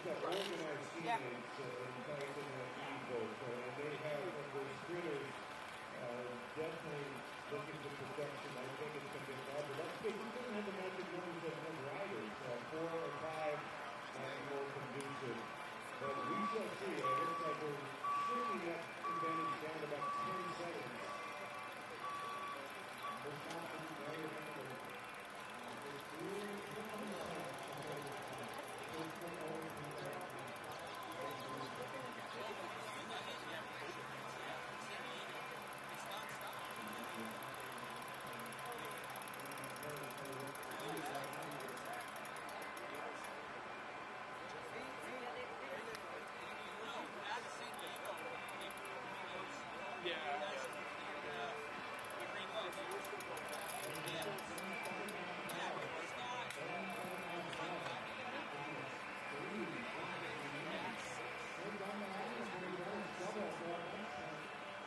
got organized teammates Tyson and Evo, and they have their sprinters definitely looking for production. I think it's going to be hard, but that's good. He doesn't have the magic numbers of his riders. 4 or 5 might be more conducive. But we shall see. It looks like we're shrinking that advantage down to about 10 seconds.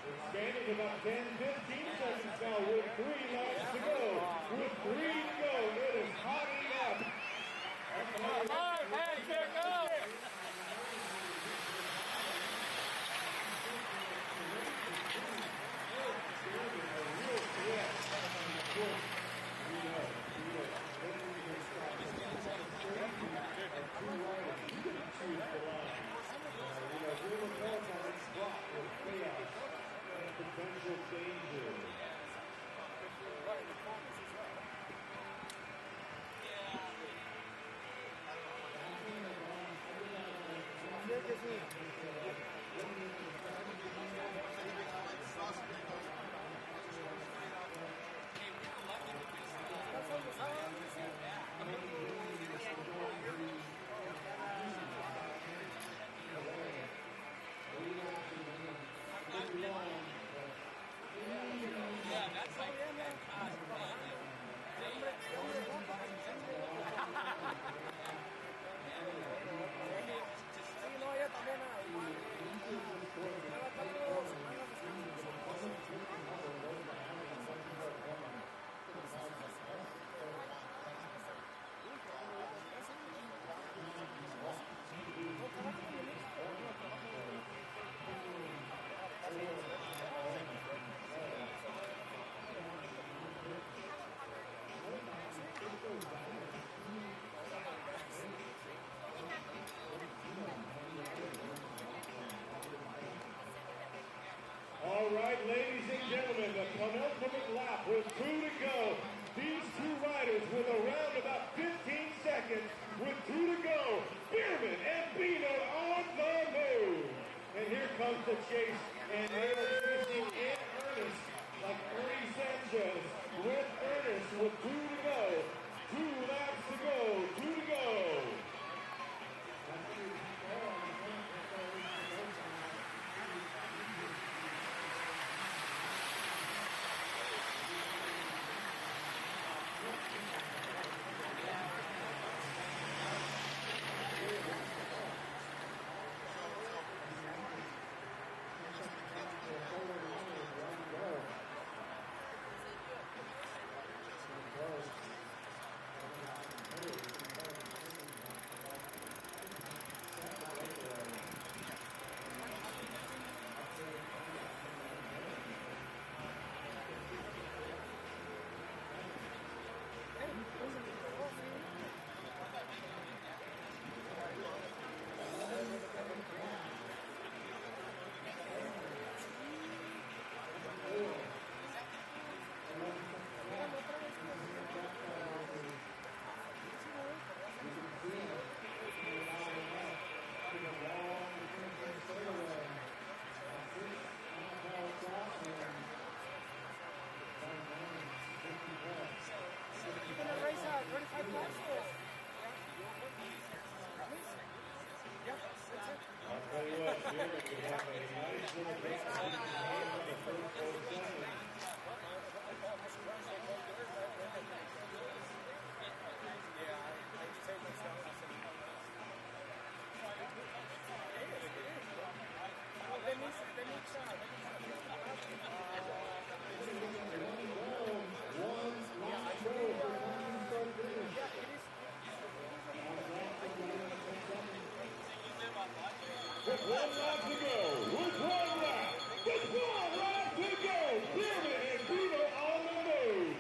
Expanding about 10, 15 seconds now with 3 laps to go. With 3 to go, it is hotting up. Come on, hey, here go! Potential danger. Yeah, that's like sí, no, ella también All right, ladies and gentlemen, the penultimate lap with 2 to go. These 2 riders with around about 15 seconds with 2 to go. Bierman and Bino on the move. And here comes the chase, and they are chasing in earnest, like Ernie Sanchez with Ernest with 2 to go. 2 laps to go, 2 to go. I'll tell you what, here we have a nice little base on the first 4 seconds. One lap to go. With one lap. With one lap to go. Bierman and Beaver on the move.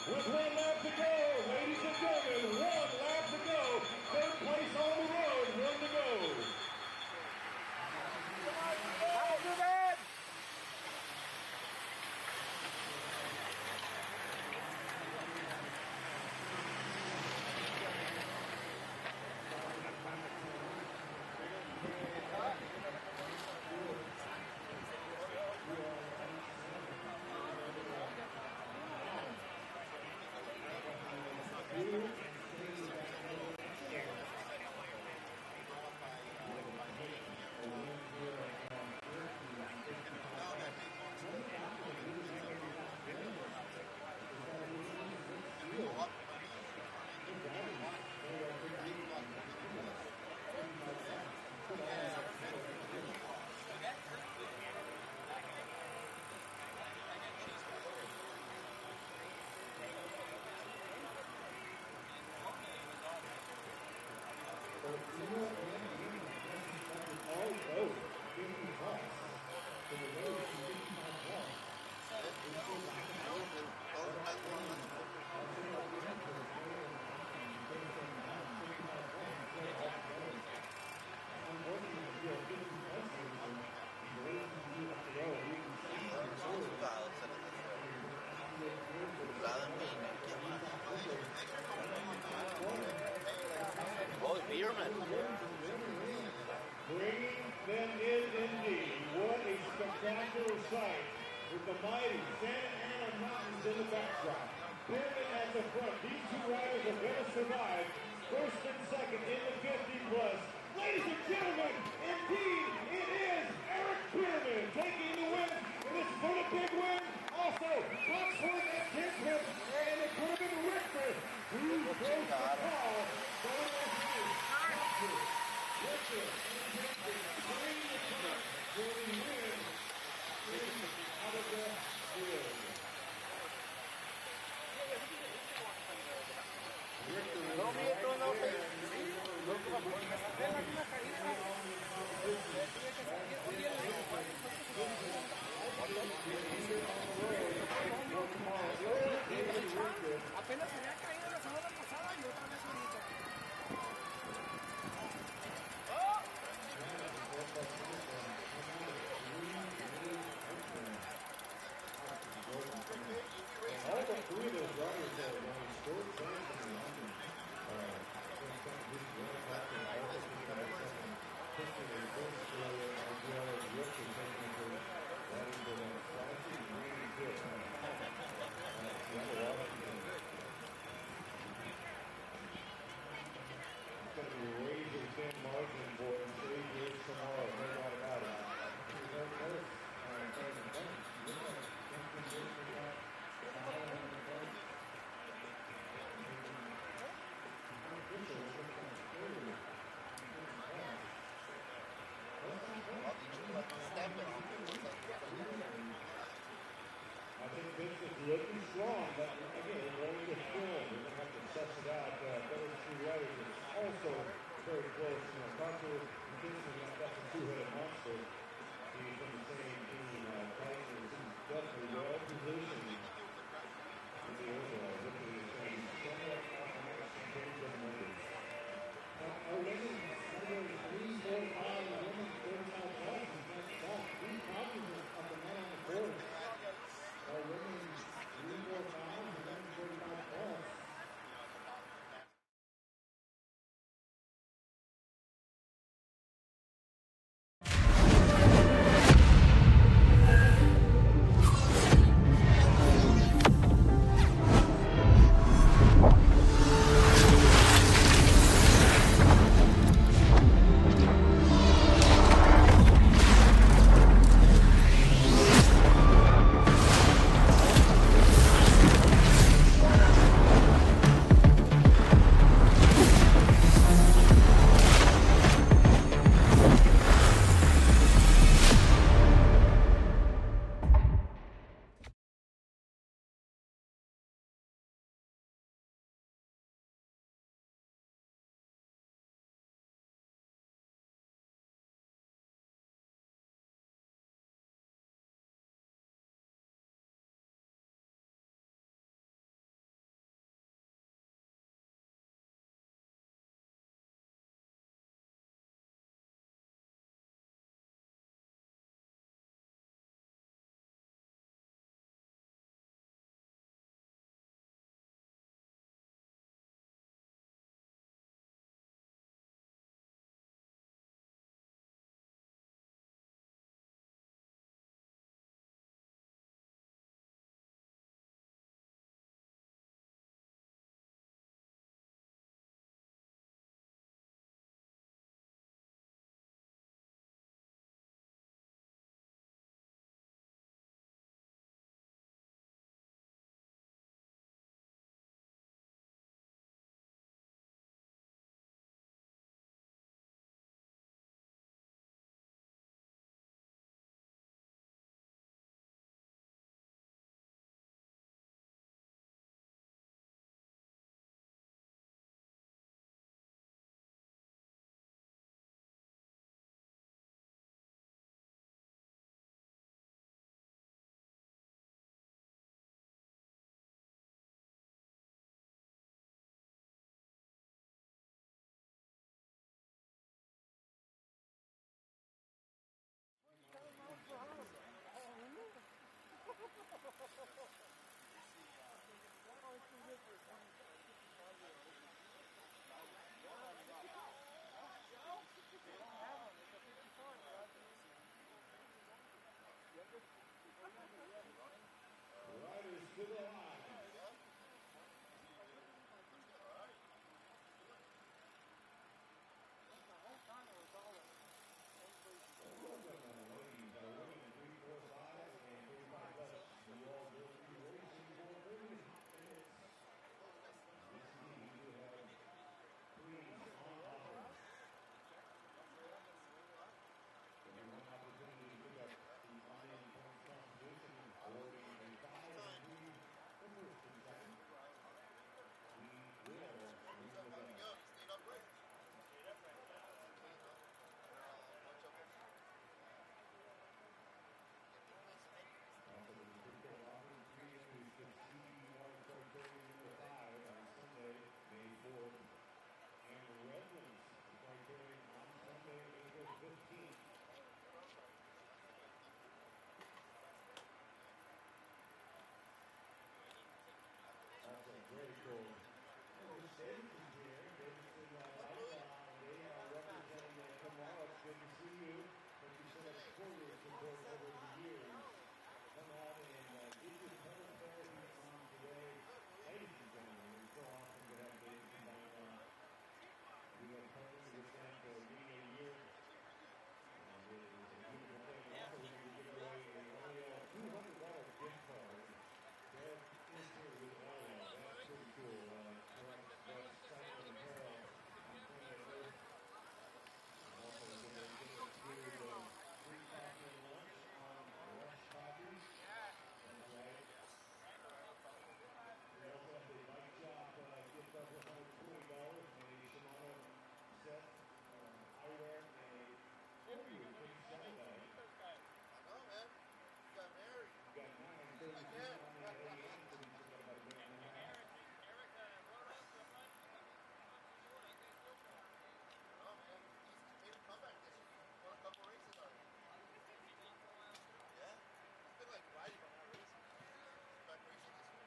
With one lap to go, ladies and gentlemen, one lap to go. Third place on the road, one to go. Bringing them in indeed. What a spectacular sight with the mighty Santa Ana Mountains in the backdrop. Bierman at the front. These two riders are going to survive. First and second in the 50 plus. Ladies and gentlemen, indeed it is Eric Bierman taking the win. And this for the big win. Also, Foxworth and Kinsman, and it could have been Richter who goes the call. Going after Richter and Kinsman bring the front for the win out of the field. Apenas se había caído la semana pasada y otra vez ahorita. All but three of those riders that are on short times in the mountain. Looking strong, but again, only the film. We're going to have to suss it out. Better two riders is also very close. You know, Carter and Kinsman, that's a two-headed monster. He's in the same team. Tyson is definitely well positioned in the overall. Looking at the same somewhat optimistic in terms of numbers. Our women, number 3, 4, 5, women, 35 points is not soft. 3 copies of the men on the board. Our women, 3, 4, 5, and then 35 points. Davidson here. Davidson, they are representing tomorrow. It's good to see you. But you said it's 4 years support over the years. Come out and get your color therapy on today. Ladies and gentlemen, it's so awesome to have Davidson down on. We have partnered with them for many years. And it is a beautiful thing. Also, we're going to give away only a $200 gift card. That is here with Ella. That's pretty cool. That's Simon and Harold on Planet Earth. Also, we're going to include free coffee and lunch on Rush Coffee. That's right. We also have the Bike Shop gift card for $120. A Shimano set, eyewear, a overview for Saturday. I know, man. You got married. You got 9:32 on the AM. So we just got about a minute and a half. No, man. He's made a comeback this year. Won a couple races already. Yeah. He's been like riding but not racing. He's back racing this year.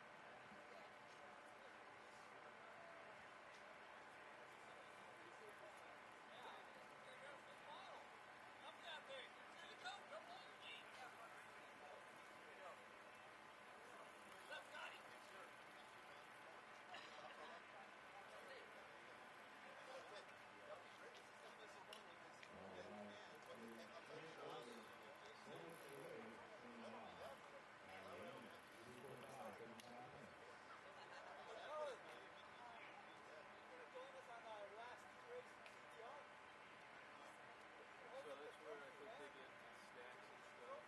So that's where I think they get stacks and stuff.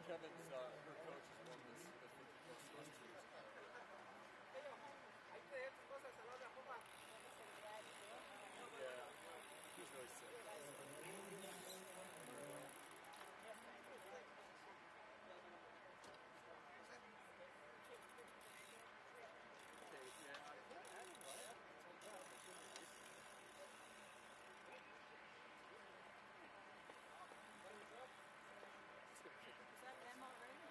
Kevin's, her coach is one that's supposed to use. Yeah, he's really sick. Okay, yeah, Is that them already?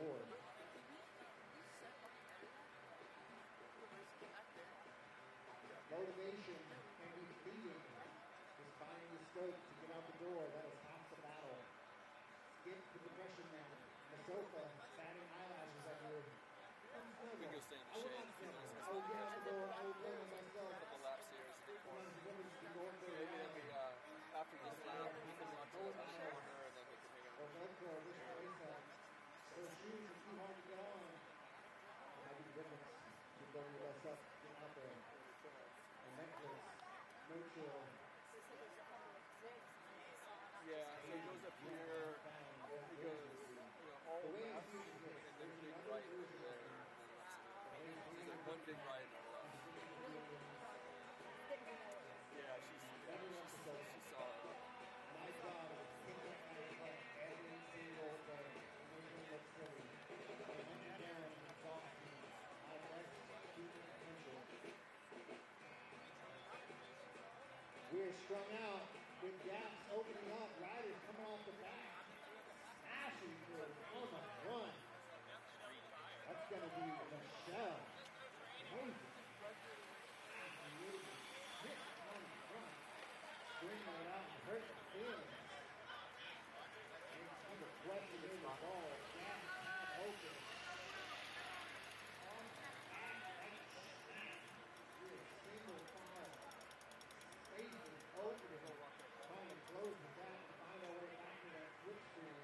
board. Motivation can be fleeting. Just finding the stroke to get out the door. That is half the battle. Skip the progression now. The sofa, batting eyelashes at you. We can go stay in the I would shade. not If you know. notice, I will get out the door. I will blame a myself. couple laps here is a good corner. Maybe Maybe at the, after this lap, we can watch the other corner and then we can hang or out. Velcro, this race those shoes are too hard to get on. It might be the difference. You don't need less up, getting out there. And necklace, no chill. Yeah, so it goes up here, it goes, all left, and then big right over there. There's like one big right and a left. Yeah, she saw it. My job is to pick up my butt every single day. Make it look silly. And let me down and exhaust me. My best student potential. We are strung out with gaps opening up. Riders coming off the back. Smashing through on the run. That's going to be Michelle. Crazy. Hit on the front. Bringing it out and hurt the feelings. And the question in the ball. Gap open. On the back right snap. With a single file. Space is open. Trying to close the gap and find our way back to that slipstream.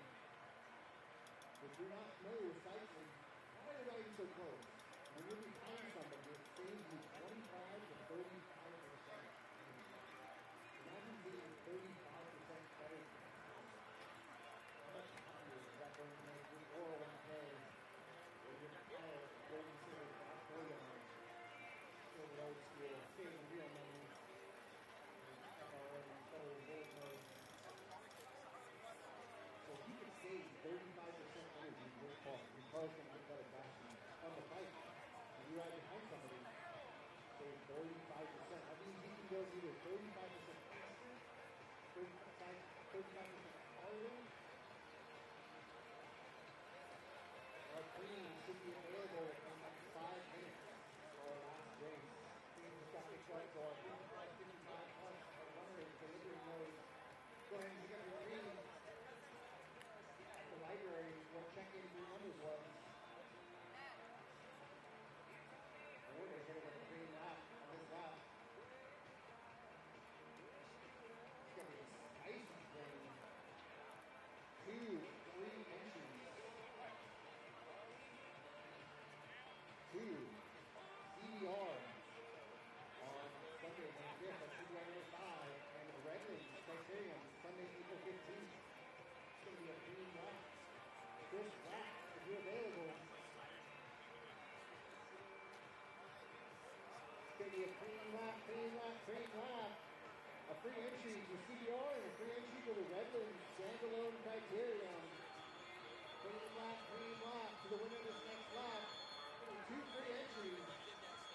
If you're not familiar with cycling, why are you riding so close? When you're behind somebody, it saves you 25 to 35%. Imagine getting 35% better. How much happier is that going to make your 401k or your pilot going to the back program? Still the old school, saving real money. Already forward road mode. So if you can save 35% energy in your car, your car's going to get better faster. On the bike, if you ride behind somebody, save 35%. That means you can go either 35% faster, 35% harder. Our cleaning should be available in like 5 minutes for our last race. Clean just got picked up, so our 55 plus our runners delivering those. Go ahead and pick up your cleaning. The library will check in your numbers was. And we're going to hit it with a green lap on this lap. It's going to be a spicy thing. 2, 3 entries. 2, CBR on Sunday, May 5th at CBR number 5, and the Redlands Criterium Sunday, April 15th. It's going to be a green lap. First lap, if you're available. It's going to be a green lap, green lap, green lap. A free entry to CBR and a free entry to the Redlands standalone Criterium. Green lap to the winner of this next lap. 2 free entries.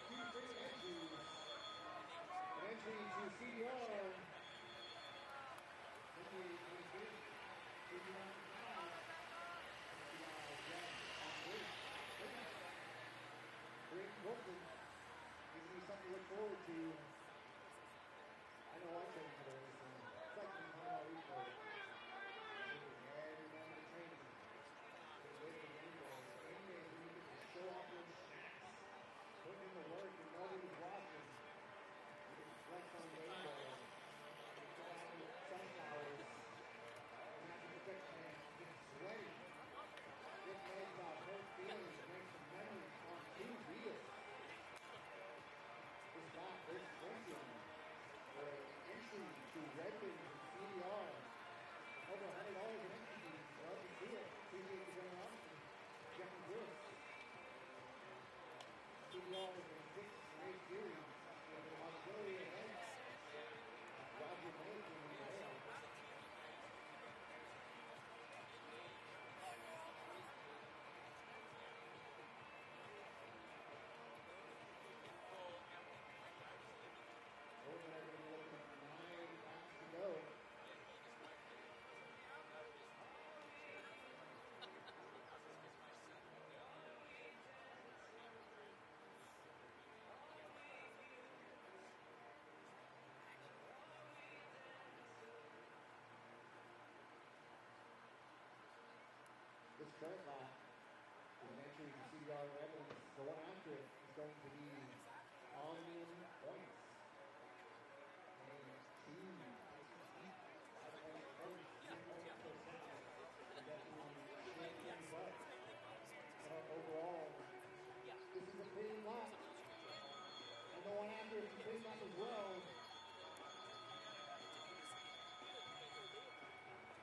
2 free entries. An entry to CBR. Great Brooklyn gives me something to look forward to. I know I trained for this, and it's like the time I read for it. Every moment of training. It's wait for the game days. Game days when you get to show off your snacks. Put in the work and nobody's watching. You can flex on game day. You go out with sunflowers. And after the quick man, get sweaty. Get legs out, hurt feelings, bring some memories on 2 wheels. This lap, this third lap, with an entry to CDR Evans going after it is going to be Omnium Points. And two, overall, this is a clean lap. And the one after is a clean lap as well.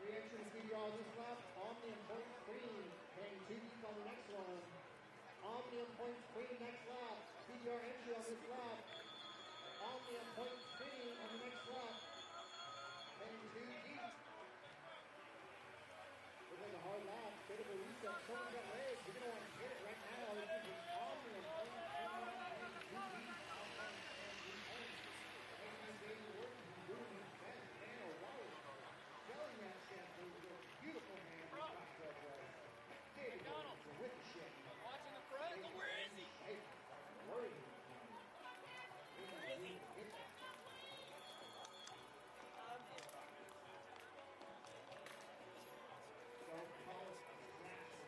Three entries CDR this lap. Omnium Points clean. Paying 2 deep on the next one. Omnium Points clean next lap. CDR entry on this lap. Omnium Points clean on the next lap. Paying 2 deep. Looks like a hard lap. Bit of a reset. Someone's got legs. You're going to want to hit it right now. This is an Omnium Points clean. Paying 2 deep. Beautiful man. David Johnson with the shit. Watching the front. Oh, where is he? Hey, where is he? Where is he? Don't call us last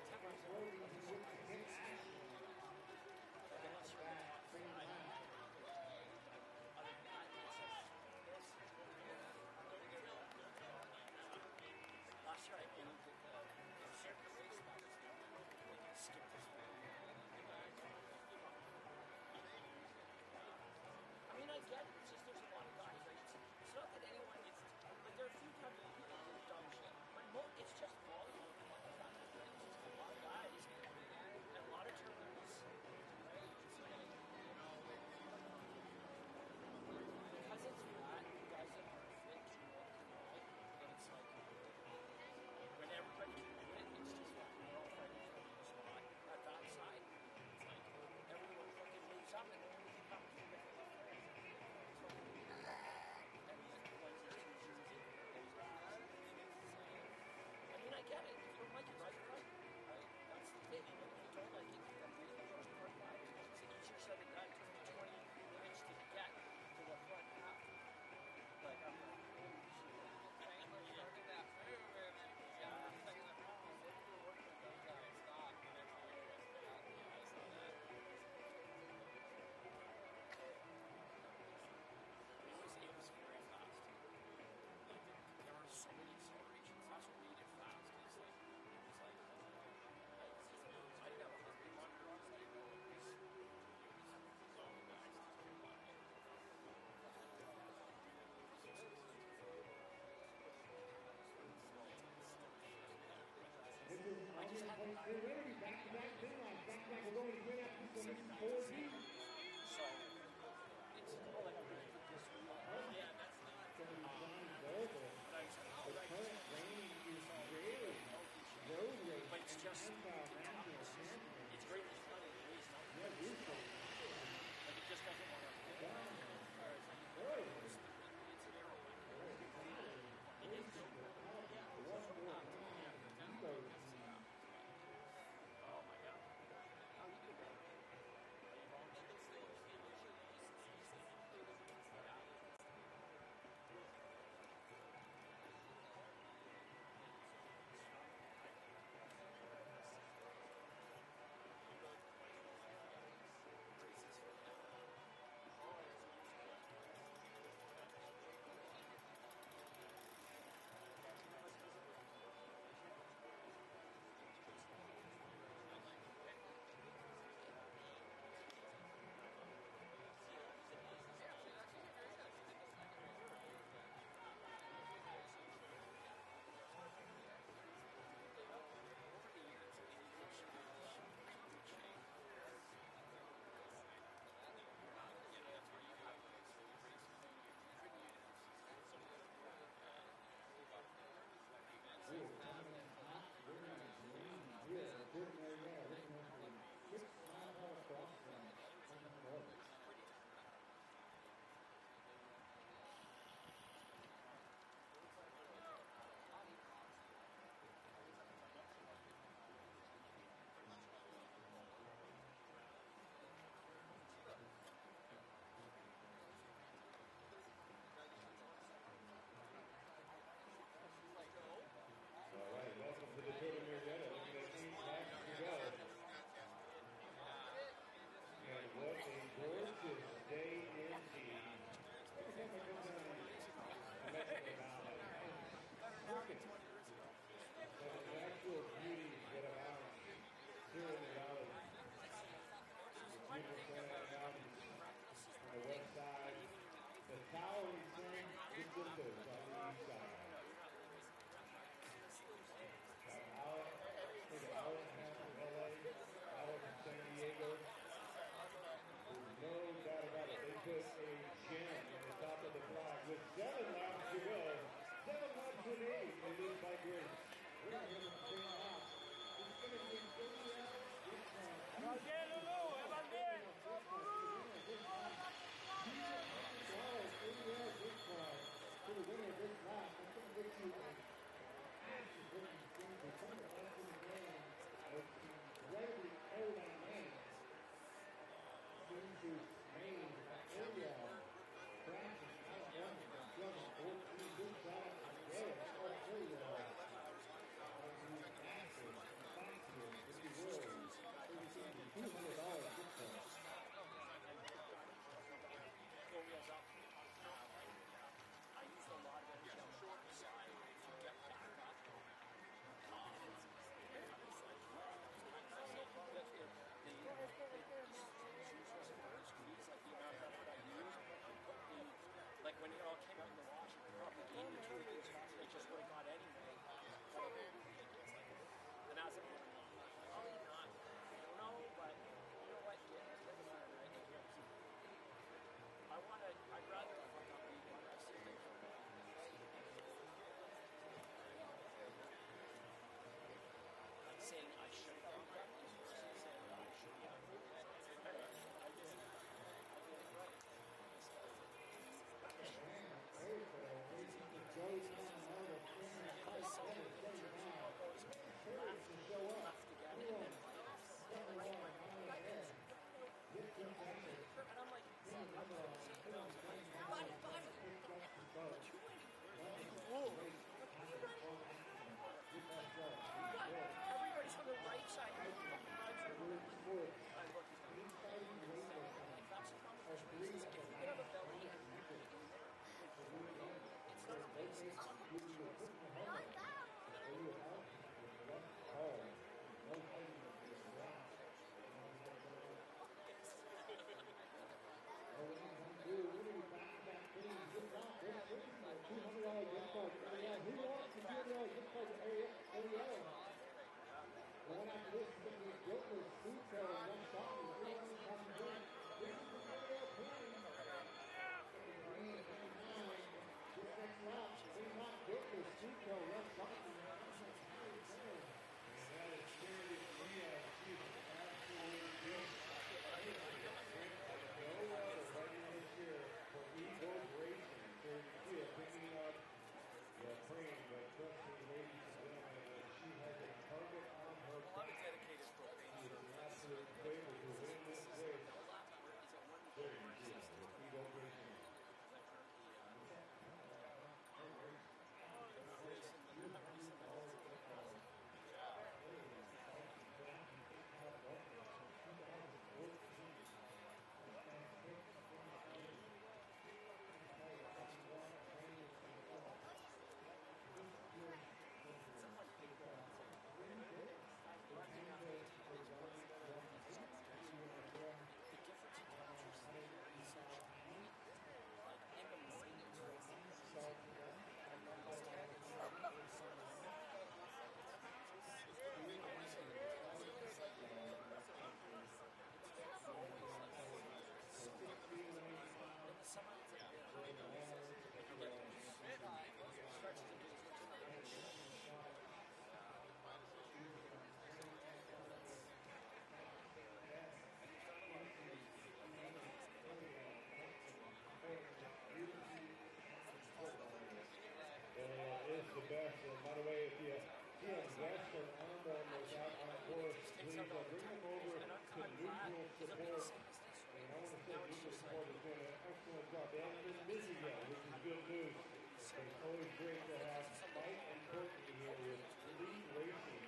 support. And I want to say media support has done an excellent job. They haven't been busy yet, which is good news. It's always great to have Mike and Courtney here with Elite Racing,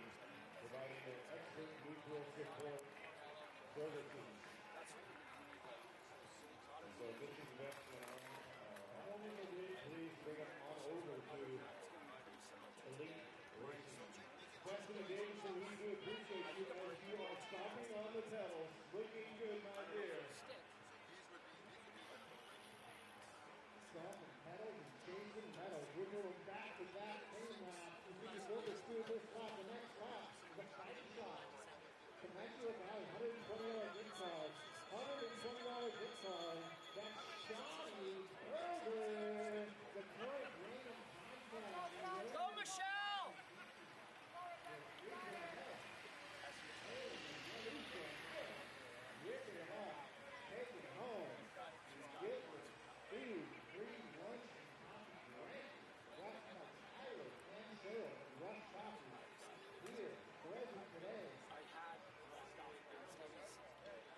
providing their expert neutral support services. So this is investment on not only the Elite, please bring them on over to Elite Racing. President Davidson, we do appreciate you as you are stomping on the pedals. Looking good, my dear. Stomping pedals and changing metals. We're going back to back pain lap. If we can work us through this lap, the next lap is a fighting shot. Temecula Valley, $120 gift card. $120 gift card. That's Johnny Burger, the current reigning podcast. Go, Michelle! Ripping it off, taking it home, getting it, food, free lunch, and coffee break. Right now, Tyler and Sarah and Rush Coffee here, present today. I had left off Wednesdays,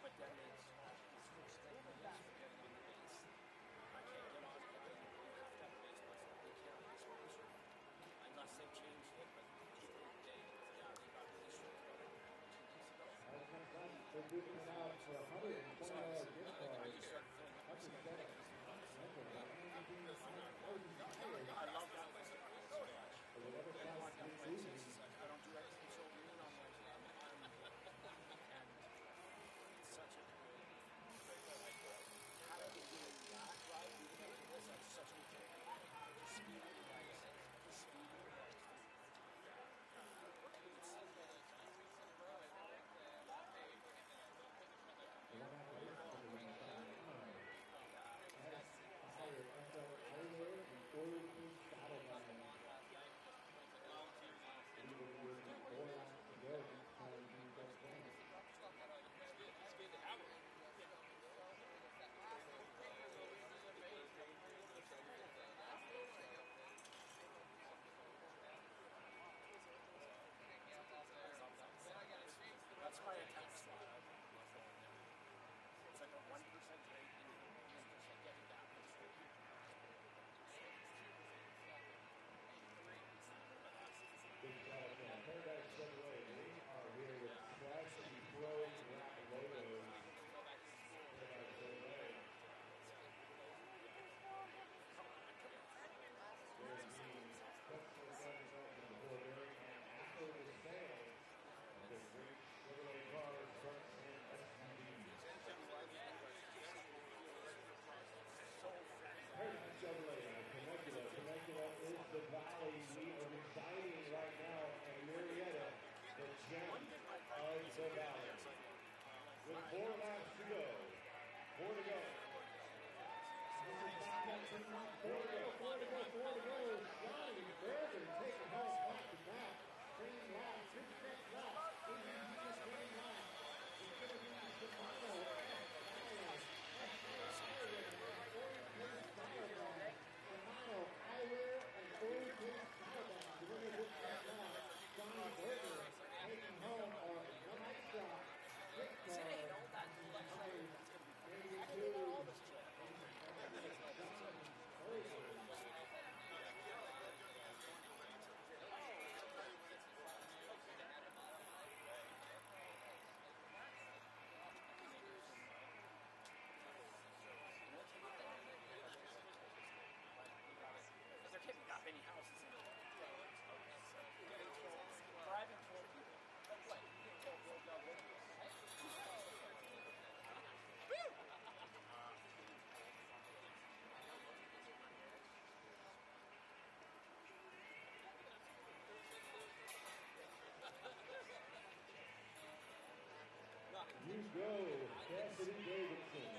but then it's switched thing when you get on the base. I can't get on it. You have to have a base person. They can't have a sponsor. Unless they changed it, but yeah, they got really strict about it 2 weeks ago. I was kind of glad they're giving it out for $120 gift card. I just started feeling like That's instead of I love that place. or whatever class That you're place choosing. is, I don't do anything so mean on Wednesday. And it's such a good, how do they do that, right? Even though it was such a good, just speed of the rice, just speed of the rice. That's my attack slot. It's like a 1% rate and 1% getting down. Big shout out to Paradise Chevrolet. They are here with Flashy Pro Rock logos. Paradise Chevrolet. There's the customer satisfaction before, during, and after the sale of the great Chevrolet cars, trucks, and SUVs. Paradise Chevrolet, Temecula. Temecula is the valley. We are residing right now in Murrieta, the gem of the valley. With 4 laps to go. 4 to go. 4 to go. Johnny Burger taking home back to back. Clean lap, 6 lap. Just clean lap. It's going to be Shimano. Shimano, eyewear, and old case Saddleback. The winner this lap, Johnny Burger, taking home a one extra gift card. There can't be that many houses in there. Driving toward you. That's what you can tell Bill Bell what it is. You go, Cassidy Davidson.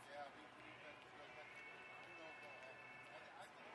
Yeah, we've been, you know, I can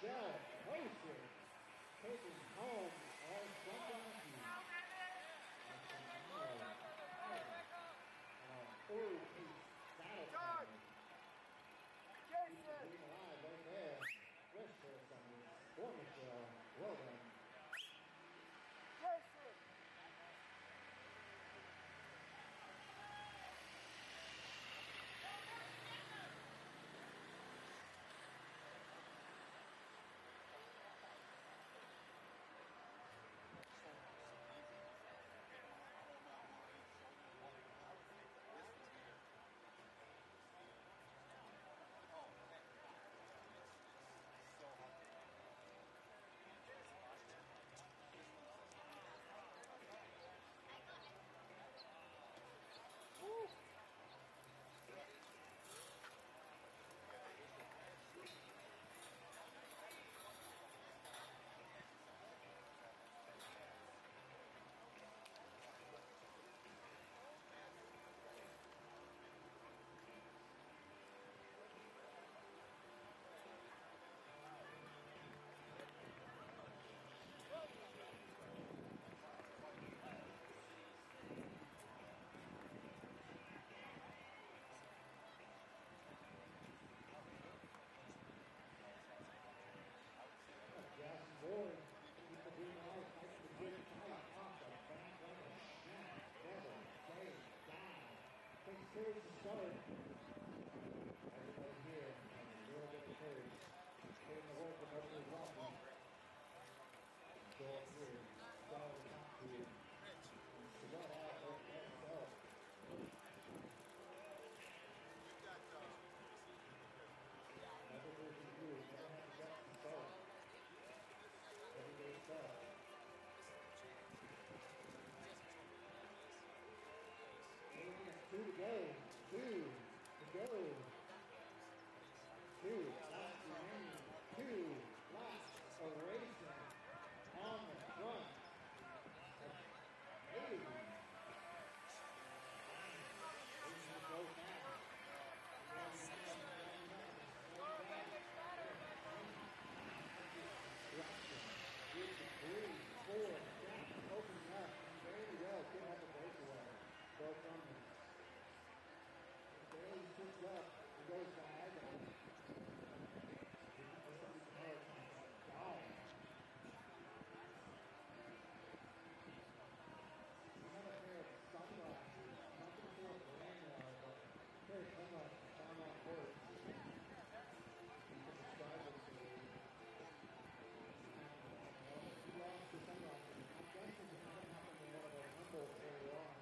Michelle Kosher taking home all something. Four-piece battle plan. Jason! Being alive right there. Fresh for something. For Michelle. Well done. Jason! Boy, people being out, fighting the good fight, off the back, like a snap, never, stay, down. Takes courage to start. Everybody here has a little bit of courage. Putting the work and nobody walking. Go up here, start the top here. To go out, work that self. Never losing you, never have to get to start. Everyday stuff. Two to go. Two to go. Two laps remaining. Two laps of racing on the front. Hey. Go fast. With the 3, 4, opening up very well, getting up a breakaway. Go from him. Barely switched up and goes diagonal. Down. Another pair of sunglasses. Nothing for a brand now, but a pair of sunglasses found on board. You can describe it to me. He lost his sunglasses. I'm guessing it might have happened in one of our humbles earlier on.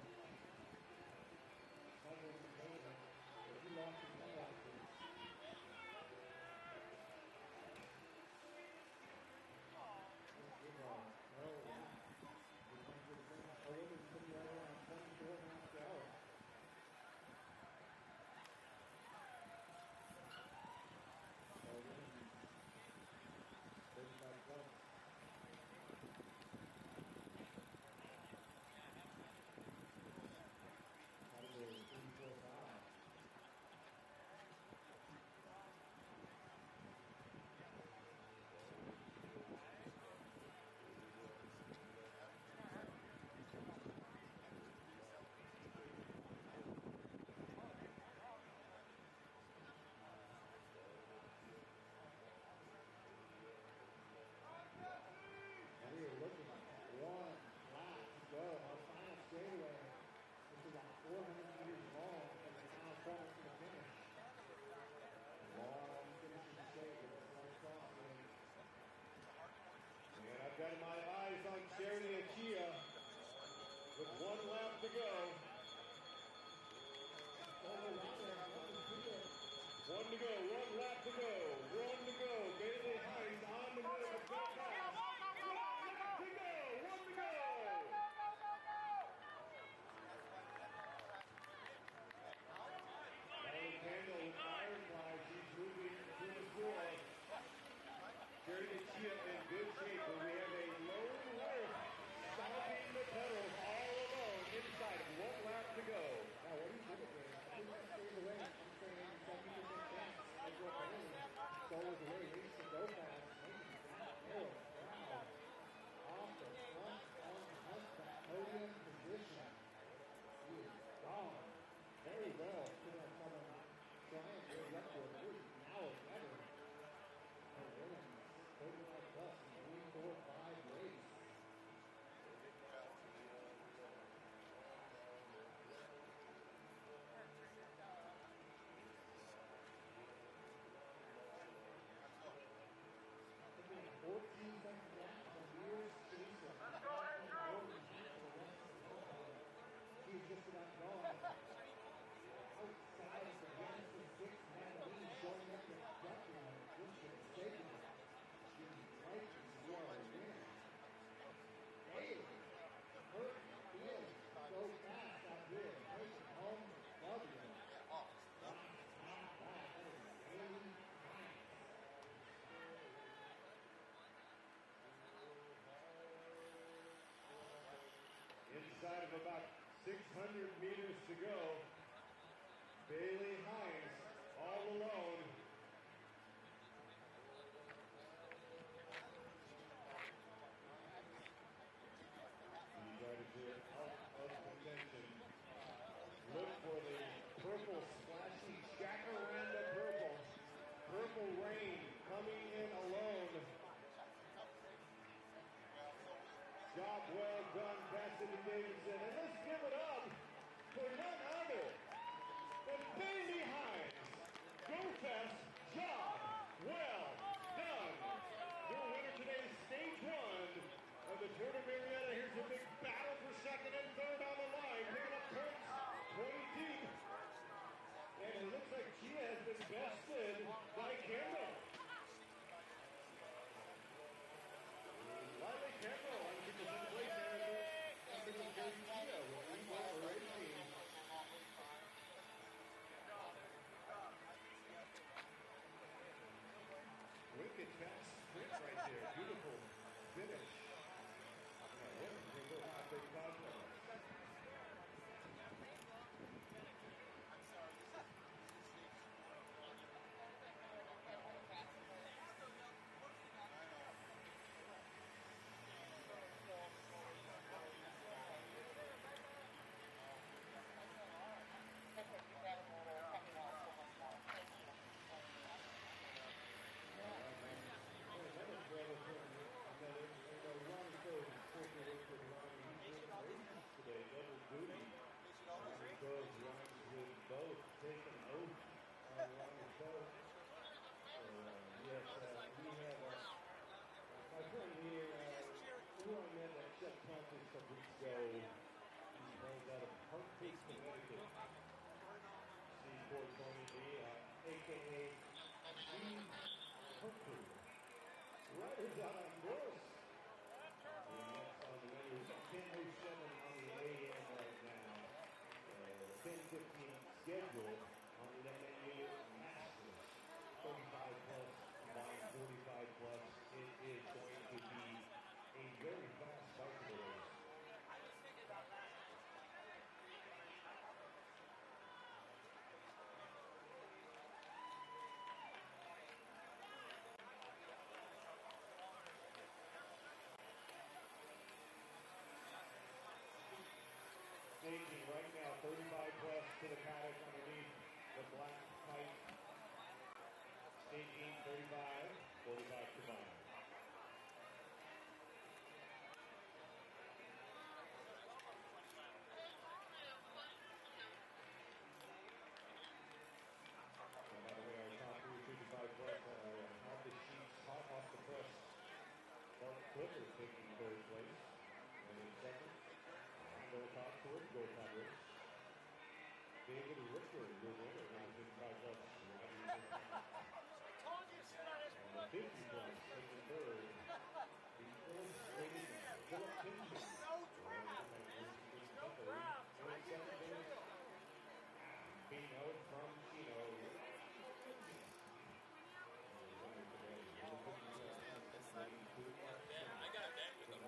Never even made it. But he lost his sunglasses. We are looking at one lap to go. Our final straightaway. This is about 400 meters long from the final corner to the finish. Long finishing straight with a slight crossing. And I've got my eyes on Charity Achia with 1 lap to go. One to go, 1 lap to go, 1 to go. Bailey Hines on the way to go fast. 1 lap to go, 1 to go. Ellie Kendall with Firefly, she's moving to the floor. Charity Achia in good shape, but we have a lone wolf stomping the pedals all alone inside of 1 lap to go. Now, what do you think of this? I think that stays away. I'm saying 70% chance. 600 meters to go. Bailey Hines all alone. These riders here out of contention. Look for the purple splashy jacaranda purple. Purple rain coming in alone. Job well done, Cassidy Davidson. And let's give it up for none other than Bailey Hines. Go Fest, job well done. Your winner today is stage 1 of the Tour de Murrieta. Here's a big battle for second and third on the line. Picking up points, 20 deep. And it looks like she has been bested by Kendall. Riley Kendall, I think, is in place there. With Revo Racing. Wicked fast sprint right there. Beautiful finish. Riders out on course. Next on the winner is 10:07 on the AM right now. 10:15 schedule on the MNU Masters. 35 plus, combined 45 plus. It is going to be a very fast bicycle race. Staging right now, 35 plus to the paddock underneath the black pipe. Staging 35, 45 combined. And by the way, our top 35 plus have the sheets hot off the press. Mark Clifford taking third place. And in second, Go top towards Go Tigers. David Richter, your winner, in the 55 plus. And the 50 plus, taking third. The fourth rated Philip Pinchon. Pino from Chino. I got a bet with them.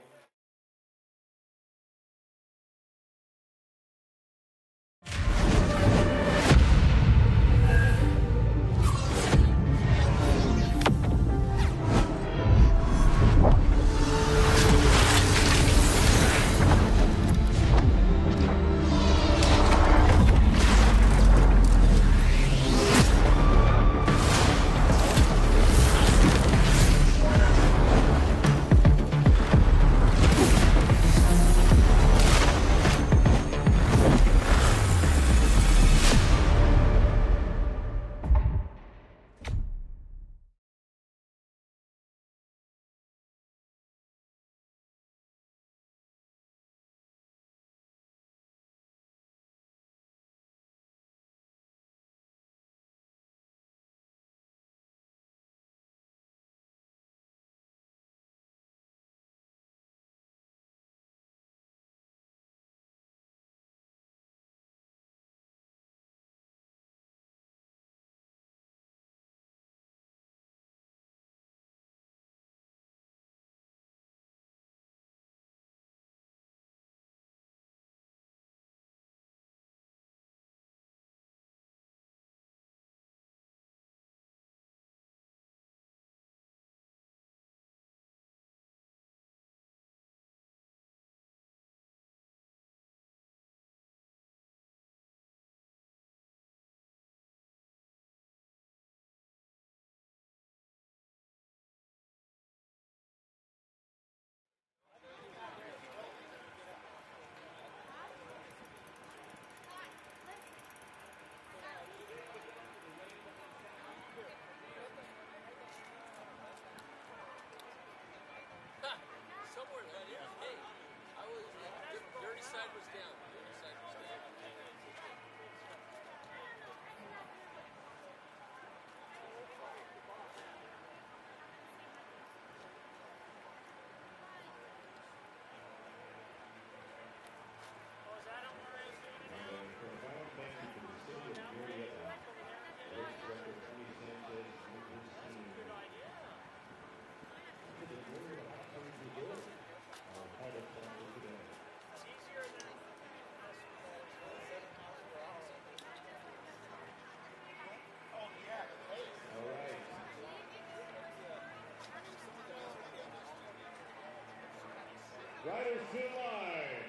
Riders to line.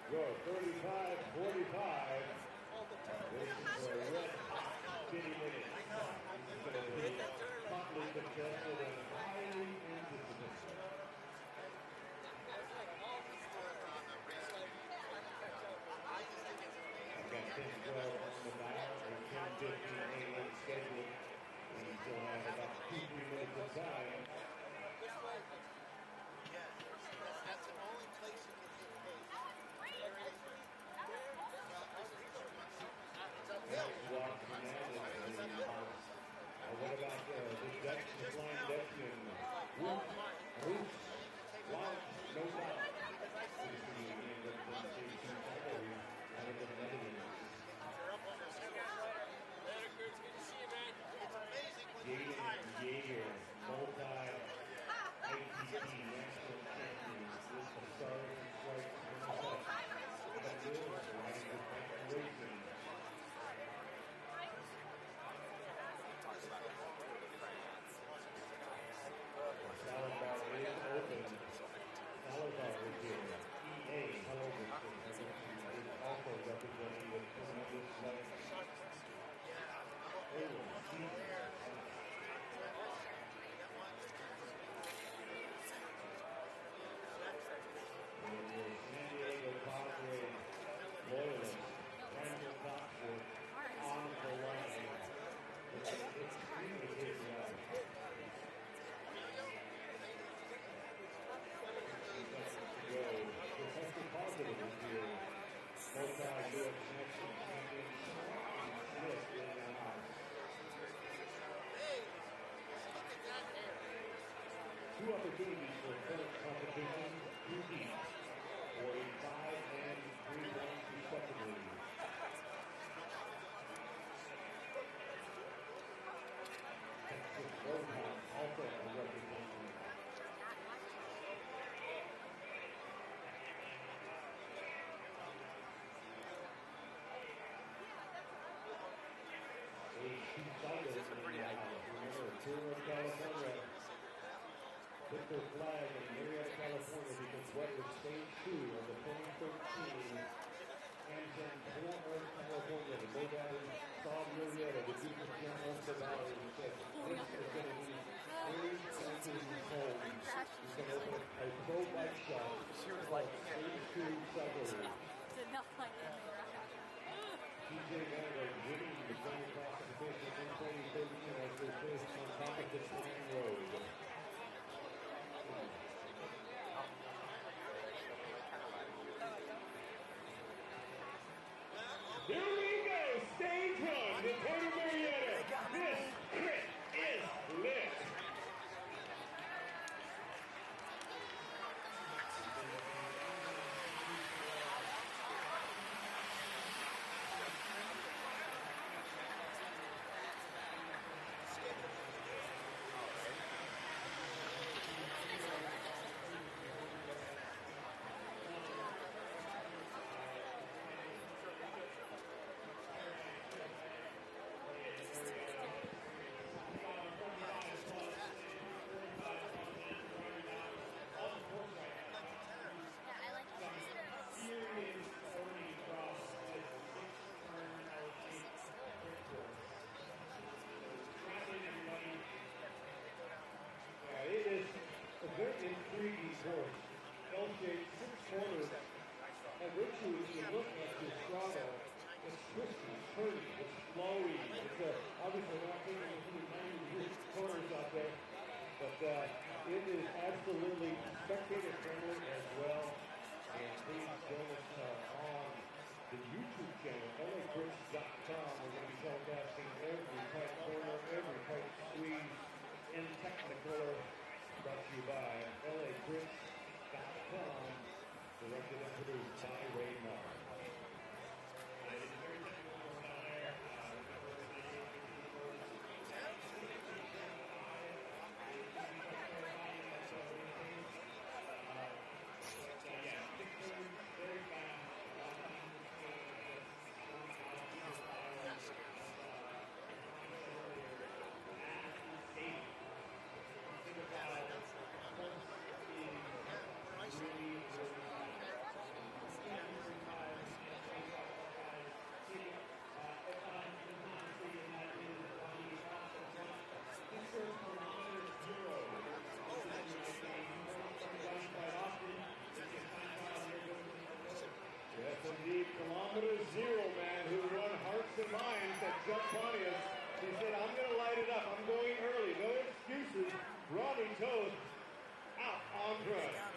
Your 35-45. This is a red hot 50 minutes. This is going to be hotly contested and highly anticipated. I've got 10-12 on the dial, or 10-15 a.m. scheduled. We still have about 2-3 minutes of time. That's the only place you can get paid. It's uphill. Walk Fernandez in the house. What about the Dutch, the flying Dutchman? Roots. Launch, no doubt. This is the game that the station salary out of the Netherlands. Later, Chris. Good to see you, man. It's amazing when you Jaden retire. Yeager, multi-ATP national champion with the Stars and Stripes Minnesota. But this is riding with Mike Racing. Salazar is open. Salazar is here. EA Television is also representing the tremendous legs. San Diego Padres loyalist Brandon Knoxwood on the line. It's extremely big ride. Professor Positive is here. Multi-US national champion Smith in the house. Two opportunities for current competition, 2 teams, for a 5 and 3 rounds respectively. Texas Roadhouse also a representation. This is pretty accurate. Remember, Tour of California. Put their flag in Murrieta, California, because what was stage 2 of the 2013 Amgen Tour of California. The Go Valley saw Murrieta, the Deepest Gem of the Valley, and said, this is going to be very fancy home. He's going to open a pro bike shop. She was like, Stage 2 Suburbs. Did not like it. TJ Vanderbilt winning the Grand Classification in 2013 as they faced on top of the Spring Road. Here we go, stage 1, the Port of Murrieta. This crit is lit. It is a very intriguing course. L-shaped, 6 corners. And virtually, if you look at the throttle, it's twisty, turny, it's flowy. It's obviously not thinking of any 90-degree corners out there. But it is absolutely spectator-friendly as well. And please join us on the YouTube channel, LACRits.com. We're going to be telecasting every tight corner, every tight squeeze in Technicolor. Brought to you by LACRits.com. Directed and produced by Ray Marr. toes out on front.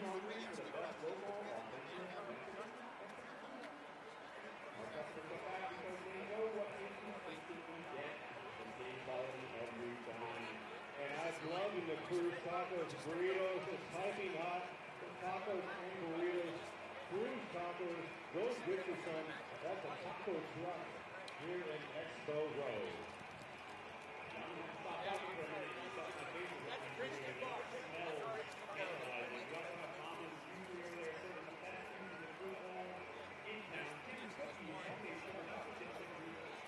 hungry for the best local offensive Mexican. Our customers come back because they know what they can get from game quality every time. And I've loved the Cruz tacos, burritos, the piping hot, the tacos and burritos, Cruz tacos, those good for some. That's a taco truck here in Expo Road. Stop out for a minute. You saw my face. That's a Christian bar. Smells analyzing. You got my mom and you over there serving the best food in the football in town. Chicken cookies, Sunday served up with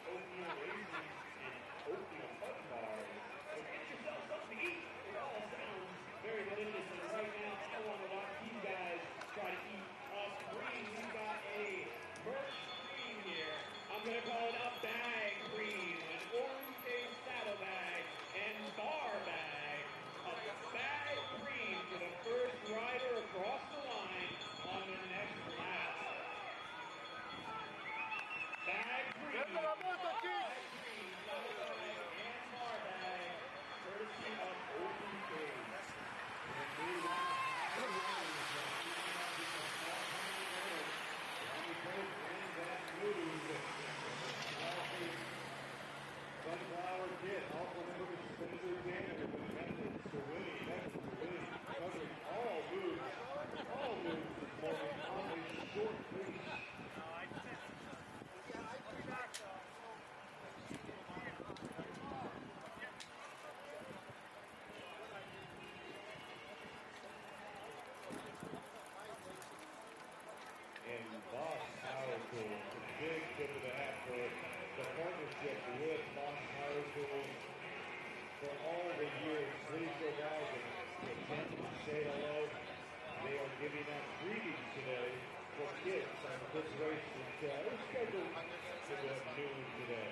oatmeal raisins and oatmeal fudge bars. So get yourself something to eat. It all sounds very delicious. And right now, I want to watch these guys try to eat us green. We've got a merch green here. I'm going to call it a bag green. An orange-based saddlebag and bar bag. A bag green for the first rider across the line on the next lap. Bag green. Bag green, saddlebag and bar bag. Courtesy of Open Cage. And we Sunflower Kid, also number Spencer Danner with methods to winning, covering all moves this morning on a short leash. And Boss Power Tools, a big tip of the hat for the partnership with Boss Power Tools for all the years. Please go guys and attempt to say hello. They are giving out freebies today for kids on this race that is scheduled for noon today.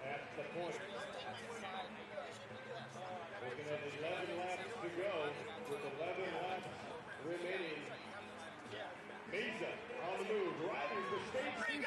At the point. Looking at 11 laps to go, with 11 laps remaining. Mesa on the move, riding the stage.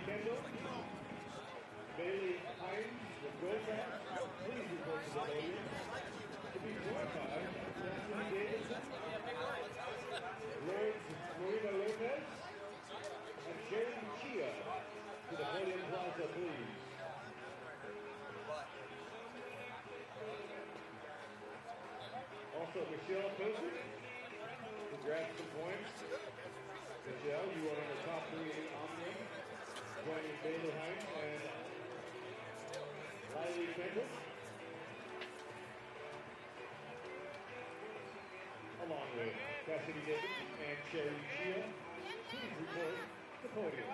There goes Bailey Hines with GoBack. Please report to the podium. To be joined by Stephanie Davidson, Rhodes Marina Lopez, and Jerry Chia to the podium plaza, please. Also, Michelle Pilsen, who grabbed some points. Michelle, you are in the top 3 omni, joining Bailey Hines and Riley Kendall, along with Cassidy Davis and Sherry Chia. Please report the podium.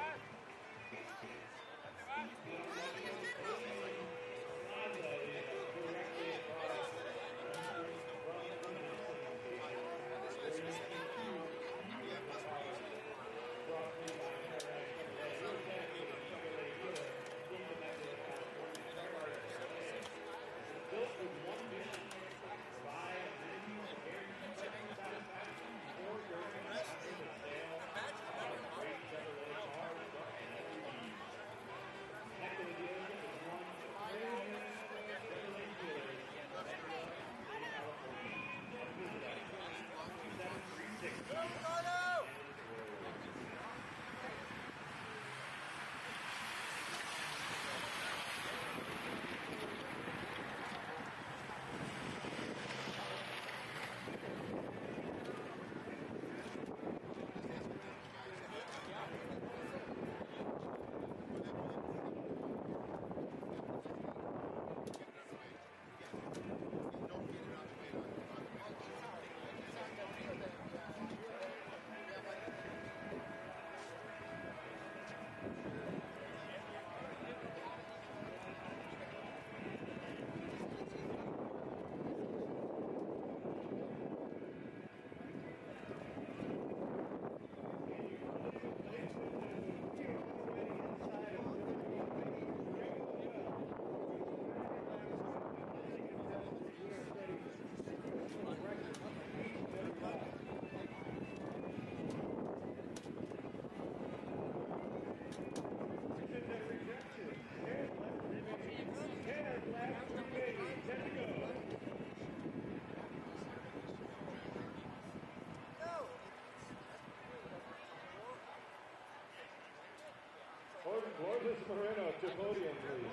Miss Moreno to podium, please.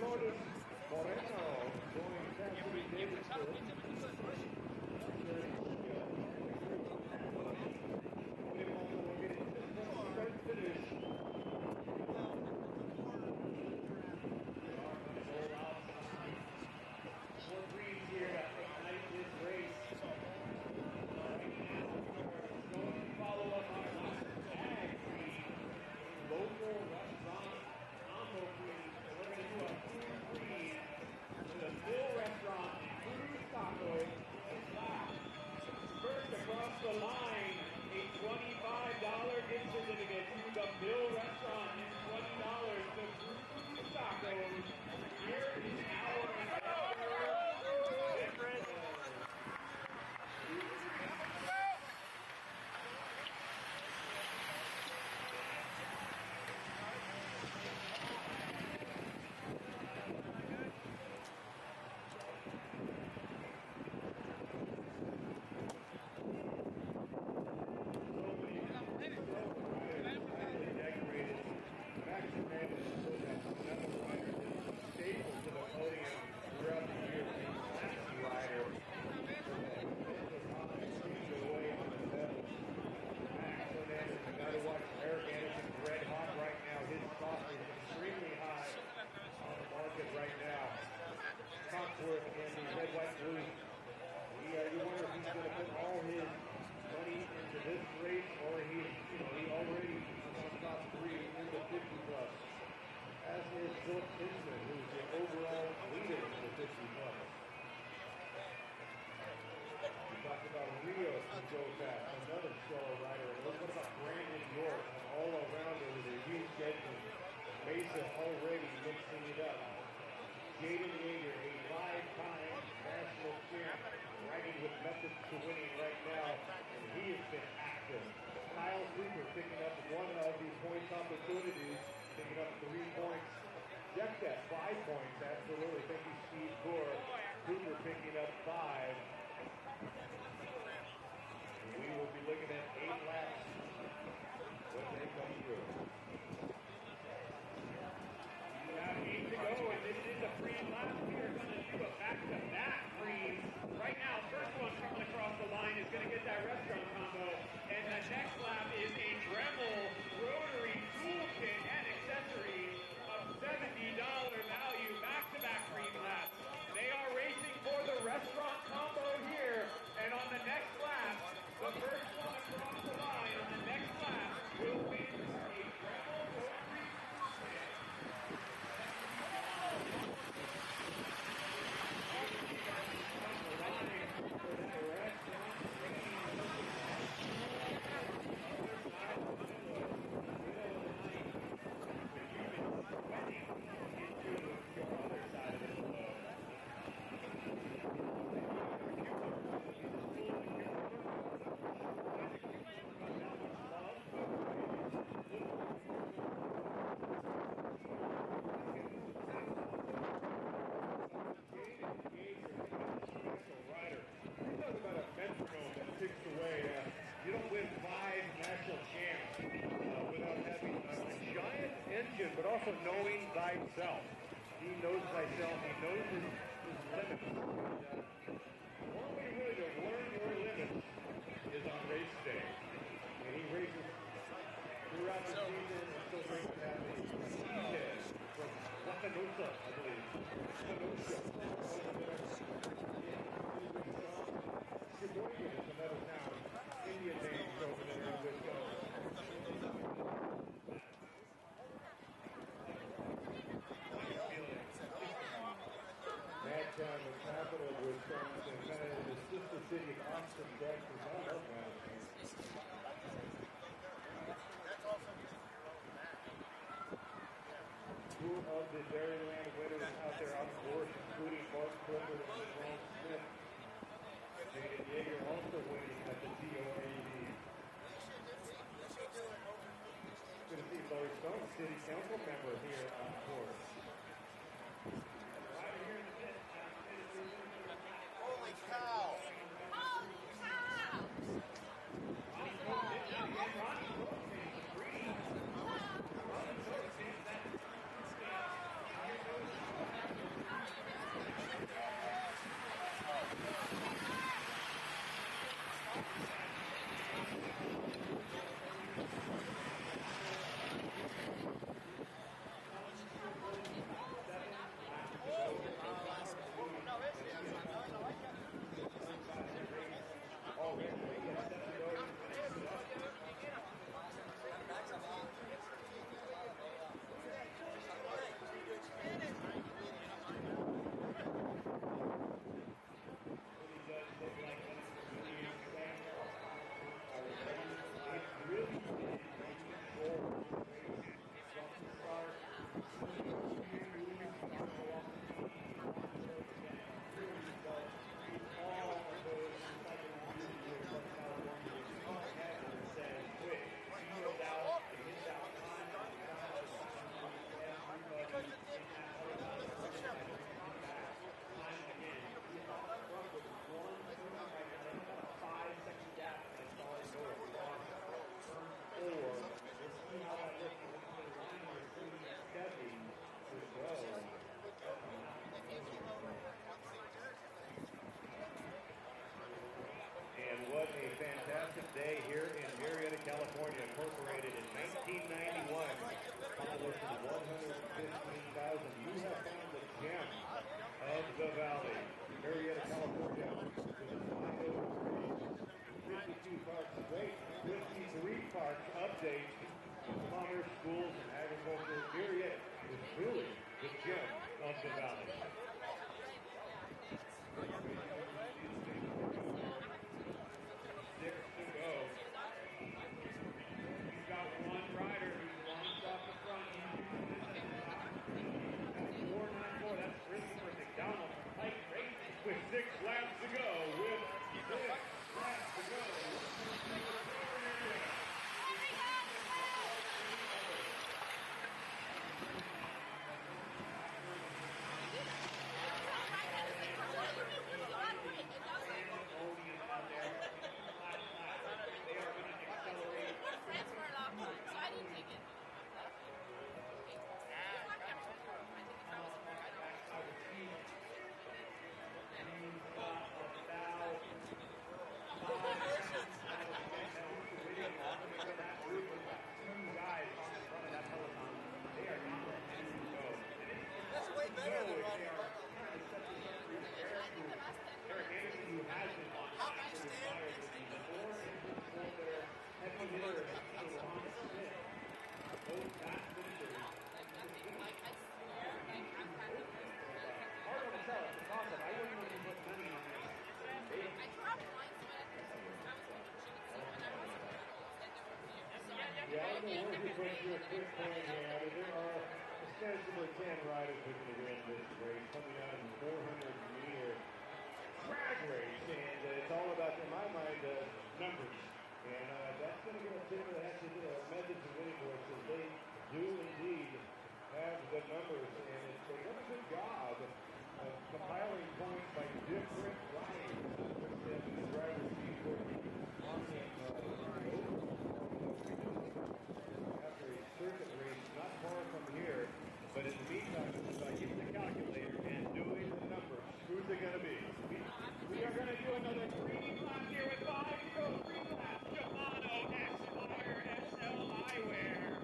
Lourdes Moreno going Cassidy Davidson. Start finish. Sold out. More greens here to ignite this race. Follow up on ag green, local restaurant combo green. So we're going to do a food green to the Bill Restaurant and Food Taco. First across the line, a $25 gift certificate to the Bill Restaurant and $20 to Food Tacos. Here is our but also knowing thyself. He knows thyself. He knows his limits. One way really to learn your limits is on race day. And he races throughout the season and still brings that season from Wakanusa, I believe. Wakanusa. Sheboygan is another town. Indian names over there in Wisconsin. The capital of Wisconsin, kind of the sister city of Austin, Texas. I love Madison. Two of the Dairyland winners out there on course, including Mark Clifford and Ron Smith. Jaden Yeager also winning at the DOAD. Good to see Larry Stone, city council member here on course. Holy cow! know where he puts you a quick point here. There are ostensibly 10 riders looking to win this race coming out of the 400-meter drag race, and it's all about, in my mind, numbers. And that's going to give a tip of the hat to the methods of winning horses. They do indeed have the numbers, and they've done a good job of compiling points by different riders. The drivers see for on them after a circuit race not far from here. But in the meantime, it's like getting the calculator and doing the numbers. Who's it going to be? We are going to do another green lap here with 5 to go. Green lap. Shimano X-Fire SL Eyewear.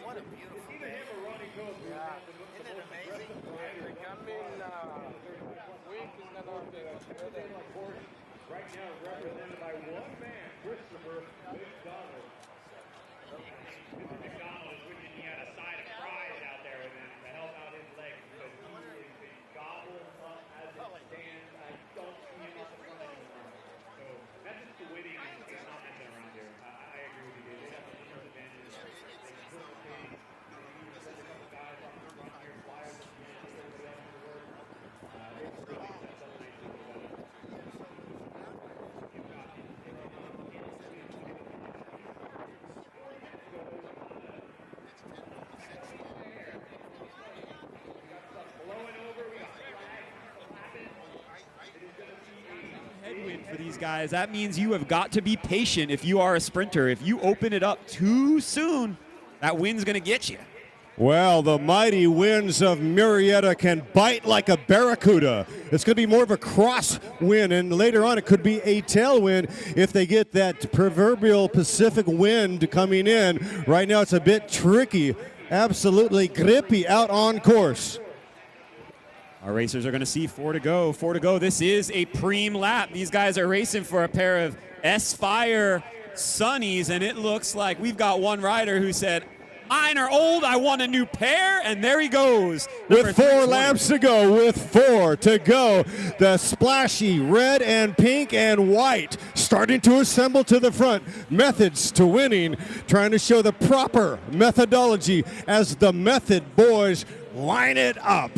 What a beautiful day. Yeah. Isn't it amazing? Right now represented by one man, Christopher McDonald. Mr. McDonald is wishing he had a side of fries out there with him to help out his legs because he is being gobbled up as it stands. I don't see him up the front anymore. So that's just the winning is not messing around here. I agree with you. They have a different advantage. They anticipate. They use a couple guys on the front here, flyers at the end, everybody else to work. It's really sets up nicely for them. Headwind for these guys. That means you have got to be patient if you are a sprinter. If you open it up too soon, that wind's going to get you. Well, the mighty winds of Murrieta can bite like a barracuda. It's going to be more of a cross wind, and later on it could be a tailwind if they get that proverbial Pacific wind coming in. Right now it's a bit tricky, absolutely grippy out on course. Our racers are going to see 4 to go. 4 to go. This is a preem lap. These guys are racing for a pair of S-Fire Sunnies, and it looks like we've got one rider who said, mine are old, I want a new pair, and there he goes. With 4 laps to go, the splashy red and pink and white starting to assemble to the front. Methods to winning, trying to show the proper methodology as the Method boys line it up.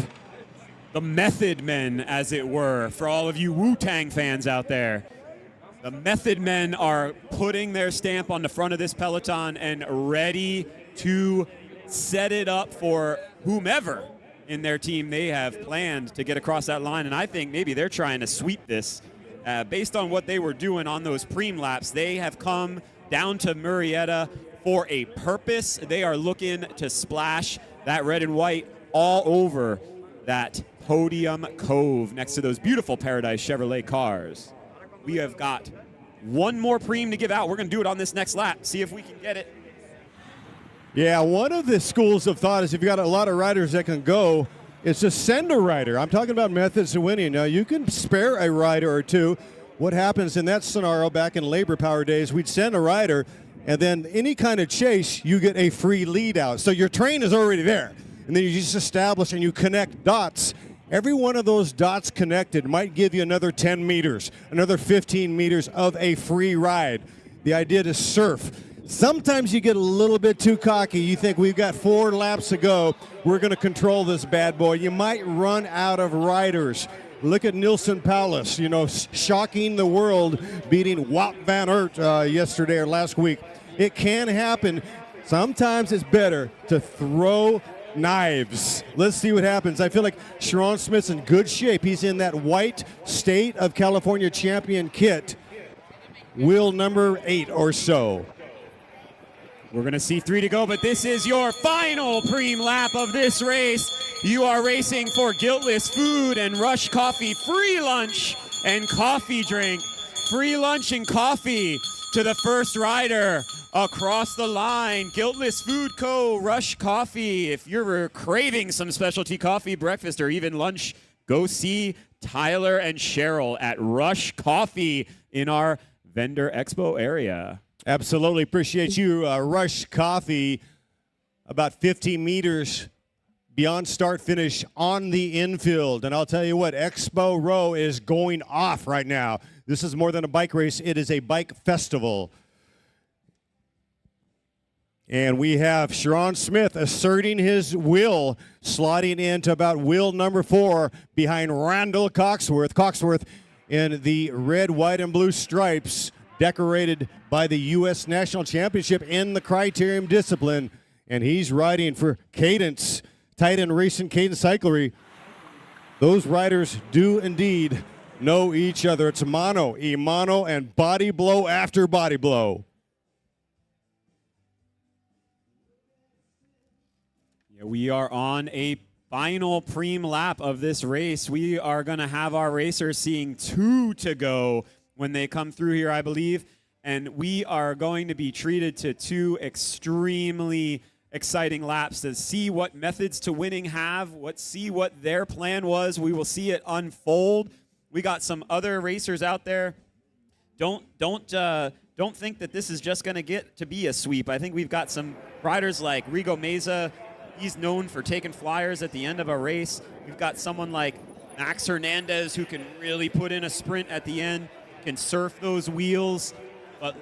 The Method Men, as it were, for all of you Wu-Tang fans out there. The Method Men are putting their stamp on the front of this peloton and ready to set it up for whomever in their team they have planned to get across that line. And I think maybe they're trying to sweep this. Based on what they were doing on those preem laps, they have come down to Murrieta for a purpose. They are looking to splash that red and white all over that podium cove next to those beautiful Paradise Chevrolet cars. We have got one more preem to give out. We're going to do it on this next lap, see if we can get it. Yeah, one of the schools of thought is if you've got a lot of riders that can go, it's just send a rider. I'm talking about methods of winning. Now, you can spare a rider or two. What happens in that scenario back in labor power days, we'd send a rider, and then any kind of chase, you get a free lead out. So your train is already there. And then you just establish and you connect dots. Every one of those dots connected might give you another 10 meters, another 15 meters of a free ride. The idea to surf. Sometimes you get a little bit too cocky. You think we've got 4 laps to go. We're going to control this bad boy. You might run out of riders. Look at Nielsen Palace, shocking the world, beating Wout van Aert yesterday or last week. It can happen. Sometimes it's better to throw knives. Let's see what happens. I feel like Sharon Smith's in good shape. He's in that white State of California champion kit. Wheel number 8 or so. We're going to see 3 to go, but this is your final preem lap of this race. You are racing for guiltless food and Rush Coffee free lunch and coffee drink. Free lunch and coffee to the first rider across the line. Guiltless Food Co. Rush Coffee. If you're craving some specialty coffee, breakfast, or even lunch, go see Tyler and Cheryl at Rush Coffee in our vendor expo area. Absolutely appreciate you, Rush Coffee, about 50 meters beyond start finish on the infield. And I'll tell you what, Expo Row is going off right now. This is more than a bike race. It is a bike festival. And we have Sharon Smith asserting his will, sliding into about wheel number 4 behind Randall Coxworth. Coxworth in the red, white, and blue stripes, decorated by the U.S. National Championship in the Criterium discipline. And he's riding for Cadence, Titan Racing, Cadence Cyclery. Those riders do indeed know each other. It's mano, e-mano, and body blow after body blow. Yeah, we are on a final preem lap of this race. We are going to have our racers seeing 2 to go when they come through here, I believe. And we are going to be treated to 2 extremely exciting laps to see what methods to winning have, see what their plan was. We will see it unfold. We got some other racers out there. Don't think that this is just going to get to be a sweep. I think we've got some riders like Rigo Meza. He's known for taking flyers at the end of a race. We've got someone like Max Hernandez who can really put in a sprint at the end, can surf those wheels, but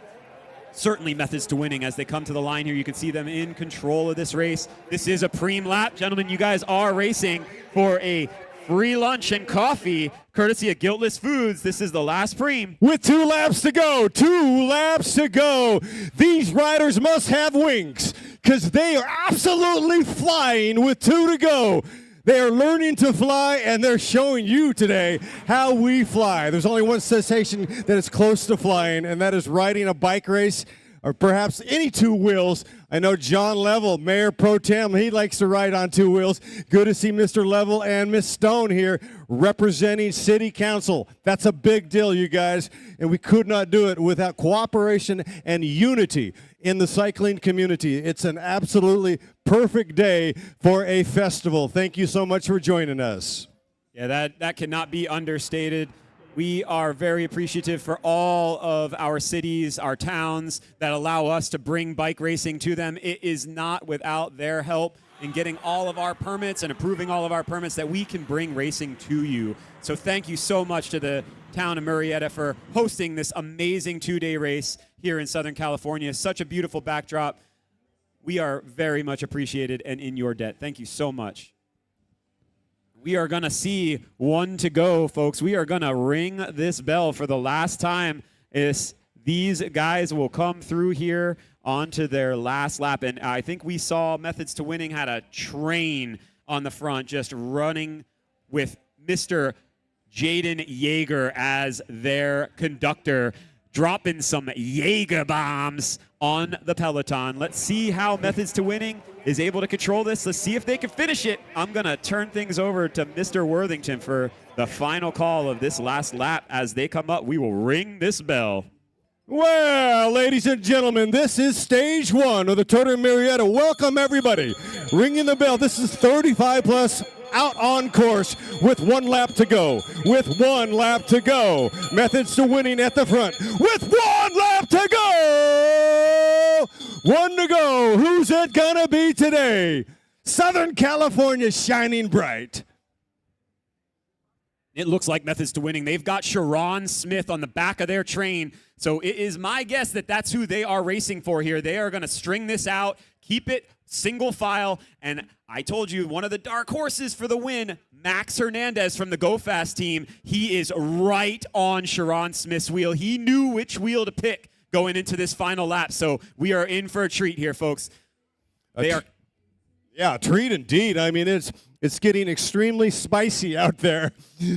certainly methods to winning as they come to the line here. You can see them in control of this race. This is a preem lap. Gentlemen, you guys are racing for a free lunch and coffee courtesy of Guiltless Foods. This is the last preem. With 2 laps to go, 2 laps to go. These riders must have wings because they are absolutely flying with 2 to go. They are learning to fly, and they're showing you today how we fly. There's only one sensation that is close to flying, and that is riding a bike race or perhaps any 2 wheels. I know John Level, Mayor Pro Tem, he likes to ride on 2 wheels. Good to see Mr. Level and Miss Stone here representing City Council. That's a big deal, you guys, and we could not do it without cooperation and unity in the cycling community. It's an absolutely perfect day for a festival. Thank you so much for joining us. Yeah, that cannot be understated. We are very appreciative for all of our cities, our towns that allow us to bring bike racing to them. It is not without their help in getting all of our permits and approving all of our permits that we can bring racing to you. So thank you so much to the town of Murrieta for hosting this amazing 2-day race here in Southern California. Such a beautiful backdrop. We are very much appreciated and in your debt. Thank you so much. We are going to see 1 to go, folks. We are going to ring this bell for the last time. These guys will come through here onto their last lap. And I think we saw Methods to Winning had a train on the front just running with Mr. Jaden Yeager as their conductor, dropping some Jaeger bombs on the peloton. Let's see how Methods to Winning is able to control this. Let's see if they can finish it. I'm going to turn things over to Mr. Worthington for the final call of this last lap. As they come up, we will ring this bell. Well, ladies and gentlemen, this is stage 1 of the Tour de Murrieta. Welcome, everybody. Ringing the bell. This is 35 plus out on course with 1 lap to go. With 1 lap to go. Methods to Winning at the front. With 1 lap to go. 1 to go. Who's it gonna be today? Southern California shining bright. It looks like Methods to Winning. They've got Sharon Smith on the back of their train. So it is my guess that that's who they are racing for here. They are going to string this out, keep it single file. And I told you, one of the dark horses for the win, Max Hernandez from the Go Fast team. He is right on Sharon Smith's wheel. He knew which wheel to pick going into this final lap. So we are in for a treat here, folks. Yeah, treat indeed. I mean, it's getting extremely spicy out there.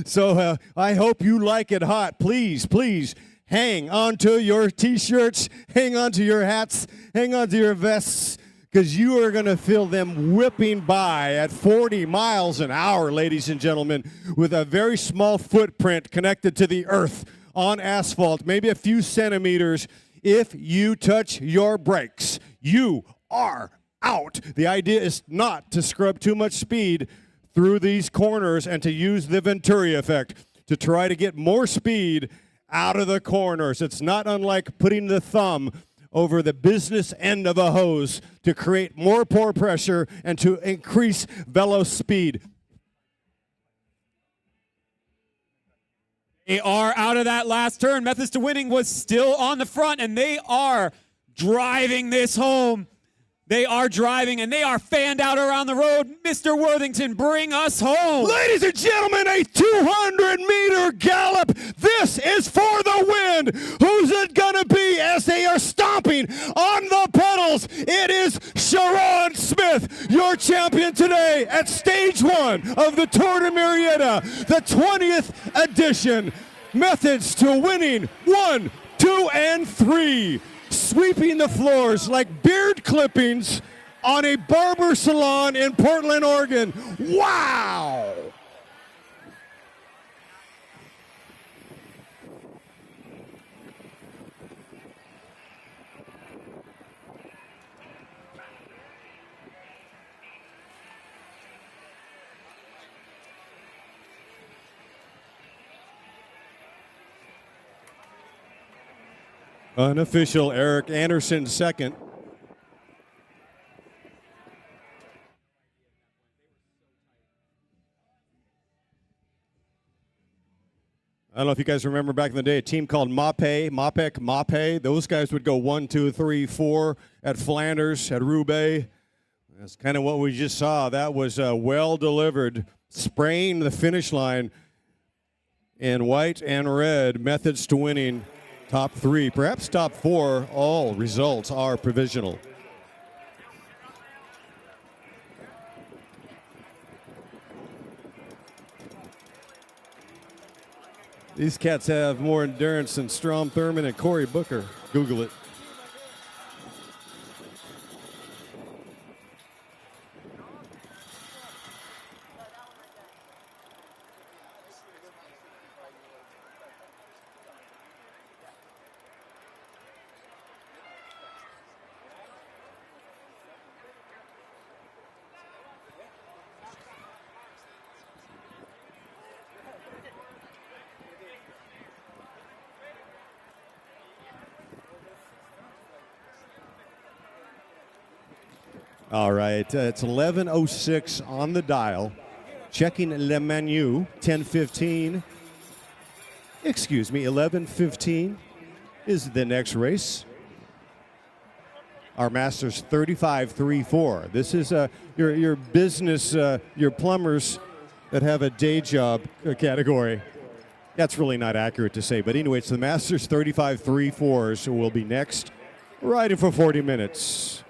So I hope you like it hot. Please, please hang onto your T-shirts, hang onto your hats, hang onto your vests, because you are going to feel them whipping by at 40 miles an hour, ladies and gentlemen, with a very small footprint connected to the earth on asphalt, maybe a few centimeters. If you touch your brakes, you are out. The idea is not to scrub too much speed through these corners and to use the Venturi effect to try to get more speed out of the corners. It's not unlike putting the thumb over the business end of a hose to create more pore pressure and to increase velo speed. They are out of that last turn. Methods to Winning was still on the front, and they are driving this home. They are driving, and they are fanned out around the road. Mr. Worthington, bring us home. Ladies and gentlemen, a 200-meter gallop. This is for the win. Who's it going to be as they are stomping on the pedals? It is Sharon Smith, your champion today at stage 1 of the Tour de Murrieta, the 20th edition. Methods to Winning 1, 2, and 3. Sweeping the floors like beard clippings on a barber salon in Portland, Oregon. Wow! Unofficial Eric Anderson second. I don't know if you guys remember back in the day, a team called Mapec. Those guys would go 1, 2, 3, 4 at Flanders, at Roubaix. That's kind of what we just saw. That was well delivered, spraying the finish line in white and red. Methods to Winning. Top 3, perhaps top 4, all results are provisional. These cats have more endurance than Strom Thurmond and Cory Booker. Google it. All right, it's 11:06 on the dial. Checking le menu, 10:15. Excuse me, 11:15 is the next race. Our Masters 35-3-4. This is your business, your plumbers that have a day job category. That's really not accurate to say, but anyway, it's the Masters 35-3-4s will be next, riding for 40 minutes.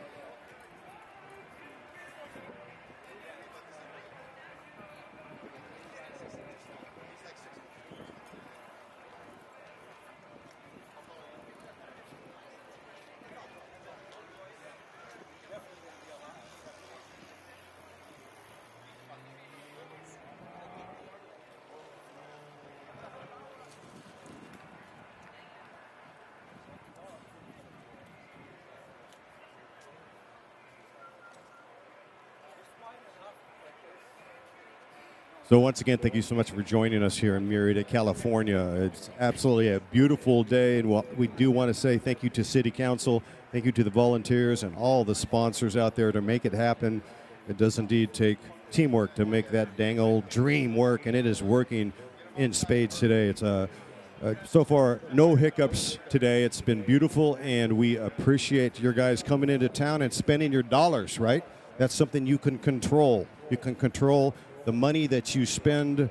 So once again, thank you so much for joining us here in Murrieta, California. It's absolutely a beautiful day, and we do want to say thank you to City Council, thank you to the volunteers and all the sponsors out there to make it happen. It does indeed take teamwork to make that dang old dream work, and it is working in spades today. It's so far, no hiccups today. It's been beautiful, and we appreciate your guys coming into town and spending your dollars, right? That's something you can control. You can control the money that you spend.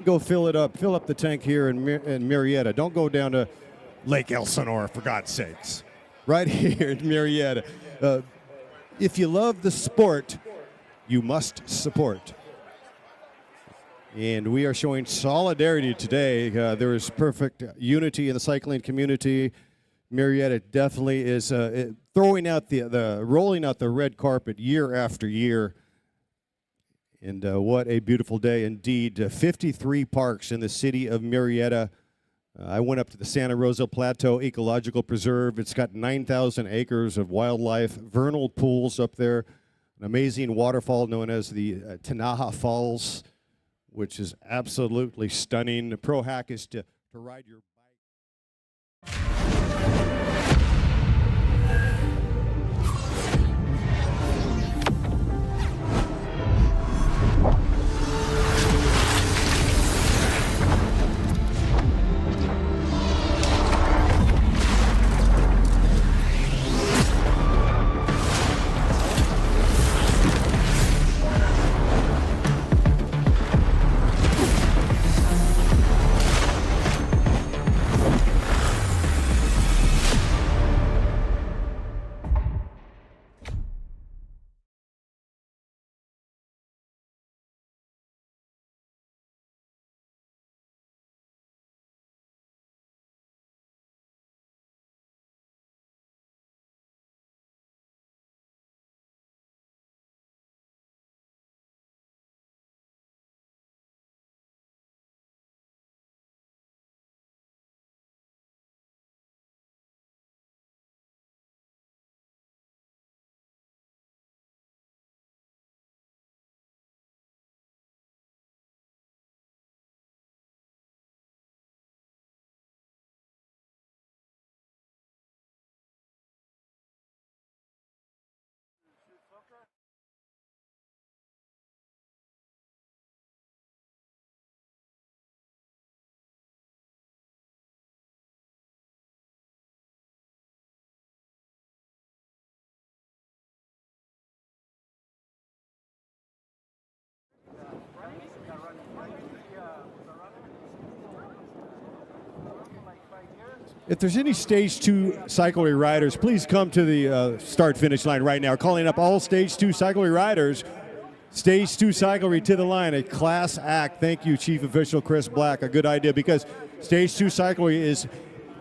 Go fill it up. Fill up the tank here in Murrieta. Don't go down to Lake Elsinore, for God's sakes. Right here in Murrieta. If you love the sport, you must support. And we are showing solidarity today. There is perfect unity in the cycling community. Murrieta definitely is rolling out the red carpet year after year. And what a beautiful day indeed. 53 parks in the city of Murrieta. I went up to the Santa Rosa Plateau Ecological Preserve. It's got 9,000 acres of wildlife, vernal pools up there, an amazing waterfall known as the Tanaha Falls, which is absolutely stunning. The pro hack is to ride your bike. If there's any Stage 2 cyclery riders, please come to the start-finish line right now. Calling up all Stage 2 cyclery riders. Stage 2 cyclery to the line, a class act. Thank you, Chief Official Chris Black. A good idea, because Stage 2 cyclery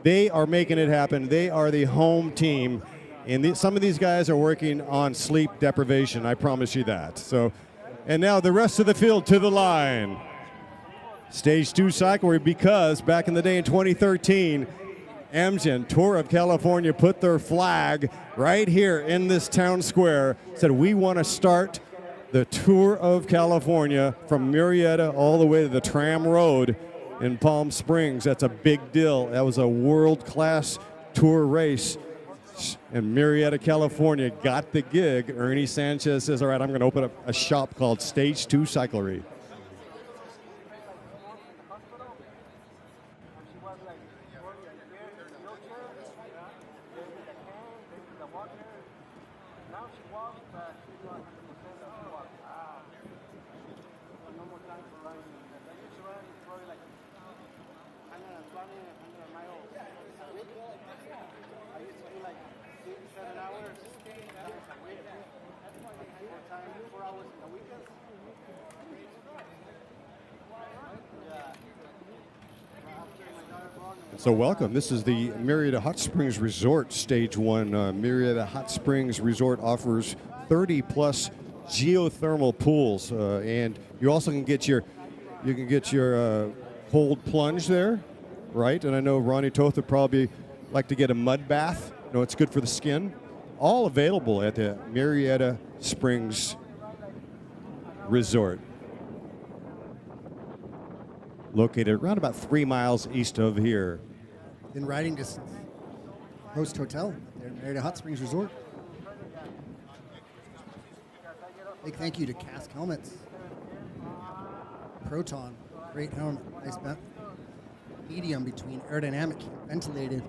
they are making it happen. They are the home team. And some of these guys are working on sleep deprivation, I promise you that. So, and now the rest of the field to the line. Stage 2 cyclery, because back in the day in 2013, Amgen, Tour of California, put their flag right here in this town square, said we want to start the Tour of California from Murrieta all the way to the Tram Road in Palm Springs. That's a big deal. That was a world-class tour race. And Murrieta, California got the gig. Ernie Sanchez says, all right, I'm going to open up a shop called Stage 2 Cyclery. So welcome. This is the Murrieta Hot Springs Resort Stage 1. Murrieta Hot Springs Resort offers 30-plus geothermal pools, and you also can get your cold plunge there, right? And I know Ronnie Toth would probably like to get a mud bath. You know, it's good for the skin. All available at the Murrieta Springs Resort, located around about 3 miles east of here. In riding distance. Host Hotel there at Murrieta Hot Springs Resort. Big thank you to Cask Helmets. Proton, great helmet, nice medium between aerodynamic and ventilated.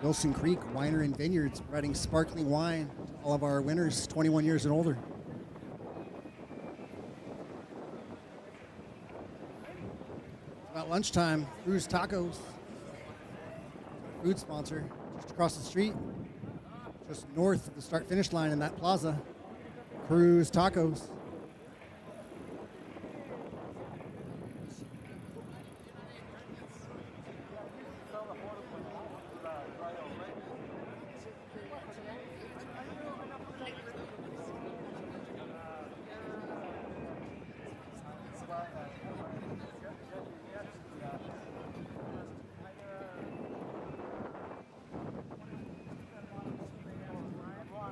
Wilson Creek Winery and Vineyards, providing sparkling wine to all of our winners, 21 years and older. About lunchtime, Cruz Tacos, food sponsor, just across the street, just north of the start-finish line in that plaza. Cruz Tacos.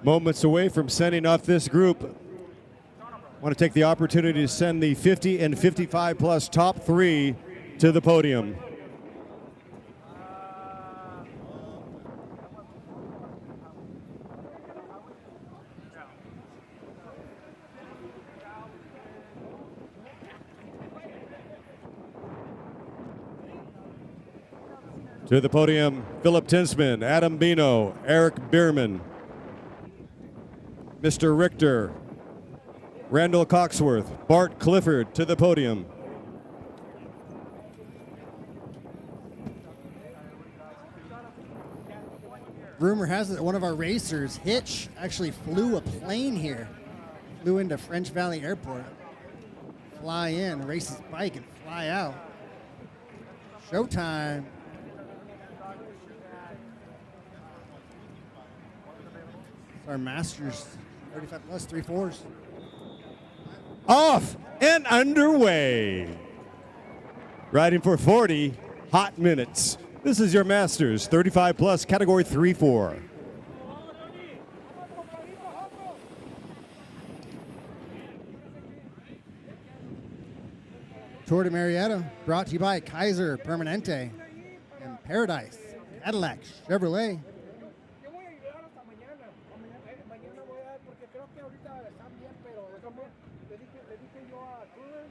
Moments away from sending off this group. Want to take the opportunity to send the 50 and 55 plus top 3 to the podium. To the podium, Philip Tinsman, Adam Bino, Eric Bierman, Mr. Richter, Randall Coxworth, Bart Clifford to the podium. Rumor has it that one of our racers, Hitch, actually flew a plane here. Flew into French Valley Airport. Fly in, race his bike, and fly out. Showtime. It's our Masters 35 plus 3/4s. Off and underway. Riding for 40 hot minutes. This is your Masters 35 plus category 3-4. Tour de Murrieta brought to you by Kaiser Permanente and Paradise Cadillac Chevrolet. Yo voy a ayudar hasta mañana. Mañana voy a dar porque creo que ahorita están bien, pero le dije yo a Cruz,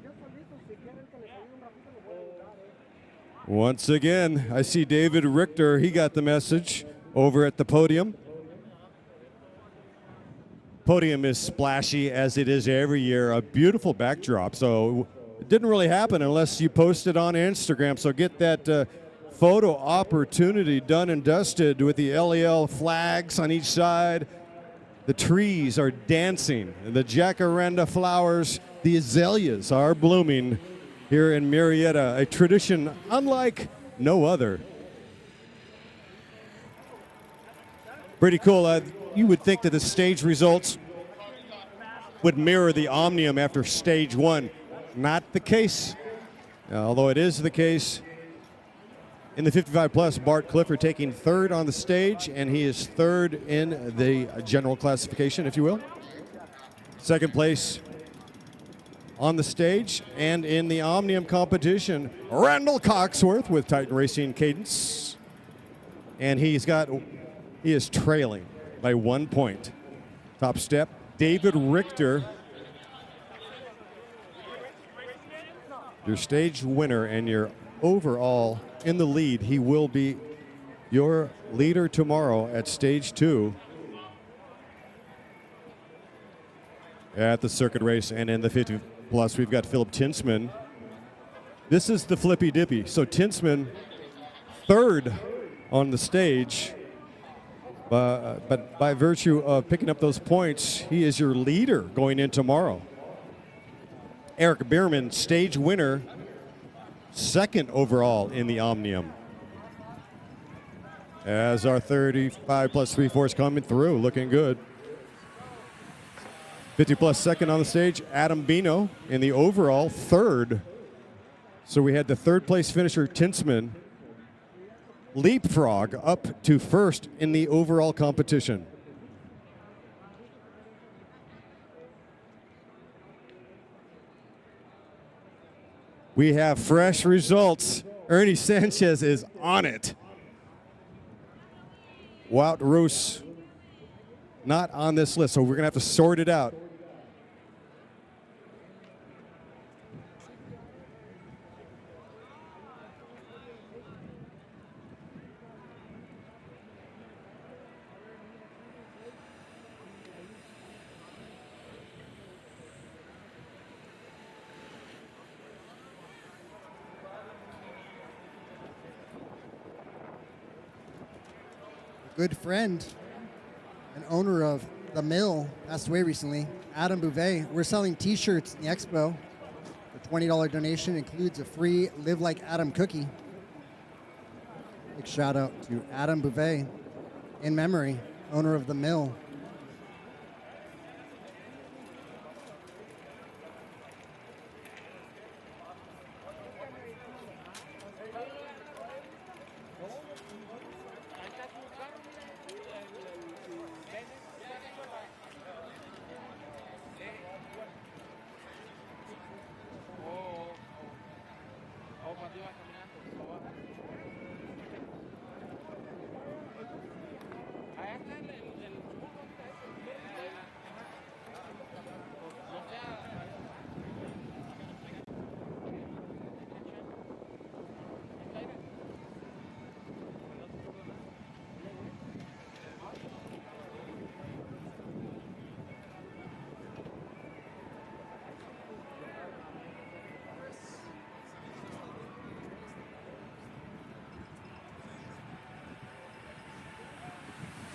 yo solito, si quieren que les ayude un ratito, les voy a ayudar. Once again, I see David Richter. He got the message over at the podium. Podium is splashy as it is every year. A beautiful backdrop. So it didn't really happen unless you post it on Instagram. So get that photo opportunity done and dusted with the LEL flags on each side. The trees are dancing. The jacaranda flowers, the azaleas are blooming here in Murrieta, a tradition unlike no other. Pretty cool. You would think that the stage results would mirror the Omnium after stage 1. Not the case. Although it is the case. In the 55 plus, Bart Clifford taking 3rd on the stage, and he is 3rd in the general classification, if you will. 2nd place on the stage, and in the Omnium competition, Randall Coxworth with Titan Racing Cadence. And he is trailing by 1 point. Top step, David Richter, your stage winner and your overall in the lead. He will be your leader tomorrow at stage 2 at the circuit race. And in the 50 plus, we've got Philip Tinsman. This is the flippy dippy. So Tinsman, 3rd on the stage. But by virtue of picking up those points, he is your leader going in tomorrow. Eric Bierman, stage winner, 2nd overall in the Omnium. As our 35 plus 3/4 coming through, looking good. 50 plus 2nd on the stage, Adam Bino in the overall 3rd. So we had the 3rd place finisher, Tinsman, leapfrog up to 1st in the overall competition. We have fresh results. Ernie Sanchez is on it. Wout Roos not on this list, so we're going to have to sort it out. Good friend and owner of The Mill passed away recently, Adam Bouvet. We're selling t-shirts in the expo. The $20 donation includes a free Live Like Adam cookie. Big shout out to Adam Bouvet, in memory, owner of The Mill.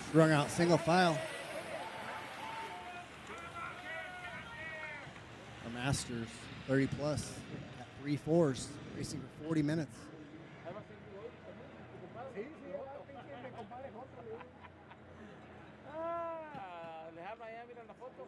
Strung out single file. Our Masters 30 plus at 3-4s, racing for 40 minutes. Le habla allá, mira la foto.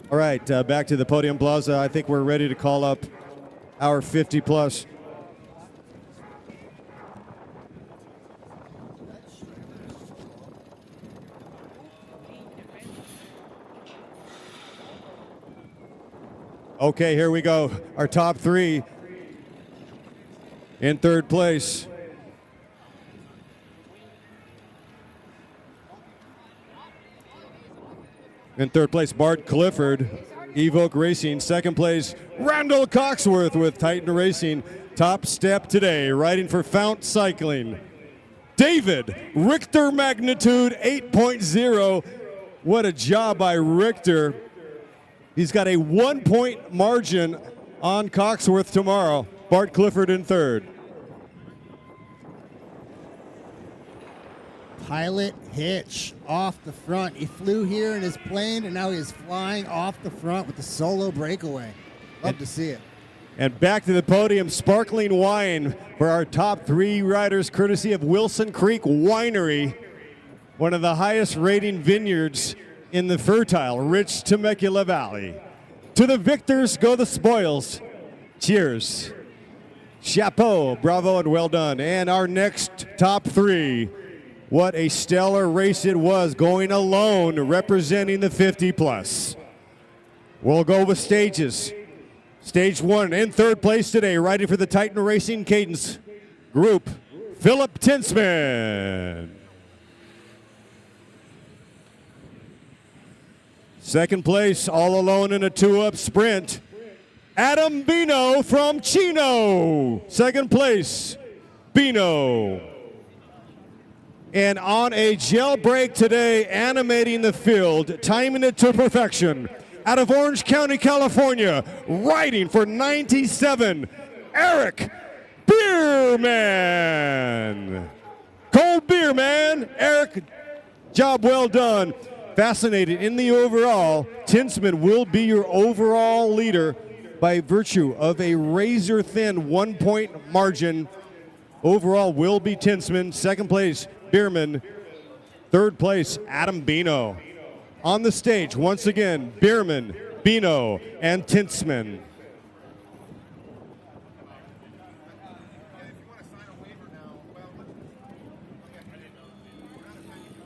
All right, back to the podium plaza. I think we're ready to call up our 50 plus. Okay, here we go. Our top three in third place. In third place, Bart Clifford, Evoke Racing. Second place, Randall Coxworth with Titan Racing. Top step today, riding for Fount Cycling. David, Richter Magnitude 8.0. What a job by Richter. He's got a 1-point margin on Coxworth tomorrow. Bart Clifford in third. Pilot Hitch off the front. He flew here in his plane, and now he is flying off the front with the solo breakaway. Love to see it. And back to the podium, sparkling wine for our top three riders, courtesy of Wilson Creek Winery, one of the highest rating vineyards in the fertile, rich Temecula Valley. To the victors go the spoils. Cheers. Chapeau, bravo, and well done. And our next top three. What a stellar race it was, going alone, representing the 50 plus. We'll go with stages. Stage one, in third place today, riding for the Titan Racing Cadence Group, Philip Tinsman. Second place, all alone in a two-up sprint, Adam Bino from Chino. Second place, Bino. And on a jailbreak today, animating the field, timing it to perfection, out of Orange County, California, riding for 97, Eric Bierman. Cold Bierman, Eric, job well done. Fascinated in the overall. Tinsman will be your overall leader by virtue of a razor-thin 1-point margin. Overall will be Tinsman. Second place, Bierman. Third place, Adam Bino. On the stage, once again, Bierman, Bino, and Tinsman.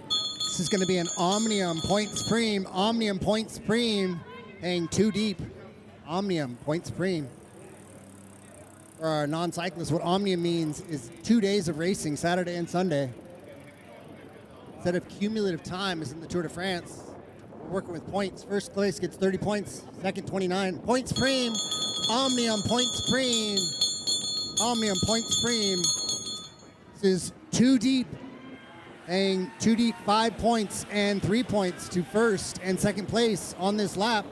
This is going to be an Omnium Points Supreme. Omnium Points Supreme, hang too deep. Omnium Points Supreme. For our non-cyclists, what Omnium means is 2 days of racing, Saturday and Sunday. Instead of cumulative time as in the Tour de France, we're working with points. First place gets 30 points, second 29. Points Supreme, Omnium Points Supreme. Omnium Points Supreme. This is too deep. Hang too deep, 5 points and 3 points to first and second place on this lap.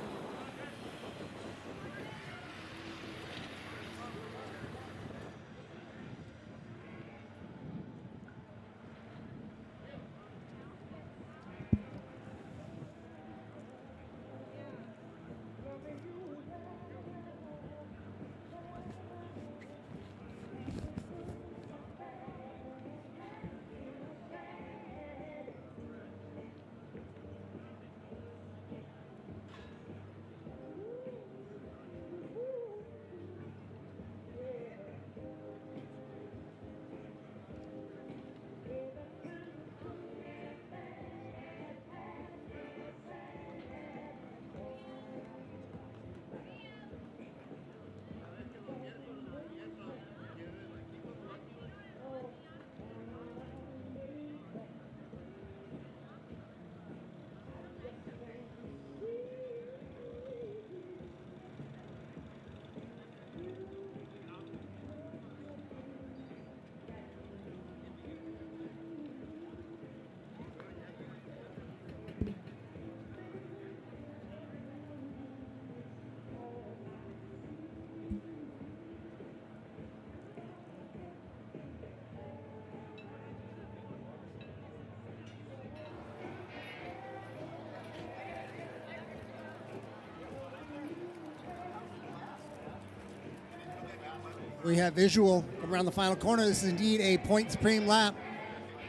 We have visual around the final corner. This is indeed a point supreme lap.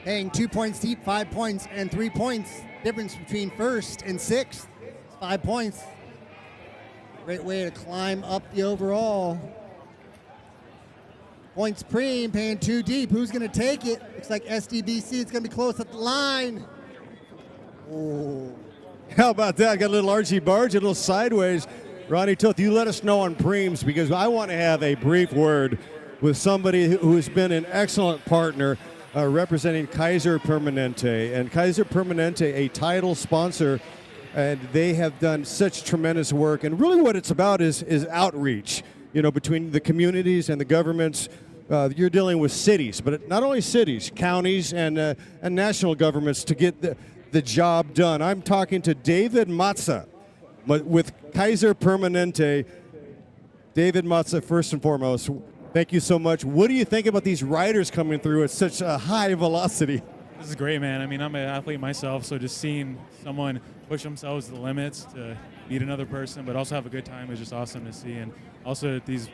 Paying 2 points deep, 5 points, and 3 points. Difference between first and sixth. 5 points. Great way to climb up the overall. Point supreme, paying 2 deep. Who's going to take it? Looks like SDBC. It's going to be close at the line. Oh. How about that? Got a little archy barge, a little sideways. Ronnie Toth, you let us know on Preems, because I want to have a brief word with somebody who has been an excellent partner representing Kaiser Permanente. And Kaiser Permanente, a title sponsor, and they have done such tremendous work. And really what it's about is outreach, you know, between the communities and the governments. You're dealing with cities, but not only cities, counties and national governments to get the job done. I'm talking to David Matza with Kaiser Permanente. David Matza, first and foremost, thank you so much. What do you think about these riders coming through at such a high velocity? This is great, man. I mean, I'm an athlete myself, so just seeing someone push themselves to the limits to beat another person, but also have a good time is just awesome to see. And also these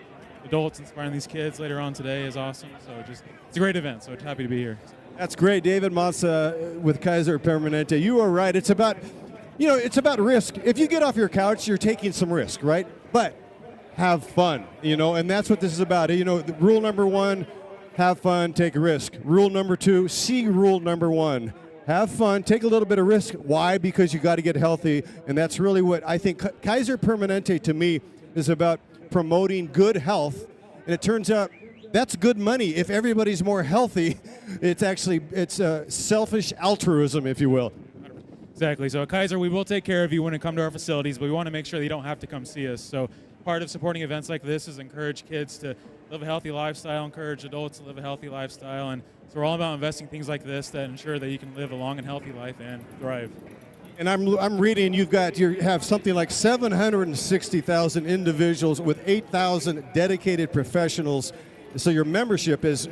adults inspiring these kids later on today is awesome. So it's a great event, so happy to be here. That's great. David Matza with Kaiser Permanente. You are right. It's about, you know, it's about risk. If you get off your couch, you're taking some risk, right? But have fun, you know, and that's what this is about. You know, rule number 1, have fun, take a risk. Rule number 2, see rule number 1. Have fun, take a little bit of risk. Why? Because you got to get healthy, and that's really what I think Kaiser Permanente to me is about, promoting good health. And it turns out that's good money. If everybody's more healthy, it's selfish altruism, if you will. Exactly. So at Kaiser, we will take care of you when you come to our facilities, but we want to make sure that you don't have to come see us. So part of supporting events like this is encourage kids to live a healthy lifestyle, encourage adults to live a healthy lifestyle. And so we're all about investing things like this that ensure that you can live a long and healthy life and thrive. And I'm reading you have something like 760,000 individuals with 8,000 dedicated professionals. So your membership is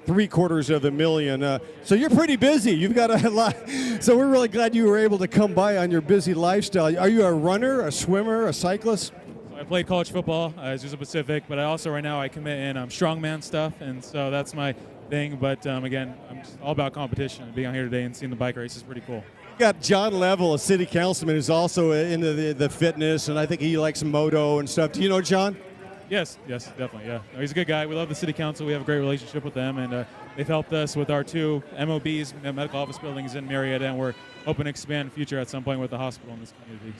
750,000. So you're pretty busy. You've got a lot. So we're really glad you were able to come by on your busy lifestyle. Are you a runner, a swimmer, a cyclist? So I played college football as a Pacific, but I also right now I commit in strongman stuff, and so that's my thing. But again, I'm just all about competition. Being out here today and seeing the bike race is pretty cool. Got John Level, a city councilman, who's also into the fitness, and I think he likes moto and stuff. Do you know John? Yes, definitely, yeah. No, he's a good guy. We love the city council. We have a great relationship with them, and they've helped us with our 2 MOBs, medical office buildings in Murrieta, and we're hoping to expand in the future at some point with the hospital in this community.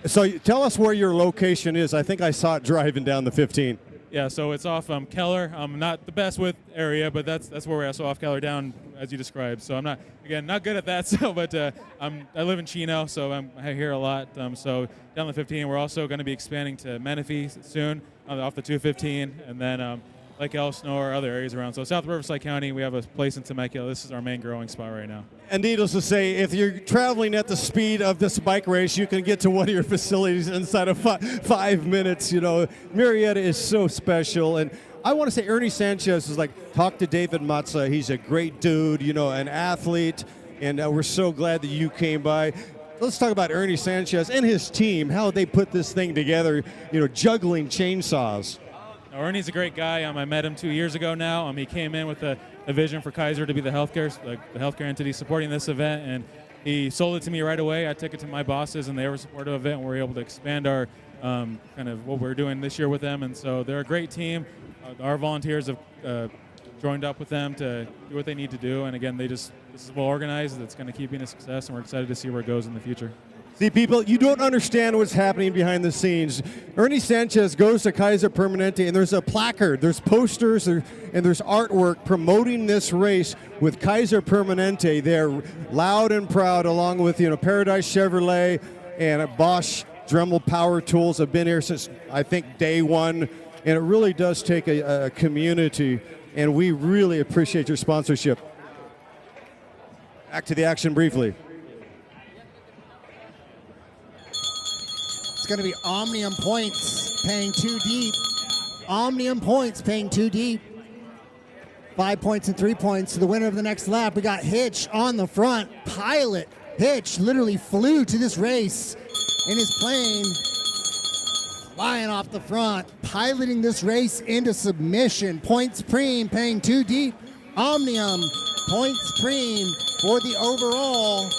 So tell us where your location is. I think I saw it driving down the 15. Yeah, so it's off Keller. I'm not the best with area, but that's where we're at. So off Keller down, as you described. So I'm not good at that. So, but I live in Chino, so I'm here a lot. So down the 15, we're also going to be expanding to Menifee soon off the 215, and then Lake Elsinore, other areas around. So South Riverside County, we have a place in Temecula. This is our main growing spot right now. And needless to say, if you're traveling at the speed of this bike race, you can get to one of your facilities inside of 5 minutes. You know, Murrieta is so special. And I want to say Ernie Sanchez is like, talk to David Matza. He's a great dude, you know, an athlete. And we're so glad that you came by. Let's talk about Ernie Sanchez and his team, how they put this thing together, you know, juggling chainsaws. Ernie's a great guy. I met him 2 years ago now. He came in with a vision for Kaiser to be the healthcare entity supporting this event, and he sold it to me right away. I took it to my bosses, and they were supportive of it, and we were able to expand our kind of what we're doing this year with them. And so they're a great team. Our volunteers have joined up with them to do what they need to do. And again, this is well organized. It's going to keep being a success, and we're excited to see where it goes in the future. See, people, you don't understand what's happening behind the scenes. Ernie Sanchez goes to Kaiser Permanente, and there's a placard, there's posters, and there's artwork promoting this race with Kaiser Permanente. They're loud and proud, along with Paradise Chevrolet and Bosch Dremel Power Tools have been here since, I think, day one. And it really does take a community, and we really appreciate your sponsorship. Back to the action briefly. It's going to be Omnium Points paying 2 deep. Omnium Points paying 2 deep. 5 points and 3 points to the winner of the next lap. We got Hitch on the front. Pilot Hitch literally flew to this race in his plane. flying off the front, piloting this race into submission. Points Supreme paying 2 deep. Omnium, Points Supreme for the overall.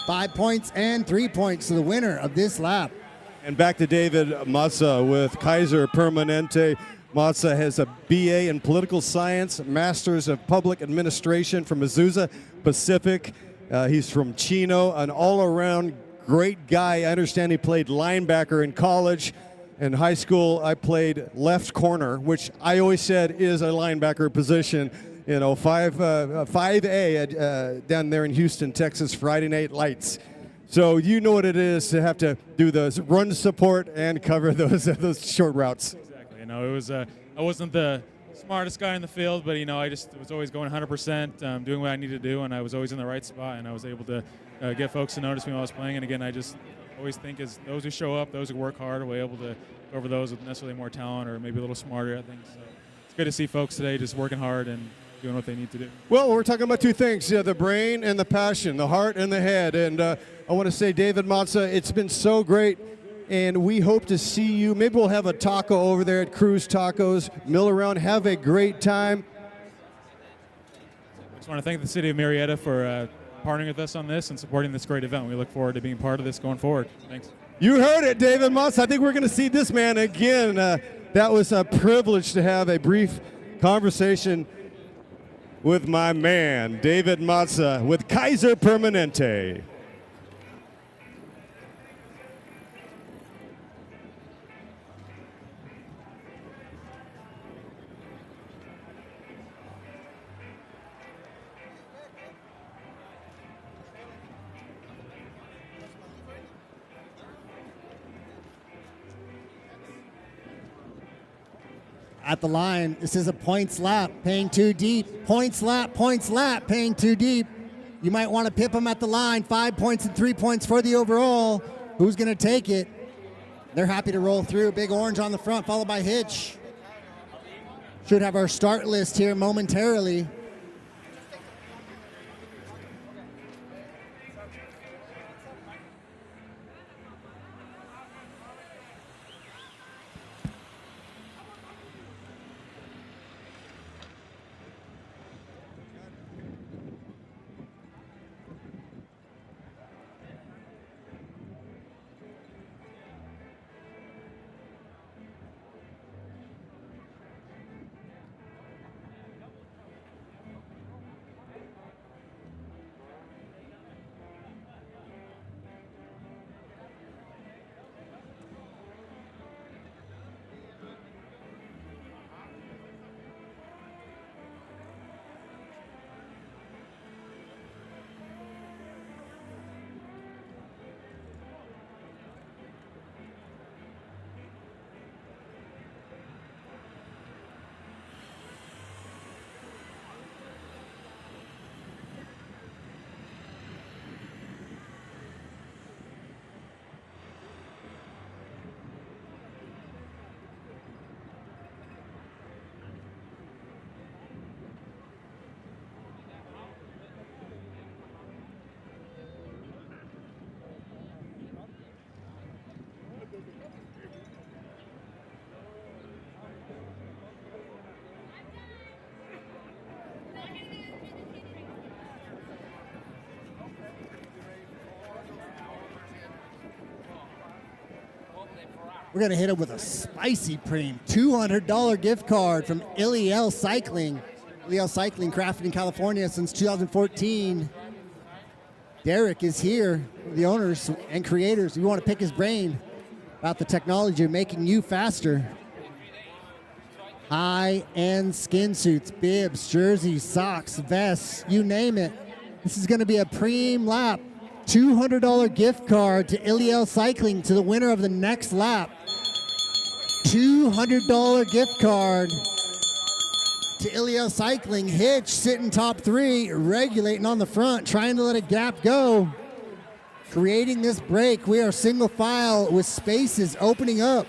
5 points and 3 points to the winner of this lap. And back to David Mazza with Kaiser Permanente. Mazza has a BA in Political Science, Masters of Public Administration from Azusa Pacific. He's from Chino, an all-around great guy. I understand he played linebacker in college. In high school, I played left corner, which I always said is a linebacker position. You know, 5A down there in Houston, Texas, Friday Night Lights. So you know what it is to have to do those run support and cover those short routes. Exactly. You know, it was I wasn't the smartest guy in the field, but you know, I just was always going 100%, doing what I needed to do, and I was always in the right spot, and I was able to get folks to notice me while I was playing. And again, I just always think is those who show up, those who work hard, are able to go over those with necessarily more talent or maybe a little smarter. I think so. It's good to see folks today just working hard and doing what they need to do. Well, we're talking about two things, the brain and the passion, the heart and the head. And I want to say, David Mazza, it's been so great, and we hope to see you. Maybe we'll have a taco over there at Cruz Tacos. Mill around, have a great time. I just want to thank the city of Murrieta for partnering with us on this and supporting this great event. We look forward to being part of this going forward. Thanks. You heard it, David Mazza. I think we're going to see this man again. That was a privilege to have a brief conversation with my man, David Mazza, with Kaiser Permanente. At the line, this is a points lap, paying 2 deep. Points lap, paying 2 deep. You might want to pip them at the line. 5 points and 3 points for the overall. Who's going to take it? They're happy to roll through. Big orange on the front, followed by Hitch. Should have our start list here momentarily. We're going to hit him with a spicy preem. $200 gift card from Iliel Cycling. Iliel Cycling, crafted in California since 2014. Derek is here, the owners and creators. We want to pick his brain about the technology of making you faster. High-end skin suits, bibs, jerseys, socks, vests, you name it. This is going to be a preem lap. $200 gift card to Iliel Cycling, to the winner of the next lap. $200 gift card to Iliel Cycling. Hitch sitting top 3, regulating on the front, trying to let a gap go. Creating this break. We are single file with spaces opening up.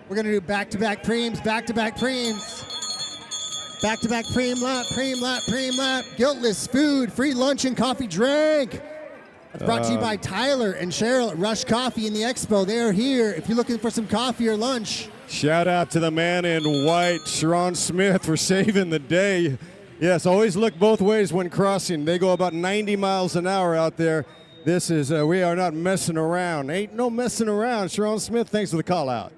We're going to do back-to-back preems, back-to-back preems. Back-to-back preem lap, preem lap, preem lap. Guiltless food, free lunch and coffee drink. That's brought to you by Tyler and Cheryl at Rush Coffee in the Expo. They are here if you're looking for some coffee or lunch. Shout out to the man in white, Sharon Smith, for saving the day. Yes, always look both ways when crossing. They go about 90 miles an hour out there. This is, we are not messing around. Ain't no messing around. Sharon Smith, thanks for the call out.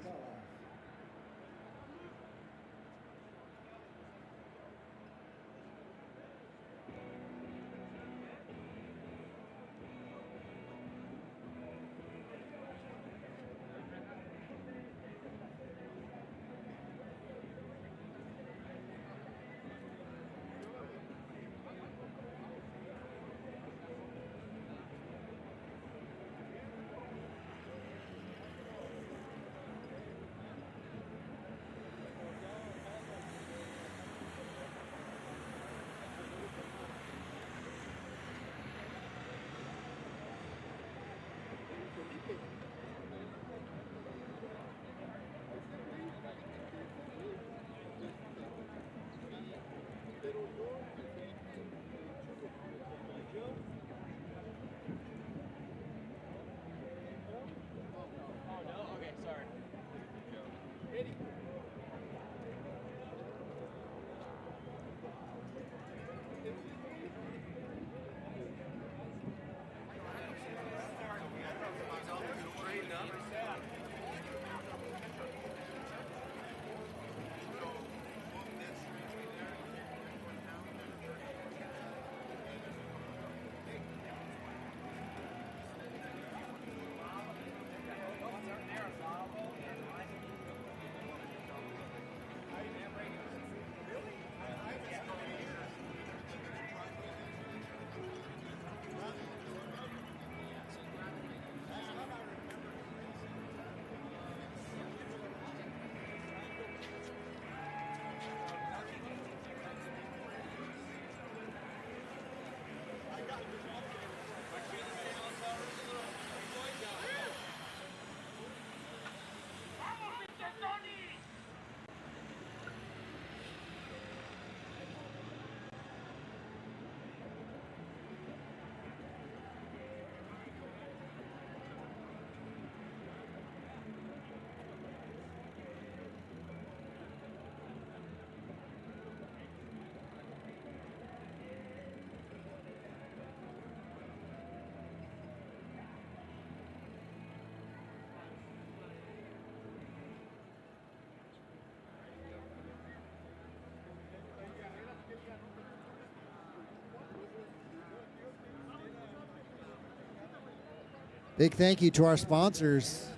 Big thank you to our sponsors,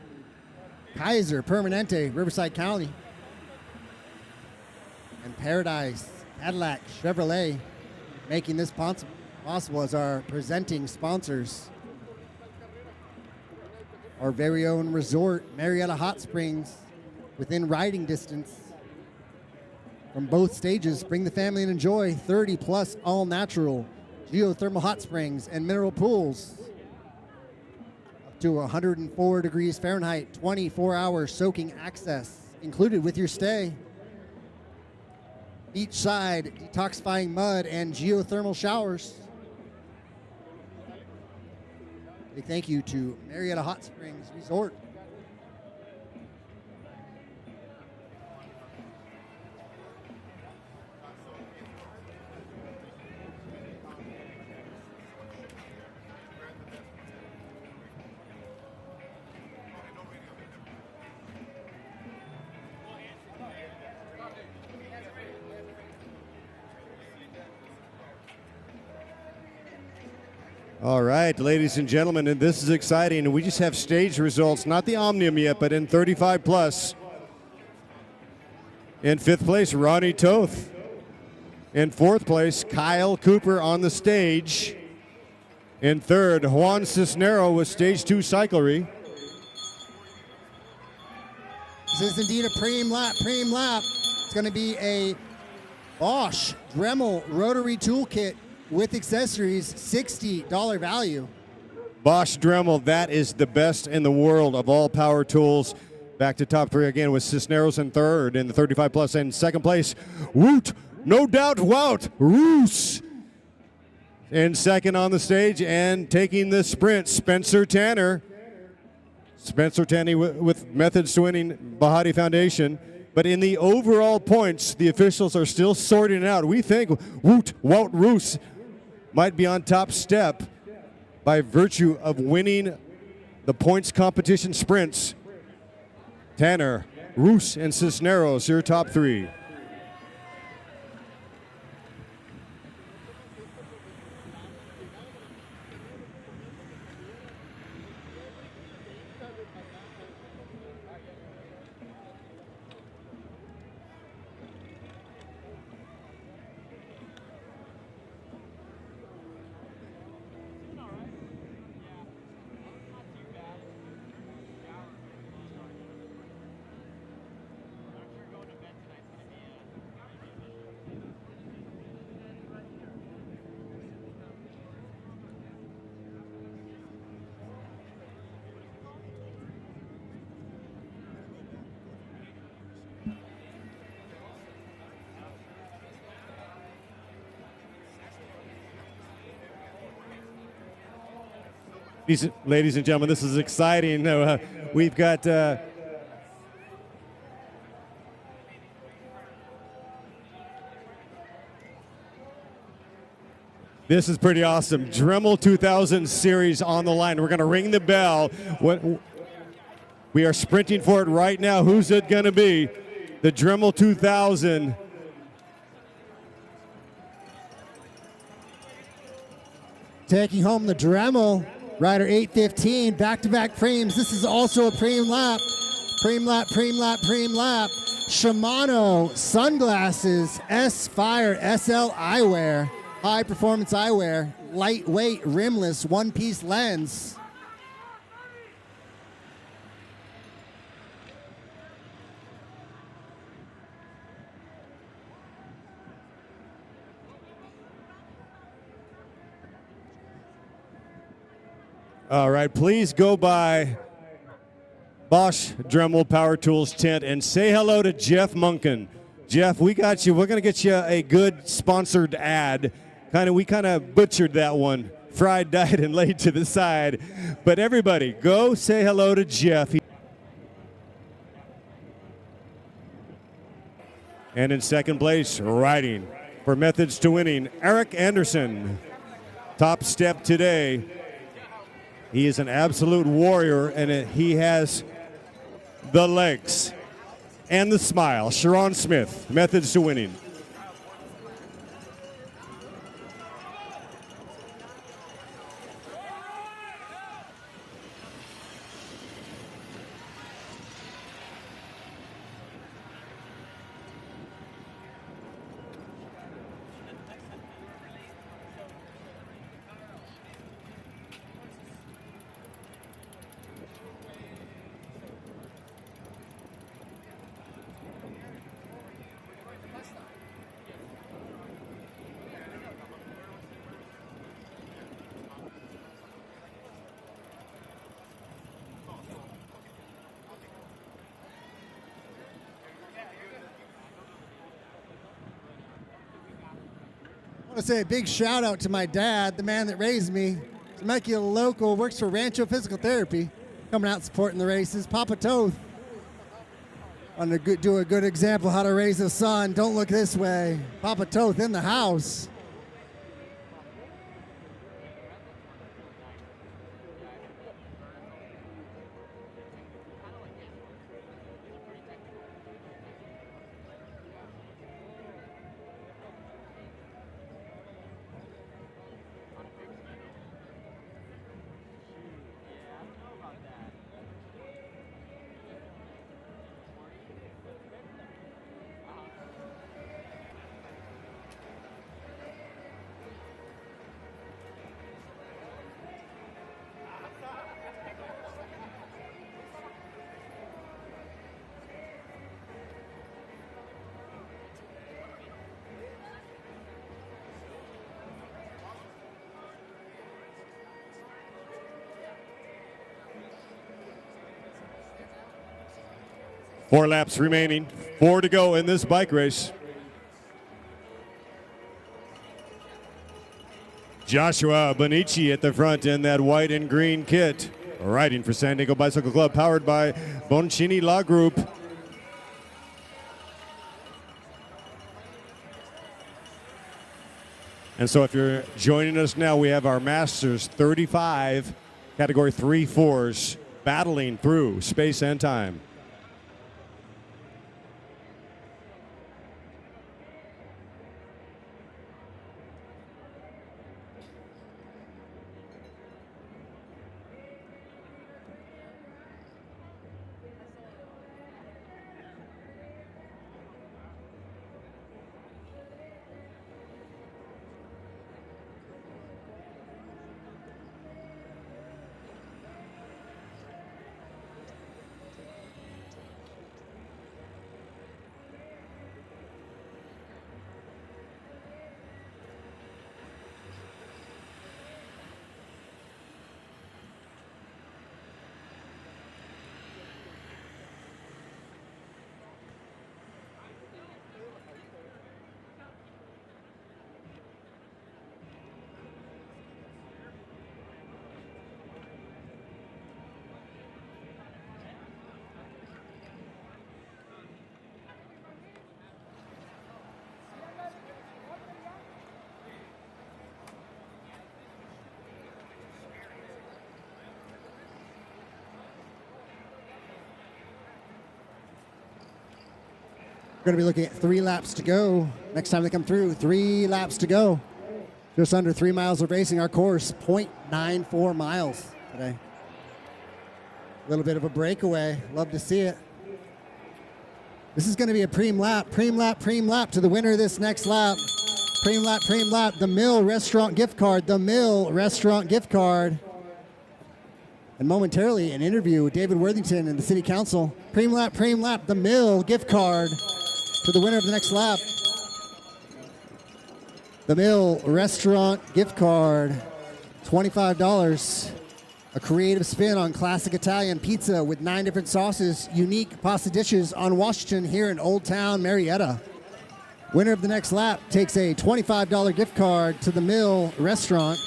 Kaiser Permanente, Riverside County, and Paradise Cadillac Chevrolet, making this possible as our presenting sponsors. Our very own resort, Murrieta Hot Springs, within riding distance from both stages. Bring the family and enjoy 30 plus all natural geothermal hot springs and mineral pools. Up to 104 degrees Fahrenheit, 24-hour soaking access included with your stay. Beachside detoxifying mud and geothermal showers. Big thank you to Murrieta Hot Springs Resort. All right, ladies and gentlemen, and this is exciting. We just have stage results, not the Omnium yet, but in 35 plus. In fifth place, Ronnie Toth. In fourth place, Kyle Cooper on the stage. In third, Juan Cisnero with stage 2 cyclery. This is indeed a preem lap, preem lap. It's going to be a Bosch Dremel rotary toolkit with accessories, $60 value. Bosch Dremel, that is the best in the world of all power tools. Back to top three again with Cisneros in third in the 35 plus. In second place, Woot, no doubt, Wout, Roos. In second on the stage and taking the sprint, Spencer Tanner. Spencer Tanner with Methods to Winning Bahati Foundation. But in the overall points, the officials are still sorting it out. We think Wout Roos might be on top step by virtue of winning the points competition sprints. Tanner, Roos, and Cisneros, your top three. Ladies and gentlemen, this is exciting. We've got this is pretty awesome. Dremel 2000 series on the line. We're going to ring the bell. We are sprinting for it right now. Who's it going to be? The Dremel 2000. Taking home the Dremel, rider 815, back-to-back frames. This is also a preem lap. Preem lap, preem lap, preem lap. Shimano sunglasses, S-Fire SL eyewear, high-performance eyewear, lightweight, rimless, one-piece lens. All right, please go by Bosch Dremel Power Tools tent and say hello to Jeff Munkin. Jeff, we got you. We're going to get you a good sponsored ad. We kind of butchered that one. Fried, dyed, and laid to the side. But everybody, go say hello to Jeff. And in second place, riding for Methods to Winning, Eric Anderson. Top step today. He is an absolute warrior, and he has the legs and the smile. Sharon Smith, Methods to Winning. I want to say a big shout out to my dad, the man that raised me. Temecula local, works for Rancho Physical Therapy, coming out supporting the races. Papa Toth. Want to do a good example how to raise a son. Don't look this way. Papa Toth in the house. 4 laps remaining, 4 to go in this bike race. Joshua Bonici at the front in that white and green kit, riding for San Diego Bicycle Club, powered by Boncini Law Group. And so if you're joining us now, we have our Masters 35 Category 3-4s battling through space and time. We're going to be looking at 3 laps to go. Next time they come through, 3 laps to go. Just under 3 miles of racing. Our course, 0.94 miles today. A little bit of a breakaway. Love to see it. This is going to be a preem lap to the winner of this next lap. Preem lap, the Mill Restaurant gift card, the Mill Restaurant gift card. And momentarily, an interview with David Worthington and the City Council. Preem lap, the Mill gift card to the winner of the next lap. The Mill Restaurant gift card, $25. A creative spin on classic Italian pizza with 9 different sauces, unique pasta dishes on Washington here in Old Town, Murrieta. Winner of the next lap takes a $25 gift card to the Mill Restaurant.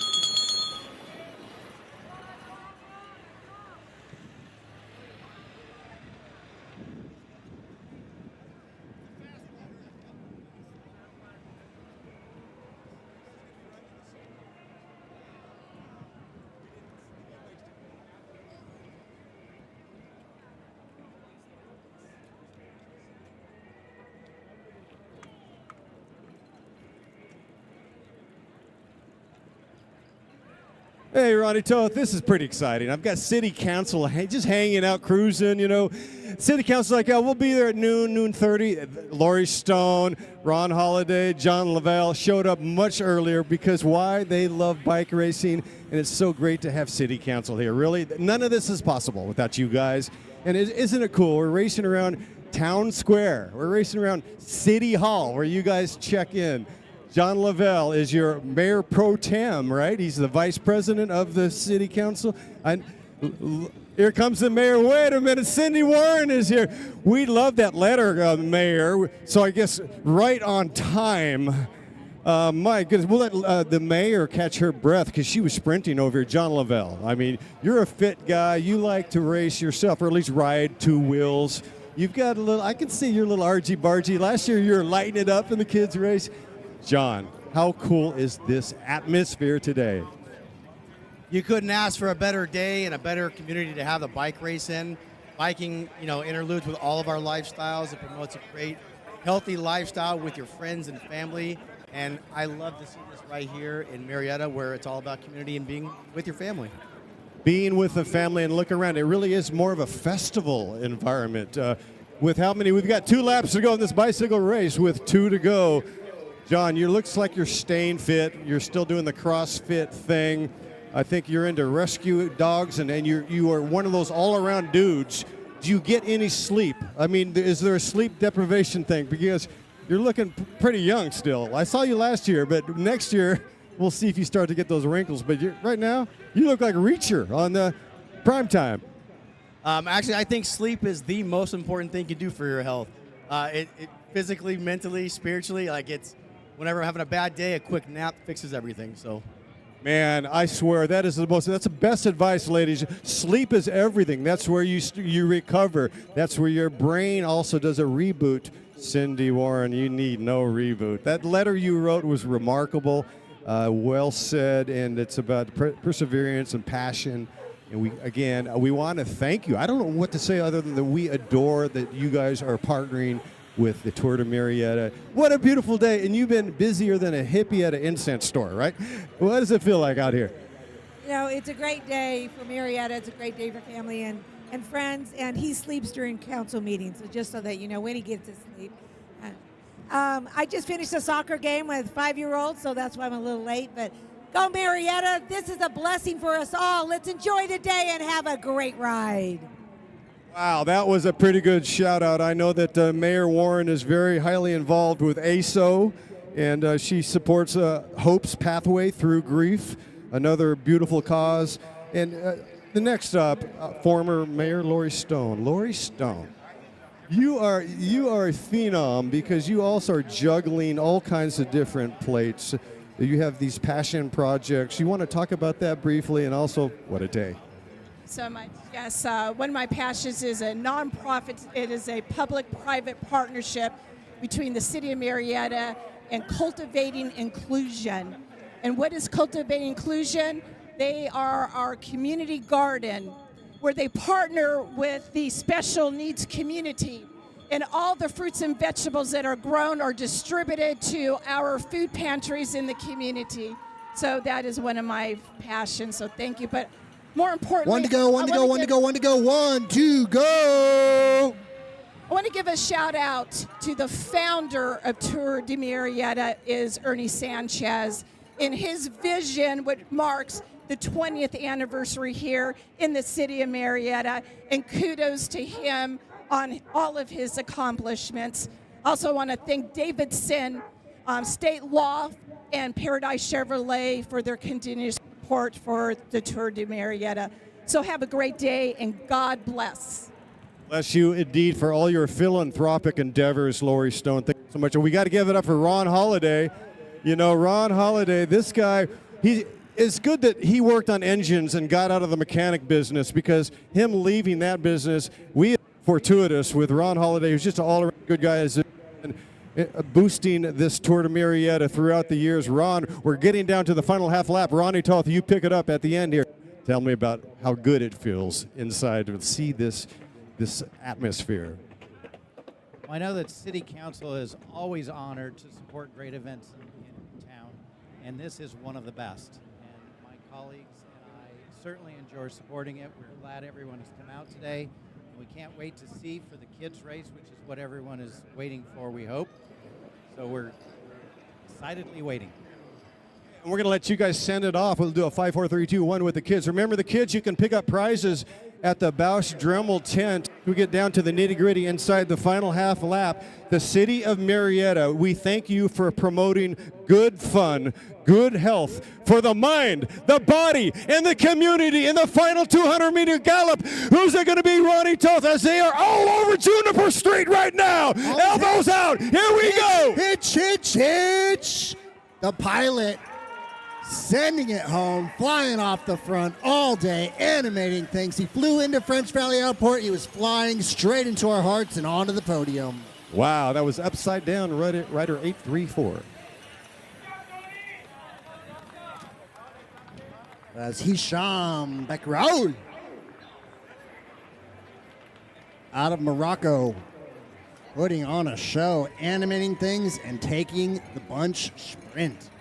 Hey, Ronnie Toth, this is pretty exciting. I've got City Council just hanging out, cruising, you know. City Council's like, oh, we'll be there at noon 30. Laurie Stone, Ron Holiday, John Lavelle showed up much earlier because why? They love bike racing, and it's so great to have City Council here. Really, none of this is possible without you guys. And isn't it cool? We're racing around Town Square. We're racing around City Hall where you guys check in. John Lavelle is your mayor pro tem, right? He's the vice president of the city council. And here comes the mayor. Wait a minute, Cindy Warren is here. We love that letter, Mayor. So I guess right on time. My goodness, we'll let the mayor catch her breath because she was sprinting over here. John Lavelle. I mean, you're a fit guy. You like to race yourself, or at least ride 2 wheels. You've got a little, I can see your little argy-bargy. Last year you were lighting it up in the kids' race. John, how cool is this atmosphere today? You couldn't ask for a better day and a better community to have the bike race in. Biking, you know, interludes with all of our lifestyles. It promotes a great, healthy lifestyle with your friends and family. And I love to see this right here in Murrieta, where it's all about community and being with your family. Being with the family and look around, it really is more of a festival environment. With how many? We've got 2 laps to go in this bicycle race with 2 to go. John, you looks like you're staying fit. You're still doing the CrossFit thing. I think you're into rescue dogs, and you are one of those all-around dudes. Do you get any sleep? I mean, is there a sleep deprivation thing? Because you're looking pretty young still. I saw you last year, but next year we'll see if you start to get those wrinkles. But right now, you look like Reacher on the prime time. Actually, I think sleep is the most important thing you can do for your health. It physically, mentally, spiritually, like it's whenever I'm having a bad day, a quick nap fixes everything. So. Man, I swear that's the best advice, ladies. Sleep is everything. That's where you recover. That's where your brain also does a reboot. Cindy Warren, you need no reboot. That letter you wrote was remarkable, well said, and it's about perseverance and passion. And we want to thank you. I don't know what to say other than that we adore that you guys are partnering with the Tour de Murrieta. What a beautiful day, and you've been busier than a hippie at an incense store, right? What does it feel like out here? You know, it's a great day for Murrieta. It's a great day for family and friends, and he sleeps during council meetings, so just so that you know when he gets to sleep. I just finished a soccer game with 5-year-olds, so that's why I'm a little late, but go Murrieta. This is a blessing for us all. Let's enjoy the day and have a great ride. Wow, that was a pretty good shout out. I know that Mayor Warren is very highly involved with ASO, and she supports Hope's Pathway Through Grief, another beautiful cause. And the next up, former Mayor Lori Stone. Lori Stone, you are a phenom because you also are juggling all kinds of different plates. You have these passion projects. You want to talk about that briefly, and also, what a day. So much. Yes, one of my passions is a nonprofit. It is a public-private partnership between the City of Murrieta and Cultivating Inclusion. And what is Cultivating Inclusion? They are our community garden where they partner with the special needs community. And all the fruits and vegetables that are grown are distributed to our food pantries in the community. So that is one of my passions, so thank you. But more importantly, One to go. I want to give a shout out to the founder of Tour de Murrieta is Ernie Sanchez. In his vision, which marks the 20th anniversary here in the city of Murrieta, and kudos to him on all of his accomplishments. Also want to thank Davidson, State Law, and Paradise Chevrolet for their continuous support for the Tour de Murrieta. So have a great day, and God bless. Bless you indeed for all your philanthropic endeavors, Lori Stone. Thank you so much. And we got to give it up for Ron Holiday. You know, Ron Holiday, this guy, it's good that he worked on engines and got out of the mechanic business, because him leaving that business, we fortuitous with Ron Holiday, who's just an all-around good guy, boosting this Tour de Murrieta throughout the years. Ron, we're getting down to the final half lap. Ronnie Toth, you pick it up at the end here. Tell me about how good it feels inside to see this atmosphere. Well, I know that City Council is always honored to support great events in town, and this is one of the best. And my colleagues and I certainly enjoy supporting it. We're glad everyone has come out today. And we can't wait to see for the kids' race, which is what everyone is waiting for, we hope. So we're excitedly waiting. And we're going to let you guys send it off. We'll do a 5, 4, 3, 2, 1 with the kids. Remember, the kids, you can pick up prizes at the Bausch Dremel tent. We get down to the nitty-gritty inside the final half lap. The City of Murrieta, we thank you for promoting good fun, good health for the mind, the body, and the community in the final 200-meter gallop. Who's it going to be? Ronnie Toth, as they are all over Juniper Street right now. Elbows out. Here we go. Hitch. The pilot sending it home, flying off the front all day, animating things. He flew into French Valley Airport. He was flying straight into our hearts and onto the podium. Wow, that was upside down, rider 834. As Hisham Bekraoul out of Morocco, putting on a show, animating things, and taking the bunch sprint.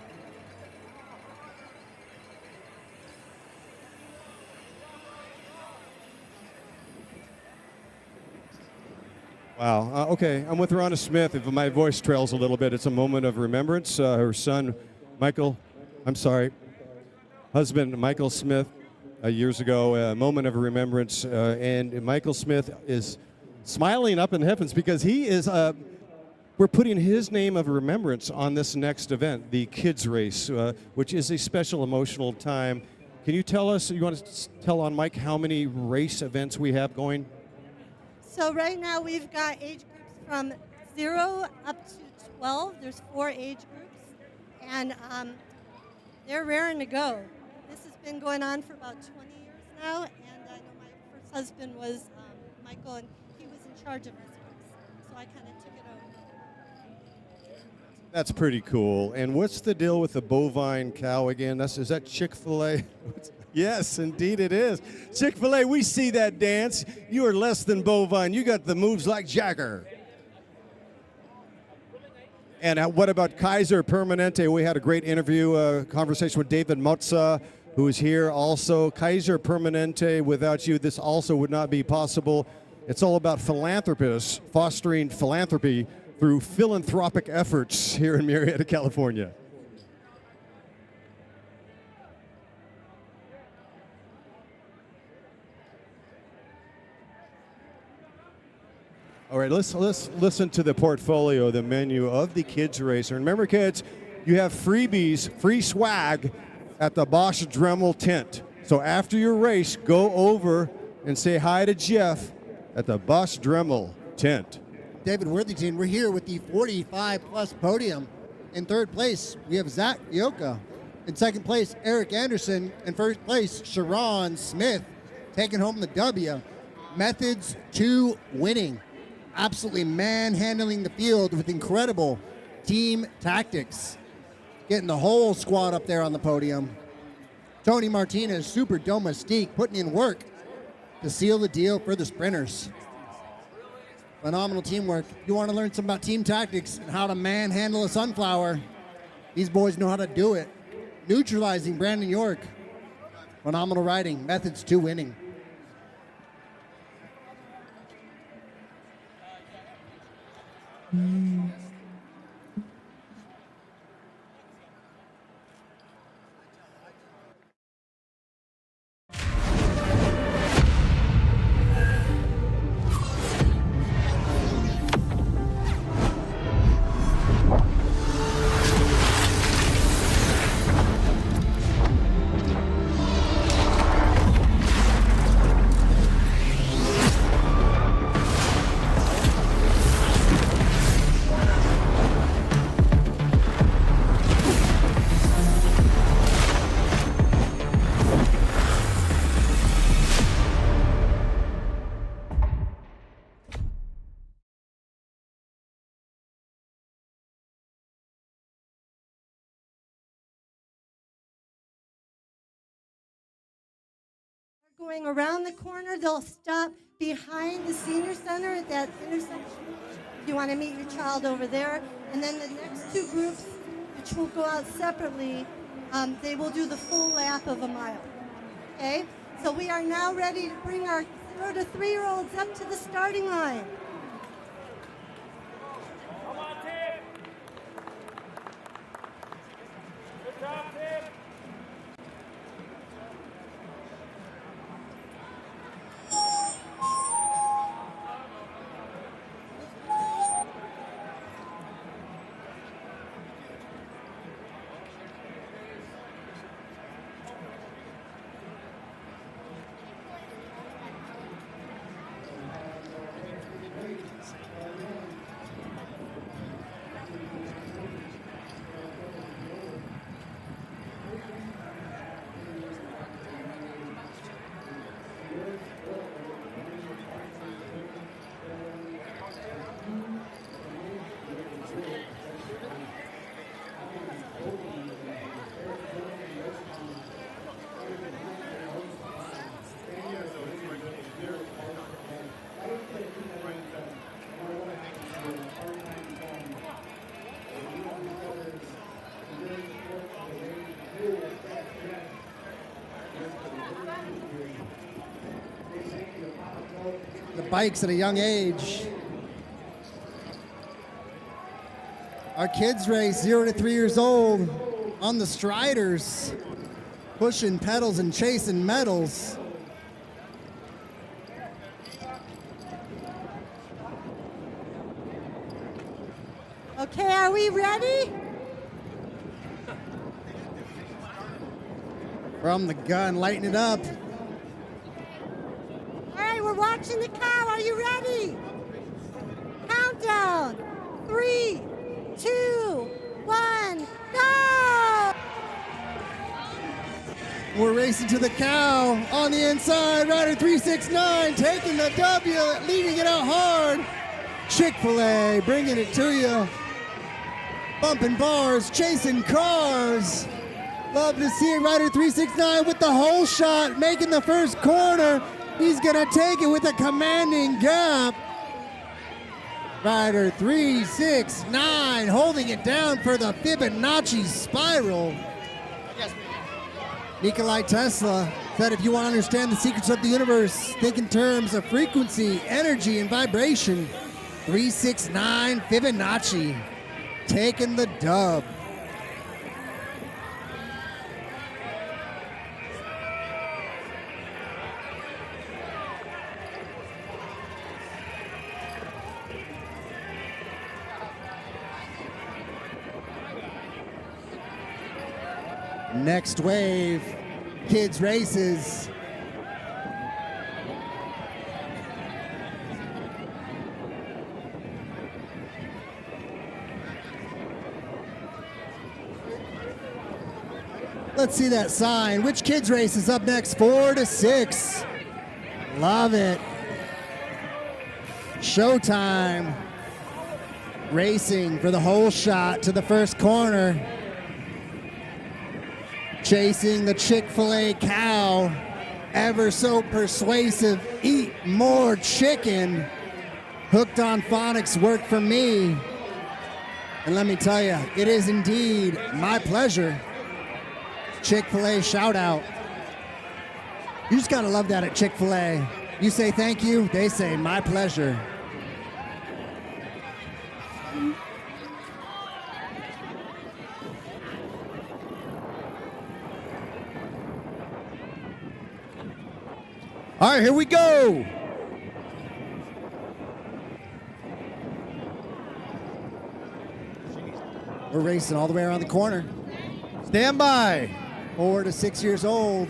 Wow. Okay, I'm with Rhonda Smith. If my voice trails a little bit, it's a moment of remembrance. Her son, husband Michael Smith, years ago, a moment of remembrance. And Michael Smith is smiling up in the heavens because he is, we're putting his name of remembrance on this next event, the kids race, which is a special emotional time. Can you tell us, you want to tell on Mike how many race events we have going? So right now we've got age groups from 0 up to 12. There's 4 age groups, and they're raring to go. This has been going on for about 20 years now, and I know my first husband was Michael, and he was in charge of this race, so I kind of took it over. That's pretty cool. And what's the deal with the bovine cow again? Is that Chick-fil-A? Yes, indeed it is. Chick-fil-A, we see that dance. You are less than bovine. You got the moves like Jagger. And what about Kaiser Permanente? We had a great interview, conversation with David Motza, who is here also. Kaiser Permanente, without you, this also would not be possible. It's all about philanthropists fostering philanthropy through philanthropic efforts here in Murrieta, California. All right, let's listen to the portfolio, the menu of the kids racer. And remember, kids, you have freebies, free swag at the Bosch Dremel tent. So after your race, go over and say hi to Jeff at the Bosch Dremel tent. David Worthington, we're here with the 45-plus podium. In third place, we have Zach Ioka. In second place, Eric Anderson. In first place, Sharon Smith, taking home the W. Methods to winning. Absolutely manhandling the field with incredible team tactics. Getting the whole squad up there on the podium. Tony Martinez, super domestique, putting in work to seal the deal for the sprinters. Phenomenal teamwork. If you want to learn something about team tactics and how to manhandle a sunflower, these boys know how to do it. Neutralizing Brandon York. Phenomenal riding. Methods to winning. Going around the corner, they'll stop behind the senior center at that intersection. If you want to meet your child over there. And then the next 2 groups, which will go out separately, they will do the full lap of a mile. Okay? So we are now ready to bring our 0 to 3-year-olds up to the starting line. Come on, Tim. Good job, Tim. The bikes at a young age. Our kids race 0 to 3 years old on the Striders, pushing pedals and chasing medals. Okay, are we ready? From the gun, lighten it up. All right, we're watching the cow. Are you ready? Countdown. 3, 2, 1, go! We're racing to the cow on the inside. Rider 369 taking the W, leading it out hard. Chick-fil-A bringing it to you. Bumping bars, chasing cars. Love to see it. Rider 369 with the whole shot, making the first corner. He's gonna take it with a commanding gap. Rider 369 holding it down for the Fibonacci spiral. Nikolai Tesla said if you want to understand the secrets of the universe, think in terms of frequency, energy, and vibration. 369 Fibonacci taking the dub. Next wave, kids races. Let's see that sign. Which kids race is up next? 4 to 6. Love it. Showtime. Racing for the whole shot to the first corner. Chasing the Chick-fil-A cow, ever so persuasive, eat more chicken. Hooked on phonics worked for me. And let me tell you, it is indeed my pleasure. Chick-fil-A shout out. You just gotta love that at Chick-fil-A. You say thank you, they say my pleasure. All right, here we go. We're racing all the way around the corner. Stand by. 4 to 6 years old.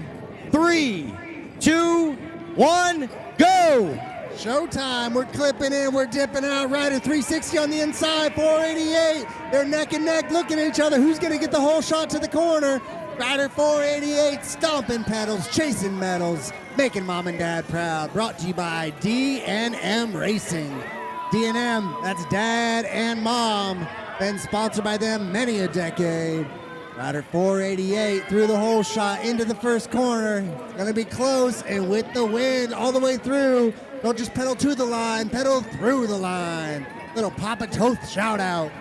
3, 2, 1, go. Showtime. We're clipping in. We're dipping out. Rider 360 on the inside. 488. They're neck and neck looking at each other. Who's going to get the whole shot to the corner? Rider 488 stomping pedals, chasing medals, making mom and dad proud. Brought to you by D&M Racing. D&M, that's dad and mom. Been sponsored by them many a decade. Rider 488 through the whole shot into the first corner. It's going to be close and with the wind all the way through. Don't just pedal to the line, pedal through the line. Little Papa Toth shout out.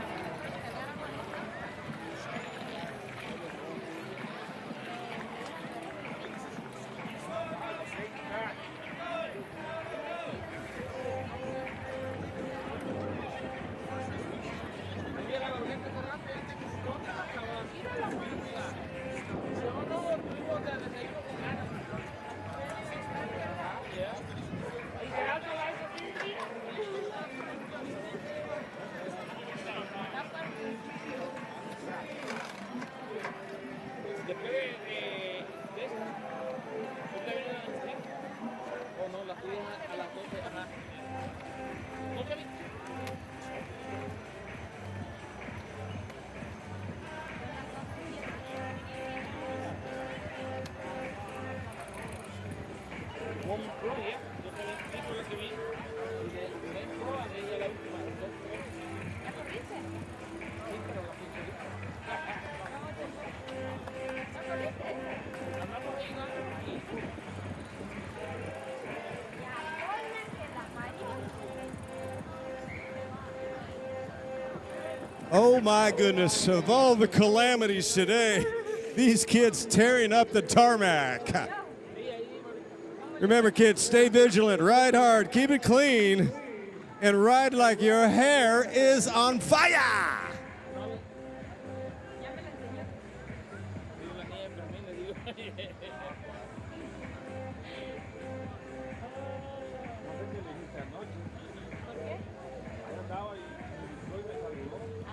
Oh my goodness, of all the calamities today, these kids tearing up the tarmac. Remember kids, stay vigilant, ride hard, keep it clean, and ride like your hair is on fire.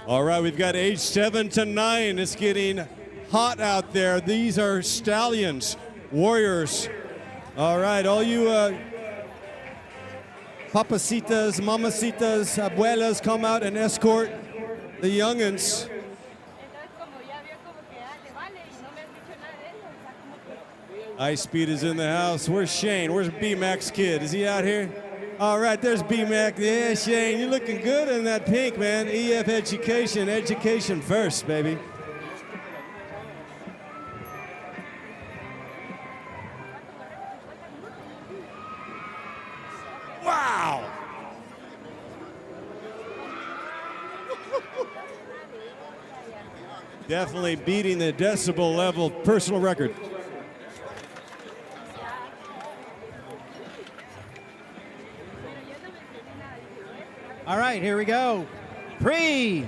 All right, we've got age 7 to 9. It's getting hot out there. These are stallions, warriors. All right, all you papacitas, mamacitas, abuelas, come out and escort the youngins. Ice Speed is in the house. Where's Shane? Where's B-Mac's kid? Is he out here? All right, there's B-Mac. Yeah, Shane, you're looking good in that pink, man. EF education, education first, baby. Wow! Definitely beating the decibel level personal record. All right, here we go. 3,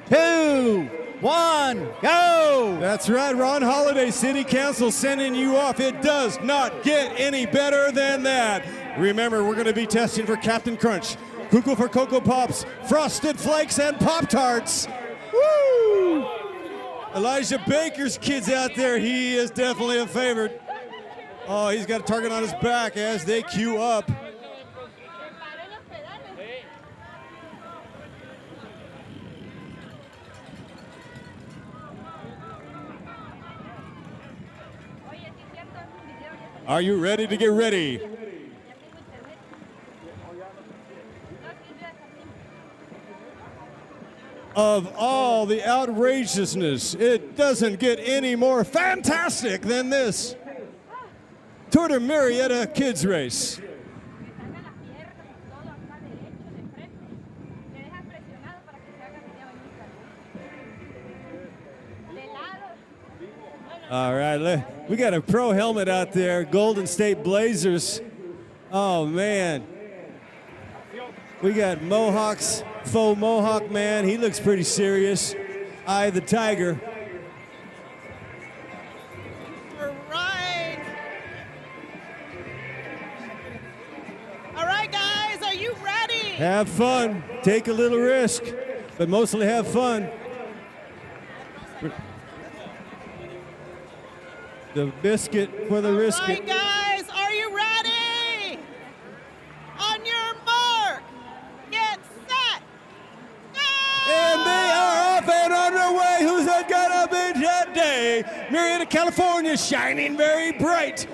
2, 1, go! That's right, Ron Holiday, City Council sending you off. It does not get any better than that. Remember, we're going to be testing for Captain Crunch, Cuckoo for Cocoa Pops, Frosted Flakes, and Pop-Tarts. Woo! Elijah Baker's kids out there, he is definitely a favorite. Oh, he's got a target on his back as they queue up. Are you ready to get ready? Of all the outrageousness, it doesn't get any more fantastic than this. Tour de Murrieta Kids Race. All right, we got a pro helmet out there, Golden State Blazers. Oh, man. We got Mohawks, faux Mohawk man. He looks pretty serious. Eye the Tiger. All right. All right, guys, are you ready? Have fun. Take a little risk, but mostly have fun. The biscuit for the risk. All right, guys, are you ready? On your mark, get set, go! And they are off and underway. Who's it gonna be today? Murrieta, California, shining very bright.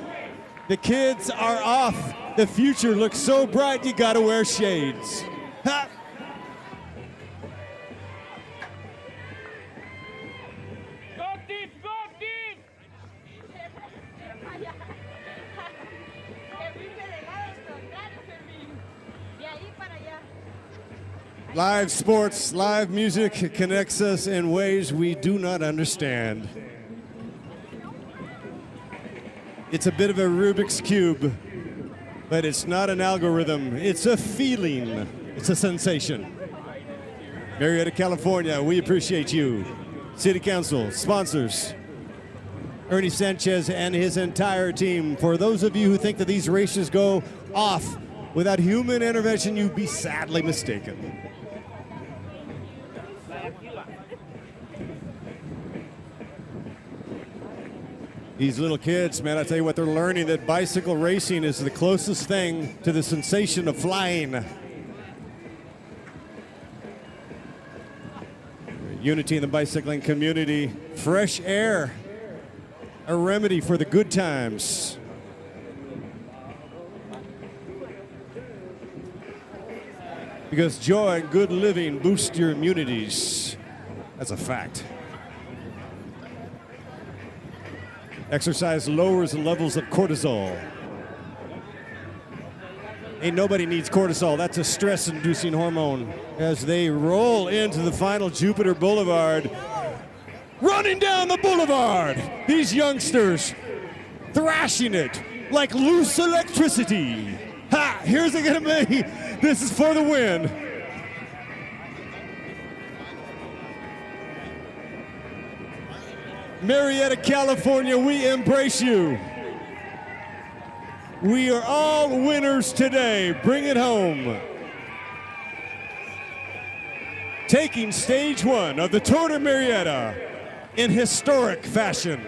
The kids are off. The future looks so bright, you gotta wear shades. Ha! Live sports, live music connects us in ways we do not understand. It's a bit of a Rubik's Cube, but it's not an algorithm. It's a feeling. It's a sensation. Murrieta, California, we appreciate you. City Council, sponsors, Ernie Sanchez and his entire team. For those of you who think that these races go off without human intervention, you'd be sadly mistaken. These little kids, man, I tell you what, they're learning that bicycle racing is the closest thing to the sensation of flying. Unity in the bicycling community, fresh air, a remedy for the good times. Because joy and good living boost your immunities. That's a fact. Exercise lowers the levels of cortisol. Ain't nobody needs cortisol. That's a stress-inducing hormone. As they roll into the final Jupiter Boulevard, running down the boulevard, these youngsters thrashing it like loose electricity. Ha! Here's it gonna be. This is for the win. Murrieta, California, we embrace you. We are all winners today. Bring it home. Taking stage one of the Tour de Murrieta, in historic fashion.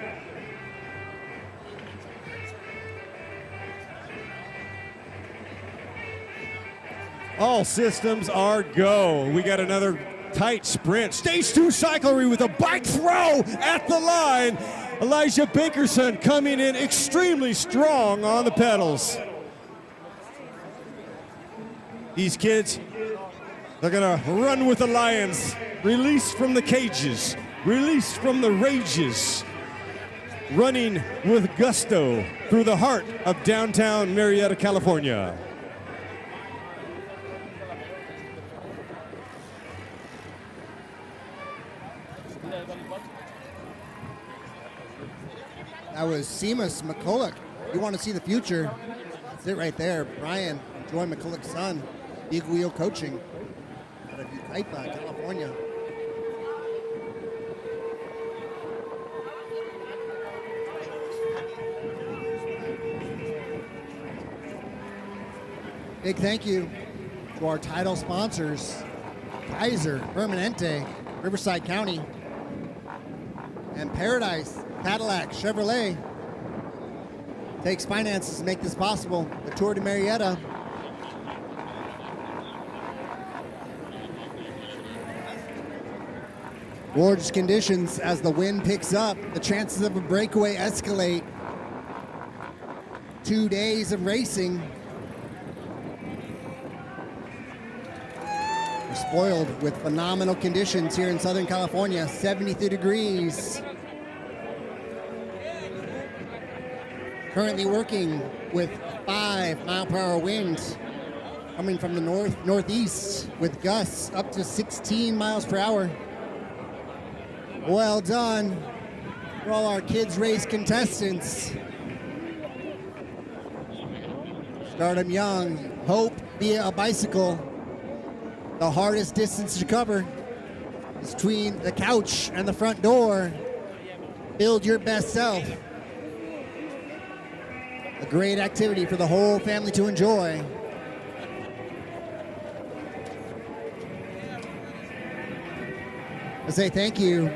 All systems are go. We got another tight sprint. Stage 2 cyclery with a bike throw at the line. Elijah Binkerson coming in extremely strong on the pedals. These kids, they're gonna run with the lions, released from the cages, released from the rages, running with gusto through the heart of downtown Murrieta, California. That was Seamus McCulloch. You want to see the future? That's it right there. Brian, Joy McCulloch's son, Big Wheel Coaching out of Murrieta, California. Big thank you to our title sponsors, Kaiser, Permanente, Riverside County, and Paradise, Cadillac, Chevrolet. Takes finances to make this possible. The Tour de Murrieta. Gorgeous conditions as the wind picks up. The chances of a breakaway escalate. 2 days of racing. We're spoiled with phenomenal conditions here in Southern California. 73 degrees. Currently working with 5-mile-per-hour winds coming from the northeast with gusts up to 16 miles per hour. Well done for all our kids race contestants. Start 'em young. Hope via a bicycle. The hardest distance to cover is between the couch and the front door. Build your best self. A great activity for the whole family to enjoy. I say thank you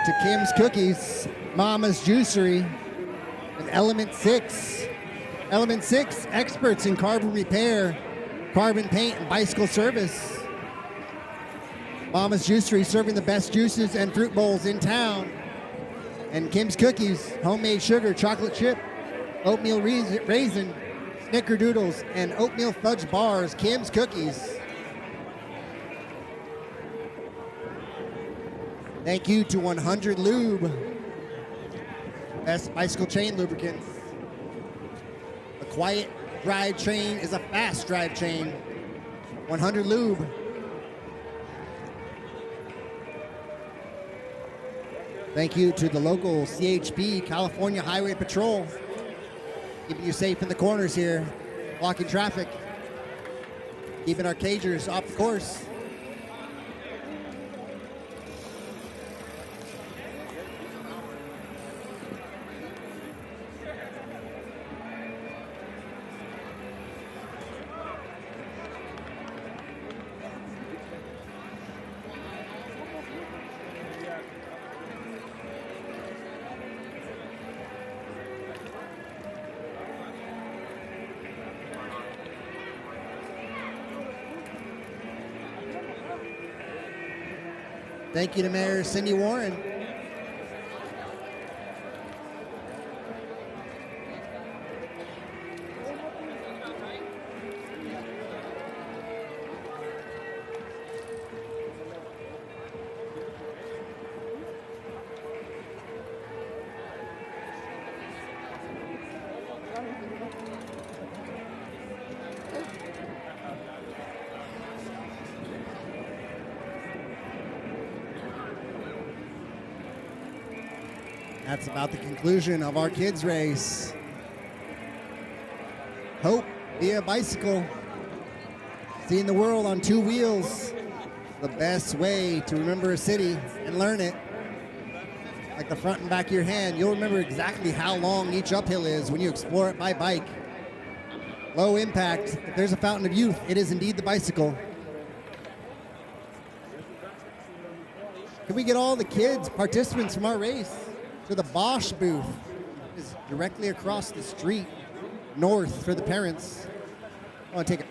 to Kim's Cookies, Mama's Juicery, and Element 6. Element 6, experts in carbon repair, carbon paint, and bicycle service. Mama's Juicery, serving the best juices and fruit bowls in town. And Kim's Cookies, homemade sugar, chocolate chip, oatmeal raisin, snickerdoodles, and oatmeal fudge bars. Kim's Cookies. Thank you to 100 Lube, best bicycle chain lubricants. A quiet drive chain is a fast drive chain. 100 Lube. Thank you to the local CHP, California Highway Patrol, keeping you safe in the corners here, blocking traffic, keeping our cagers off the course. Thank you to Mayor Cindy Warren. That's about the conclusion of our kids race. Hope via bicycle. Seeing the world on 2 wheels. The best way to remember a city and learn it. Like the front and back of your hand, you'll remember exactly how long each uphill is when you explore it by bike. Low impact. If there's a fountain of youth, it is indeed the bicycle. Can we get all the kids, participants from our race, to the Bosch booth? It's directly across the street, north for the parents. I want to take it.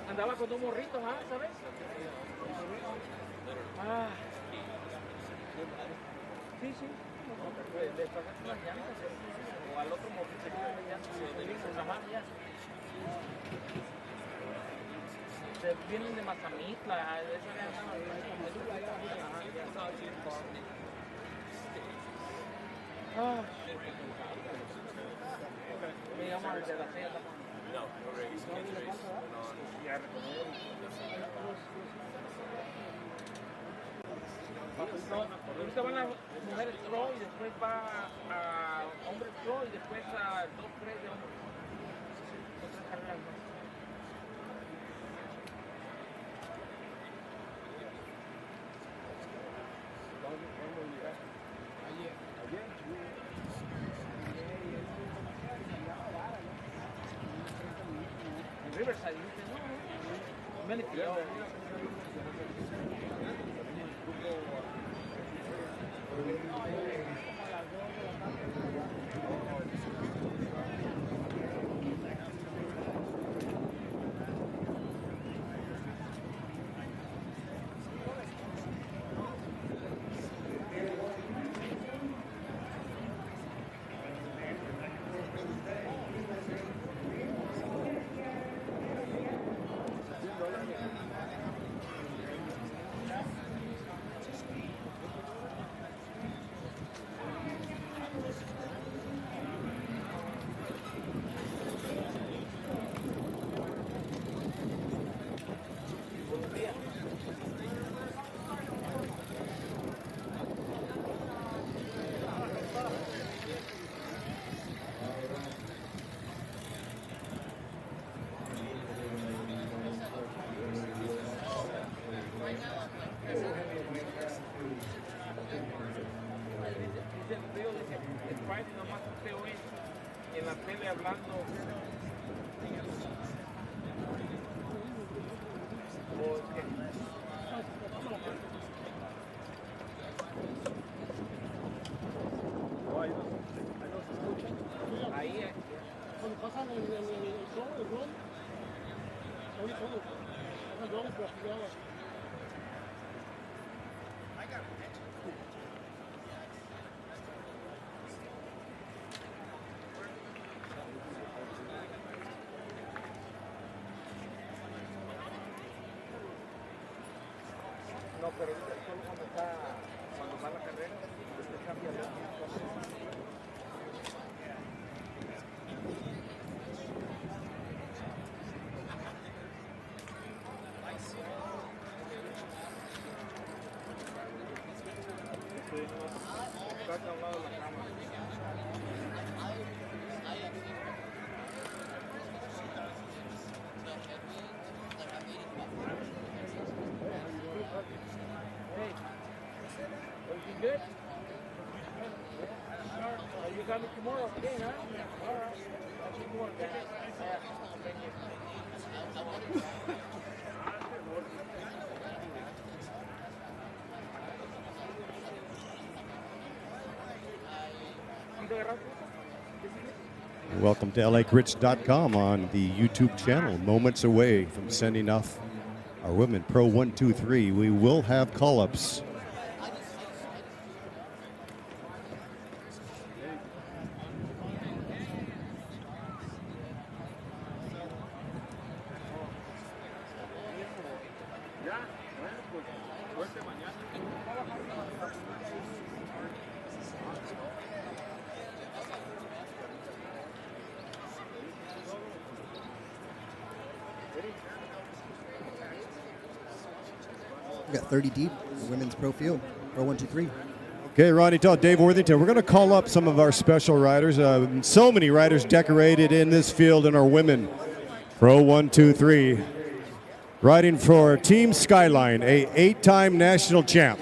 Andaba con dos morritos, ¿sabes? Sí, sí. Le pasaste las llantas o al otro morrito que tiene llantas ya. Vienen de Mazamitla, me llamo desde la C. No race. Ahorita van las mujeres pro y después va a hombres pro y después a 2-3 de hombres. Otras carreras más. Riverside, no, Menifee. la tele hablando. Cuando pasan el show, oye todo. Pasan el drone, pero aquí ya. No, pero solo cuando va la carrera, después cambia de Está a un lado de la cámara. Everything good? You got me tomorrow again, huh? All right. I'll see you tomorrow. Thank you. Welcome to LACrits.com on the YouTube channel. Moments away from sending off our women Pro 1, 2, 3. We will have call-ups. We got 30 deep, women's pro field, Pro 1, 2, 3. Okay, Ronnie, tell Dave Worthington, we're going to call up some of our special riders. So many riders decorated in this field in our women Pro 1, 2, 3. Riding for Team Skyline, a 8-time national champ.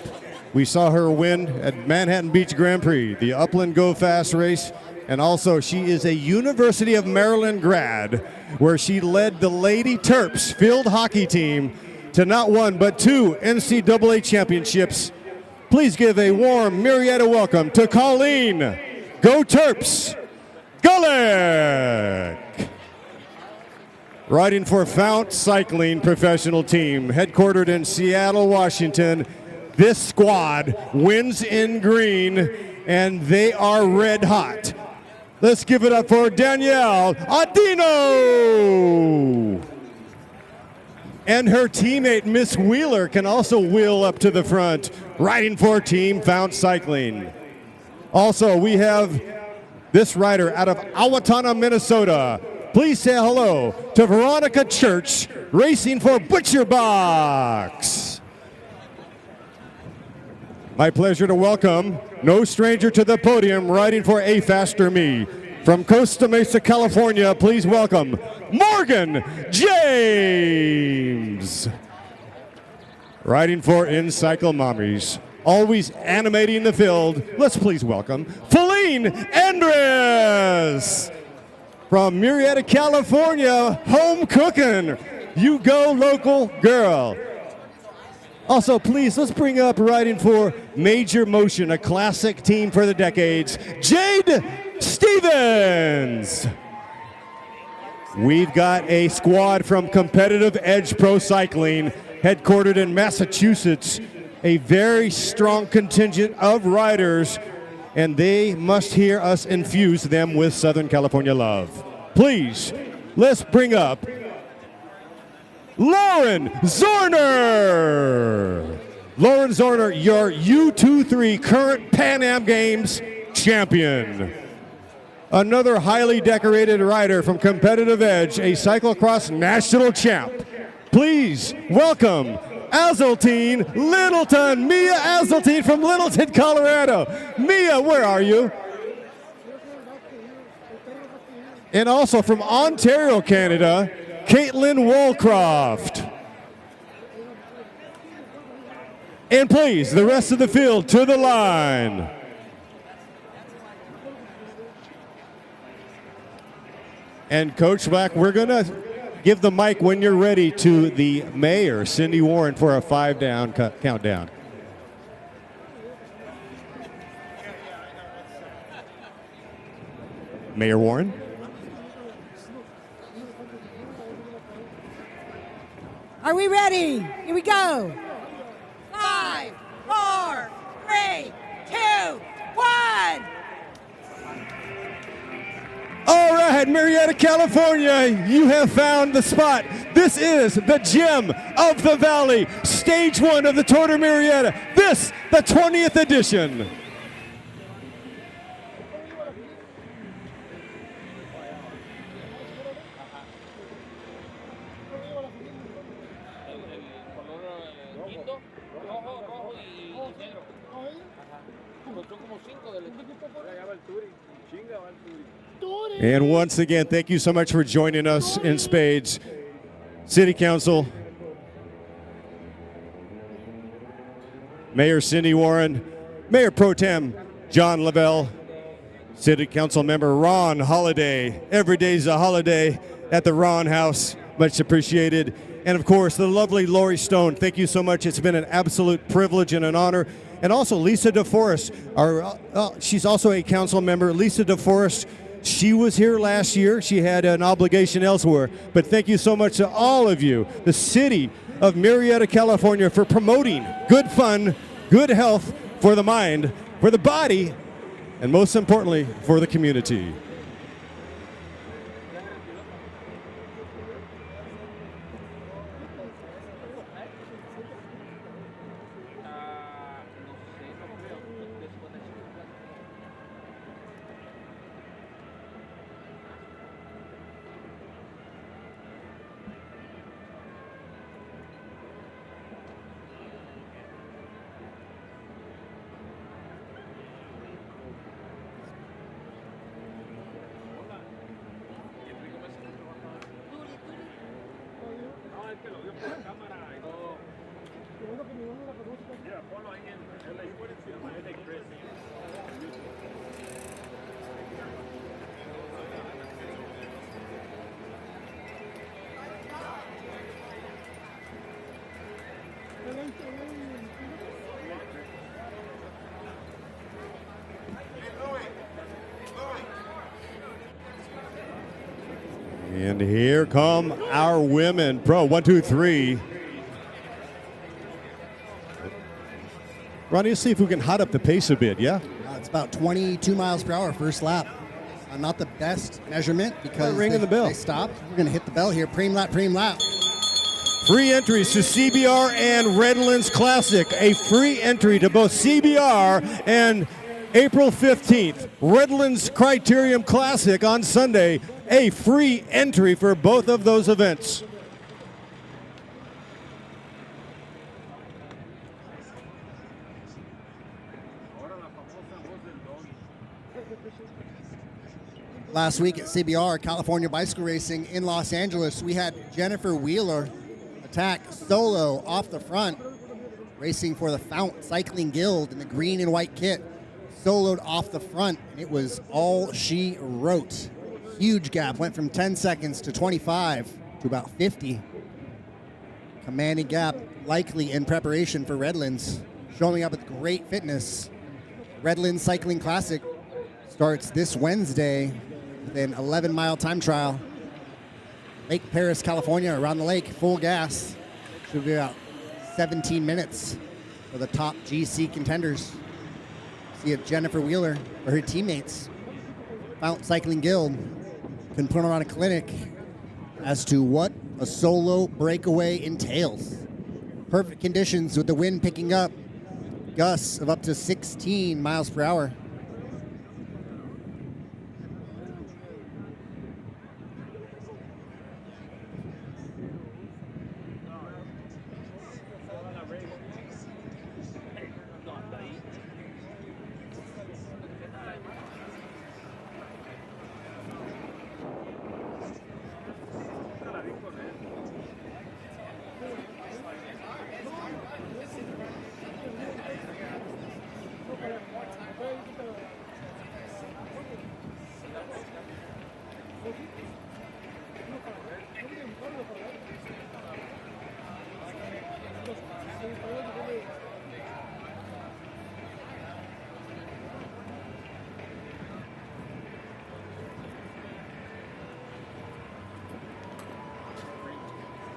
We saw her win at Manhattan Beach Grand Prix, the Upland Go Fast race, and also she is a University of Maryland grad, where she led the Lady Terps field hockey team to not one but 2 NCAA championships. Please give a warm Murrieta welcome to Colleen Go Terps Gulick. Riding for Fount Cycling Professional Team, headquartered in Seattle, Washington. This squad wins in green, and they are red hot. Let's give it up for Danielle Adino. And her teammate, Miss Wheeler, can also wheel up to the front, riding for Team Fount Cycling. Also, we have this rider out of Owatonna, Minnesota. Please say hello to Veronica Church, racing for Butcher Box. My pleasure to welcome, no stranger to the podium, riding for A Faster Me. From Costa Mesa, California, please welcome Morgan James. Riding for In Cycle Mommies, always animating the field, let's please welcome Feline Andres. From Murrieta, California, home cooking. You go local girl. Also, please, let's bring up riding for Major Motion, a classic team for the decades, Jade Stevens. We've got a squad from Competitive Edge Pro Cycling, headquartered in Massachusetts, a very strong contingent of riders, and they must hear us infuse them with Southern California love. Please, let's bring up Lauren Zorner. Lauren Zorner, your U23 current Pan Am Games champion. Another highly decorated rider from Competitive Edge, a cyclocross national champ. Please welcome Azeltine Littleton, Mia Azeltine from Littleton, Colorado. Mia, where are you? And also from Ontario, Canada, Caitlin Woolcroft. And please, the rest of the field to the line. And Coach Black, we're going to give the mic when you're ready to the mayor, Cindy Warren, for a 5-down countdown. Mayor Warren. Are we ready? Here we go. 5, 4, 3, 2, 1. All right, Murrieta, California, you have found the spot. This is the gem of the valley, stage 1 of the Tour de Murrieta. This, the 20th edition. And once again, thank you so much for joining us in spades. City Council, Mayor Cindy Warren, Mayor Pro Tem John Lavelle, City Council Member Ron Holiday. Every day's a holiday at the Ron House. Much appreciated. And of course, the lovely Lori Stone. Thank you so much. It's been an absolute privilege and an honor. And also Lisa DeForest, she's also a council member. Lisa DeForest, she was here last year. She had an obligation elsewhere. But thank you so much to all of you, the city of Murrieta, California, for promoting good fun, good health for the mind, for the body, and most importantly, for the community. And here come our women. Pro, 1, 2, 3. Ronnie, let's see if we can hot up the pace a bit, yeah? It's about 22 miles per hour first lap. Not the best measurement because ringing the bell. They stopped. We're going to hit the bell here. Preem lap, preem lap. Free entries to CBR and Redlands Classic. A free entry to both CBR and April 15th, Redlands Criterium Classic on Sunday. A free entry for both of those events. Last week at CBR, California Bicycle Racing in Los Angeles, we had Jennifer Wheeler attack solo off the front, racing for the Fount Cycling Guild in the green and white kit. Soloed off the front, and it was all she wrote. Huge gap, went from 10 seconds to 25 to about 50. Commanding gap, likely in preparation for Redlands. Showing up with great fitness. Redlands Cycling Classic starts this Wednesday with an 11-mile time trial. Lake Paris, California, around the lake, full gas. Should be about 17 minutes for the top GC contenders. See if Jennifer Wheeler or her teammates, Fount Cycling Guild, can put on a clinic as to what a solo breakaway entails. Perfect conditions with the wind picking up, gusts of up to 16 miles per hour.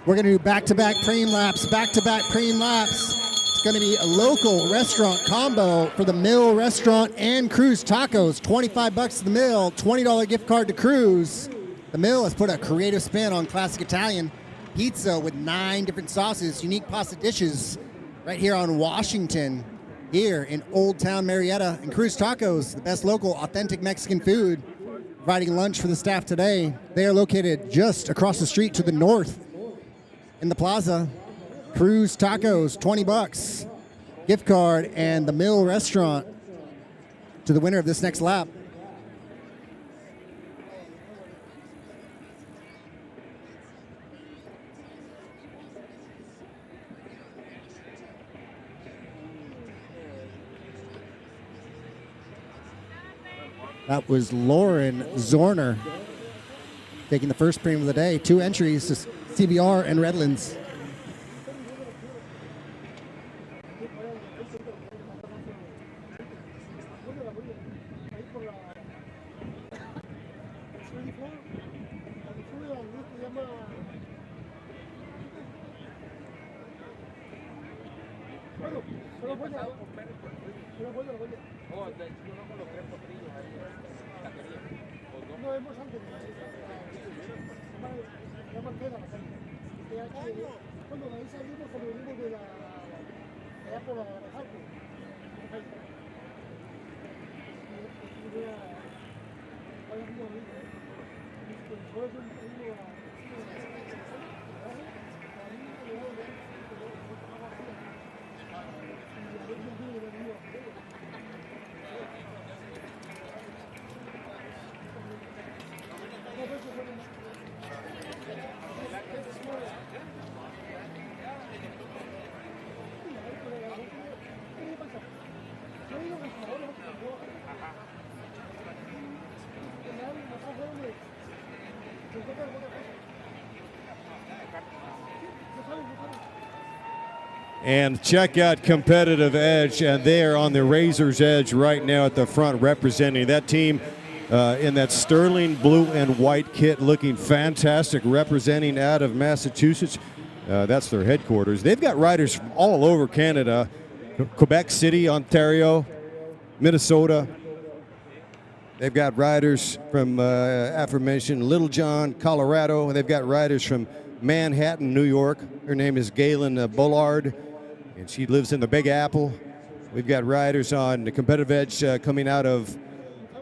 We're going to do back-to-back preem laps, back-to-back preem laps. It's going to be a local restaurant combo for the Mill Restaurant and Cruz Tacos. $25 to the Mill, $20 gift card to Cruz. The Mill has put a creative spin on classic Italian pizza with 9 different sauces, unique pasta dishes right here on Washington, here in Old Town Murrieta. And Cruz Tacos, the best local authentic Mexican food, providing lunch for the staff today. They are located just across the street to the north in the plaza. Cruz Tacos, $20 gift card, and the Mill Restaurant to the winner of this next lap. That was Lauren Zorner taking the first premium of the day. 2 entries to CBR and Redlands. No hemos antes. Ya marqué la calle. De acá, cuando de ahí salimos, cuando venimos de allá por la Jalco. And check out Competitive Edge, and they are on the razor's edge right now at the front, representing that team in that sterling blue and white kit, looking fantastic, representing out of Massachusetts. That's their headquarters. They've got riders from all over Canada, Quebec City, Ontario, Minnesota. They've got riders from aforementioned Littlejohn, Colorado, and they've got riders from Manhattan, New York. Her name is Galen Bullard, and she lives in the Big Apple. We've got riders on the Competitive Edge coming out of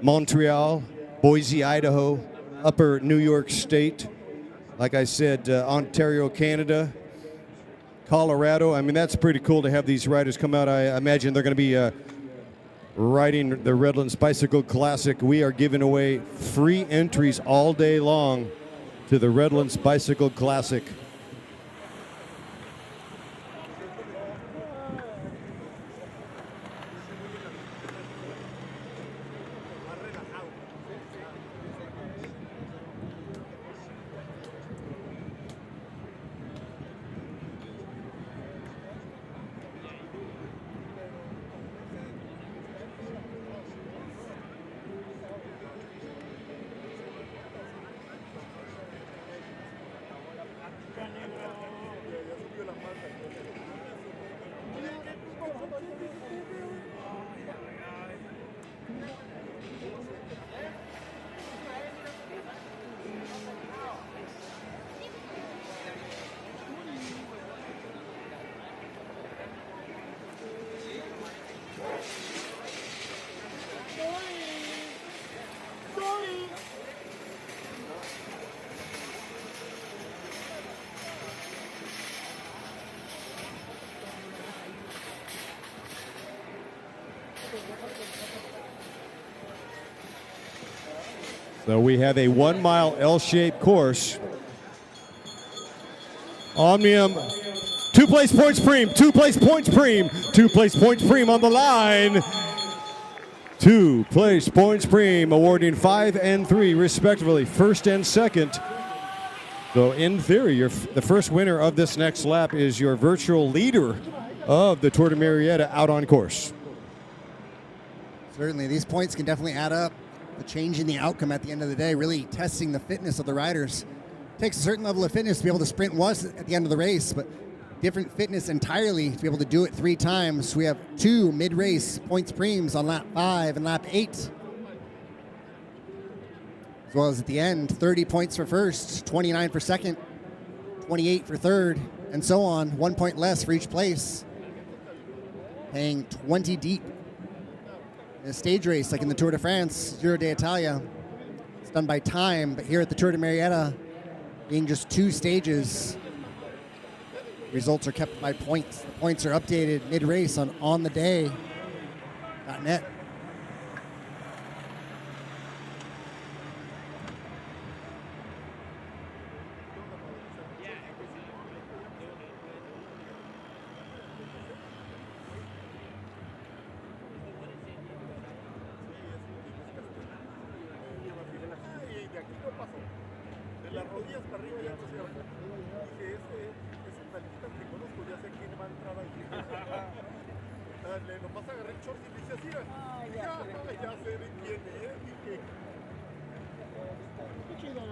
Montreal, Boise, Idaho, Upper New York State. Like I said, Ontario, Canada, Colorado. I mean, that's pretty cool to have these riders come out. I imagine they're going to be riding the Redlands Bicycle Classic. We are giving away free entries all day long to the Redlands Bicycle Classic. So we have a 1 mile L-shaped course. Omnium, 2 place points preem, 2 place points preem, 2 place points preem on the line. 2 place points preem, awarding 5 and 3 respectively, first and second. So in theory, the first winner of this next lap is your virtual leader of the Tour de Murrieta out on course. Certainly, these points can definitely add up. The change in the outcome at the end of the day, really testing the fitness of the riders. takes a certain level of fitness to be able to sprint once at the end of the race, but different fitness entirely to be able to do it 3 times. We have 2 mid-race points preems on lap 5 and lap 8. As well as at the end, 30 points for first, 29 for second, 28 for third, and so on. 1 point less for each place. Paying 20 deep. In a stage race like in the Tour de France, Giro d'Italia, it's done by time, but here at the Tour de Murrieta, being just 2 stages, results are kept by points. The points are updated mid-race on ontheday.net. De las rodillas para arriba ya no se armó. Dije, ese talista que conozco, ya sé quién va a entrar ahí. Nomás agarré el short y le hice así. Ya sé de quién es. Dije. Qué chido.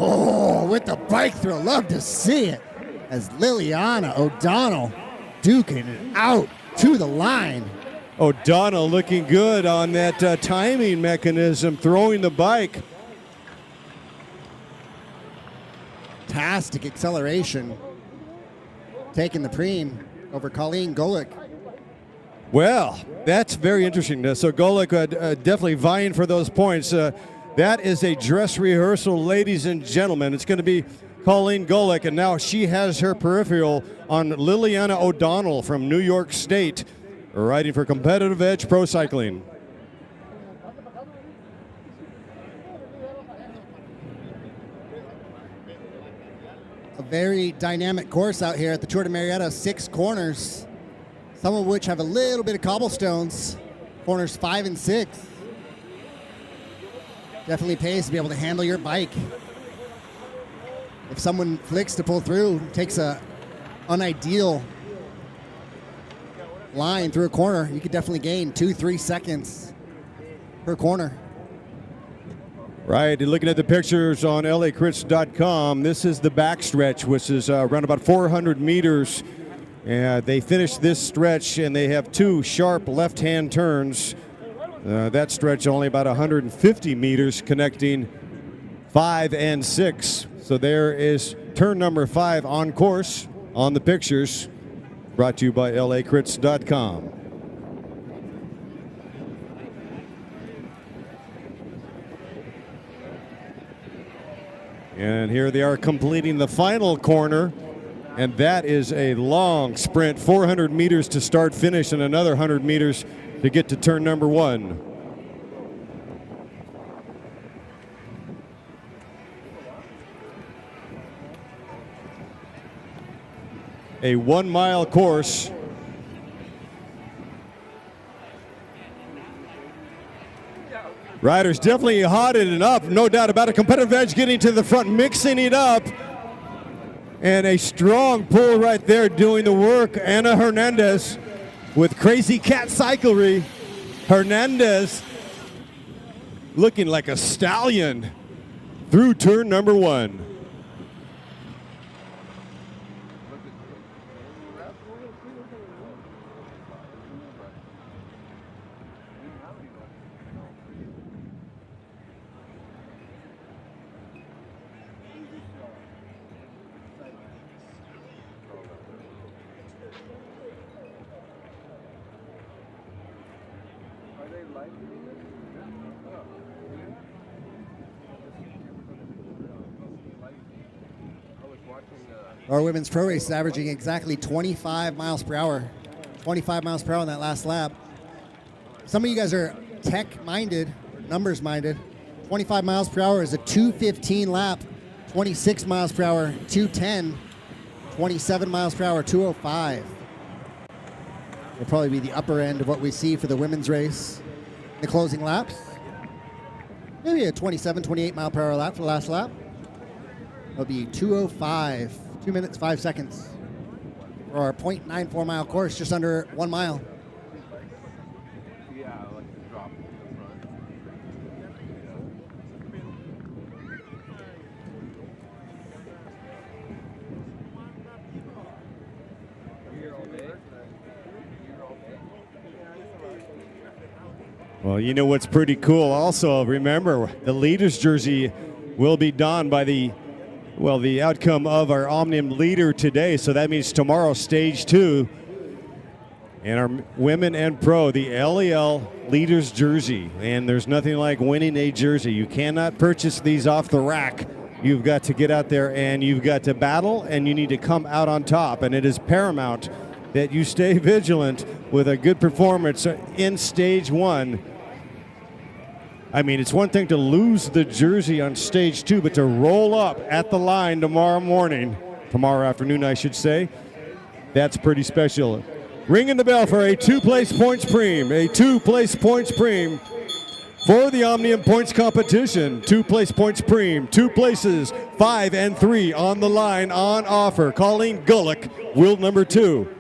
Oh, with the bike throw. Love to see it. As Liliana O'Donnell duking it out to the line. O'Donnell looking good on that timing mechanism, throwing the bike. Fantastic acceleration. Taking the preem over Colleen Golick. Well, that's very interesting. So Golick definitely vying for those points. That is a dress rehearsal, ladies and gentlemen. It's going to be Colleen Golick, and now she has her peripheral on Liliana O'Donnell from New York State, riding for Competitive Edge Pro Cycling. A very dynamic course out here at the Tour de Murrieta. 6 corners, some of which have a little bit of cobblestones. Corners 5 and 6. Definitely pays to be able to handle your bike. If someone flicks to pull through, takes a unideal line through a corner, you could definitely gain 2-3 seconds per corner. Right, and looking at the pictures on LACrits.com, this is the backstretch, which is around about 400 meters. They finished this stretch, and they have 2 sharp left-hand turns. That stretch only about 150 meters, connecting 5 and 6. So there is turn number 5 on course on the pictures, brought to you by LACrits.com. And here they are completing the final corner, and that is a long sprint, 400 meters to start finish and another 100 meters to get to turn number 1. A 1-mile course. Riders definitely hotted it up, no doubt about it. Competitive Edge getting to the front, mixing it up. And a strong pull right there doing the work. Ana Hernandez with Crazy Cat Cyclery. Hernandez looking like a stallion through turn number 1. Our women's pro race is averaging exactly 25 miles per hour. 25 miles per hour on that last lap. some of you guys are tech-minded, numbers minded. 25 miles per hour is a 2:15 lap. 26 miles per hour, 2:10. 27 miles per hour, 2:05. Will probably be the upper end of what we see for the women's race. The closing laps. Maybe a 27, 28 mile per hour lap for the last lap. It'll be 2:05, 2 minutes, 5 seconds. For our 0.94 mile course, just under 1 mile. Well, you know what's pretty cool also, remember, the leader's jersey will be donned by the outcome of our Omnium leader today. So that means tomorrow, stage 2. And our women and pro, the LAL leader's jersey. And there's nothing like winning a jersey. You cannot purchase these off the rack. You've got to get out there and you've got to battle and you need to come out on top. And it is paramount that you stay vigilant with a good performance in stage 1. I mean, it's one thing to lose the jersey on stage 2, but to roll up at the line tomorrow afternoon, I should say, that's pretty special. Ringing the bell for a 2-place points preem, for the Omnium points competition. 2-place points preem, 2 places, 5 and 3 on the line on offer. Colleen Gulick, wheel number 2.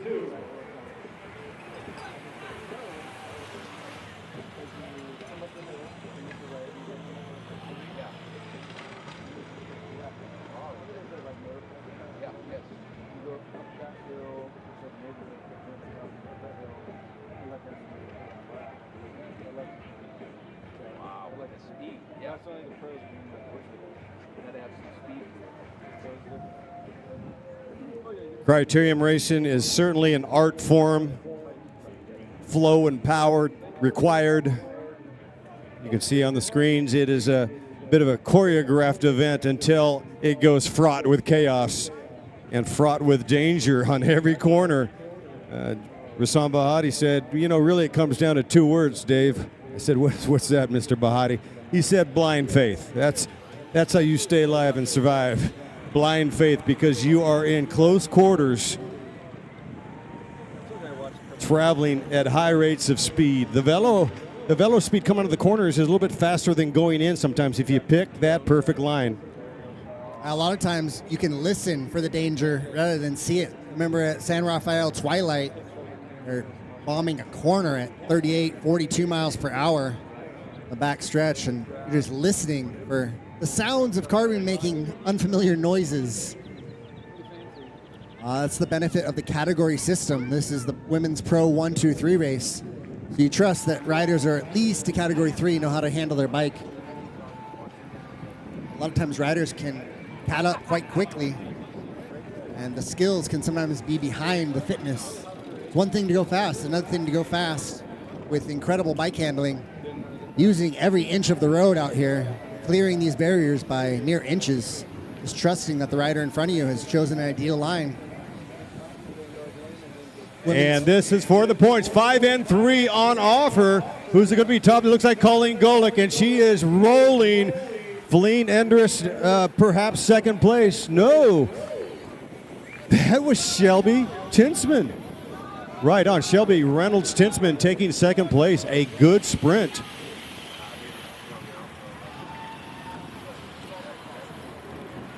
Criterium racing is certainly an art form. Flow and power required. You can see on the screens it is a bit of a choreographed event until it goes fraught with chaos and fraught with danger on every corner. Rasan Bahati said, really it comes down to 2 words, Dave. I said, what's that, Mr. Bahati? He said blind faith. That's how you stay alive and survive. Blind faith, because you are in close quarters traveling at high rates of speed. The velo speed coming out of the corners is a little bit faster than going in sometimes if you pick that perfect line. A lot of times you can listen for the danger rather than see it. Remember at San Rafael Twilight, they're bombing a corner at 38, 42 miles per hour, the back stretch, and you're just listening for the sounds of carbon making unfamiliar noises. That's the benefit of the category system. This is the Women's Pro 1, 2, 3 race. So you trust that riders are at least to category 3 know how to handle their bike. A lot of times riders can cat up quite quickly, and the skills can sometimes be behind the fitness. It's one thing to go fast, another thing to go fast with incredible bike handling, using every inch of the road out here, clearing these barriers by mere inches, just trusting that the rider in front of you has chosen an ideal line. And this is for the points. 5 and 3 on offer. Who's it going to be top? It looks like Colleen Golick, and she is rolling. Feline Endress, perhaps second place. No. That was Shelby Tinsman. Right on. Shelby Reynolds Tinsman taking second place. A good sprint.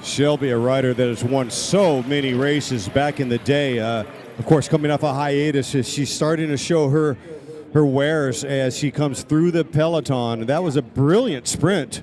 Shelby, a rider that has won so many races back in the day. Of course, coming off a hiatus, she's starting to show her wares as she comes through the peloton. That was a brilliant sprint.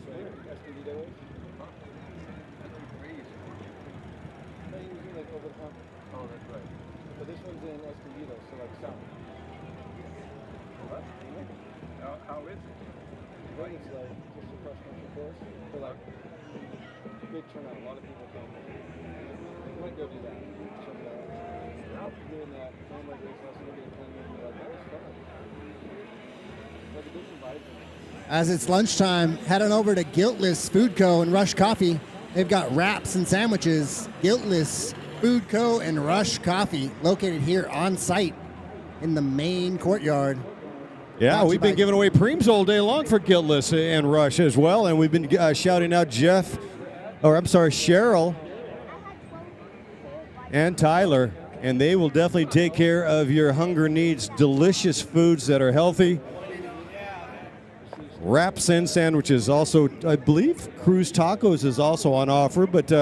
As it's lunchtime, head on over to Guiltless Food Co. and Rush Coffee. They've got wraps and sandwiches. Guiltless Food Co. and Rush Coffee, located here on site in the main courtyard. Yeah, Brought to we've you been by- giving away preems all day long for Guiltless and Rush as well, and we've been shouting out Cheryl and Tyler, and they will definitely take care of your hunger needs. Delicious foods that are healthy. Wraps and sandwiches. Also, I believe Cruz Tacos is also on offer, but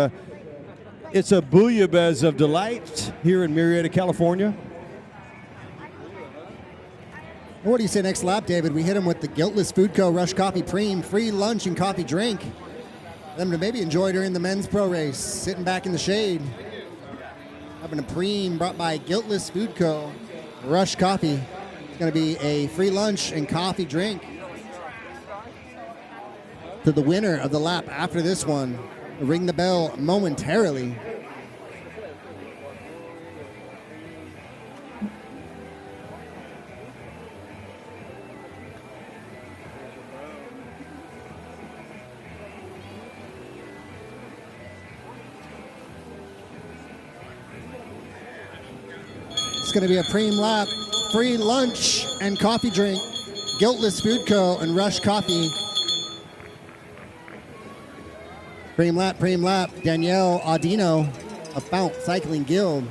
it's a bouillabaisse of delight here in Murrieta, California. What do you say next lap, David? We hit him with the Guiltless Food Co. Rush Coffee Preem, free lunch and coffee drink. Them to maybe enjoy during the men's pro race, sitting back in the shade. Having a Preem brought by Guiltless Food Co. Rush Coffee. It's going to be a free lunch and coffee drink to the winner of the lap after this one. Ring the bell momentarily. It's going to be a Preem lap, free lunch and coffee drink, Guiltless Food Co. and Rush Coffee. Preem lap, Danielle Audino of Fount Cycling Guild.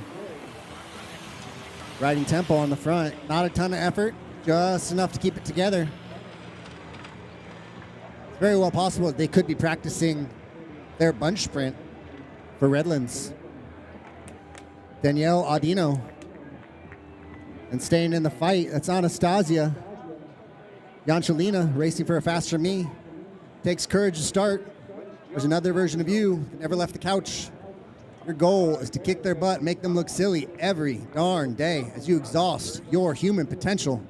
Riding tempo on the front. Not a ton of effort, just enough to keep it together. It's very well possible that they could be practicing their bunch sprint for Redlands. Danielle Audino. And staying in the fight, that's Anastasia. Yanchelina racing for a faster me. Takes courage to start. There's another version of you that never left the couch. Your goal is to kick their butt, make them look silly every darn day as you exhaust your human potential.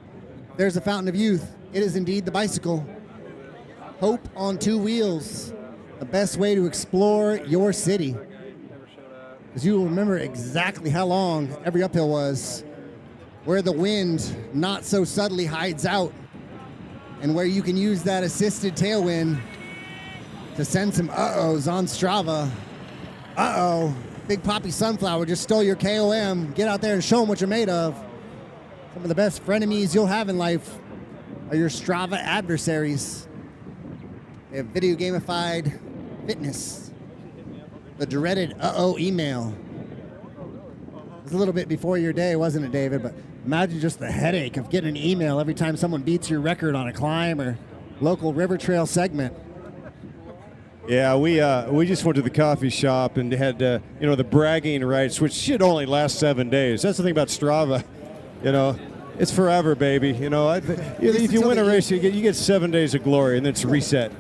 There's a fountain of youth. It is indeed the bicycle. Hope on two wheels. The best way to explore your city. Because you will remember exactly how long every uphill was, where the wind not so subtly hides out, and where you can use that assisted tailwind to send some uh-ohs on Strava. Uh-oh, Big Poppy Sunflower just stole your KOM. Get out there and show them what you're made of. Some of the best frenemies you'll have in life are your Strava adversaries. They have video gamified fitness. The dreaded uh-oh email. It was a little bit before your day, wasn't it, David? But imagine just the headache of getting an email every time someone beats your record on a climb or local river trail segment. Yeah, we just went to the coffee shop and had the bragging rights, which should only last 7 days. That's the thing about Strava, it's forever, baby. If you win a race, you get 7 days of glory, and then it's reset.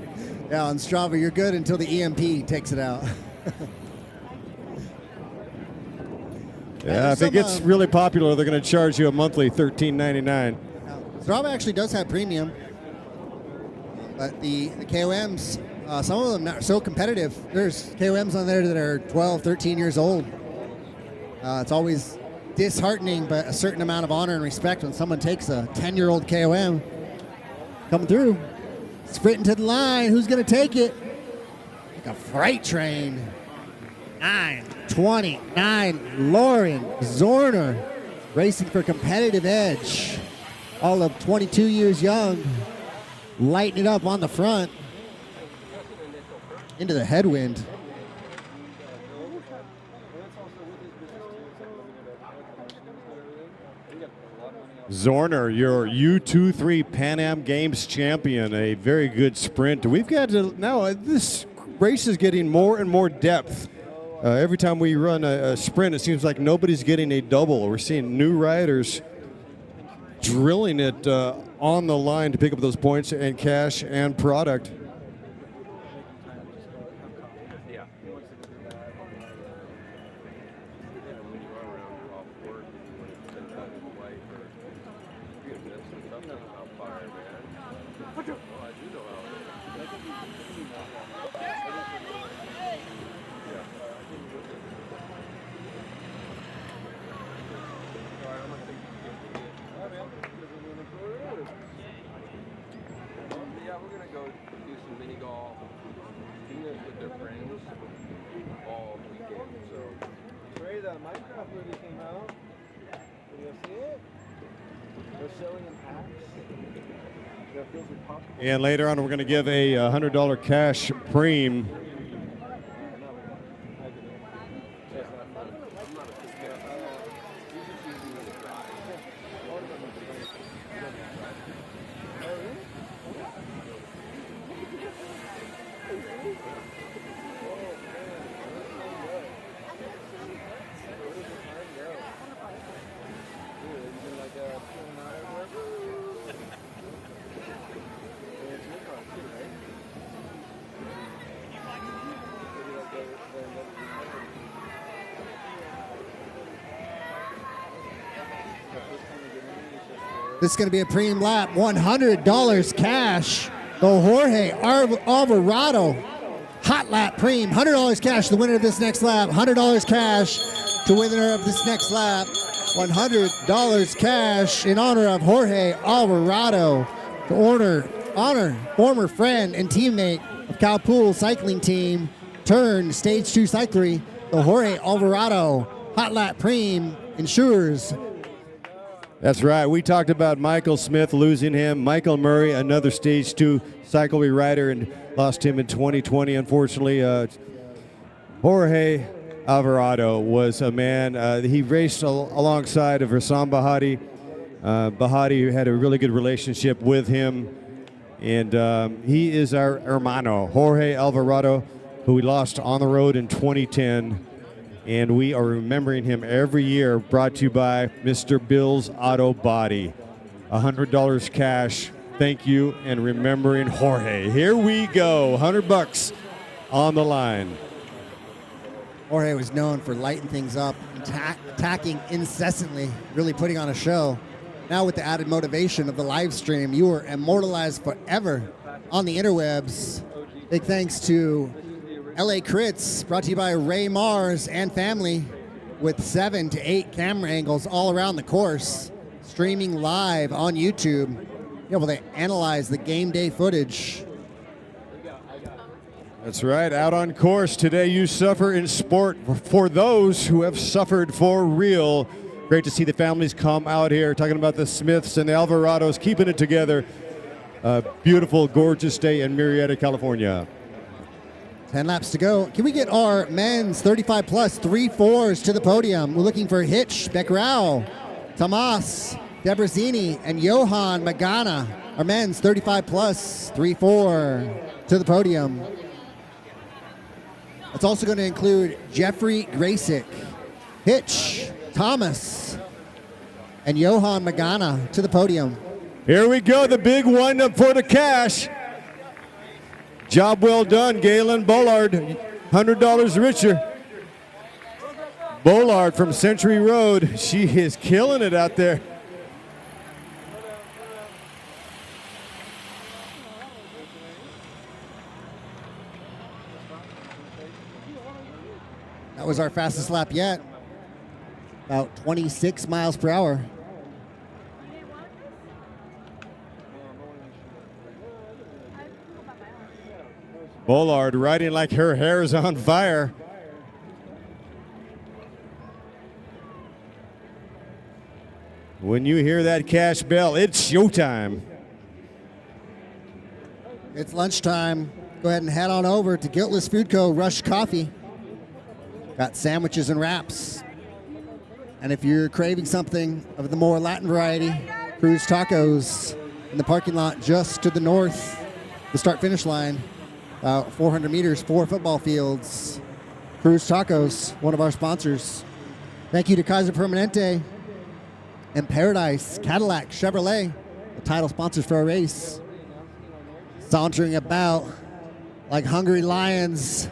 Yeah, on Strava, you're good until the EMP takes it out. Yeah, if it gets really popular, they're going to charge you a monthly $13.99. Strava actually does have premium, but the KOMs, some of them are so competitive. There's KOMs on there that are 12, 13 years old. It's always disheartening, but a certain amount of honor and respect when someone takes a 10-year-old KOM coming through. Sprinting to the line. Who's going to take it? Like a freight train. 9:29. Lauren Zorner racing for competitive edge. All of 22 years young. Lighting it up on the front. Into the headwind. Zorner, your U23 Pan Am Games champion, a very good sprint. We've got now this race is getting more and more depth. Every time we run a sprint, it seems like nobody's getting a double. We're seeing new riders drilling it on the line to pick up those points and cash and product. And later on, we're going to give a $100 cash preem. This is going to be a preem lap. $100 cash. The Jorge Alvarado hot lap preem. $100 cash. The winner of this next lap. $100 cash to winner of this next lap. $100 cash in honor of Jorge Alvarado. To honor former friend and teammate of Calpool cycling team turned stage 2 cyclery. The Jorge Alvarado hot lap preem ensures. That's right. We talked about Michael Smith losing him. Michael Murray, another stage 2 cyclery rider, and lost him in 2020. Unfortunately, Jorge Alvarado was a man. He raced alongside of Rassam Bahati. Bahati had a really good relationship with him, and he is our hermano, Jorge Alvarado, who we lost on the road in 2010. And we are remembering him every year, brought to you by Mr. Bill's Auto Body. $100 cash. Thank you, and remembering Jorge. Here we go, $100 on the line. Jorge was known for lighting things up, attacking incessantly, really putting on a show. Now with the added motivation of the live stream, you are immortalized forever on the interwebs. Big thanks to LA Crits, brought to you by Ray Mars and family, with 7 to 8 camera angles all around the course, streaming live on YouTube. You're able to analyze the game day footage. That's right, out on course today. You suffer in sport for those who have suffered for real. Great to see the families come out here, talking about the Smiths and the Alvarados, keeping it together. A beautiful, gorgeous day in Murrieta, California. 10 laps to go. Can we get our men's 35 plus 3-4s to the podium? We're looking for Hitch, Becquerel, Tomas, Debrazini, and Johan Magana. Our men's 35 plus 3-4 to the podium. It's also going to include Jeffrey Graysick, Hitch, Thomas, and Johan Magana to the podium. Here we go, the big windup for the cash. Job well done, Galen Bullard, $100 richer. Bullard from Century Road, she is killing it out there. That was our fastest lap yet. About 26 miles per hour. Bullard riding like her hair is on fire. When you hear that cash bell, it's showtime. It's lunchtime. Go ahead and head on over to Guiltless Food Co. Rush Coffee. Got sandwiches and wraps. And if you're craving something of the more Latin variety, Cruz Tacos in the parking lot just to the north, the start-finish line. About 400 meters, 4 football fields. Cruz Tacos, one of our sponsors. Thank you to Kaiser Permanente and Paradise Cadillac Chevrolet, the title sponsors for our race. Sauntering about like hungry lions,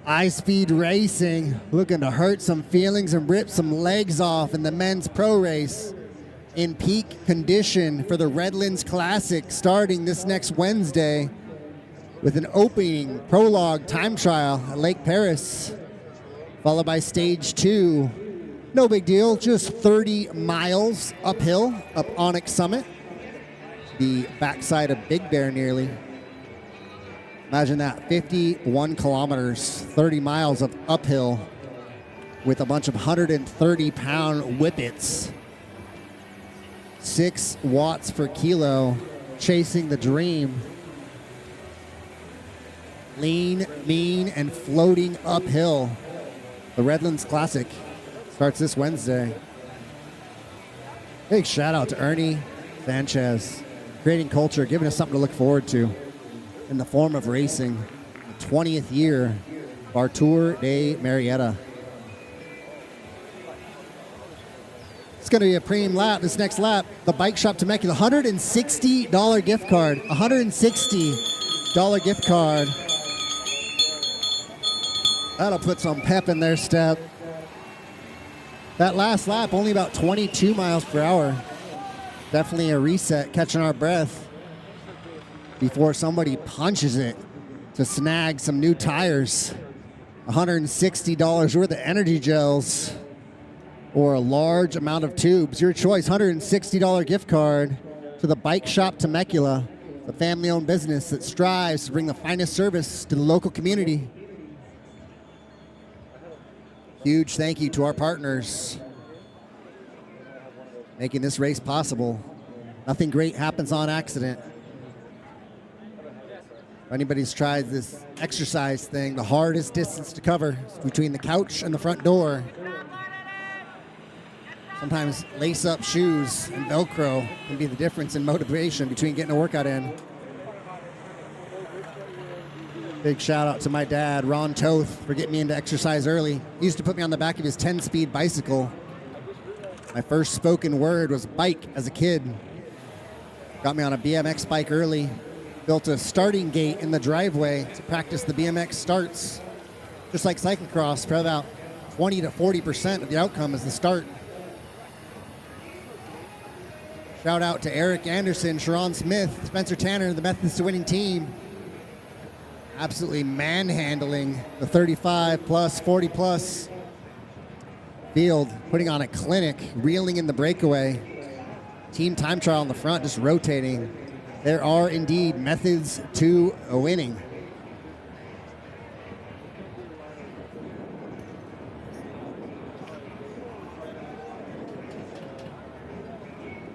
high-speed racing, looking to hurt some feelings and rip some legs off in the men's pro race. In peak condition for the Redlands Classic starting this next Wednesday, with an opening prologue time trial at Lake Paris, followed by stage 2. No big deal, just 30 miles uphill up Onyx Summit, the backside of Big Bear nearly. Imagine that, 51 kilometers, 30 miles of uphill with a bunch of 130-pound whippets. 6 watts per kilo, chasing the dream. Lean, mean, and floating uphill. The Redlands Classic starts this Wednesday. Big shout out to Ernie Sanchez, creating culture, giving us something to look forward to in the form of racing. The 20th year of our Tour de Murrieta. It's going to be a premium lap. This next lap, the Bike Shop Temecula, $160 gift card. $160 gift card. That'll put some pep in their step. That last lap, only about 22 miles per hour. Definitely a reset, catching our breath before somebody punches it to snag some new tires. $160 worth of energy gels or a large amount of tubes. Your choice, $160 gift card to the Bike Shop Temecula, the family-owned business that strives to bring the finest service to the local community. Huge thank you to our partners making this race possible. Nothing great happens on accident. If anybody's tried this exercise thing, the hardest distance to cover is between the couch and the front door. Sometimes lace-up shoes and Velcro can be the difference in motivation between getting a workout in. Big shout out to my dad, Ron Toth, for getting me into exercise early. He used to put me on the back of his 10-speed bicycle. My first spoken word was bike as a kid. Got me on a BMX bike early. Built a starting gate in the driveway to practice the BMX starts. Just like cyclocross, probably about 20 to 40% of the outcome is the start. Shout out to Eric Anderson, Sharon Smith, Spencer Tanner, the Methods to Winning team. Absolutely manhandling the 35 plus, 40 plus field, putting on a clinic, reeling in the breakaway. Team time trial on the front, just rotating. There are indeed methods to winning.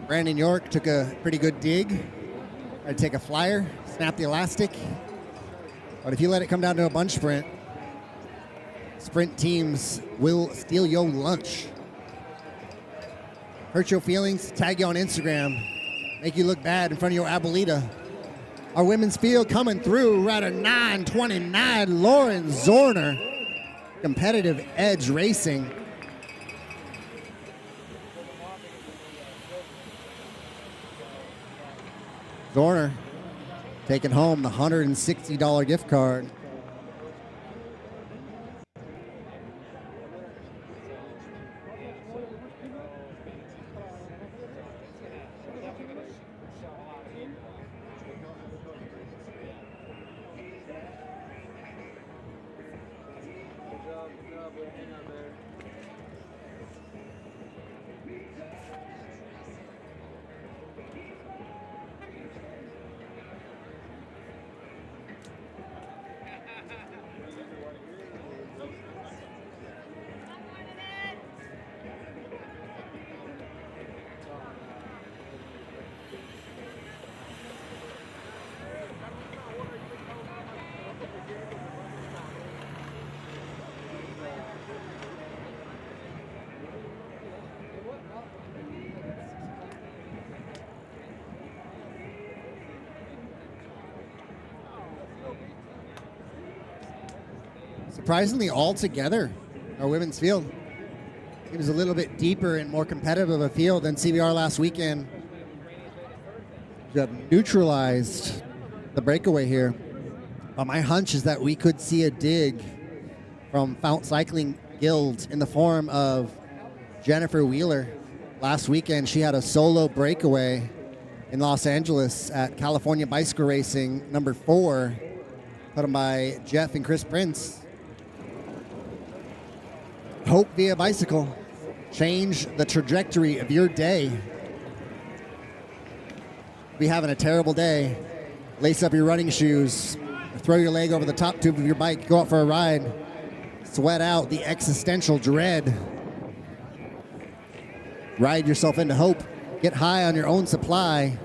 Brandon York took a pretty good dig. Tried to take a flyer, snap the elastic. But if you let it come down to a bunch sprint, sprint teams will steal your lunch. Hurt your feelings, tag you on Instagram, make you look bad in front of your abuelita. Our women's field coming through, rider 929, Lauren Zorner. Competitive Edge Racing. Zorner taking home the $160 gift card. Surprisingly, all together, our women's field. It was a little bit deeper and more competitive of a field than CBR last weekend. We have neutralized the breakaway here. But my hunch is that we could see a dig from Fount Cycling Guild in the form of Jennifer Wheeler. Last weekend, she had a solo breakaway in Los Angeles at California Bicycle Racing, number 4, put on by Jeff and Chris Prince. Hope via bicycle. Change the trajectory of your day. Be having a terrible day. Lace up your running shoes. Throw your leg over the top tube of your bike. Go out for a ride. Sweat out the existential dread. Ride yourself into hope. get high on your own supply,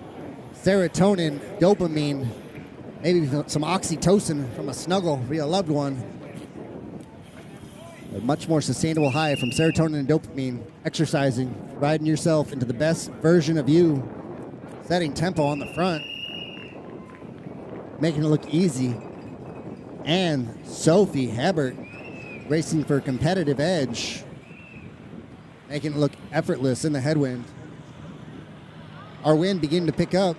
serotonin, dopamine, maybe some oxytocin from a snuggle for your loved one. A much more sustainable high from serotonin and dopamine, exercising, riding yourself into the best version of you, setting tempo on the front, making it look easy. And Sophie Hebert racing for competitive edge, making it look effortless in the headwind. Our wind beginning to pick up.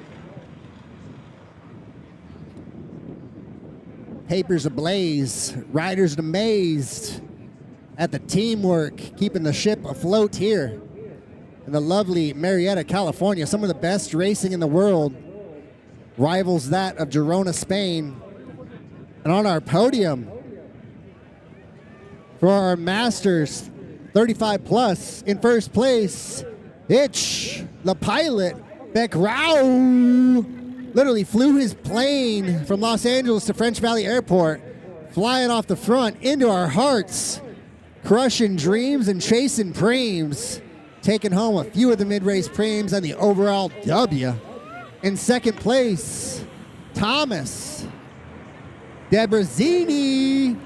Papers ablaze, riders amazed at the teamwork, keeping the ship afloat here in the lovely Murrieta, California. Some of the best racing in the world, rivals that of Girona, Spain. And on our podium, for our Masters 35 plus, in first place, Hitch, the pilot, Beck Rao, literally flew his plane from Los Angeles to French Valley Airport, flying off the front into our hearts, crushing dreams and chasing preems, taking home a few of the mid-race preems and the overall W. In second place, Thomas Debrazini,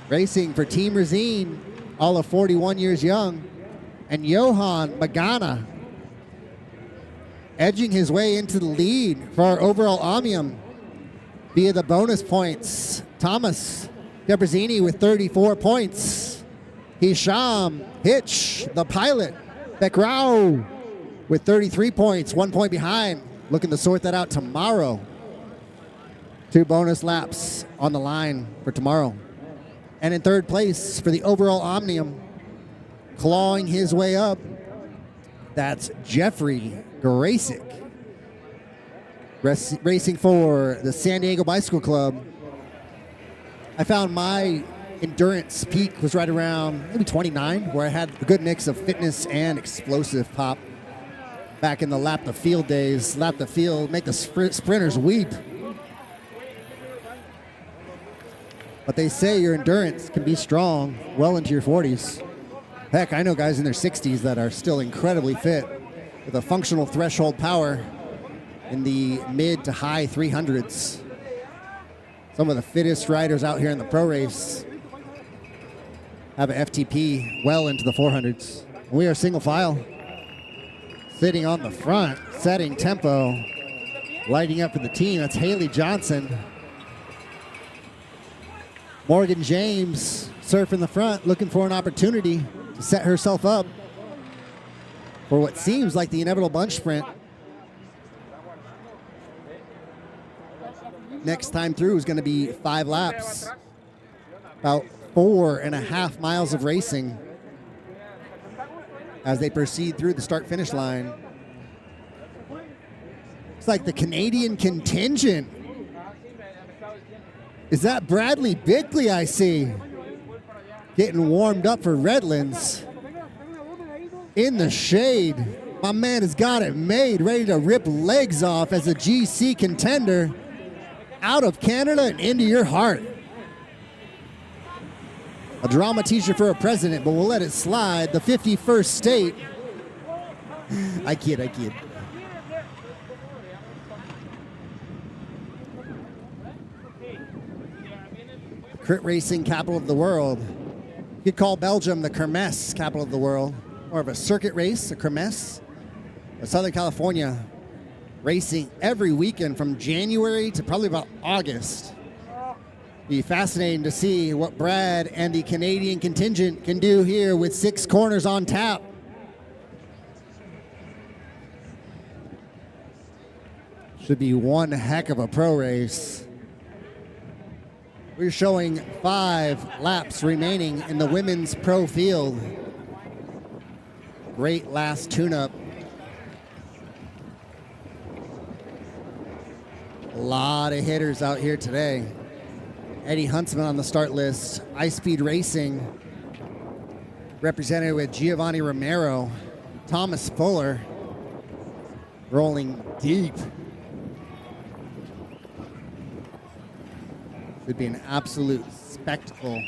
racing for Team Razine, all of 41 years young, and Johan Magana, edging his way into the lead for our overall Omnium via the bonus points. Thomas Debrazini with 34 points. Hisham Hitch, the pilot, Beckrau with 33 points, 1 point behind. Looking to sort that out tomorrow. 2 bonus laps on the line for tomorrow. And in third place for the overall Omnium, clawing his way up, that's Jeffrey Grasick, racing for the San Diego Bicycle Club. I found my endurance peak was right around maybe 29, where I had a good mix of fitness and explosive pop back in the lap the field days. Lap the field, make the sprinters weep. But they say your endurance can be strong well into your 40s. Heck, I know guys in their 60s that are still incredibly fit with a functional threshold power in the mid to high 300s. Some of the fittest riders out here in the pro race have an FTP well into the 400s. We are single file, sitting on the front, setting tempo, lighting up for the team. That's Haley Johnson. Morgan James surfing the front, looking for an opportunity to set herself up for what seems like the inevitable bunch sprint. Next time through is going to be 5 laps, about 4.5 miles of racing as they proceed through the start-finish line. It's like the Canadian contingent. Is that Bradley Bickley I see? Getting warmed up for Redlands. In the shade. My man has got it made, ready to rip legs off as a GC contender. Out of Canada and into your heart. A drama teacher for a president, but we'll let it slide. The 51st state. I kid. Crit racing capital of the world. You could call Belgium the Kermesse capital of the world. More of a circuit race, a Kermesse. But Southern California racing every weekend from January to probably about August. Be fascinating to see what Brad and the Canadian contingent can do here with 6 corners on tap. Should be one heck of a pro race. We're showing 5 laps remaining in the women's pro field. Great last tune-up. A lot of hitters out here today. Eddie Huntsman on the start list. Ice Speed Racing, represented with Giovanni Romero. Thomas Fuller, rolling deep. Should be an absolute spectacle.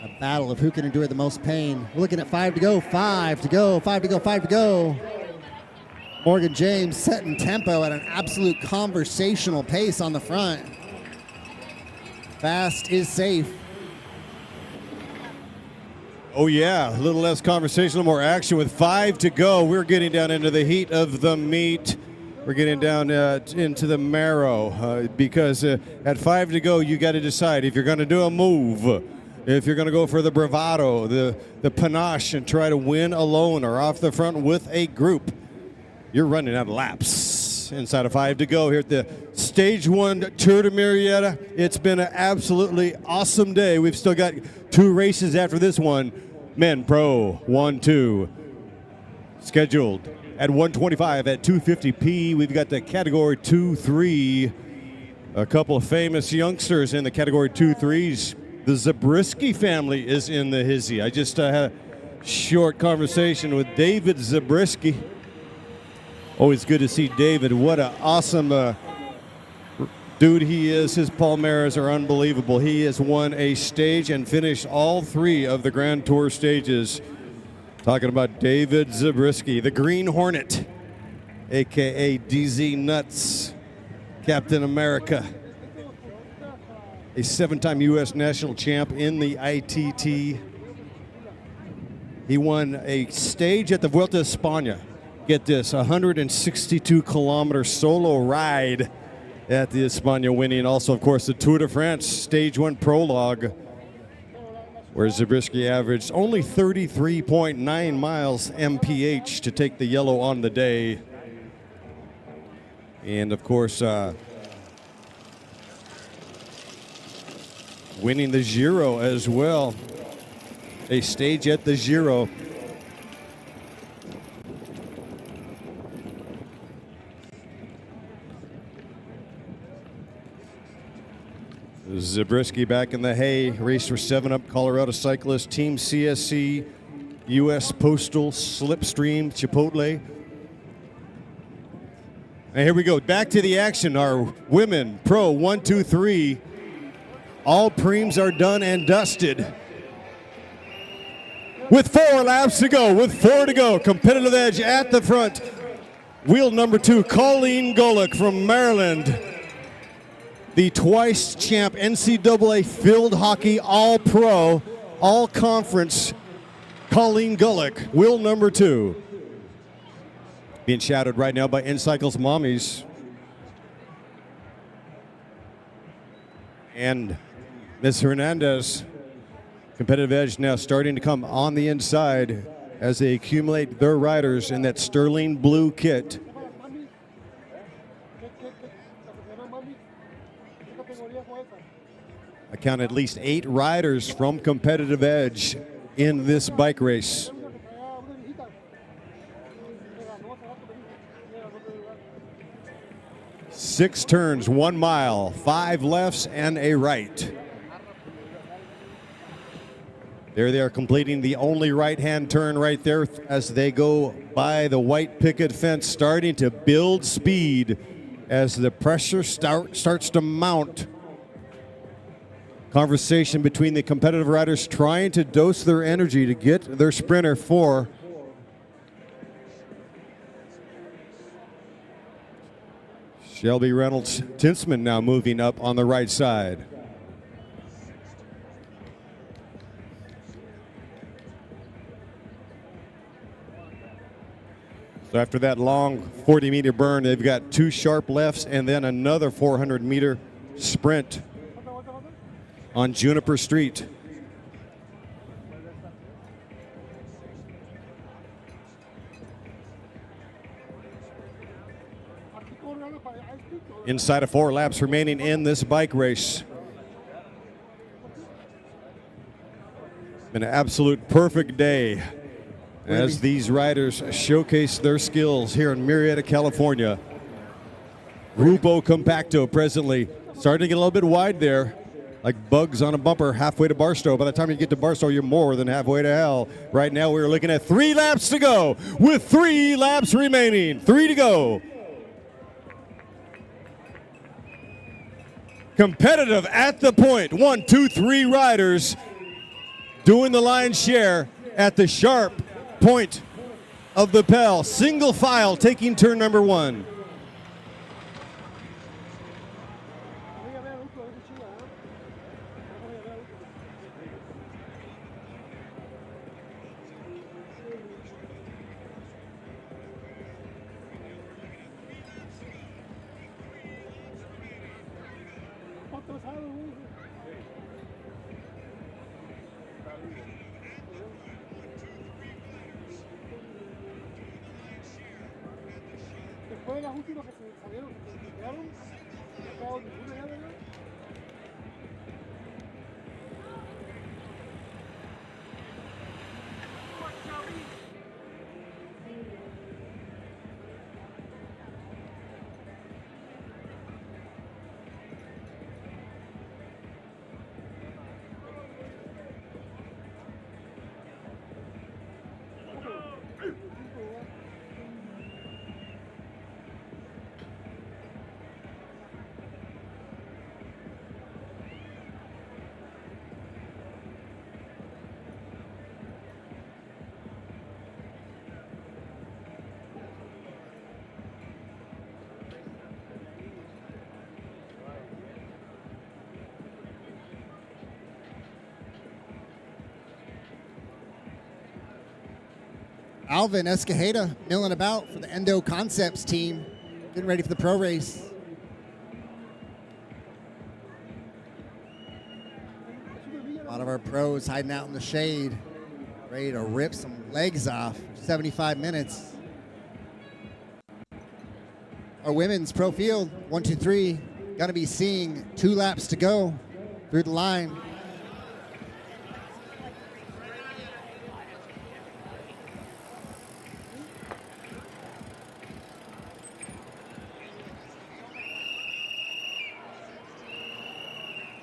A battle of who can endure the most pain. We're looking at 5 to go, 5 to go, 5 to go, 5 to go. Morgan James setting tempo at an absolute conversational pace on the front. Fast is safe. Oh, yeah, a little less conversation, a little more action with 5 to go. We're getting down into the heat of the meet. We're getting down into the marrow because at 5 to go, you got to decide if you're going to do a move, if you're going to go for the bravado, the panache, and try to win alone or off the front with a group. You're running out of laps inside of 5 to go here at the Stage 1 Tour de Murrieta. It's been an absolutely awesome day. We've still got 2 races after this one. Men Pro 1-2 scheduled at 125 at 250p. We've got the category 2-3. A couple of famous youngsters in the category 2-3s. The Zabriskie family is in the hizzy. I just had a short conversation with David Zabriskie. Always good to see David. What an awesome dude he is. His Palmares are unbelievable. He has won a stage and finished all 3 of the Grand Tour stages. Talking about David Zabriskie, the Green Hornet, a.k.a. DZ Nuts, Captain America. A 7-time U.S. national champ in the ITT. He won a stage at the Vuelta a España. Get this, 162-kilometer solo ride at the España, winning also, of course, the Tour de France Stage 1 Prologue, where Zabriskie averaged only 33.9 miles mph to take the yellow on the day. And, of course, winning the Giro as well. A stage at the Giro. Zabriskie back in the hay, race for 7-Up Colorado Cyclist, Team CSC, U.S. Postal, Slipstream, Chipotle. And here we go, back to the action. Our women pro 1, 2, 3. All preems are done and dusted. With 4 laps to go, with 4 to go, competitive edge at the front. Wheel number 2, Colleen Golick from Maryland. The twice champ NCAA field hockey all-pro, all-conference, Colleen Golick, wheel number 2. Being shadowed right now by N-Cycle's mommies. And Ms. Hernandez, competitive edge now starting to come on the inside as they accumulate their riders in that sterling blue kit. I count at least 8 riders from competitive edge in this bike race. 6 turns, 1 mile, 5 lefts and a right. There they are completing the only right-hand turn right there as they go by the white picket fence, starting to build speed as the pressure starts to mount. Conversation between the competitive riders trying to dose their energy to get their sprinter for. Shelby Reynolds Tinsman now moving up on the right side. So after that long 40-meter burn, they've got 2 sharp lefts and then another 400-meter sprint on Juniper Street. Inside of 4 laps remaining in this bike race. An absolute perfect day as these riders showcase their skills here in Murrieta, California. Grupo Compacto presently starting to get a little bit wide there, like bugs on a bumper halfway to Barstow. By the time you get to Barstow, you're more than halfway to hell. Right now, we're looking at 3 laps to go with 3 laps remaining. 3 to go. Competitive at the point. 1, 2, 3 riders doing the lion's share at the sharp point of the bell. Single file taking turn number 1. Después de las últimas que se salieron, que se quedaron, no ha quedado ninguna ya, ¿verdad? Alvin Escajeda milling about for the Endo Concepts team, getting ready for the pro race. A lot of our pros hiding out in the shade, ready to rip some legs off. 75 minutes. Our women's pro field, 1, 2, 3, going to be seeing 2 laps to go through the line.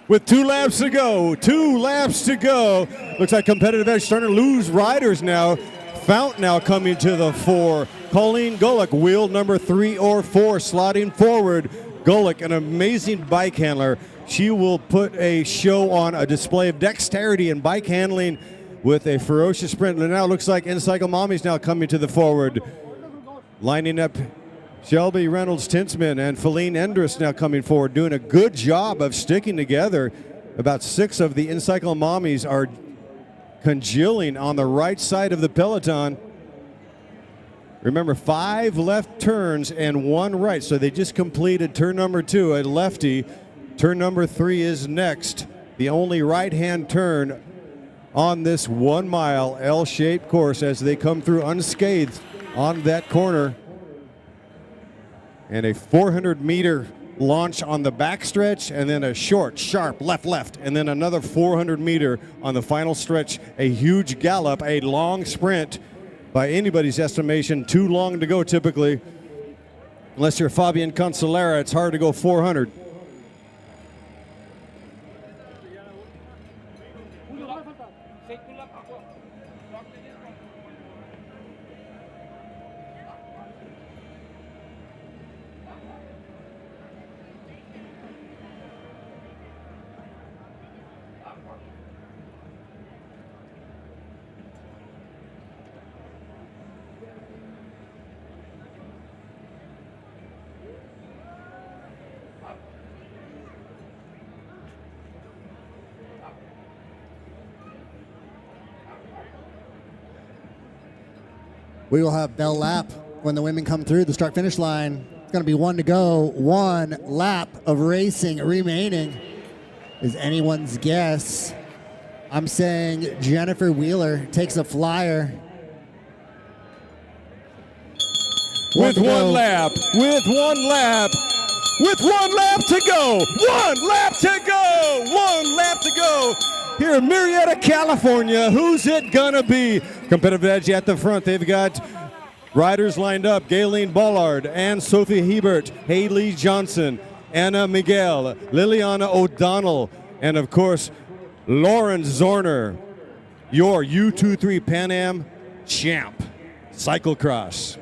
With 2 laps to go, 2 laps to go. Looks like competitive edge starting to lose riders now. Fount now coming to the fore. Colleen Golick, wheel number 3 or 4, sliding forward. Golick, an amazing bike handler. She will put a show on, a display of dexterity and bike handling with a ferocious sprint. And now it looks like N-Cycle Mommy's now coming to the forward. Lining up Shelby Reynolds Tinsman and Feline Endress now coming forward, doing a good job of sticking together. About 6 of the N-Cycle Mommies are congealing on the right side of the peloton. Remember, 5 left turns and 1 right, so they just completed turn number 2 at lefty. Turn number 3 is next, the only right-hand turn on this 1 mile L-shaped course as they come through unscathed on that corner. And a 400-meter launch on the backstretch, and then a short, sharp left, and then another 400-meter on the final stretch. A huge gallop, a long sprint. By anybody's estimation, too long to go typically. Unless you're Fabian Cancellara, it's hard to go 400. We will have bell lap when the women come through the start-finish line. It's going to be 1 to go. 1 lap of racing remaining is anyone's guess. I'm saying Jennifer Wheeler takes a flyer. With 1 lap, with 1 lap, with 1 lap to go. 1 lap to go. 1 lap to go. Here in Murrieta, California, who's it gonna be? Competitive edge at the front. They've got riders lined up. Gayleen Bollard and Sophie Hebert, Haley Johnson, Anna Miguel, Liliana O'Donnell, and of course, Lauren Zorner, your U23 Pan Am champ, cyclocross.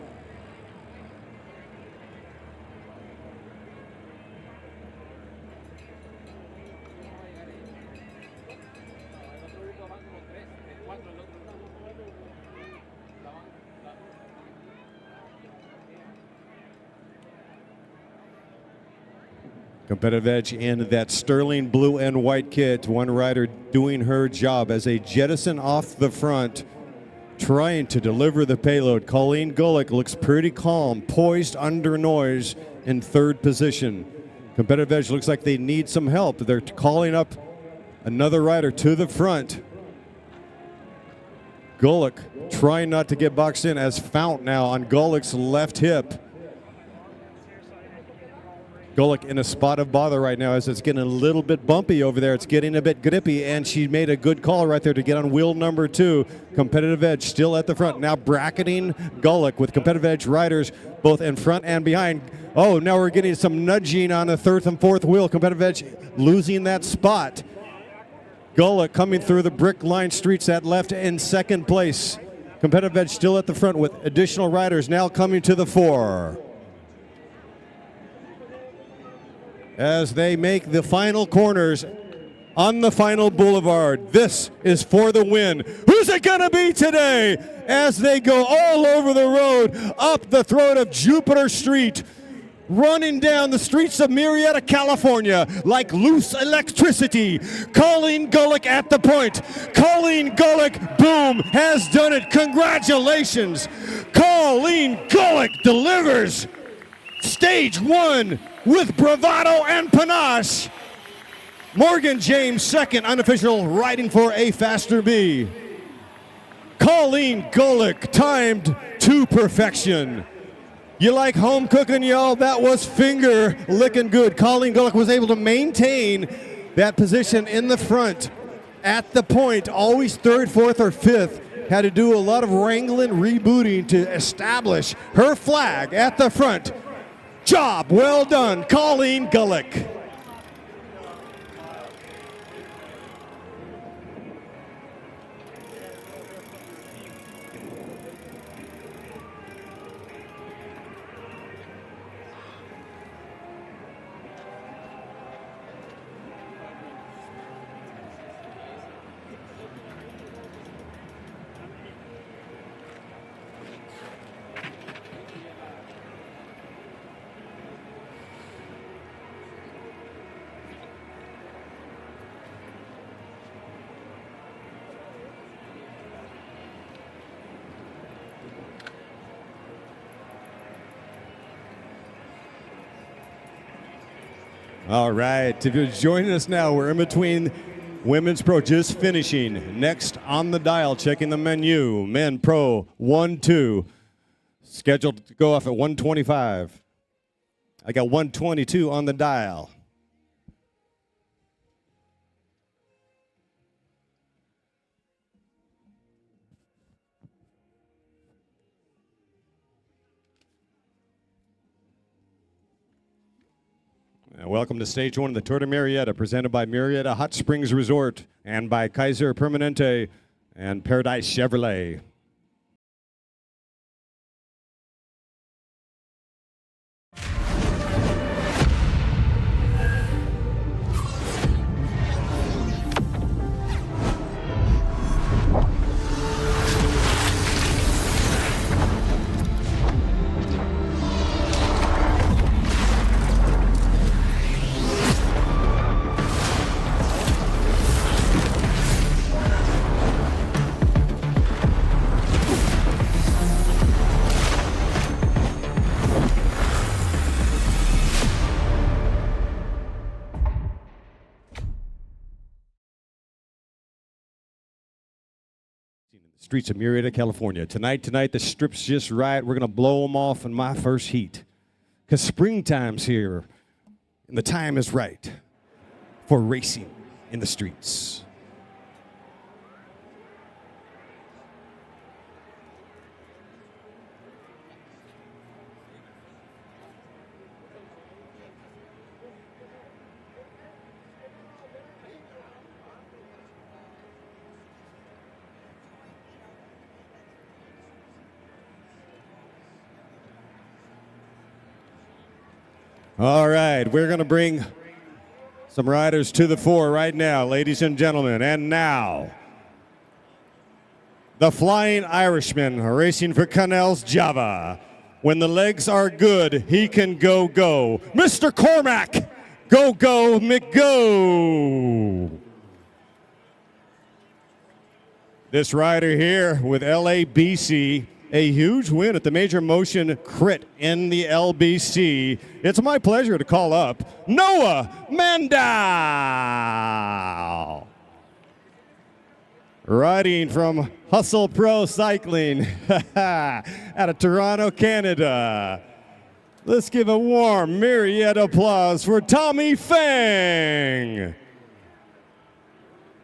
Competitive edge in that sterling blue and white kit. One rider doing her job as a jettison off the front, trying to deliver the payload. Colleen Golick looks pretty calm, poised under noise in third position. Competitive edge looks like they need some help. They're calling up another rider to the front. Golick trying not to get boxed in as Fount now on Golick's left hip. Golick in a spot of bother right now as it's getting a little bit bumpy over there. It's getting a bit grippy, and she made a good call right there to get on wheel number 2. Competitive edge still at the front. Now bracketing Golick with competitive edge riders both in front and behind. Oh, now we're getting some nudging on the third and fourth wheel. Competitive edge losing that spot. Golick coming through the brick line streets at left in second place. Competitive edge still at the front with additional riders now coming to the fore. As they make the final corners on the final boulevard. This is for the win. Who's it going to be today? As they go all over the road, up the throat of Jupiter Street, running down the streets of Murrieta, California, like loose electricity. Colleen Golick at the point. Colleen Golick, boom, has done it. Congratulations. Colleen Golick delivers stage 1 with bravado and panache. Morgan James second, unofficial, riding for a faster B. Colleen Golick timed to perfection. You like home cooking, y'all? That was finger licking good. Colleen Golick was able to maintain that position in the front at the point, always third, fourth, or fifth. Had to do a lot of wrangling, rebooting to establish her flag at the front. Job well done, Colleen Golick. All right, if you're joining us now, we're in between Women's Pro just finishing. Next on the dial, checking the menu, Men Pro 1-2. Scheduled to go off at 125. I got 122 on the dial. Welcome to Stage 1 of the Tour de Murrieta, presented by Murrieta Hot Springs Resort and by Kaiser Permanente and Paradise Chevrolet. Streets of Murrieta, California. Tonight, the strip's just right. We're going to blow them off in my first heat. Because springtime's here, and the time is right for racing in the streets. All right, we're going to bring some riders to the fore right now, ladies and gentlemen. And now, the Flying Irishman racing for Canals Java. When the legs are good, he can go. Mr. Cormac Go, go, McGo. This rider here with LABC, a huge win at the Major Motion Crit in the LBC. It's my pleasure to call up Noah Mandel. Riding from Hustle Pro Cycling out of Toronto, Canada. Let's give a warm Murrieta applause for Tommy Fang.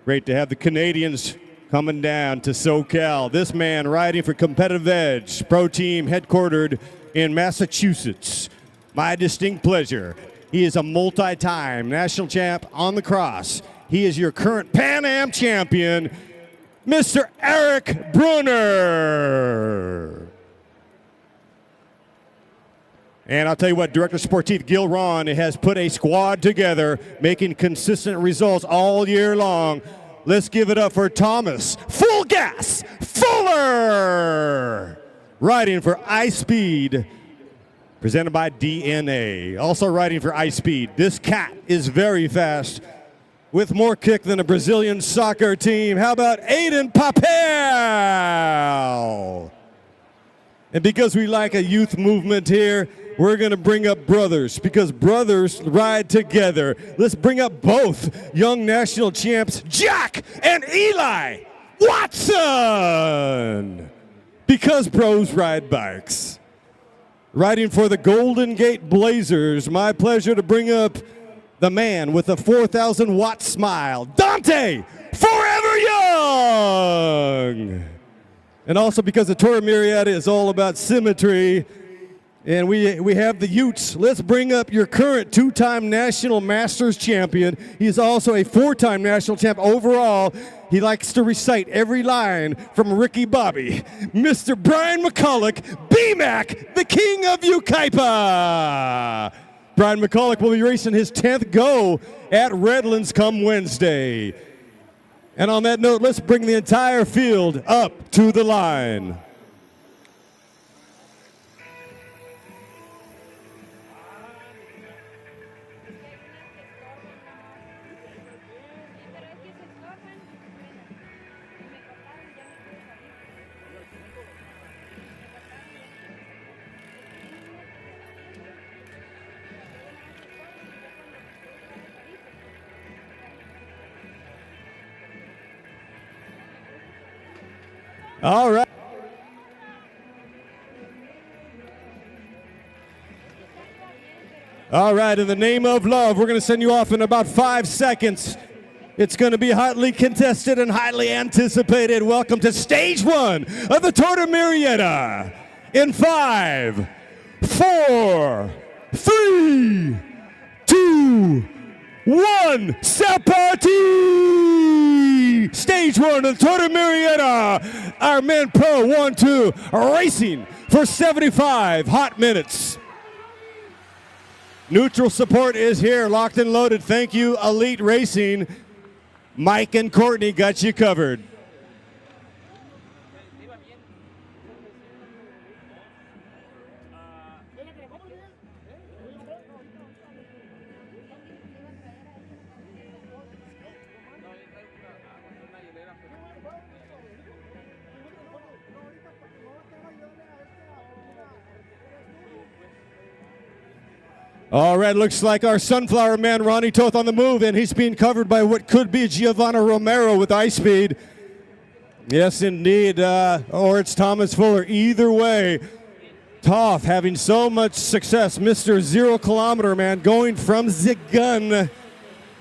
Great to have the Canadians coming down to SoCal. This man riding for Competitive Edge, pro team headquartered in Massachusetts. My distinct pleasure. He is a multi-time national champ on the cross. He is your current Pan Am champion, Mr. Eric Brunner. And I'll tell you what, Director Sportif Gil Ron has put a squad together, making consistent results all year long. Let's give it up for Thomas Full Gas Fuller, riding for iSpeed, presented by DNA. Also riding for iSpeed. This cat is very fast, with more kick than a Brazilian soccer team. How about Aiden Papel? And because we like a youth movement here, we're going to bring up brothers, because brothers ride together. Let's bring up both young national champs, Jack and Eli Watson, because bros ride bikes. Riding for the Golden Gate Blazers, my pleasure to bring up the man with a 4,000-watt smile, Dante Forever Young. And also because the Tour of Murrieta is all about symmetry, and we have the Utes. Let's bring up your current two-time National Masters champion. He's also a four-time national champ overall. He likes to recite every line from Ricky Bobby. Mr. Brian McCulloch, B-Mac, the king of Ukaipa. Brian McCulloch will be racing his 10th go at Redlands come Wednesday. And on that note, let's bring the entire field up to the line. All right. All right, in the name of love, we're going to send you off in about 5 seconds. It's going to be hotly contested and highly anticipated. Welcome to stage one of the Tour de Murrieta. In 5, 4, 3, 2, 1, c'est parti! Stage one of the Tour de Murrieta. Our men pro 1-2 racing for 75 hot minutes. Neutral support is here, locked and loaded. Thank you, Elite Racing. Mike and Courtney got you covered. All right, looks like our Sunflower man, Ronnie Toth, on the move, and he's being covered by what could be Giovanna Romero with iSpeed. Yes, indeed, or it's Thomas Fuller. Either way, Toth having so much success. Mr. 0 kilometer man going from the gun.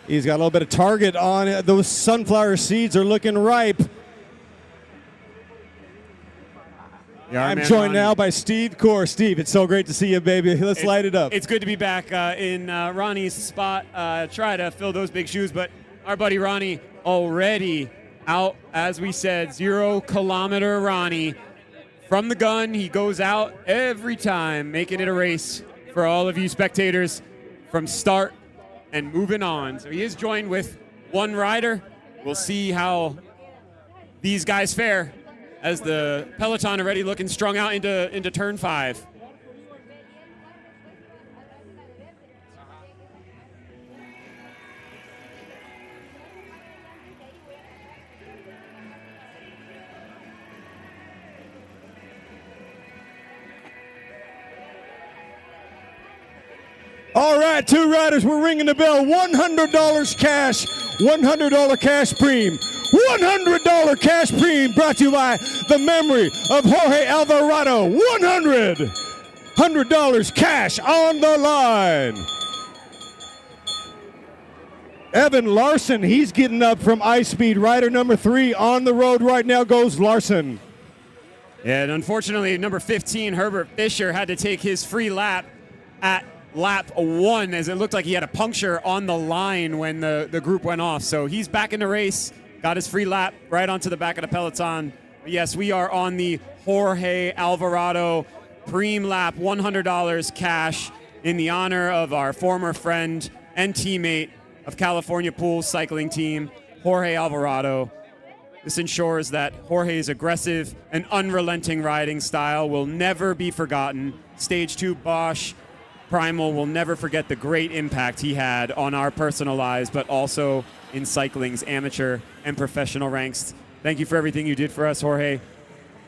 He's got a little bit of target on it. Those sunflower seeds are looking ripe. Yeah, I'm joined now by Steve Core. Steve, it's so great to see you, baby. Let's light it up. It's good to be back in Ronnie's spot. Try to fill those big shoes, but our buddy Ronnie already out, as we said, 0 kilometer Ronnie. From the gun, he goes out every time, making it a race for all of you spectators from start and moving on. So he is joined with one rider. We'll see how these guys fare as the peloton already looking strung out into turn 5. All right, two riders, we're ringing the bell. $100 cash, $100 cash preem. $100 cash preem brought to you by the memory of Jorge Alvarado. $100 cash on the line. Evan Larson, he's getting up from ice speed. Rider number 3 on the road right now goes Larson. And unfortunately, number 15, Herbert Fisher, had to take his free lap at lap 1 as it looked like he had a puncture on the line when the group went off. So he's back in the race, got his free lap right onto the back of the peloton. But yes, we are on the Jorge Alvarado Preem Lap, $100 cash in the honor of our former friend and teammate of California Pools cycling team, Jorge Alvarado. This ensures that Jorge's aggressive and unrelenting riding style will never be forgotten. Stage 2 Bosch Primal will never forget the great impact he had on our personal lives, but also in cycling's amateur and professional ranks. Thank you for everything you did for us, Jorge.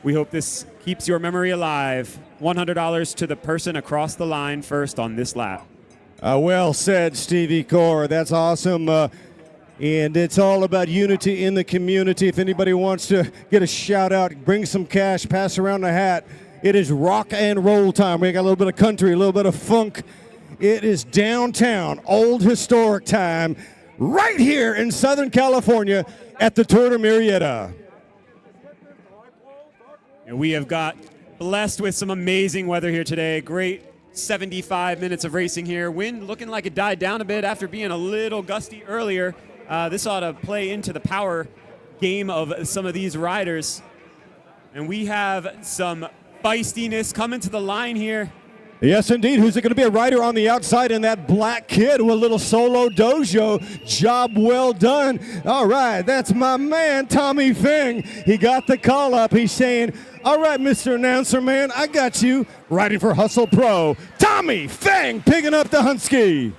We hope this keeps your memory alive. $100 to the person across the line first on this lap. Well said, Stevie Core. That's awesome. And it's all about unity in the community. If anybody wants to get a shout out, bring some cash, pass around the hat. It is rock and roll time. We got a little bit of country, a little bit of funk. It is downtown, old historic time, right here in Southern California at the Tour de Murrieta. And we have got blessed with some amazing weather here today. Great 75 minutes of racing here. Wind looking like it died down a bit after being a little gusty earlier. This ought to play into the power game of some of these riders. And we have some feistiness coming to the line here. Yes, indeed. Who's it going to be? A rider on the outside in that black kid with a little solo dojo. Job well done. All right, that's my man, Tommy Feng. He got the call up. He's saying, all right, Mr. Announcer Man, I got you. Riding for Hustle Pro, Tommy Feng picking up the Hunsky.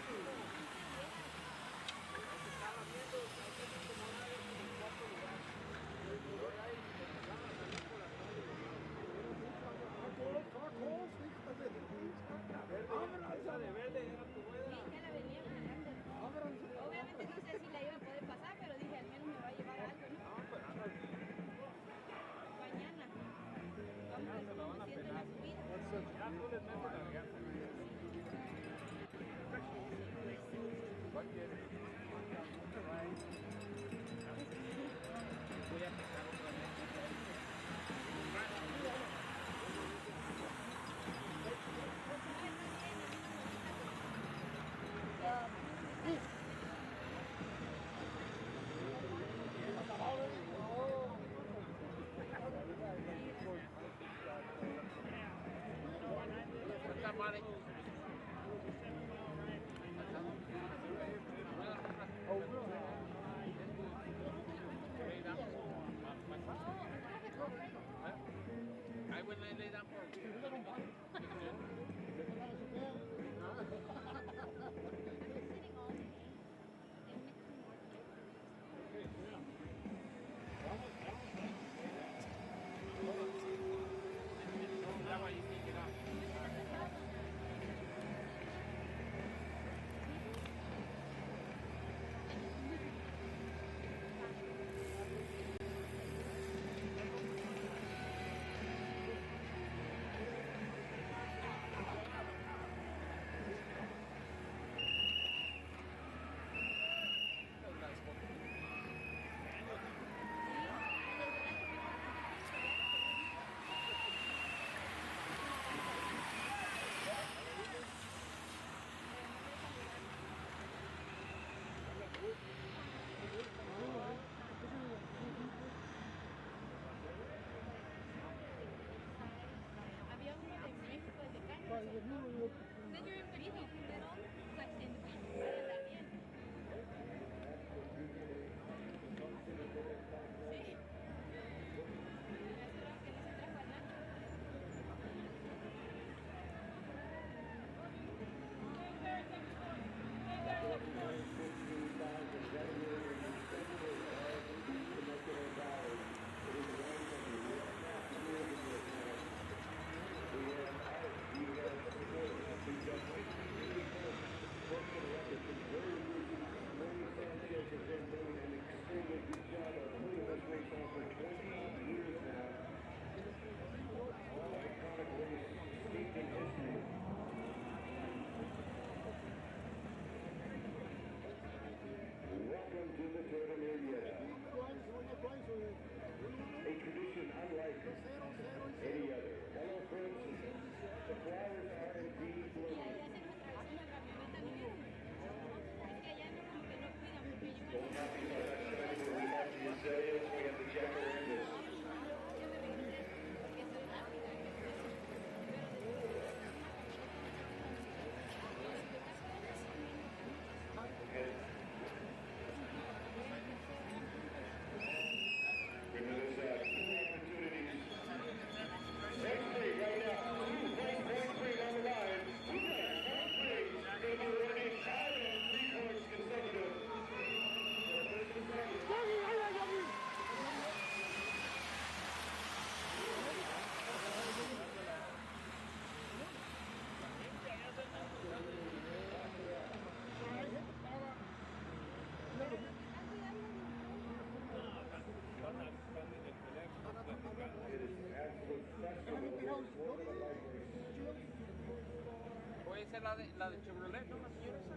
la de Chevrolet, ¿no? La señora esa.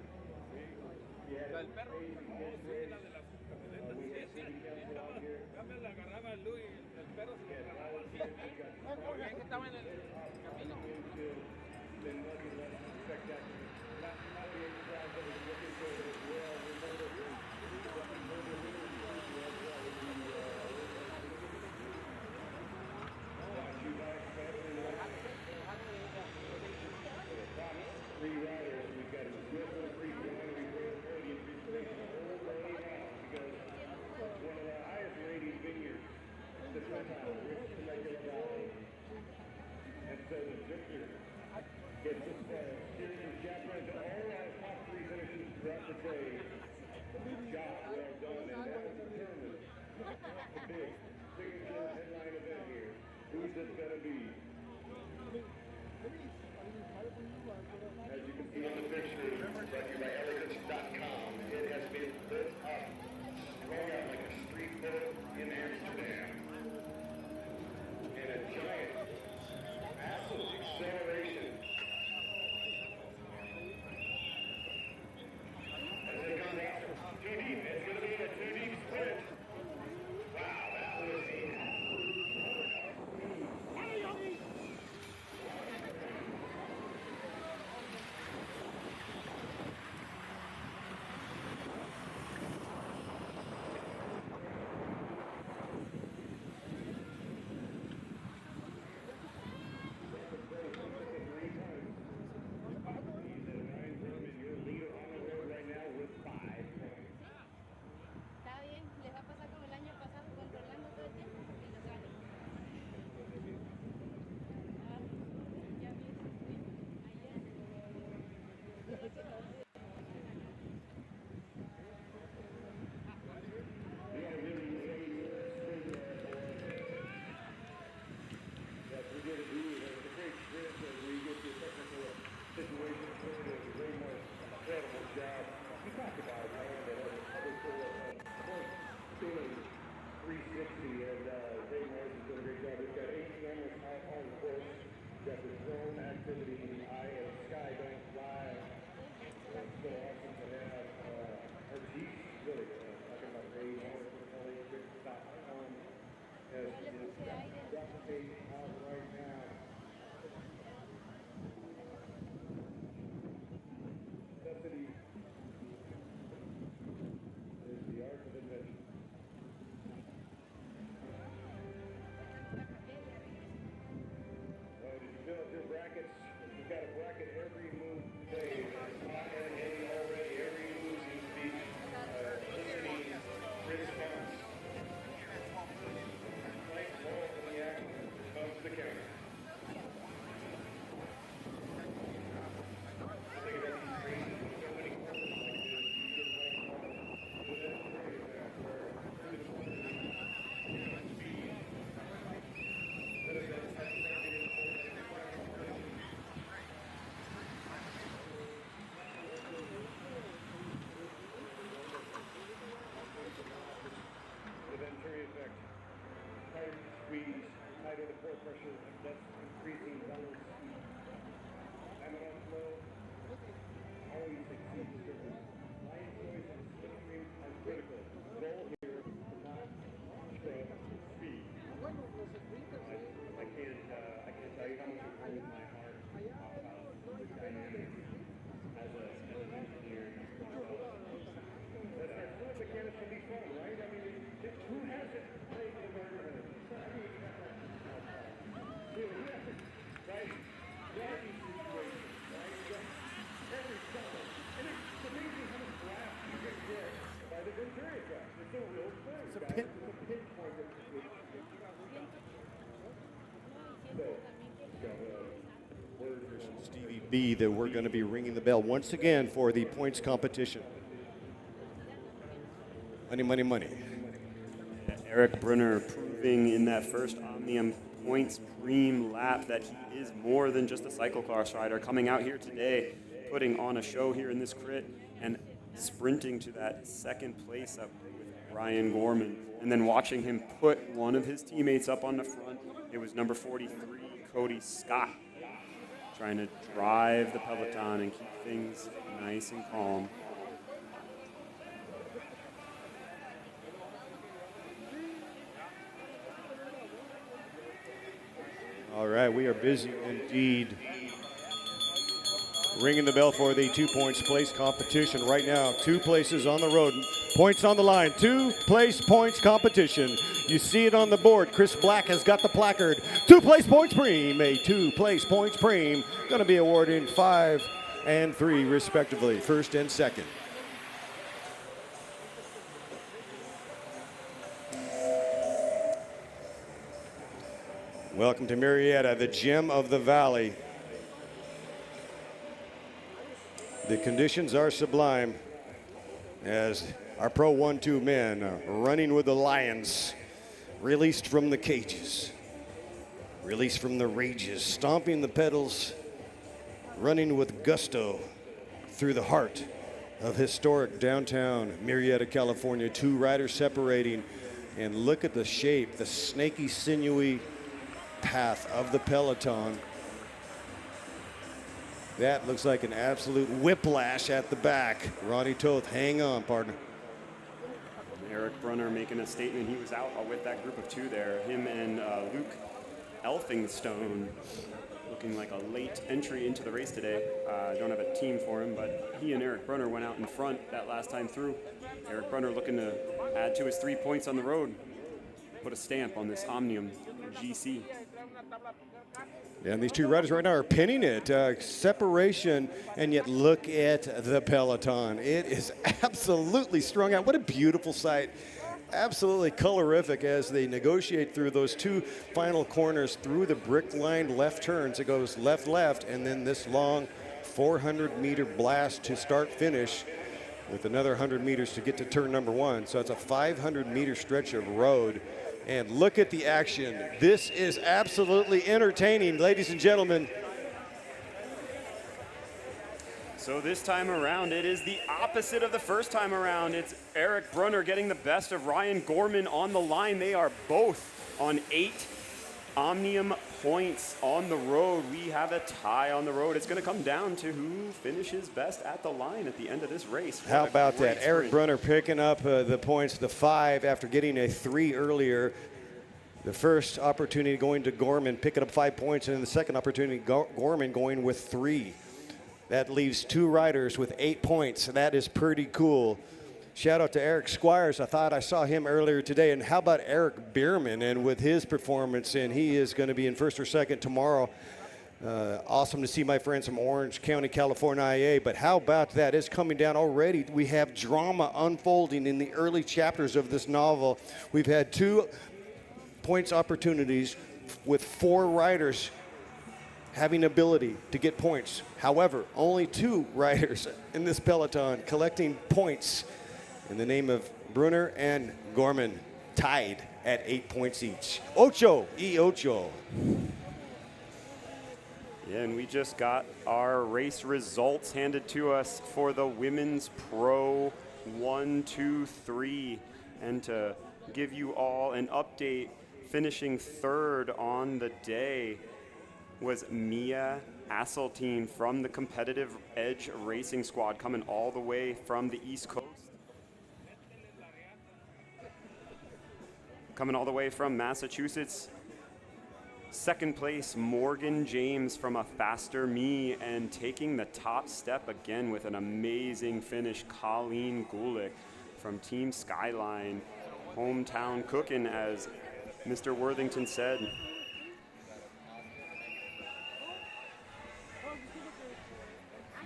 La del perro. Sí, la de las camionetas. Sí, es cierto. Cambia la agarraba el Luis, el perro se lo agarraba. Muy bien que estaba en el camino. Three riders, we've got a good little free flying podium situation all day now because it's one of the highest rated vineyards in the Gentile, Rich Temecula Valley. And so the victor gets this series of chaperones to all our top three finishes throughout the day. Good job, well done, and that will determine the big signature headline event here. Who's it gonna be? As you can see on the picture, brought to you by elegance.com, it has been lit up, strung out like a street boat in Amsterdam. And a giant, massive acceleration. As they come down too deep, it's going to be a too deep sprint. Wow, that was easy. Está bien, les va a pasar como el año pasado controlando todo el tiempo y lo ganan. Ya vi ese stream Yes, we did agree. It was a great sprint as we get the technical situation sorted. Raymond's incredible job. We talked about it, man, that other point feeling 360, and Raymond has done a great job. We've got 8 cameras out on the course. We've got the drone activity, the eye of the sky don't fly. It's so awesome to have our Jeep really talking about Raymond, LAC.com. As it is replicate out right now. Necessity is the art of invention. Oh, did you fill up your brackets? You've got a bracket every move today. It's hot and heavy already. Every move seems to be eliciting response. Like ball from the act comes the counter. I think about these races with so many corners like this, you get like with that trade back where it's speed. That is that the Venturi effect. Tight squeeze, tighter the pore pressure, that's increasing balance. Amidon flow always exceeds different. Line choice and slipstream are critical. Goal here is not scrub speed. I can't tell you how much it warms my heart about the dynamics as an engineer. But as fun mechanics can be fun, right? I mean, who hasn't played the murder? Right? Driving situation, right? Every summer. And it's amazing how much laugh you get by the Venturi effect. It's a real thing, guys. It's a pinpoint of Stevie B that we're going to be ringing the bell once again for the points competition. Money, money, money. Eric Brunner proving in that first Omnium points preem lap that he is more than just a cyclocross rider, coming out here today, putting on a show here in this crit and sprinting to that second place up with Ryan Gorman, and then watching him put one of his teammates up on the front. It was number 43, Cody Scott. trying to drive the peloton and keep things nice and calm. All right, we are busy indeed. Ringing the bell for the 2 points place competition right now. 2 places on the road. Points on the line. 2 place points competition. You see it on the board. Chris Black has got the placard. 2 place points preem. A 2 place points preem. Going to be awarded 5 and 3 respectively. First and second. Welcome to Murrieta, the gem of the valley. The conditions are sublime as our Pro 1-2 men are running with the lions, released from the cages, released from the rages, stomping the pedals, running with gusto through the heart of historic downtown Murrieta, California. 2 riders separating, and look at the shape, the snaky, sinewy path of the peloton. That looks like an absolute whiplash at the back. Ronnie Toth, hang on, partner. Eric Brunner making a statement. He was out with that group of 2 there. Him and Luke Elphinstone, looking like a late entry into the race today. Don't have a team for him, but he and Eric Brunner went out in front that last time through. Eric Brunner looking to add to his 3 points on the road. Put a stamp on this Omnium GC. And these 2 riders right now are pinning it. Separation, and yet look at the peloton. It is absolutely strung out. What a beautiful sight. Absolutely colorific as they negotiate through those 2 final corners through the brick-lined left turns. It goes left, and then this long 400-meter blast to start-finish with another 100 meters to get to turn number 1. So it's a 500-meter stretch of road. And look at the action. This is absolutely entertaining, ladies and gentlemen. So this time around, it is the opposite of the first time around. It's Eric Brunner getting the best of Ryan Gorman on the line. They are both on 8 Omnium points on the road. We have a tie on the road. It's going to come down to who finishes best at the line at the end of this race. How about that? Eric Brunner picking up the points, the 5 after getting a 3 earlier. The first opportunity going to Gorman, picking up 5 points, and then the second opportunity, Gorman going with 3. That leaves 2 riders with 8 points. That is pretty cool. Shout out to Eric Squires. I thought I saw him earlier today. And how about Eric Bierman and with his performance? And he is going to be in first or second tomorrow. Awesome to see my friends from Orange County, California IA. But how about that? It's coming down already. We have drama unfolding in the early chapters of this novel. We've had 2 points opportunities with 4 riders having ability to get points. However, only 2 riders in this peloton collecting points in the name of Brunner and Gorman, tied at 8 points each. Ocho y ocho. Yeah, and we just got our race results handed to us for the Women's Pro 1, 2, 3. And to give you all an update, finishing 3rd on the day was Mia Asseltine from the Competitive Edge Racing Squad, coming all the way from the East Coast. Coming all the way from Massachusetts. 2nd place, Morgan James from A Faster Me, and taking the top step again with an amazing finish, Colleen Gulick from Team Skyline. Hometown cooking, as Mr. Worthington said.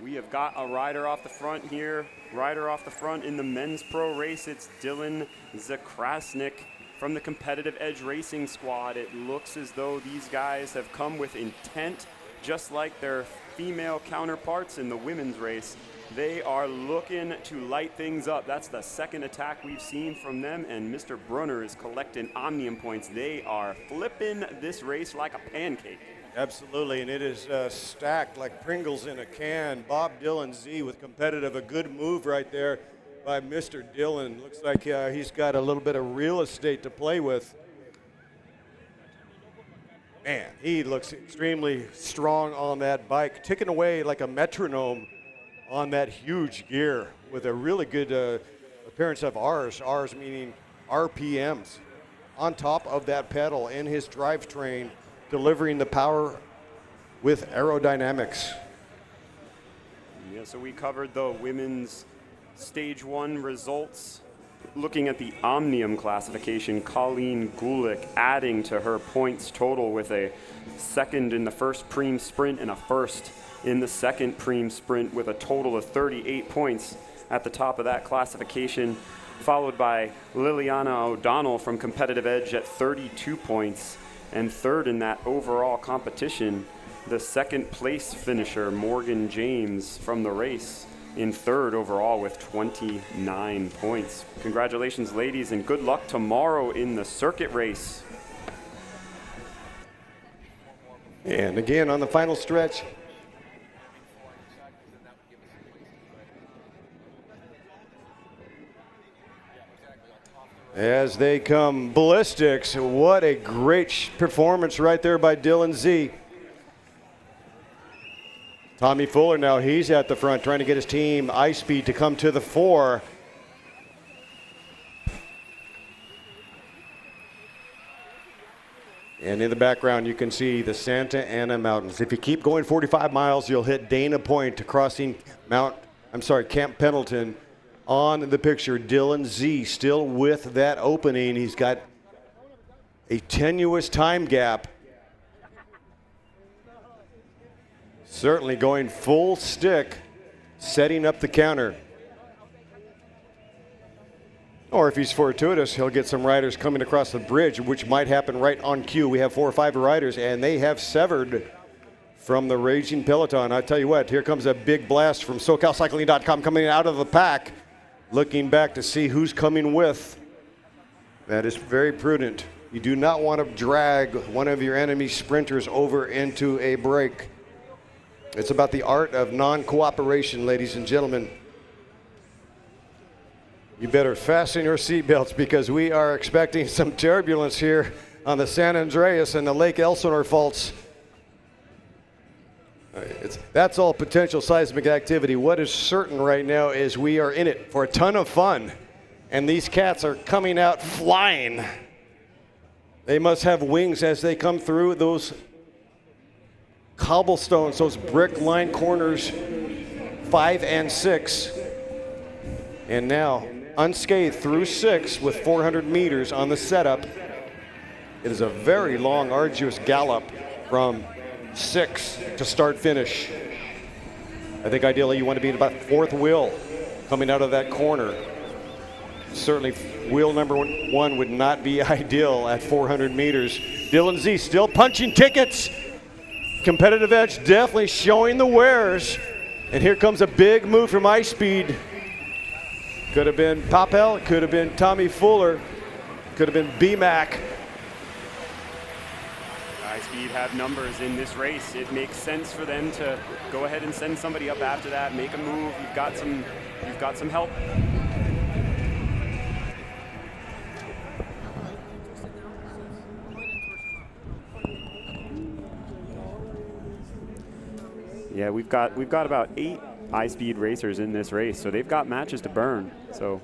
We have got a rider off the front here. Rider off the front in the men's pro race. It's Dylan Zakrasnik from the Competitive Edge Racing Squad. It looks as though these guys have come with intent, just like their female counterparts in the women's race. They are looking to light things up. That's the 2nd attack we've seen from them, and Mr. Brunner is collecting Omnium points. They are flipping this race like a pancake. Absolutely, and it is stacked like Pringles in a can. Bob Dylan Z with competitive, a good move right there by Mr. Dillon. Looks like he's got a little bit of real estate to play with. Man, he looks extremely strong on that bike, ticking away like a metronome on that huge gear with a really good appearance of R's meaning RPMs, on top of that pedal in his drivetrain, delivering the power with aerodynamics. Yeah, so we covered the women's Stage 1 results. Looking at the Omnium classification, Colleen Gulick adding to her points total with a second in the first preem sprint and a first in the second preem sprint with a total of 38 points at the top of that classification, followed by Liliana O'Donnell from Competitive Edge at 32 points, and third in that overall competition, the second place finisher, Morgan James from the race, in third overall with 29 points. Congratulations, ladies, and good luck tomorrow in the circuit race. And again, on the final stretch, as they come ballistics, what a great performance right there by Dylan Z. Tommy Fuller now, he's at the front trying to get his team Ice Speed to come to the fore. And in the background, you can see the Santa Ana Mountains. If you keep going 45 miles, you'll hit Dana Point, crossing Camp Pendleton. On the picture, Dylan Z still with that opening. He's got a tenuous time gap. Certainly going full stick, setting up the counter. Or if he's fortuitous, he'll get some riders coming across the bridge, which might happen right on cue. We have 4 or 5 riders, and they have severed from the raging peloton. I tell you what, here comes a big blast from SoCalCycling.com coming out of the pack, looking back to see who's coming with. That is very prudent. You do not want to drag one of your enemy sprinters over into a break. It's about the art of non-cooperation, ladies and gentlemen. You better fasten your seatbelts because we are expecting some turbulence here on the San Andreas and the Lake Elsinore faults. That's all potential seismic activity. What is certain right now is we are in it for a ton of fun, and these cats are coming out flying. They must have wings as they come through those cobblestones, those brick-lined corners 5 and 6. And now unscathed through 6 with 400 meters on the setup. It is a very long, arduous gallop from 6 to start finish. I think ideally you want to be in about 4th wheel coming out of that corner. Certainly wheel number 1 would not be ideal at 400 meters. Dylan Z still punching tickets. Competitive Edge definitely showing the wares. And here comes a big move from Ice Speed. Could have been Papel, could have been Tommy Fuller, could have been B-Mac. Ice Speed have numbers in this race. It makes sense for them to go ahead and send somebody up after that, make a move. You've got some help. Yeah, we've got about 8 high-speed racers in this race, so they've got matches to burn. So.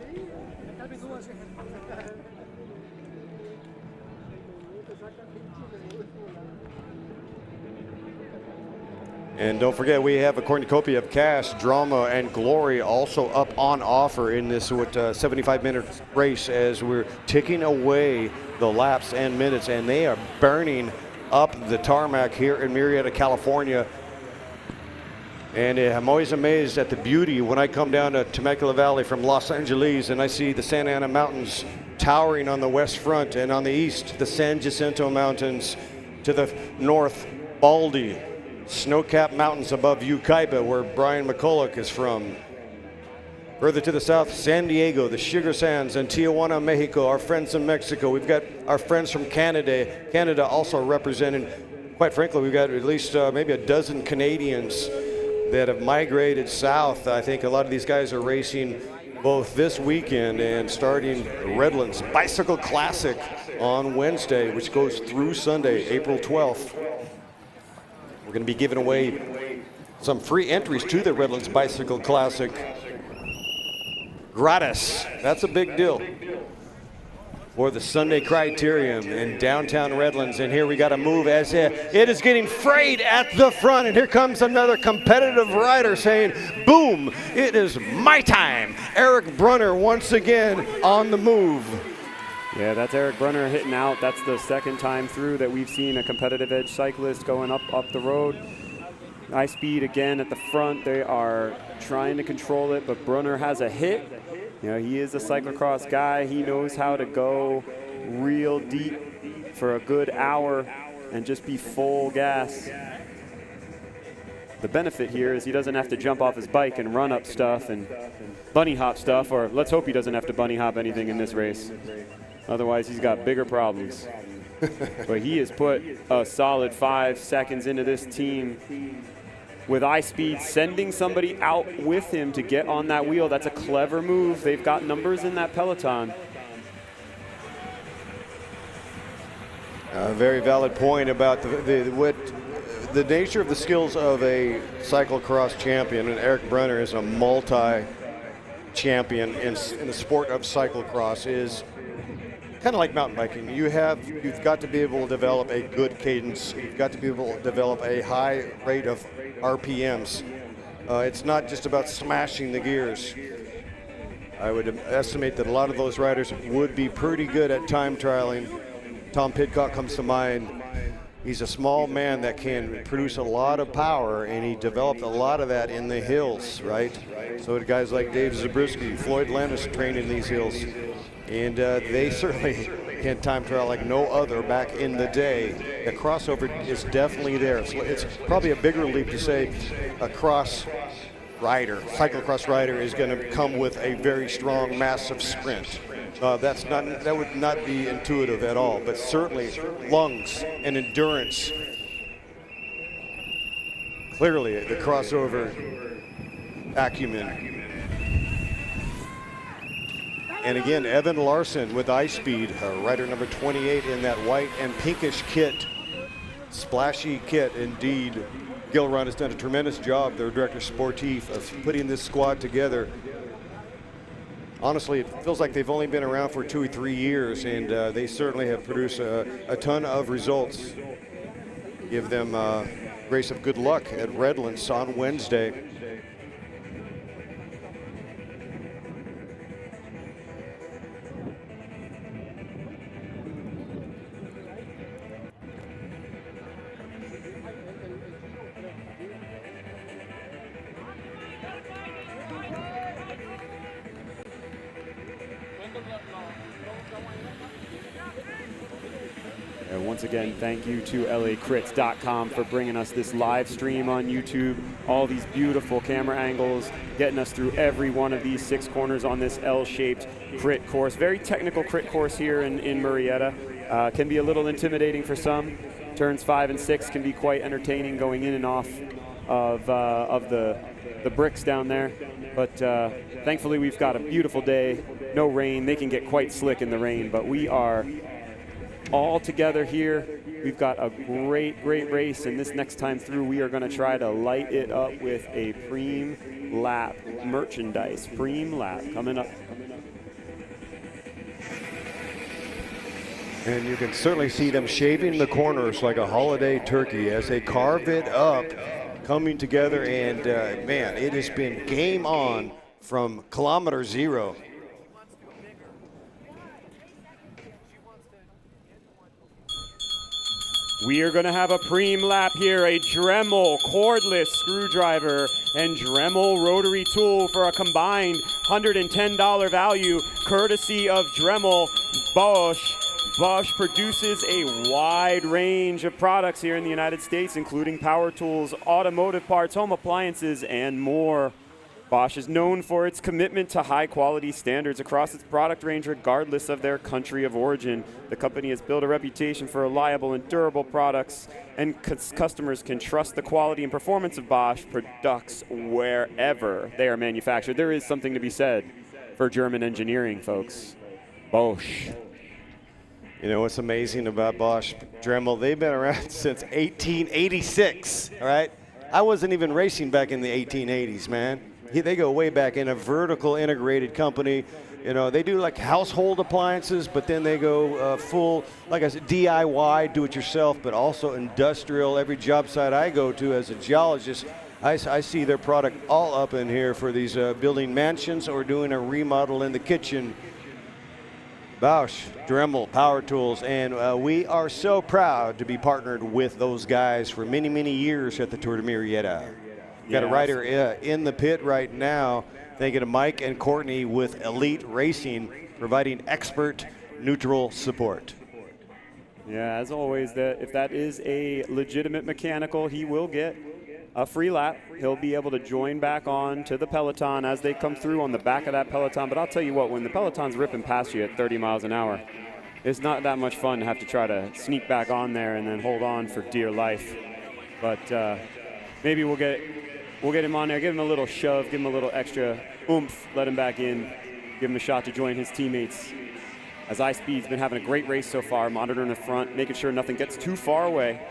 And don't forget, we have a cornucopia of cash, drama, and glory also up on offer in this 75-minute race as we're ticking away the laps and minutes, and they are burning up the tarmac here in Murrieta, California. And I'm always amazed at the beauty when I come down to Temecula Valley from Los Angeles and I see the Santa Ana Mountains towering on the west front, and on the east, the San Jacinto Mountains, to the north, Baldy, snow-capped mountains above Yucaipa, where Brian McCulloch is from. Further to the south, San Diego, the Sugar Sands, and Tijuana, Mexico, our friends in Mexico. We've got our friends from Canada also represented. Quite frankly, we've got at least maybe a dozen Canadians that have migrated south. I think a lot of these guys are racing both this weekend and starting Redlands Bicycle Classic on Wednesday, which goes through Sunday, April 12th. We're going to be giving away some free entries to the Redlands Bicycle Classic. Gratis. That's a big deal. For the Sunday Criterium in downtown Redlands. And here we got a move as it is getting frayed at the front. And here comes another competitive rider saying, boom, it is my time. Eric Brunner once again on the move. Yeah, that's Eric Brunner hitting out. That's the second time through that we've seen a competitive edge cyclist going up the road. High speed again at the front. They are trying to control it, but Brunner has a hit. You know, he is a cyclocross guy. He knows how to go real deep for a good hour and just be full gas. The benefit here is he doesn't have to jump off his bike and run up stuff and bunny hop stuff, or let's hope he doesn't have to bunny hop anything in this race. Otherwise, he's got bigger problems. But he has put a solid 5 seconds into this team with I-Speed, sending somebody out with him to get on that wheel. That's a clever move. They've got numbers in that peloton. A very valid point about the nature of the skills of a cyclocross champion, and Eric Brunner is a multi-champion in the sport of cyclocross. Is kind of like mountain biking. You've got to be able to develop a good cadence. You've got to be able to develop a high rate of RPMs. It's not just about smashing the gears. I would estimate that a lot of those riders would be pretty good at time trialing. Tom Pidcock comes to mind. He's a small man that can produce a lot of power, and he developed a lot of that in the hills, right? So did guys like Dave Zabriskie, Floyd Landis trained in these hills. And they certainly can time trial like no other back in the day. The crossover is definitely there. So it's probably a bigger leap to say a cyclocross rider is going to come with a very strong, massive sprint. That would not be intuitive at all, but certainly lungs and endurance. Clearly the crossover acumen. And again, Evan Larson with I-Speed, rider number 28 in that white and pinkish kit. Splashy kit indeed. Gilron has done a tremendous job, their director sportif, of putting this squad together. Honestly, it feels like they've only been around for 2 or 3 years, and they certainly have produced a ton of results. Give them grace of good luck at Redlands on Wednesday. Once again, thank you to LACrits.com for bringing us this live stream on YouTube. All these beautiful camera angles, getting us through every one of these 6 corners on this L-shaped crit course. Very technical crit course here in Murrieta. Can be a little intimidating for some. Turns 5 and 6 can be quite entertaining going in and off of the bricks down there. But thankfully we've got a beautiful day, no rain. They can get quite slick in the rain, but we are all together here. We've got a great race, and this next time through we are going to try to light it up with a Preem Lap merchandise. Preem Lap coming up. And you can certainly see them shaving the corners like a holiday turkey as they carve it up, coming together, and man, it has been game on from kilometer 0. We are going to have a Preem Lap here, a Dremel cordless screwdriver and Dremel rotary tool for a combined $110 value, courtesy of Dremel Bosch. Bosch produces a wide range of products here in the United States, including power tools, automotive parts, home appliances, and more. Bosch is known for its commitment to high-quality standards across its product range, regardless of their country of origin. The company has built a reputation for reliable and durable products, and customers can trust the quality and performance of Bosch products wherever they are manufactured. There is something to be said for German engineering, folks. Bosch. You know what's amazing about Bosch Dremel? They've been around since 1886, all right? I wasn't even racing back in the 1880s, man. They go way back in a vertical integrated company. You know, they do like household appliances, but then they go full, like I said, DIY, do-it-yourself, but also industrial. Every job site I go to as a geologist, I see their product all up in here for these building mansions or doing a remodel in the kitchen. Bosch, Dremel, Power Tools, and we are so proud to be partnered with those guys for many, many years at the Tour de Murrieta. Got a rider in the pit right now. Thanking to Mike and Courtney with Elite Racing, providing expert neutral support. Yeah, as always, if that is a legitimate mechanical, he will get a free lap. He'll be able to join back on to the peloton as they come through on the back of that peloton. But I'll tell you what, when the peloton's ripping past you at 30 miles an hour, it's not that much fun to have to try to sneak back on there and then hold on for dear life. But maybe we'll get him on there, give him a little shove, give him a little extra oomph, let him back in, give him a shot to join his teammates. As iSpeed's been having a great race so far, monitoring the front, making sure nothing gets too far away.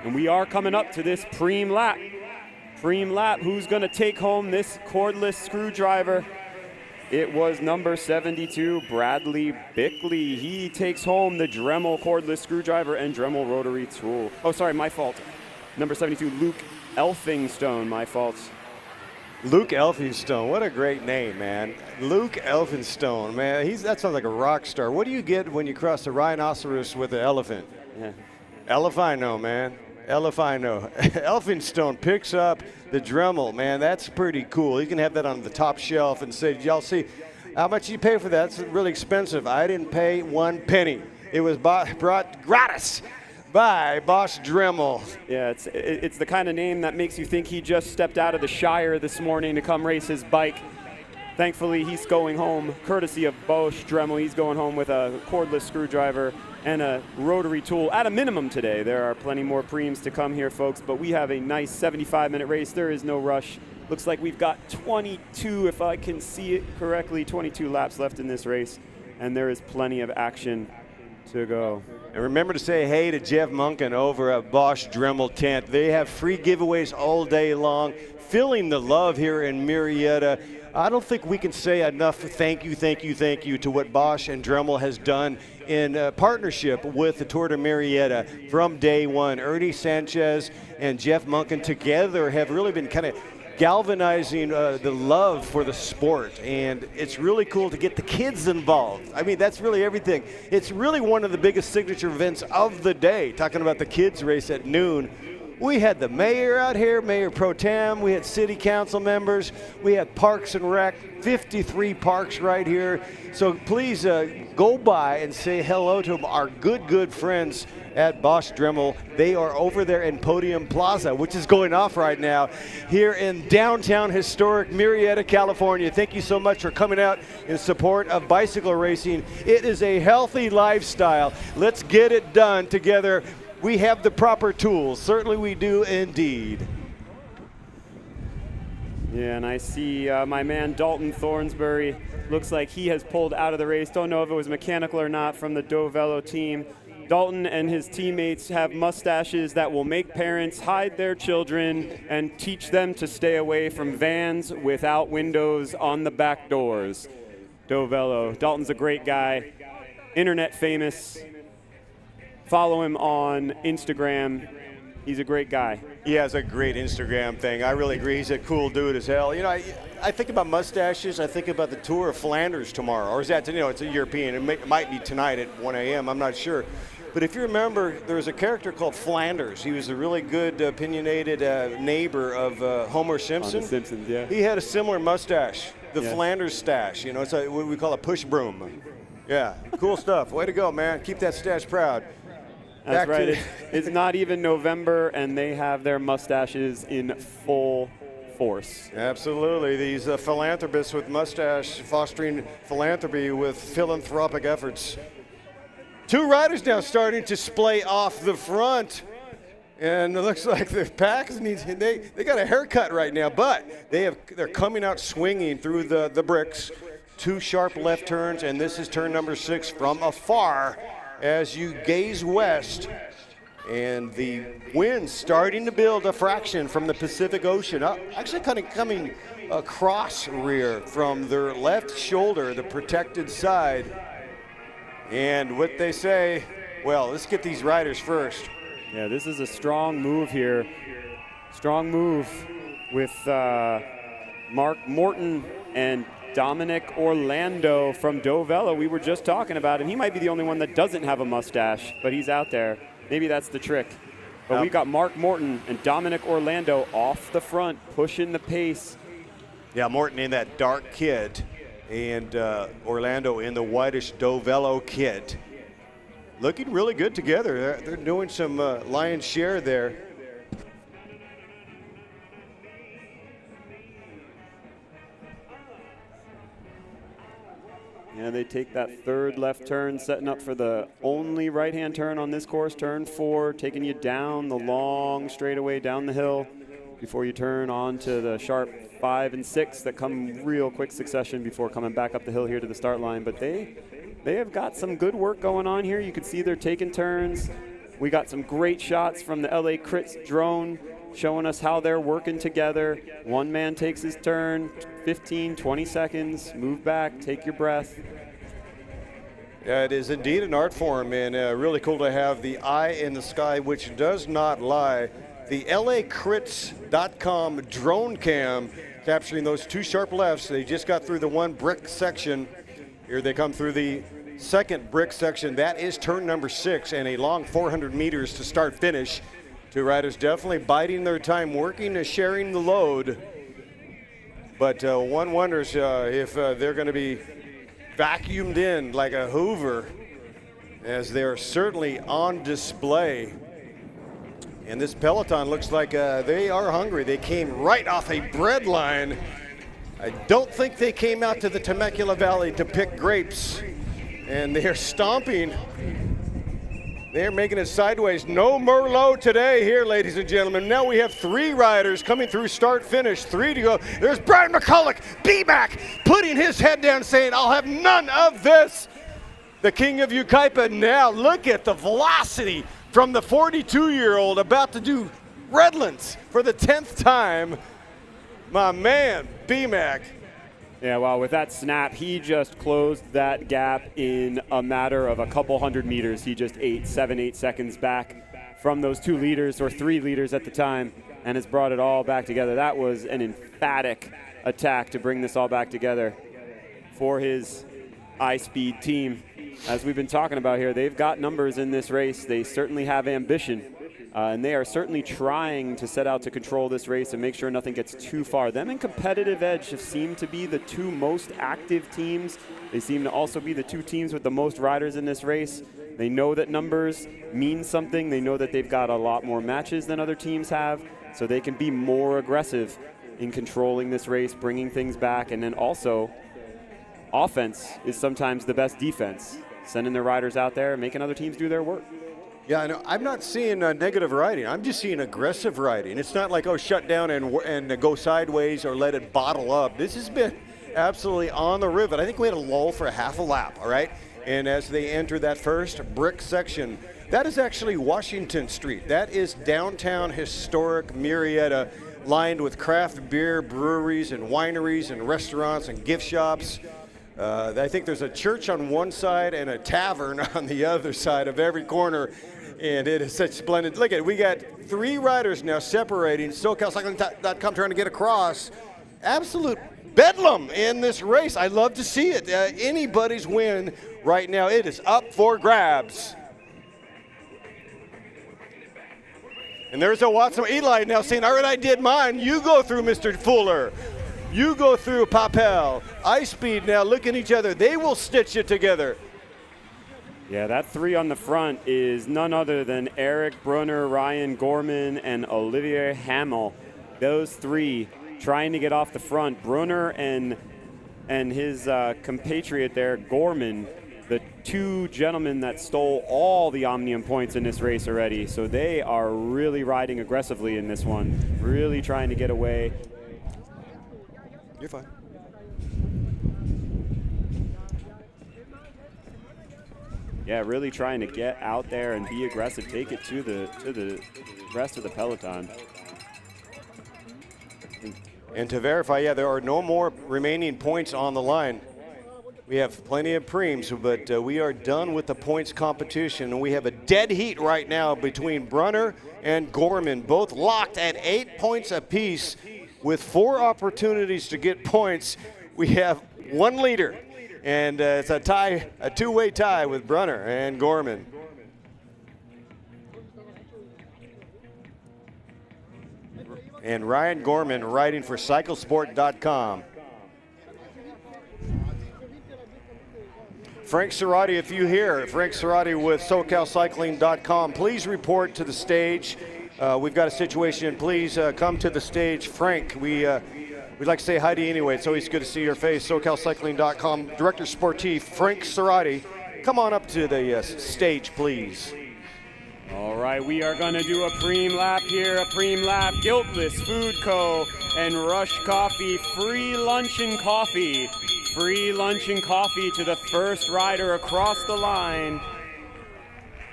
And we are coming up to this preem lap. Preem lap, who's gonna take home this cordless screwdriver? It was number 72, Bradley Bickley. He takes home the Dremel cordless screwdriver and Dremel rotary tool. Oh, sorry, my fault. Number 72, Luke Elphinstone, my fault. Luke Elphinstone, what a great name, man. Luke Elphinstone, man, that sounds like a rock star. What do you get when you cross the rhinoceros with the elephant? Yeah. Elephino, man. Elephino. Elphinstone picks up the Dremel, man. That's pretty cool. You can have that on the top shelf and say, y'all see, how much you pay for that? It's really expensive. I didn't pay 1 penny. It was brought gratis by Bosch Dremel. Yeah, it's the kind of name that makes you think he just stepped out of the Shire this morning to come race his bike. Thankfully, he's going home, courtesy of Bosch Dremel. He's going home with a cordless screwdriver and a rotary tool at a minimum today. There are plenty more preems to come here, folks, but we have a nice 75-minute race. There is no rush. Looks like we've got 22, if I can see it correctly, 22 laps left in this race, and there is plenty of action to go. And remember to say hey to Jeff Munkin over at Bosch Dremel Tent. They have free giveaways all day long, feeling the love here in Murrieta. I don't think we can say enough thank you to what Bosch and Dremel has done in partnership with the Tour de Murrieta from day one. Ernie Sanchez and Jeff Munkin together have really been kind of galvanizing the love for the sport, and it's really cool to get the kids involved. I mean, that's really everything. It's really one of the biggest signature events of the day, talking about the kids race at noon. We had the mayor out here, Mayor Pro Tem. We had city council members. We had Parks and Rec, 53 parks right here. So please go by and say hello to our good friends at Bosch Dremel. They are over there in Podium Plaza, which is going off right now here in downtown historic Murrieta, California. Thank you so much for coming out in support of bicycle racing. It is a healthy lifestyle. Let's get it done together. We have the proper tools. Certainly we do indeed. Yeah, and I see my man Dalton Thornsbury. Looks like he has pulled out of the race. Don't know if it was mechanical or not from the Dovello team. Dalton and his teammates have mustaches that will make parents hide their children and teach them to stay away from vans without windows on the back doors. Dovello. Dalton's a great guy, internet famous. Follow him on Instagram. He's a great guy. He has a great Instagram thing. I really agree. He's a cool dude as hell. You know, I think about mustaches. I think about the Tour of Flanders tomorrow. Or is that, you know, it's a European. It might be tonight at 1 a.m. I'm not sure. But if you remember, there was a character called Flanders. He was a really good, opinionated neighbor of Homer Simpson. On The Simpsons, yeah. He had a similar mustache, the Flanders stash. You know, it's what we call a push broom. Yeah, cool stuff. Way to go, man. Keep that stash proud. That's right. It's not even November, and they have their mustaches in full force. Absolutely. These philanthropists with mustache fostering philanthropy with philanthropic efforts. Two riders now starting to splay off the front. And it looks like the pack needs, they got a haircut right now, but they're coming out swinging through the bricks. 2 sharp left turns, and this is turn number 6 from afar as you gaze west. And the wind starting to build a fraction from the Pacific Ocean, actually kind of coming across rear from their left shoulder, the protected side. And what they say, well, let's get these riders first. Yeah, this is a strong move here. Strong move with Mark Morton and Dominic Orlando from Dovella. We were just talking about him. He might be the only one that doesn't have a mustache, but he's out there. Maybe that's the trick. But we got Mark Morton and Dominic Orlando off the front, pushing the pace. Yeah, Morton in that dark kit, and Orlando in the whitish Dovello kit. Looking really good together. They're doing some lion's share there. Yeah, they take that third left turn, setting up for the only right-hand turn on this course, turn 4, taking you down the long straightaway down the hill before you turn on to the sharp 5 and 6 that come real quick succession before coming back up the hill here to the start line. But they have got some good work going on here. You can see they're taking turns. We got some great shots from the LA Crits drone showing us how they're working together. One man takes his turn, 15, 20 seconds, move back, take your breath. Yeah, it is indeed an art form, and really cool to have the eye in the sky, which does not lie. The LACrits.com drone cam capturing those 2 sharp lefts. They just got through the 1 brick section. Here they come through the 2nd brick section. That is turn number 6 and a long 400 meters to start finish. 2 riders definitely biding their time, working and sharing the load. But one wonders if they're going to be vacuumed in like a Hoover, as they're certainly on display. And this peloton looks like they are hungry. They came right off a bread line. I don't think they came out to the Temecula Valley to pick grapes. And they are stomping. They're making it sideways. No Merlot today here, ladies and gentlemen. Now we have 3 riders coming through start finish. 3 to go. There's Brian McCulloch, B-Mac, putting his head down saying, I'll have none of this. The king of Yucaipa now. Look at the velocity from the 42-year-old about to do Redlands for the 10th time. My man, B-Mac. Yeah, well, with that snap, he just closed that gap in a matter of a couple hundred meters. He just 7, 8 seconds back from those 2 leaders, or 3 leaders at the time, and has brought it all back together. That was an emphatic attack to bring this all back together for his iSpeed team. As we've been talking about here, they've got numbers in this race. They certainly have ambition. And they are certainly trying to set out to control this race and make sure nothing gets too far. Them and Competitive Edge have seemed to be the 2 most active teams. They seem to also be the 2 teams with the most riders in this race. They know that numbers mean something. They know that they've got a lot more matches than other teams have, so they can be more aggressive in controlling this race, bringing things back. And then also, offense is sometimes the best defense, sending their riders out there and making other teams do their work. Yeah, I know. I'm not seeing negative riding. I'm just seeing aggressive riding. It's not like, oh, shut down and go sideways or let it bottle up. This has been absolutely on the rivet. I think we had a lull for a half a lap, all right? And as they enter that first brick section, that is actually Washington Street. That is downtown historic Murrieta, lined with craft beer breweries and wineries and restaurants and gift shops. I think there's a church on one side and a tavern on the other side of every corner, and it is such splendid. Look at it, we got 3 riders now separating. SoCalCycling.com trying to get across. Absolute bedlam in this race. I love to see it. Anybody's win right now. It is up for grabs. And there's a Watson Eli now saying, all right, I did mine. You go through, Mr. Fuller. You go through, Papel. iSpeed now look at each other. They will stitch it together. Yeah, that 3 on the front is none other than Eric Brunner, Ryan Gorman, and Olivier Hamel. Those 3 trying to get off the front. Brunner and his compatriot there, Gorman, the two gentlemen that stole all the Omnium points in this race already. So they are really riding aggressively in this one, really trying to get away. You're fine. Yeah, really trying to get out there and be aggressive, take it to the rest of the peloton. And to verify, yeah, there are no more remaining points on the line. We have plenty of preems, but we are done with the points competition. And we have a dead heat right now between Brunner and Gorman, both locked at 8 points apiece with 4 opportunities to get points. We have one leader. And it's a tie, a two-way tie with Brunner and Gorman. And Ryan Gorman riding for cyclesport.com. Frank Cerati, if you hear, Frank Cerati with SoCalCycling.com, please report to the stage. We've got a situation. Please come to the stage. Frank, we'd like to say hi to you anyway. It's always good to see your face. SoCalCycling.com, Director Sportif, Frank Cerati. Come on up to the stage, please. All right, we are going to do a preem lap here, a preem lap. Guiltless Food Co. and Rush Coffee, free lunch and coffee. Free lunch and coffee to the first rider across the line.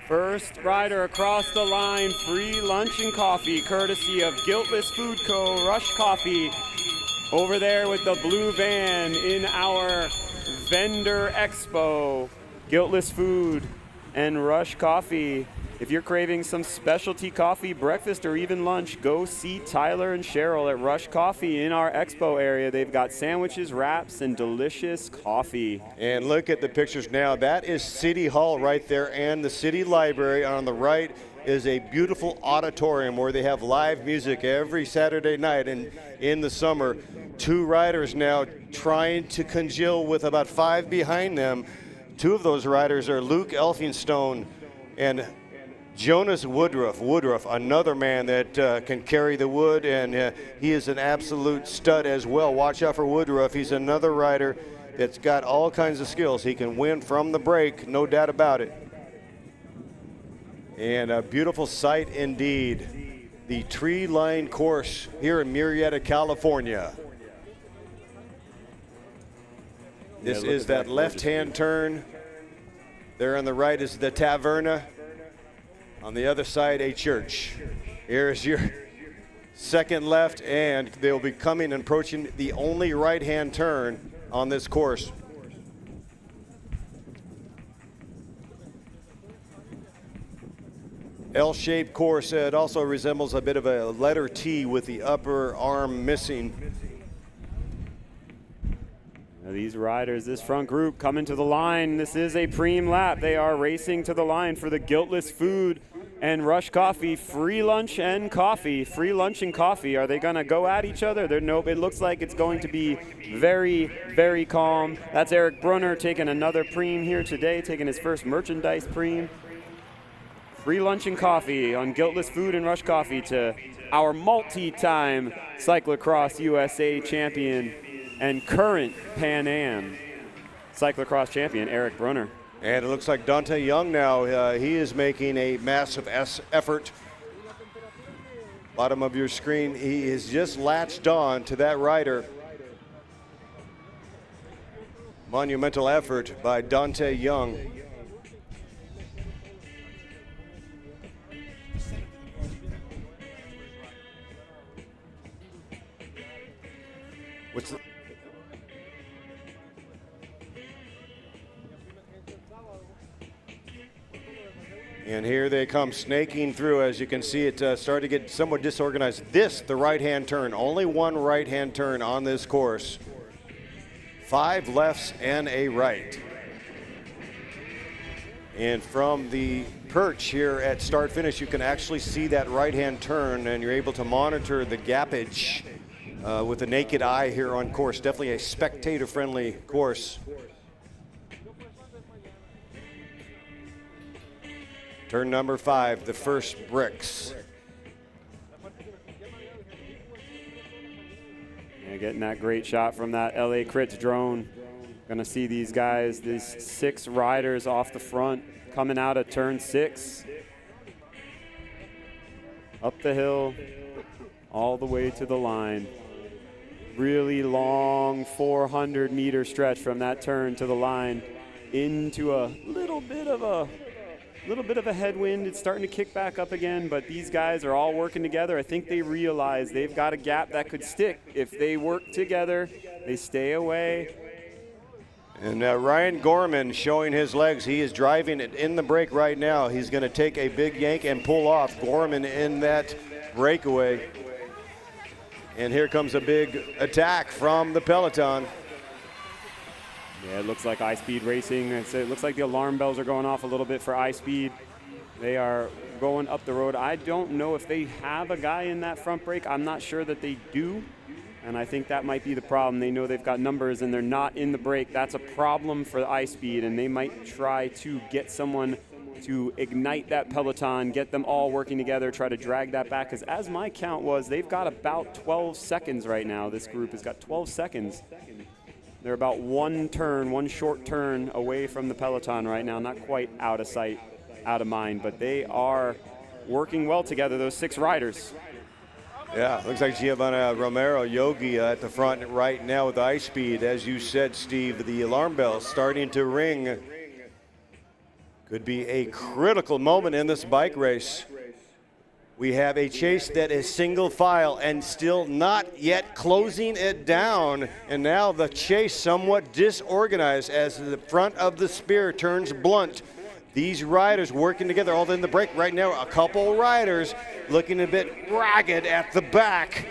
First rider across the line, free lunch and coffee, courtesy of Guiltless Food Co., Rush Coffee, over there with the blue van in our vendor expo. Guiltless Food and Rush Coffee. If you're craving some specialty coffee, breakfast, or even lunch, go see Tyler and Cheryl at Rush Coffee in our expo area. They've got sandwiches, wraps, and delicious coffee. And look at the pictures now. That is City Hall right there and the City Library. On the right is a beautiful auditorium where they have live music every Saturday night. And in the summer, 2 riders now trying to congeal with about 5 behind them. 2 of those riders are Luke Elphinstone and Jonas Woodruff. Woodruff, another man that can carry the wood, and he is an absolute stud as well. Watch out for Woodruff. He's another rider that's got all kinds of skills. He can win from the break, no doubt about it. And a beautiful sight indeed. The tree-lined course here in Murrieta, California. This is that left-hand turn. There on the right is the Taverna. On the other side, a church. Here's your second left, and they'll be coming and approaching the only right-hand turn on this course. L-shaped course. It also resembles a bit of a letter T with the upper arm missing. Now these riders, this front group coming to the line. This is a preem lap. They are racing to the line for the Guiltless Food and Rush Coffee, free lunch and coffee. Free lunch and coffee. Are they going to go at each other? Nope. It looks like it's going to be very, very calm. That's Eric Brunner taking another preem here today, taking his first merchandise preem. Free lunch and coffee on Guiltless Food and Rush Coffee to our multi-time cyclocross USA champion and current Pan Am cyclocross champion, Eric Brunner. And it looks like Dante Young now, he is making a massive effort. Bottom of your screen, he is just latched on to that rider. Monumental effort by Dante Young. What's the And here they come snaking through. As you can see, it started to get somewhat disorganized. This, the right-hand turn. Only one right-hand turn on this course. 5 lefts and a right. And from the perch here at start-finish, you can actually see that right-hand turn, and you're able to monitor the gappage with the naked eye here on course. Definitely a spectator-friendly course. Turn number 5, the first bricks. Yeah, getting that great shot from that LA Crits drone. Gonna see these guys, these 6 riders off the front, coming out of turn 6. Up the hill, all the way to the line. Really long 400-meter stretch from that turn to the line into a little bit of a headwind. It's starting to kick back up again, but these guys are all working together. I think they realize they've got a gap that could stick. If they work together, they stay away. And Ryan Gorman showing his legs. He is driving it in the break right now. He's going to take a big yank and pull off. Gorman in that breakaway. And here comes a big attack from the peloton. Yeah, it looks like iSpeed Racing. It looks like the alarm bells are going off a little bit for iSpeed. They are going up the road. I don't know if they have a guy in that front brake. I'm not sure that they do. And I think that might be the problem. They know they've got numbers and they're not in the break. That's a problem for iSpeed, and they might try to get someone to ignite that peloton, get them all working together, try to drag that back. Because as my count was, they've got about 12 seconds right now. This group has got 12 seconds. They're about one short turn away from the peloton right now. Not quite out of sight, out of mind, but they are working well together, those 6 riders. Yeah, looks like Giovanna Romero Yogi at the front right now with iSpeed. As you said, Steve, the alarm bell starting to ring. Could be a critical moment in this bike race. We have a chase that is single file and still not yet closing it down. And now the chase somewhat disorganized as the front of the spear turns blunt. These riders working together all in the break right now. A couple riders looking a bit ragged at the back.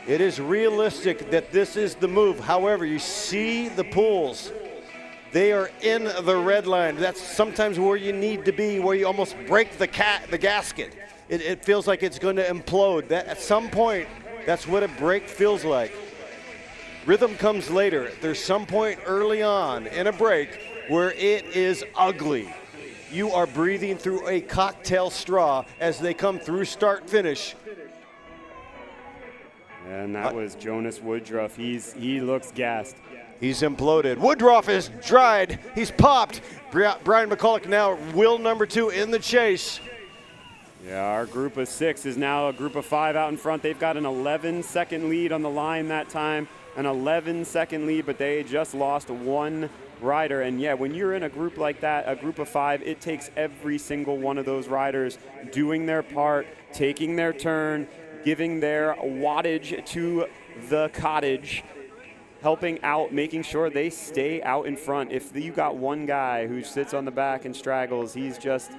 It is realistic that this is the move. However, you see the pools. They are in the red line. That's sometimes where you need to be, where you almost break the gasket. It feels like it's going to implode. That at some point, that's what a break feels like. Rhythm comes later. There's some point early on in a break where it is ugly. You are breathing through a cocktail straw as they come through start-finish. And that was Jonas Woodruff. He looks gassed. He's imploded. Woodruff is dried. He's popped. Brian McCulloch now wheel number 2 in the chase. Yeah, our group of 6 is now a group of 5 out in front. They've got an 11-second lead on the line that time. An 11-second lead, but they just lost 1 rider. And yeah, when you're in a group like that, a group of 5, it takes every single one of those riders doing their part, taking their turn, giving their wattage to the cottage, helping out, making sure they stay out in front. If you got one guy who sits on the back and straggles, he's just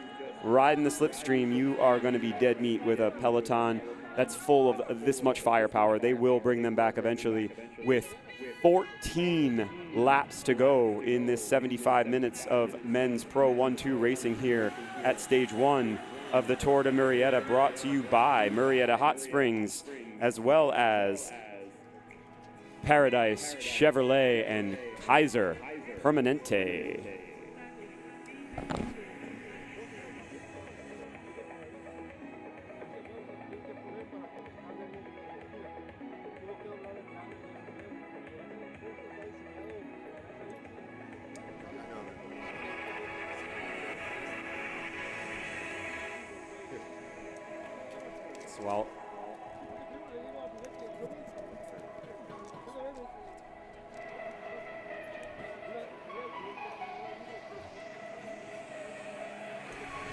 riding the slipstream, you are going to be dead meat with a peloton that's full of this much firepower. They will bring them back eventually with 14 laps to go in this 75 minutes of men's Pro 1-2 racing here at stage 1 of the Tour de Murrieta, brought to you by Murrieta Hot Springs, as well as Paradise Chevrolet and Kaiser Permanente. Well,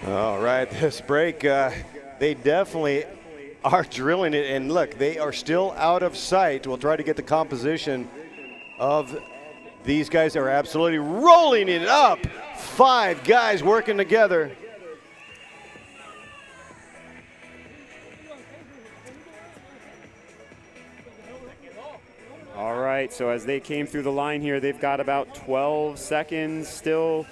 all right, this break, they definitely are drilling it. And look, they are still out of sight. We'll try to get the composition of these guys that are absolutely rolling it up. 5 guys working together. all right, so as they came through the line here, they've got about 12 seconds still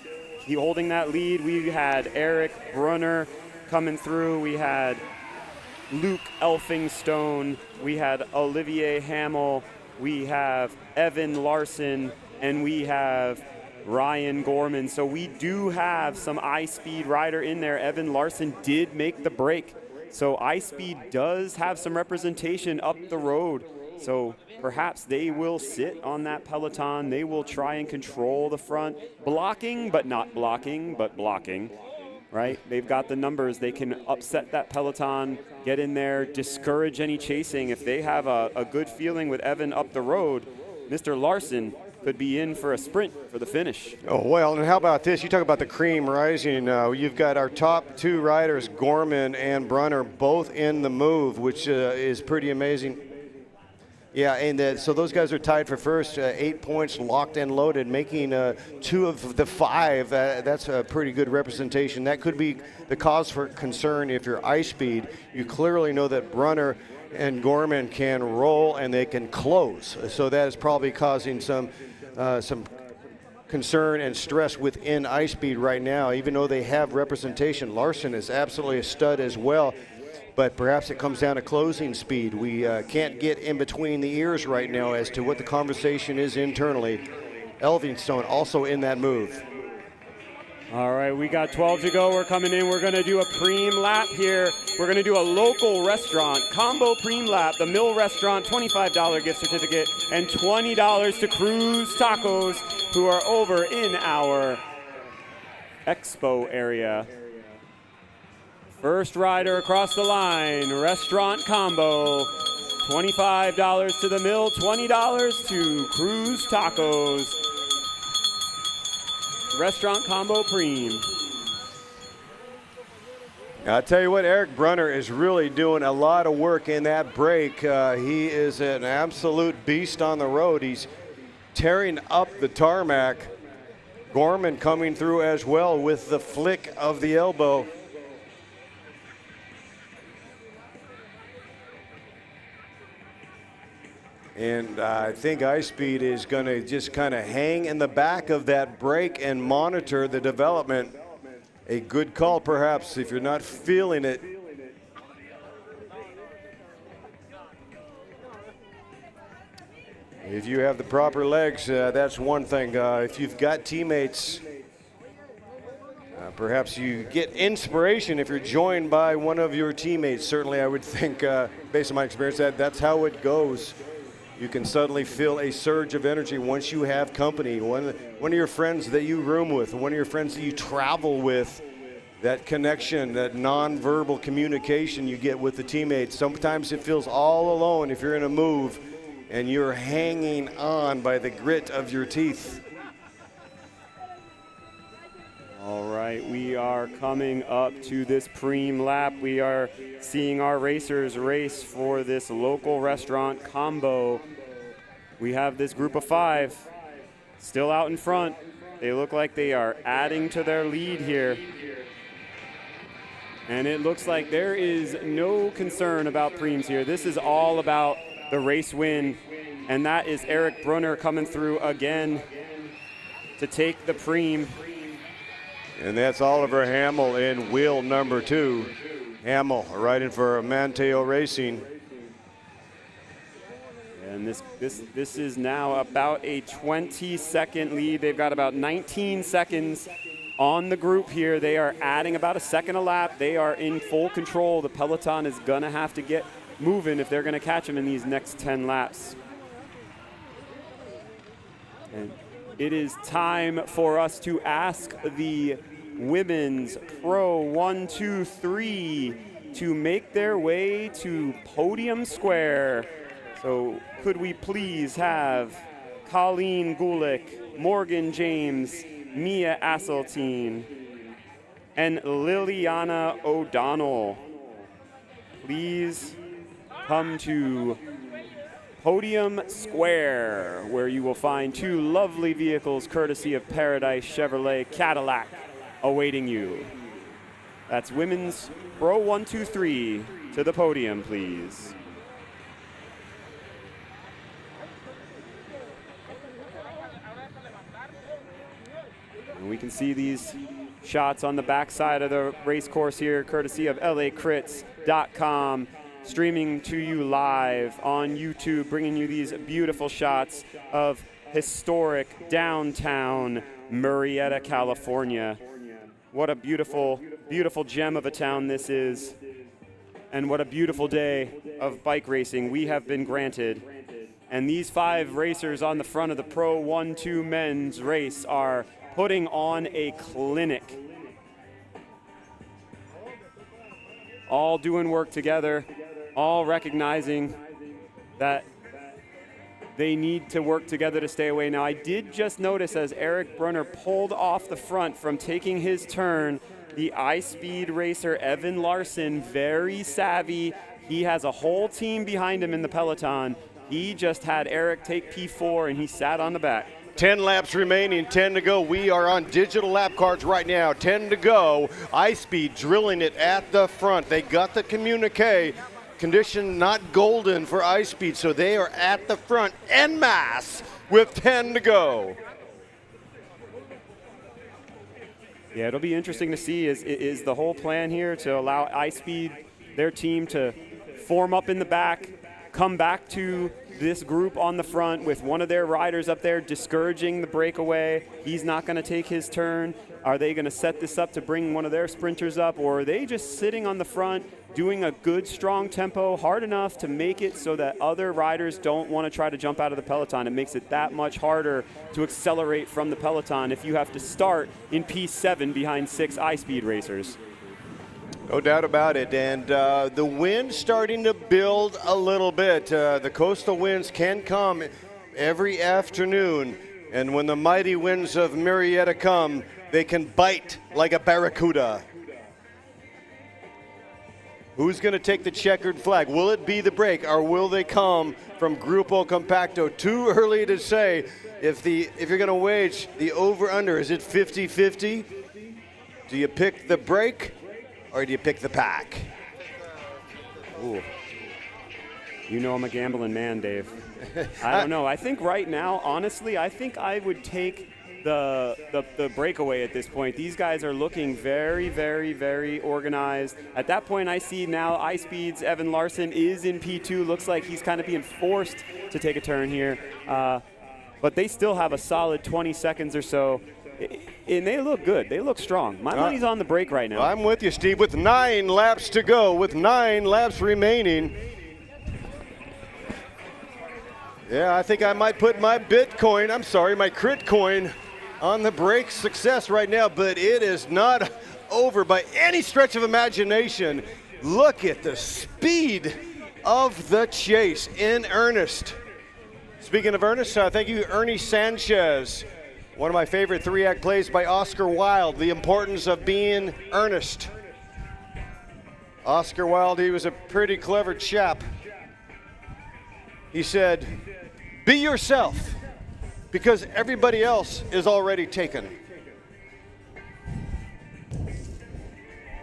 holding that lead. We had Eric Brunner coming through. We had Luke Elphinstone. We had Olivier Hamill. We have Evan Larson, and we have Ryan Gorman. So we do have some iSpeed rider in there. Evan Larson did make the break. So iSpeed does have some representation up the road So perhaps they will sit on that peloton. They will try and control the front, blocking, but not blocking, but blocking, right? They've got the numbers. They can upset that peloton, get in there, discourage any chasing. If they have a good feeling with Evan up the road, Mr. Larson could be in for a sprint for the finish. Oh, well, and how about this? You talk about the cream rising. You've got our top two riders, Gorman and Brunner, both in the move, which is pretty amazing. Yeah, and so those guys are tied for first, 8 points, locked and loaded, making 2 of the 5. That's a pretty good representation. That could be the cause for concern if you're ice speed. You clearly know that Brunner and Gorman can roll and they can close. So that is probably causing some concern and stress within ice speed right now, even though they have representation. Larson is absolutely a stud as well. But perhaps it comes down to closing speed. We can't get in between the ears right now as to what the conversation is internally. Elvingstone also in that move. All right, we got 12 to go. We're coming in. We're going to do a preem lap here. We're going to do a local restaurant combo preem lap. The Mill Restaurant, $25 gift certificate, and $20 to Cruz Tacos, who are over in our expo area. First rider across the line, restaurant combo, $25 to the Mill, $20 to Cruz Tacos. Restaurant combo preem. I'll tell you what, Eric Brunner is really doing a lot of work in that break. He is an absolute beast on the road. He's tearing up the tarmac. Gorman coming through as well with the flick of the elbow. And I think Ice Speed is going to just kind of hang in the back of that break and monitor the development. A good call, perhaps, if you're not feeling it. If you have the proper legs, that's one thing. If you've got teammates, perhaps you get inspiration if you're joined by one of your teammates. Certainly, I would think, based on my experience, that's how it goes. You can suddenly feel a surge of energy once you have company. One of your friends that you room with, one of your friends that you travel with, that connection, that nonverbal communication you get with the teammates. Sometimes it feels all alone if you're in a move and you're hanging on by the grit of your teeth. All right, we are coming up to this preem lap. We are seeing our racers race for this local restaurant combo. We have this group of 5 still out in front. They look like they are adding to their lead here. And it looks like there is no concern about preems here. This is all about the race win. And that is Eric Brunner coming through again to take the preem. And that's Oliver Hamill in wheel number 2. Hamill riding for Manteo Racing. And this is now about a 20-second lead. They've got about 19 seconds on the group here. They are adding about a second a lap. They are in full control. The peloton is going to have to get moving if they're going to catch them in these next 10 laps. And it is time for us to ask the women's Pro 1, 2, 3 to make their way to Podium Square. So could we please have Colleen Gulick, Morgan James, Mia Asseltine, and Liliana O'Donnell please come to Podium Square, where you will find 2 lovely vehicles courtesy of Paradise Chevrolet Cadillac awaiting you. That's women's Pro 1, 2, 3 to the podium, please. And we can see these shots on the backside of the race course here, courtesy of LACrits.com. Streaming to you live on YouTube, bringing you these beautiful shots of historic downtown Murrieta, California. What a beautiful, beautiful gem of a town this is. And what a beautiful day of bike racing we have been granted And these 5 racers on the front of the Pro 1-2 men's race are putting on a clinic. All doing work together, all recognizing that they need to work together to stay away. Now, I did just notice as Eric Brunner pulled off the front from taking his turn, the iSpeed racer Evan Larson, very savvy. He has a whole team behind him in the peloton. He just had Eric take P4 and he sat on the back. 10 laps remaining, 10 to go. We are on digital lap cards right now, 10 to go. iSpeed drilling it at the front. They got the communique. Condition not golden for iSpeed, so they are at the front en masse with 10 to go. Yeah, it'll be interesting to see is the whole plan here to allow iSpeed, their team, to form up in the back, come back to this group on the front with one of their riders up there discouraging the breakaway. He's not going to take his turn. Are they going to set this up to bring one of their sprinters up, or are they just sitting on the front doing a good, strong tempo, hard enough to make it so that other riders don't want to try to jump out of the peloton? It makes it that much harder to accelerate from the peloton if you have to start in P7 behind 6 iSpeed racers. No doubt about it, and the wind's starting to build a little bit. The coastal winds can come every afternoon, and when the mighty winds of Murrieta come, they can bite like a barracuda. Who's going to take the checkered flag? Will it be the break, or will they come from Grupo Compacto? Too early to say. If you're going to wage the over-under, is it 50-50? Do you pick the break, or do you pick the pack? Ooh. You know I'm a gambling man, Dave. I don't know. I think right now, honestly, I think I would take the breakaway at this point. These guys are looking very, very, very organized. At that point, I see now iSpeed's Evan Larson is in P2. Looks like he's kind of being forced to take a turn here. But they still have a solid 20 seconds or so. And they look good. They look strong. My money's on the break right now. I'm with you, Steve. With 9 laps to go, with 9 laps remaining. Yeah, I think I might put my my crit coin on the break success right now, but it is not over by any stretch of imagination. Look at the speed of the chase in earnest. Speaking of earnest, thank you, Ernie Sanchez. One of my favorite 3-act plays by Oscar Wilde, The Importance of Being Earnest. Oscar Wilde, he was a pretty clever chap. He said, be yourself, because everybody else is already taken.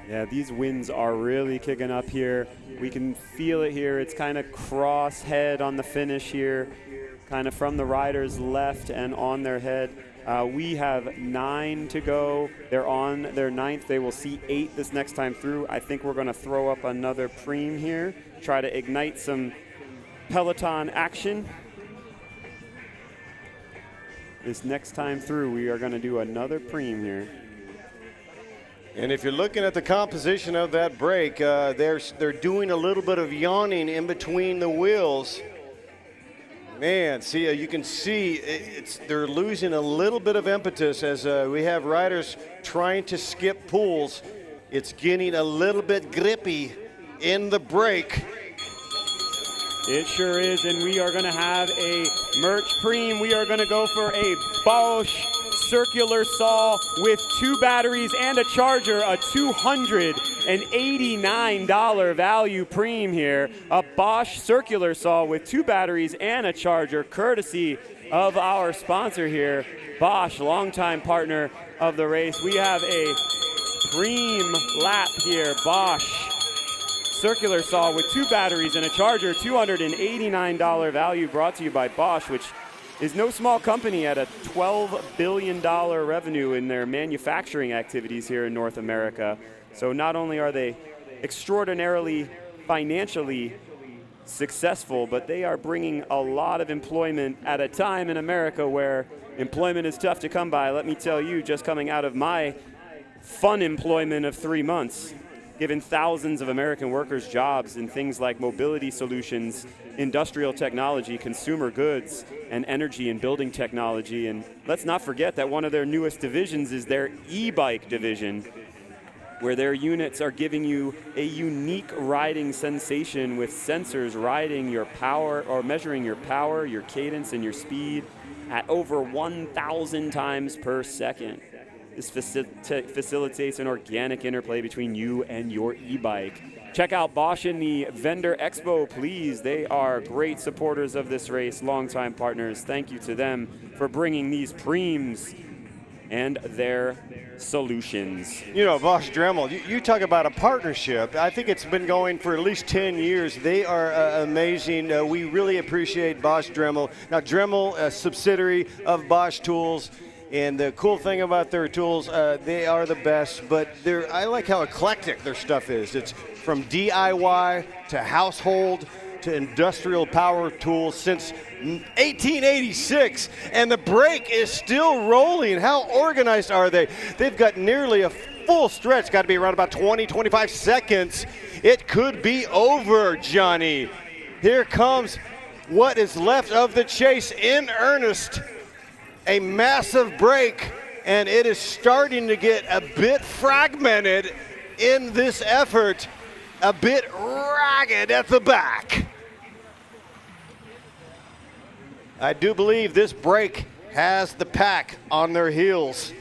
Yeah, these winds are really kicking up here. We can feel it here. It's kind of cross-head on the finish here, kind of from the riders left and on their head. We have 9 to go. They're on their 9th. They will see 8 this next time through. I think we're going to throw up another preem here, try to ignite some peloton action. This next time through, we are going to do another preem here. And if you're looking at the composition of that break, they're doing a little bit of yawning in between the wheels. Man, see, you can see they're losing a little bit of impetus as we have riders trying to skip pools. It's getting a little bit grippy in the break. It sure is, and we are going to have a merch preem. We are going to go for a Bosch circular saw with 2 batteries and a charger, a $289 value preem here. A Bosch circular saw with 2 batteries and a charger, courtesy of our sponsor here, Bosch, longtime partner of the race. We have a preem lap here, Bosch circular saw with 2 batteries and a charger, $289 value, brought to you by Bosch, which is no small company at a $12 billion revenue in their manufacturing activities here in North America. So not only are they extraordinarily financially successful, but they are bringing a lot of employment at a time in America where employment is tough to come by. Let me tell you, just coming out of my fun employment of 3 months, given thousands of American workers jobs in things like mobility solutions, industrial technology, consumer goods, and energy and building technology. And let's not forget that one of their newest divisions is their e-bike division, where their units are giving you a unique riding sensation with sensors riding your power or measuring your power, your cadence, and your speed at over 1,000 times per second. This facilitates an organic interplay between you and your e-bike. Check out Bosch in the Vendor Expo, please. They are great supporters of this race, longtime partners. Thank you to them for bringing these preems and their solutions. You know, Bosch Dremel, you talk about a partnership. I think it's been going for at least 10 years. They are amazing. We really appreciate Bosch Dremel. Now, Dremel, a subsidiary of Bosch Tools, and the cool thing about their tools, they are the best, but I like how eclectic their stuff is. It's from DIY to household to industrial power tools since 1886, and the brake is still rolling. How organized are they? They've got nearly a full stretch, got to be around about 20, 25 seconds. It could be over, Johnny. Here comes what is left of the chase in earnest. A massive break, and it is starting to get a bit fragmented in this effort, a bit ragged at the back. I do believe this break has the pack on their heels.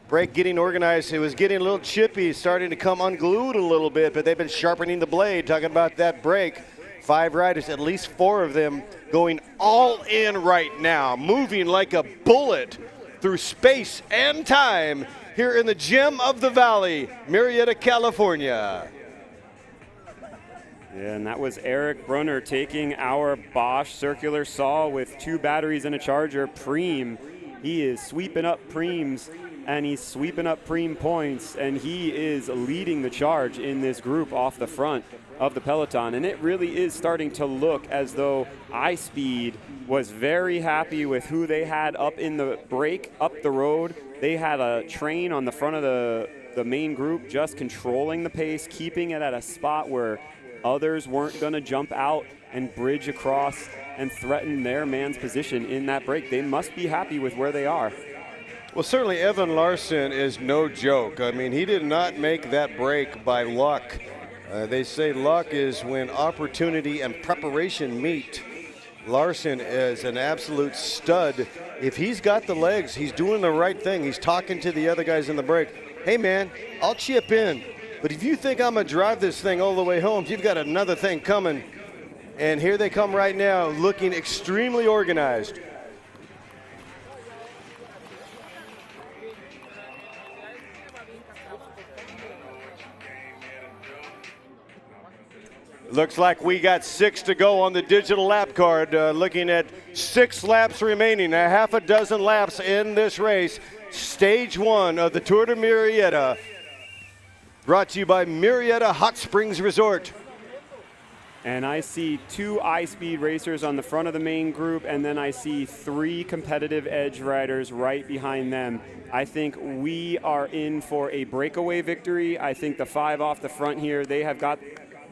Break getting organized. It was getting a little chippy, starting to come unglued a little bit, but they've been sharpening the blade. Talking about that break. 5 riders, at least 4 of them going all in right now, moving like a bullet through space and time here in the gem of the valley, Murrieta, California. Yeah, and that was Eric Brunner taking our Bosch circular saw with 2 batteries and a charger, Preem. He is sweeping up Preems, and he's sweeping up Preem points, and he is leading the charge in this group off the front of the peloton. And it really is starting to look as though iSpeed was very happy with who they had up in the break, up the road. They had a train on the front of the main group just controlling the pace, keeping it at a spot where others weren't going to jump out and bridge across and threaten their man's position in that break. They must be happy with where they are. Well, certainly Evan Larson is no joke. I mean, he did not make that break by luck. They say luck is when opportunity and preparation meet. Larson is an absolute stud. If he's got the legs, he's doing the right thing. He's talking to the other guys in the break. Hey, man, I'll chip in. But if you think I'm going to drive this thing all the way home, you've got another thing coming. And here they come right now, looking extremely organized. Looks like we got 6 to go on the digital lap card. Looking at 6 laps remaining, a half a dozen laps in this race. Stage 1 of the Tour de Murrieta. Brought to you by Murrieta Hot Springs Resort. And I see 2 iSpeed racers on the front of the main group, and then I see 3 competitive edge riders right behind them. I think we are in for a breakaway victory. I think the 5 off the front here, they have got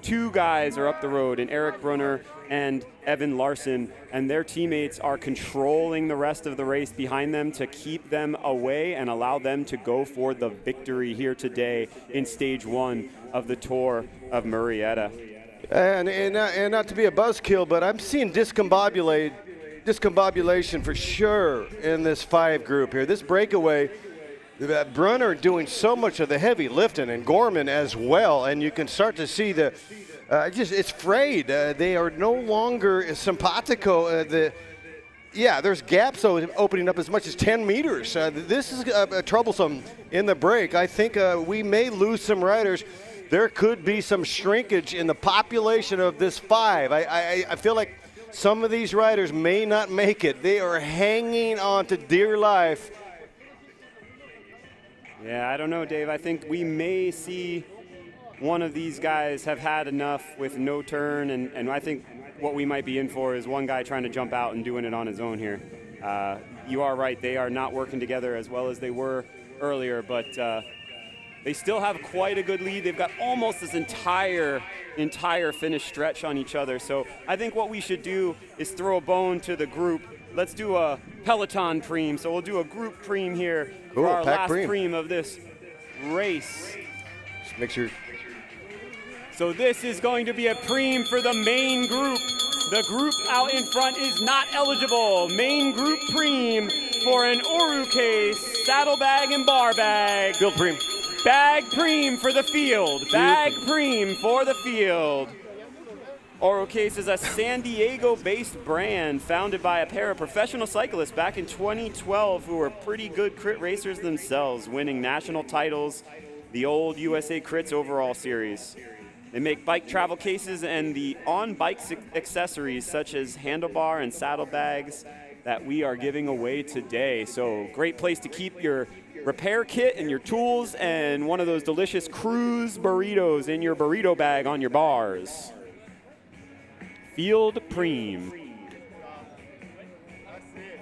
2 guys are up the road, and Eric Brunner and Evan Larson, and their teammates are controlling the rest of the race behind them to keep them away and allow them to go for the victory here today in stage 1 of the Tour of Murrieta. And not to be a buzzkill, but I'm seeing discombobulation for sure in this 5 group here. This breakaway, Brunner doing so much of the heavy lifting, and Gorman as well, and you can start to see it's frayed. They are no longer simpatico. There's gaps opening up as much as 10 meters. This is troublesome in the break. I think we may lose some riders. There could be some shrinkage in the population of this 5. I feel like some of these riders may not make it. They are hanging on to dear life. Yeah, I don't know, Dave. I think we may see one of these guys have had enough with no turn, and I think what we might be in for is one guy trying to jump out and doing it on his own here. You are right. They are not working together as well as they were earlier, but They still have quite a good lead. They've got almost this entire finish stretch on each other. So I think what we should do is throw a bone to the group. Let's do a Peloton preem. So we'll do a group preem here for our last preem of this race. Just make sure. So this is going to be a preem for the main group. The group out in front is not eligible. Main group preem for an Oru case, saddlebag and bar bag. Field preem. Bag preem for the field. Bag preem for the field. Oru Case is a San Diego-based brand founded by a pair of professional cyclists back in 2012 who were pretty good crit racers themselves, winning national titles, the old USA Crits Overall Series. They make bike travel cases and the on-bike accessories such as handlebar and saddlebags that we are giving away today. So great place to keep your repair kit and your tools and one of those delicious cruise burritos in your burrito bag on your bars. Field preem. That's it.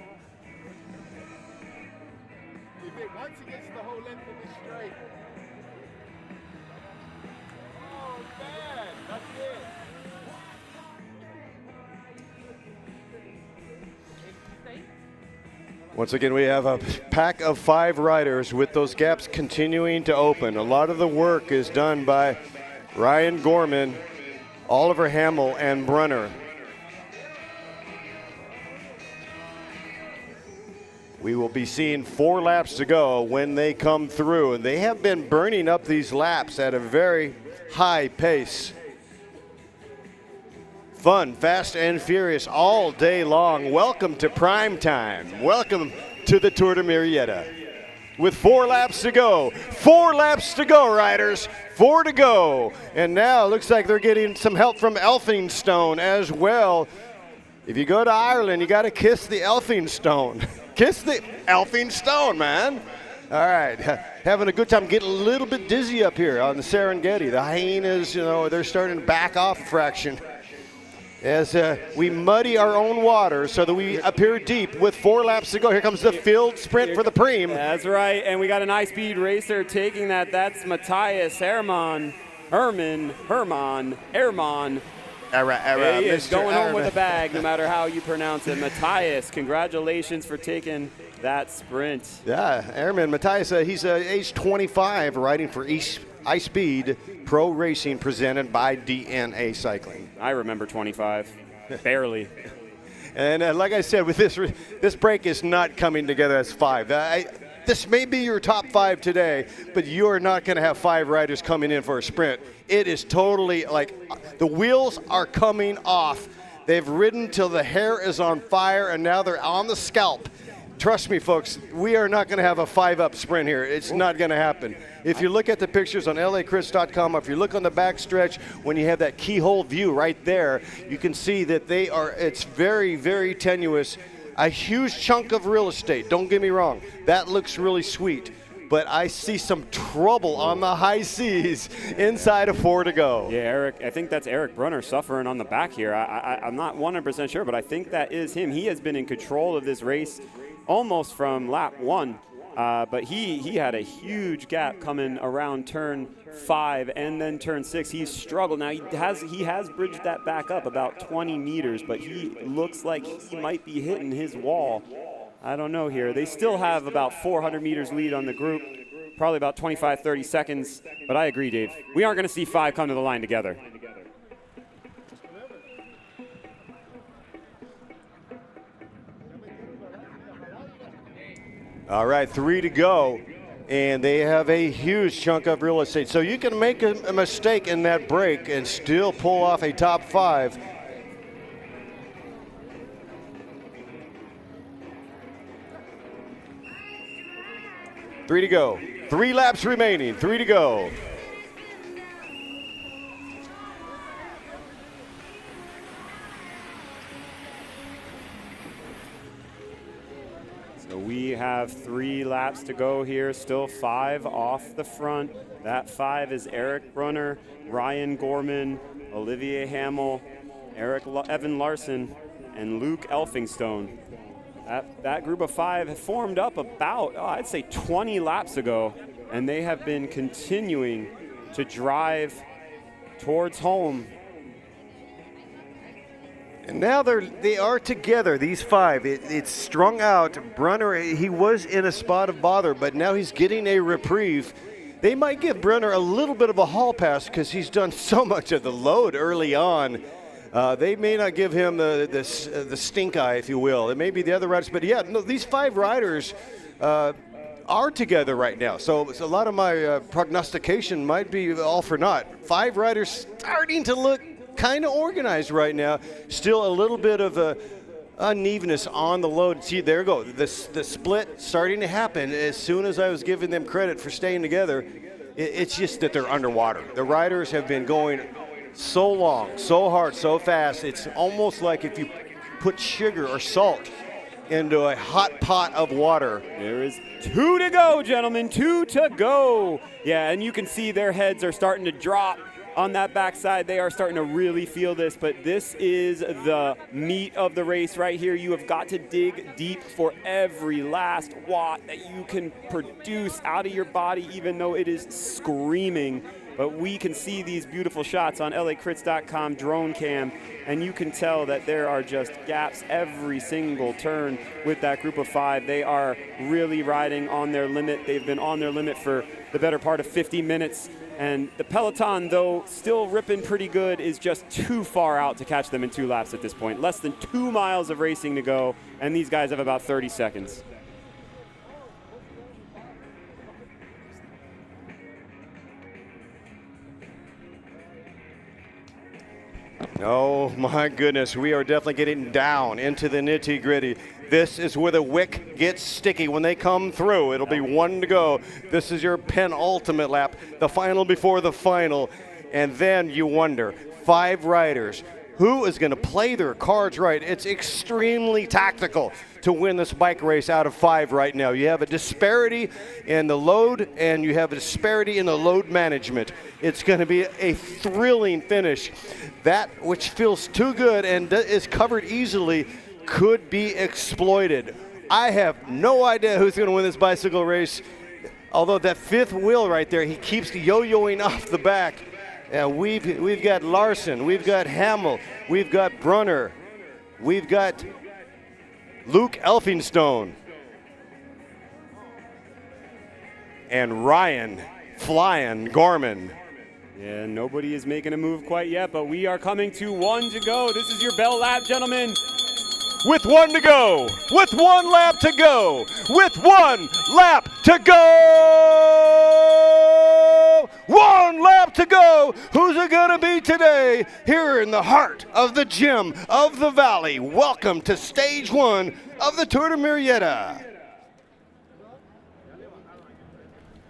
Once he gets the whole length of this straight. Oh, man, that's it. Once again, we have a pack of 5 riders with those gaps continuing to open. A lot of the work is done by Ryan Gorman, Oliver Hamill, and Brunner. We will be seeing 4 laps to go when they come through, and they have been burning up these laps at a very high pace. Fun, fast, and furious all day long. Welcome to prime time. Welcome to the Tour de Murrieta. With 4 laps to go. 4 laps to go, riders. 4 to go. And now it looks like they're getting some help from Elphinstone as well. If you go to Ireland, you got to kiss the Elphinstone. Kiss the Elphinstone, man. All right, having a good time. Getting a little bit dizzy up here on the Serengeti. The hyenas, they're starting to back off a fraction as we muddy our own water so that we appear deep with 4 laps to go. Here comes the field sprint for the preem. That's right, and we got an high-speed racer taking that. That's Matthias Hermann. He is going home with a bag, no matter how you pronounce it. Matthias, congratulations for taking that sprint. Yeah, Airman Matthias, he's age 25, riding for iSpeed Pro Racing, presented by DNA Cycling. I remember 25, barely. And like I said, with this break is not coming together as 5. This may be your top 5 today, but you are not going to have 5 riders coming in for a sprint. It is totally like the wheels are coming off. They've ridden till the hair is on fire, and now they're on the scalp. Trust me, folks, we are not going to have a 5-up sprint here. It's not going to happen. If you look at the pictures on LACrits.com, or if you look on the backstretch, when you have that keyhole view right there, you can see that it's very, very tenuous. A huge chunk of real estate, don't get me wrong. That looks really sweet. But I see some trouble on the high seas inside of 4 to go. Yeah, Eric, I think that's Eric Brunner suffering on the back here. I'm not 100% sure, but I think that is him. He has been in control of this race almost from lap 1. But he had a huge gap coming around turn 5 and then turn 6. He's struggled. Now he has bridged that back up about 20 meters, but he looks like he might be hitting his wall. I don't know here. They still have about 400 meters lead on the group, probably about 25, 30 seconds. But I agree, Dave. We aren't going to see 5 come to the line together. All right, 3 to go, and they have a huge chunk of real estate. So you can make a mistake in that break and still pull off a top 5. Three to go. 3 laps remaining. 3 to go. So we have 3 laps to go here, still 5 off the front. That 5 is Eric Brunner, Ryan Gorman, Olivier Hamill, Evan Larson, and Luke Elphinstone. That group of 5 formed up about, I'd say 20 laps ago. and they have been continuing to drive towards home. And now they are together, these five. It's strung out. Brunner, he was in a spot of bother, but now he's getting a reprieve. They might give Brunner a little bit of a hall pass because he's done so much of the load early on. They may not give him the stink eye, if you will. It may be the other riders, but yeah, no, these five riders are together right now. So a lot of my prognostication might be all for naught. Five riders starting to look kind of organized right now. Still a little bit of a unevenness on the load. See, there you go. The split starting to happen as soon as I was giving them credit for staying together. It's just that they're underwater. The riders have been going so long, so hard, so fast. It's almost like if you put sugar or salt into a hot pot of water. There is 2 to go, gentlemen, 2 to go. Yeah, and you can see their heads are starting to drop on that backside. They are starting to really feel this, but this is the meat of the race right here. You have got to dig deep for every last watt that you can produce out of your body, even though it is screaming. But we can see these beautiful shots on LACrits.com drone cam, and you can tell that there are just gaps every single turn with that group of 5. They are really riding on their limit. They've been on their limit for the better part of 50 minutes. And the peloton, though still ripping pretty good, is just too far out to catch them in 2 laps at this point. Less than 2 miles of racing to go, and these guys have about 30 seconds. Oh my goodness, we are definitely getting down into the nitty-gritty. This is where the wick gets sticky when they come through. It'll be 1 to go. This is your penultimate lap, the final before the final. And then you wonder, 5 riders, who is going to play their cards right? It's extremely tactical to win this bike race out of 5 right now. You have a disparity in the load, and you have a disparity in the load management. It's going to be a thrilling finish. That which feels too good and is covered easily could be exploited. I have no idea who's going to win this bicycle race, although that 5th wheel right there, he keeps yo-yoing off the back. We've got Larson, we've got Hamill, we've got Brunner, we've got Luke Elphinstone, and Ryan Flying Gorman. Yeah, nobody is making a move quite yet, but we are coming to 1 to go. This is your bell lap, gentlemen. With 1 to go, with 1 lap to go, with 1 lap to go, 1 lap to go. Who's it gonna be today? Here in the heart of the gym of the valley. Welcome to stage 1 of the Tour de Murrieta.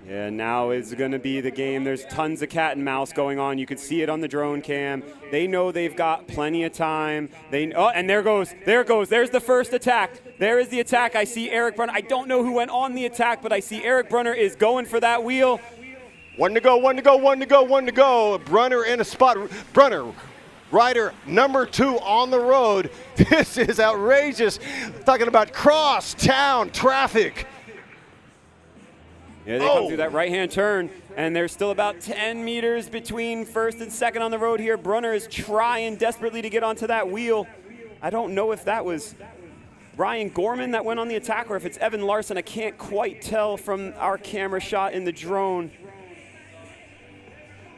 Yeah, now is going to be the game. There's tons of cat and mouse going on. You can see it on the drone cam. They know they've got plenty of time. And there goes. There's the first attack. There is the attack. I see Eric Brunner. I don't know who went on the attack, but I see Eric Brunner is going for that wheel. 1 to go, 1 to go, 1 to go, 1 to go. Brunner in a spot. Brunner, rider number 2 on the road. This is outrageous. Talking about cross-town traffic. Yeah, they come through that right-hand turn, and there's still about 10 meters between first and second on the road here. Brunner is trying desperately to get onto that wheel. I don't know if that was Ryan Gorman that went on the attack or if it's Evan Larson. I can't quite tell from our camera shot in the drone.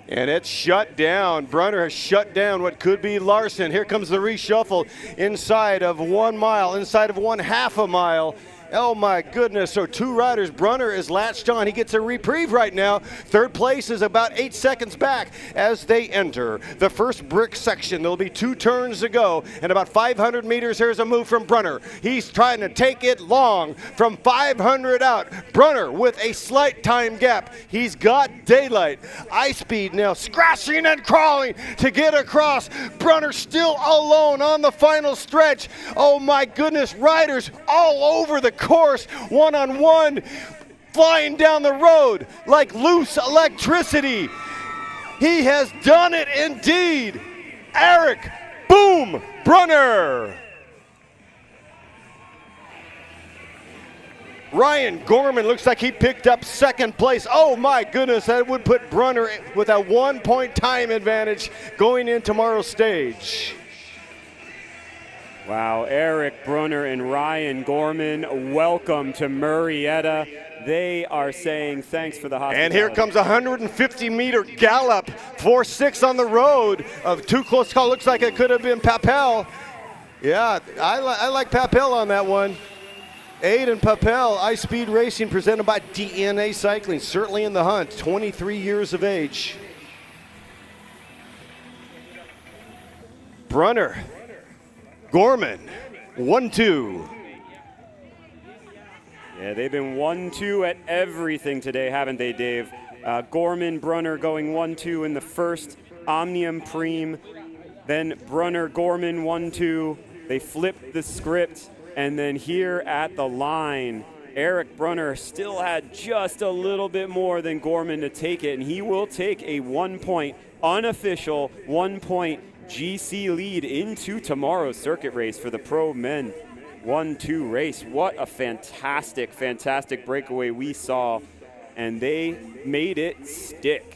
And it's shut down. Brunner has shut down what could be Larson. Here comes the reshuffle inside of 1 mile, inside of 1/2 a mile. Oh my goodness, so 2 riders. Brunner is latched on. He gets a reprieve right now. 3rd place is about 8 seconds back as they enter the first brick section. There'll be 2 turns to go, and about 500 meters, here's a move from Brunner. He's trying to take it long from 500 out. Brunner with a slight time gap. He's got daylight. Ice Speed now scratching and crawling to get across. Brunner still alone on the final stretch. Oh my goodness, riders all over the course, one-on-one, flying down the road like loose electricity. He has done it indeed. Eric Boom Brunner. Ryan Gorman looks like he picked up second place. Oh my goodness, that would put Brunner with a 1-point time advantage going in tomorrow's stage. Wow, Eric Brunner and Ryan Gorman, welcome to Murrieta. They are saying thanks for the hospitality. And here comes a 150-meter gallop, 4.6 on the road of too close call. Looks like it could have been Papel. Yeah, I like Papel on that one. Aiden Papel, Ice Speed Racing, presented by DNA Cycling, certainly in the hunt, 23 years of age. Brunner, Gorman, 1-2. Yeah, they've been 1-2 at everything today, haven't they, Dave? Gorman, Brunner going 1-2 in the first Omnium Prime. Then Brunner, Gorman 1-2. They flipped the script. And then here at the line, Eric Brunner still had just a little bit more than Gorman to take it. And he will take a 1-point, unofficial 1-point GC lead into tomorrow's circuit race for the Pro Men 1-2 race. What a fantastic, fantastic breakaway we saw. And they made it stick.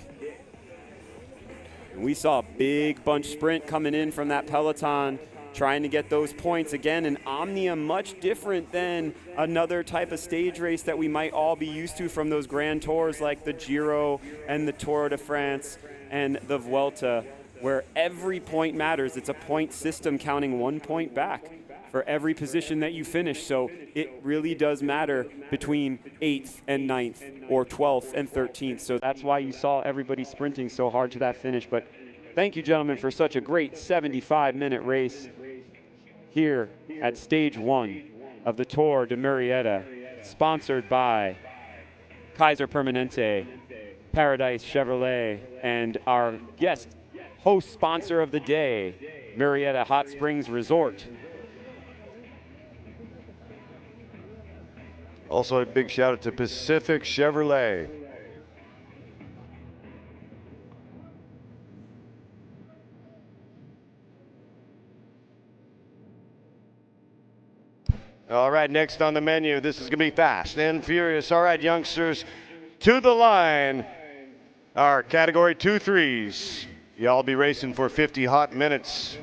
And we saw a big bunch sprint coming in from that peloton, trying to get those points. Again, an Omnium much different than another type of stage race that we might all be used to from those Grand Tours like the Giro and the Tour de France and the Vuelta, where every point matters. It's a point system counting 1 point back for every position that you finish. So it really does matter between 8th and 9th or 12th and 13th. So that's why you saw everybody sprinting so hard to that finish. But thank you, gentlemen, for such a great 75-minute race here at stage 1 of the Tour de Murrieta, sponsored by Kaiser Permanente, Paradise Chevrolet, and our guest host sponsor of the day, Murrieta Hot Springs Resort. Also a big shout out to Pacific Chevrolet. All right, next on the menu, this is going to be fast and furious. All right, youngsters, to the line, our category 2-3s. Y'all be racing for 50 hot minutes.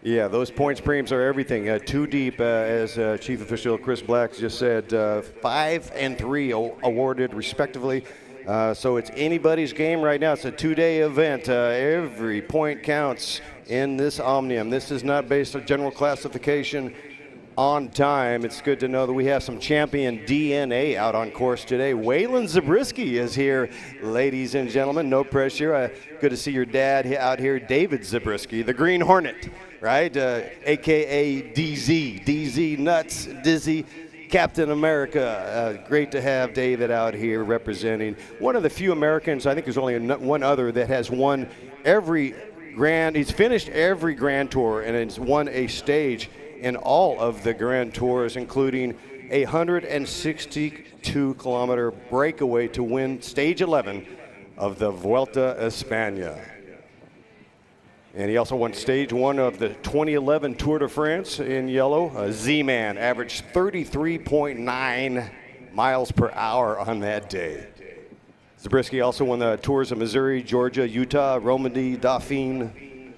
Yeah, those points premiums are everything. Two deep, as Chief Official Chris Black just said, 5 and 3 awarded respectively. So it's anybody's game right now. It's a two-day event. Every point counts in this Omnium. This is not based on general classification on time. It's good to know that we have some champion DNA out on course today. Waylon Zabriskie is here, ladies and gentlemen. No pressure. Good to see your dad out here, David Zabriskie, the Green Hornet, right? AKA DZ. DZ Nuts, Dizzy, Captain America. Great to have David out here representing one of the few Americans, I think there's only one other, that has won he's finished every Grand Tour and has won a stage in all of the Grand Tours, including a 162-kilometer breakaway to win stage 11 of the Vuelta a España. And he also won stage 1 of the 2011 Tour de France in yellow. Z-Man averaged 33.9 miles per hour on that day. Zabriskie also won the Tours of Missouri, Georgia, Utah, Romandy, Dauphine.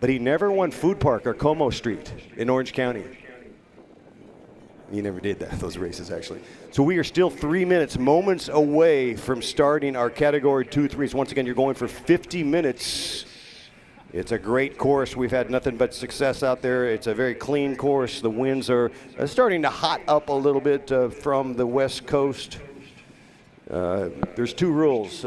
But he never won Food Park or Como Street in Orange County. He never did those races, actually. So we are still 3 minutes, moments away from starting our Category 2-3s. Once again, you're going for 50 minutes. It's a great course. We've had nothing but success out there. It's a very clean course. The winds are starting to hot up a little bit from the west coast. There's 2 rules.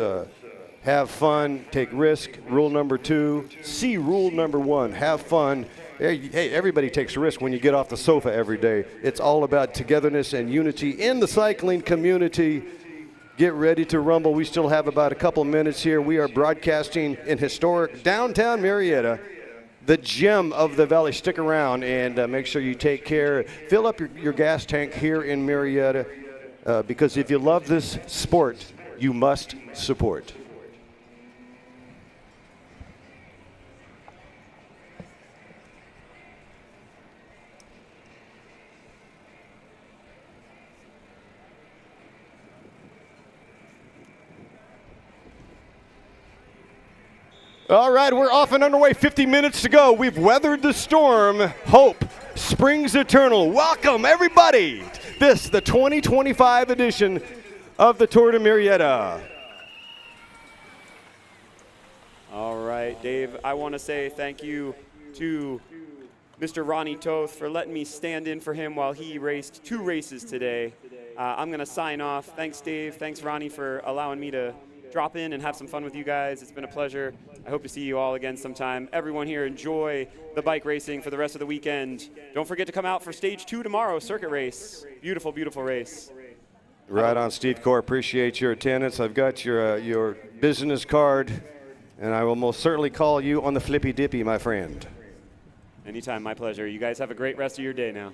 Have fun, take risk, rule number 2. See rule number 1, have fun. Hey, everybody takes a risk when you get off the sofa every day. It's all about togetherness and unity in the cycling community. Get ready to rumble. We still have about a couple minutes here. We are broadcasting in historic downtown Murrieta, the gem of the valley. Stick around and make sure you take care. Fill up your gas tank here in Murrieta because if you love this sport, you must support. All right, we're off and underway. 50 minutes to go. We've weathered the storm. Hope springs eternal. Welcome, everybody. This, the 2025 edition of the Tour de Murrieta. All right, Dave, I want to say thank you to Mr. Ronnie Toth for letting me stand in for him while he raced 2 races today. I'm going to sign off. Thanks, Dave. Thanks, Ronnie, for allowing me to drop in and have some fun with you guys. It's been a pleasure. I hope to see you all again sometime. Everyone here, enjoy the bike racing for the rest of the weekend. Don't forget to come out for stage 2 tomorrow, circuit race. Beautiful, beautiful race. Right on, Steve Core. Appreciate your attendance. I've got your business card, and I will most certainly call you on the flippy dippy, my friend. Anytime, my pleasure. You guys have a great rest of your day now.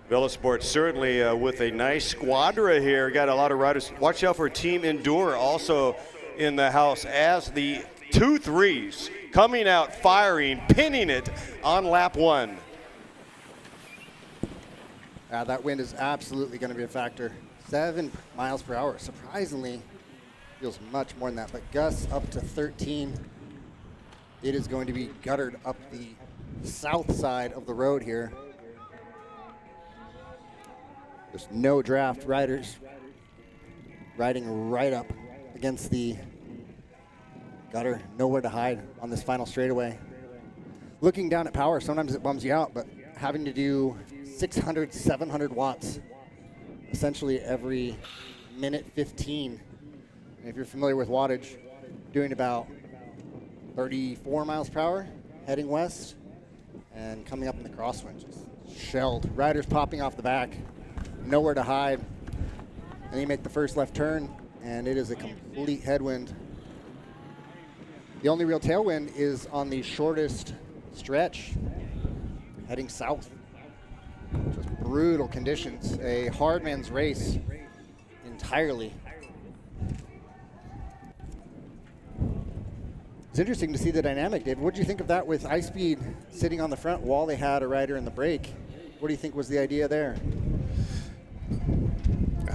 Velosport certainly with a nice squadra here. Got a lot of riders. Watch out for Team Endure also in the house as the 2-3s coming out, firing, pinning it on lap 1. That wind is absolutely going to be a factor. 7 miles per hour. Surprisingly, feels much more than that, but gusts up to 13. It is going to be guttered up the south side of the road here. There's no draft. Riders riding right up against the gutter. Nowhere to hide on this final straightaway. Looking down at power, sometimes it bums you out, but having to do 600, 700 watts essentially every minute 15. And if you're familiar with wattage, doing about 34 miles per hour, heading west, and coming up in the crosswind, just shelled. Riders popping off the back, nowhere to hide. And you make the first left turn, and it is a complete headwind. The only real tailwind is on the shortest stretch, heading south. Just brutal conditions. A hard man's race entirely. It's interesting to see the dynamic, David. What do you think of that with Ice Speed sitting on the front while they had a rider in the break? What do you think was the idea there?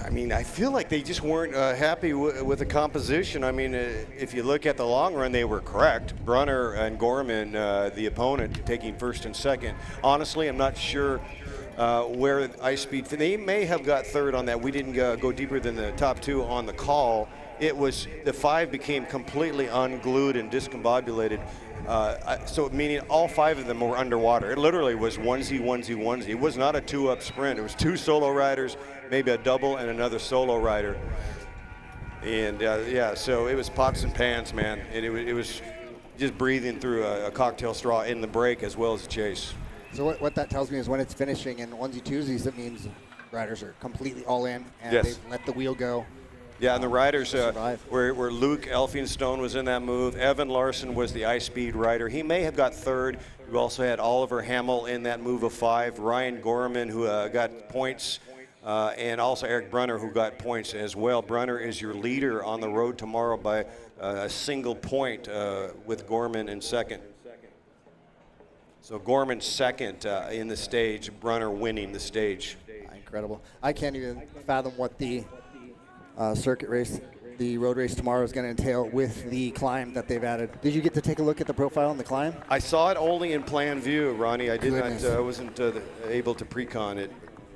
I mean, I feel like they just weren't happy with the composition. I mean, if you look at the long run, they were correct. Brunner and Gorman, the opponent, taking first and second. Honestly, I'm not sure where Ice Speed, they may have got third on that. We didn't go deeper than the top two on the call. It was, the 5 became completely unglued and discombobulated. So meaning all 5 of them were underwater. It literally was onesie, onesie, onesie. It was not a 2-up sprint. It was 2 solo riders, maybe a double and another solo rider. And yeah, so it was pots and pans, man. And it was just breathing through a cocktail straw in the break as well as the chase. So what that tells me is when it's finishing in onesie twosies, it means riders are completely all in and Yes. they let the wheel go. Yeah, and the riders where Luke Elphinstone was in that move. Evan Larson was the Ice Speed rider. He may have got third. You also had Oliver Hamill in that move of 5. Ryan Gorman, who got points, and also Eric Brunner, who got points as well. Brunner is your leader on the road tomorrow by a single point with Gorman in second. So Gorman second in the stage, Brunner winning the stage. Incredible. I can't even fathom what the circuit race, the road race tomorrow is going to entail with the climb that they've added. Did you get to take a look at the profile on the climb? I saw it only in plan view, Ronnie. I did not, wasn't able to pre-con it.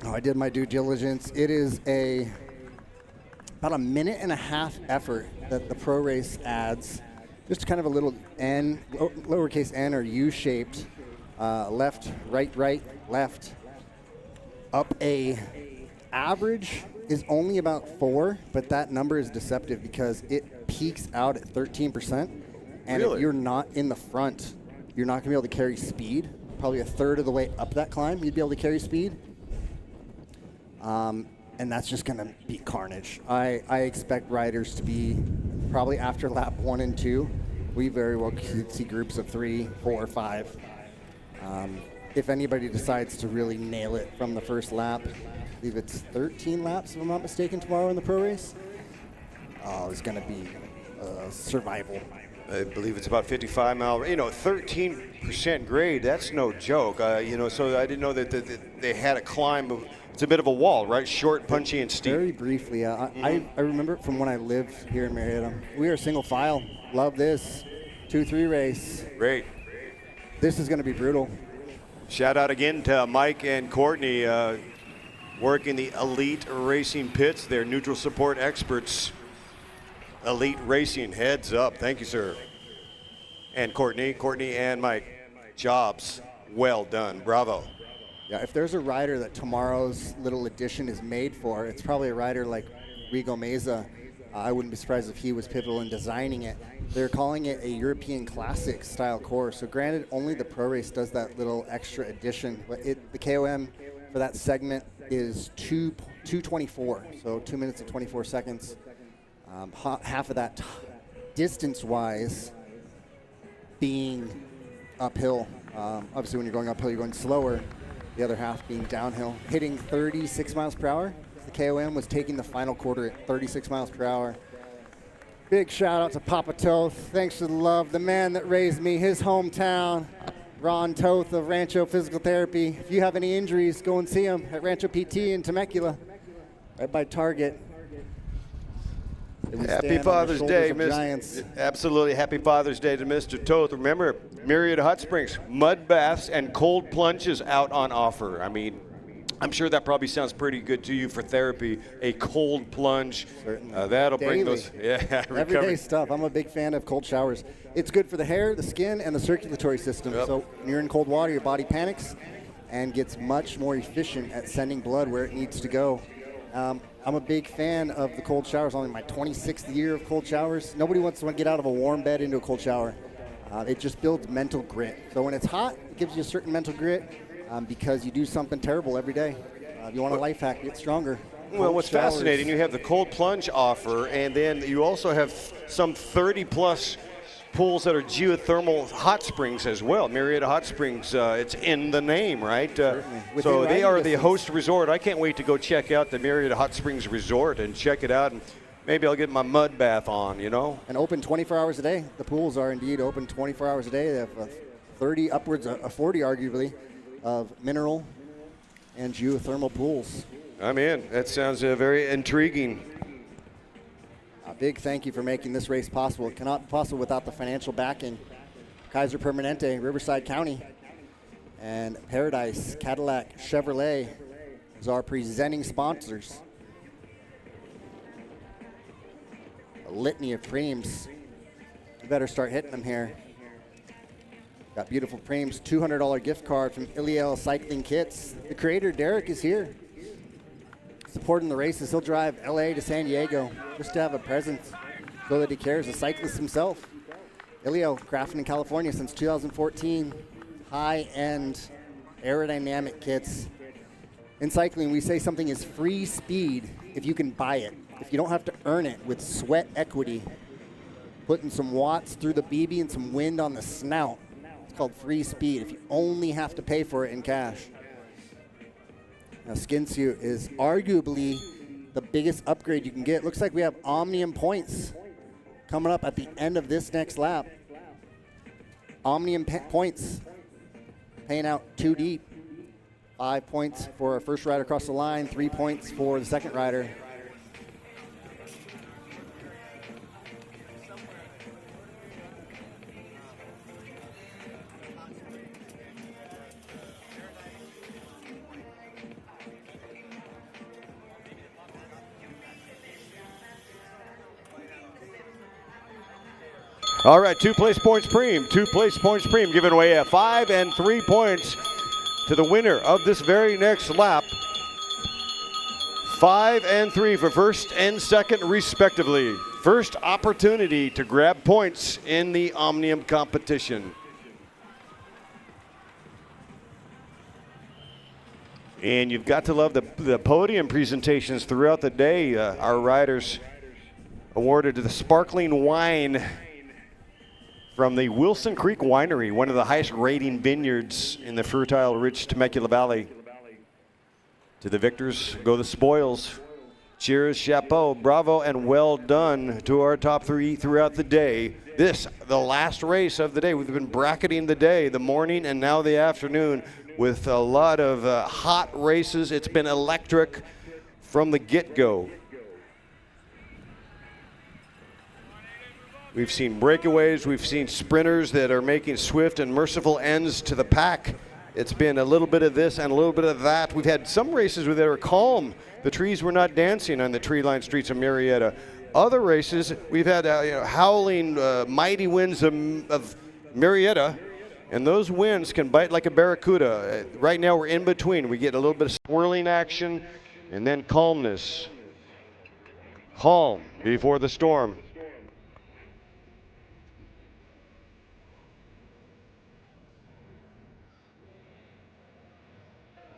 Oh, I did my due diligence. It is about a minute and a half effort that the pro race adds. Just kind of a little N, lowercase n or U-shaped, left, right, left, up a average is only about 4, but that number is deceptive because it peaks out at 13%. And Really? if you're not in the front, you're not going to be able to carry speed. Probably a third of the way up that climb, you'd be able to carry speed. And that's just going to be carnage. I expect riders to be probably after lap 1 and 2. We very well could see groups of 3, 4, 5. If anybody decides to really nail it from the first lap, I believe it's 13 laps, if I'm not mistaken, tomorrow in the pro race. Oh, it's going to be survival. I believe it's about 55 mile. 13% grade. That's no joke. So I didn't know that they had a climb. It's a bit of a wall, right? Short, punchy, and steep. Very briefly, I remember it from when I lived here in Murrieta. We are single file. Love this 2-3 race. Great. This is going to be brutal. Shout out again to Mike and Courtney, working the Elite Racing pits. They're neutral support experts. Elite Racing, heads up. Thank you, sir. And Courtney and Mike, jobs well done. Bravo. Yeah, if there's a rider that tomorrow's little edition is made for, it's probably a rider like Rigo Meza. I wouldn't be surprised if he was pivotal in designing it. They're calling it a European Classic style course. So granted, only the pro race does that little extra addition. But the KOM for that segment is 2:24, so 2 minutes and 24 seconds. Half of that distance-wise being uphill. Obviously, when you're going uphill, you're going slower. The other half being downhill. Hitting 36 miles per hour. The KOM was taking the final quarter at 36 miles per hour. Big shout out to Papa Toth. Thanks for the love. The man that raised me, his hometown. Ron Toth of Rancho Physical Therapy. If you have any injuries, go and see him at Rancho PT in Temecula, right by Target. Happy Father's Day, absolutely. Happy Father's Day to Mr. Toth. Remember, Murrieta Hot Springs, mud baths and cold plunges out on offer. I mean, I'm sure that probably sounds pretty good to you for therapy. A cold plunge. That'll bring Daily. those. Yeah, Everyday recovery. stuff. I'm a big fan of cold showers. It's good for the hair, the skin, and the circulatory system. So when you're in cold water, your body panics and gets much more efficient at sending blood where it needs to go. I'm a big fan of the cold showers. Only my 26th year of cold showers. Nobody wants to get out of a warm bed into a cold shower. It just builds mental grit. So when it's hot, it gives you a certain mental grit because you do something terrible every day. If you want a life hack, get stronger. Well, what's fascinating, you have the cold plunge offer, and then you also have some 30-plus pools that are geothermal hot springs as well. Murrieta Hot Springs, it's in the name, right? So they are the host resort. I can't wait to go check out the Murrieta Hot Springs Resort and check it out, and maybe I'll get my mud bath on, you know? And open 24 hours a day. The pools are indeed open 24 hours a day. They have 30, upwards of 40 arguably, of mineral and geothermal pools. I'm in. That sounds very intriguing. A big thank you for making this race possible. It cannot be possible without the financial backing. Kaiser Permanente, Riverside County, and Paradise Cadillac Chevrolet is our presenting sponsors. A litany of preems. You better start hitting them here. Got beautiful preems, $200 gift card from Iliel Cycling Kits. The creator, Derek, is here. Supporting the races. He'll drive LA to San Diego just to have a presence, so that he cares. A cyclist himself. Iliel, crafted in California since 2014. High-end aerodynamic kits. In cycling, we say something is free speed if you can buy it. If you don't have to earn it with sweat equity, putting some watts through the BB and some wind on the snout. It's called free speed if you only have to pay for it in cash. Now, Skin Suit is arguably the biggest upgrade you can get. Looks like we have Omnium points coming up at the end of this next lap. Omnium points paying out 2 deep. 5 points for our first rider across the line, 3 points for the second rider. All right, 2 place points preem. 2 place points preem, giving away 5 and 3 points to the winner of this very next lap. 5 and 3 for first and second, respectively. First opportunity to grab points in the Omnium competition. And you've got to love the podium presentations throughout the day. Our riders awarded the sparkling wine from the Wilson Creek Winery, one of the highest rating vineyards in the fertile, rich Temecula Valley. To the victors go the spoils. Cheers, chapeau, bravo, and well done to our top 3 throughout the day. This, the last race of the day. We've been bracketing the day, the morning, and now the afternoon with a lot of hot races. It's been electric from the get-go. We've seen breakaways, we've seen sprinters that are making swift and merciful ends to the pack. It's been a little bit of this and a little bit of that. We've had some races where they were calm. The trees were not dancing on the tree-lined streets of Murrieta. Other races, we've had howling, mighty winds of Murrieta, and those winds can bite like a barracuda. Right now we're in between. We get a little bit of swirling action and then calmness. Calm before the storm.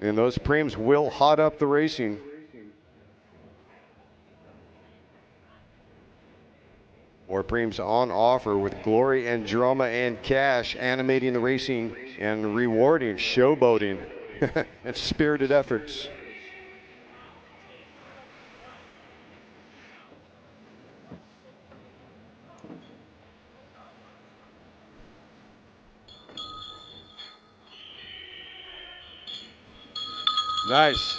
And those preems will hot up the racing. More preems on offer with glory and drama and cash, animating the racing and rewarding showboating and spirited efforts. Nice.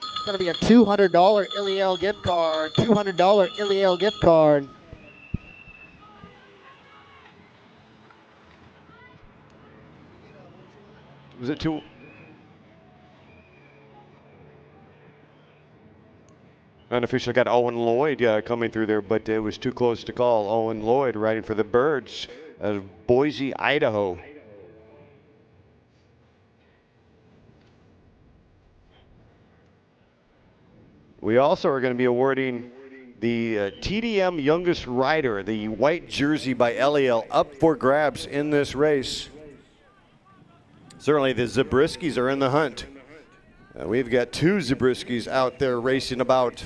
It's going to be a $200 Iliel gift card. $200 Iliel gift card. Was it too? Unofficial got Owen Lloyd coming through there, but it was too close to call. Owen Lloyd riding for the Birds of Boise, Idaho. We also are going to be awarding the TDM Youngest Rider, the white jersey by LAL, up for grabs in this race. Certainly the Zabriskis are in the hunt. We've got 2 Zabriskis out there racing about.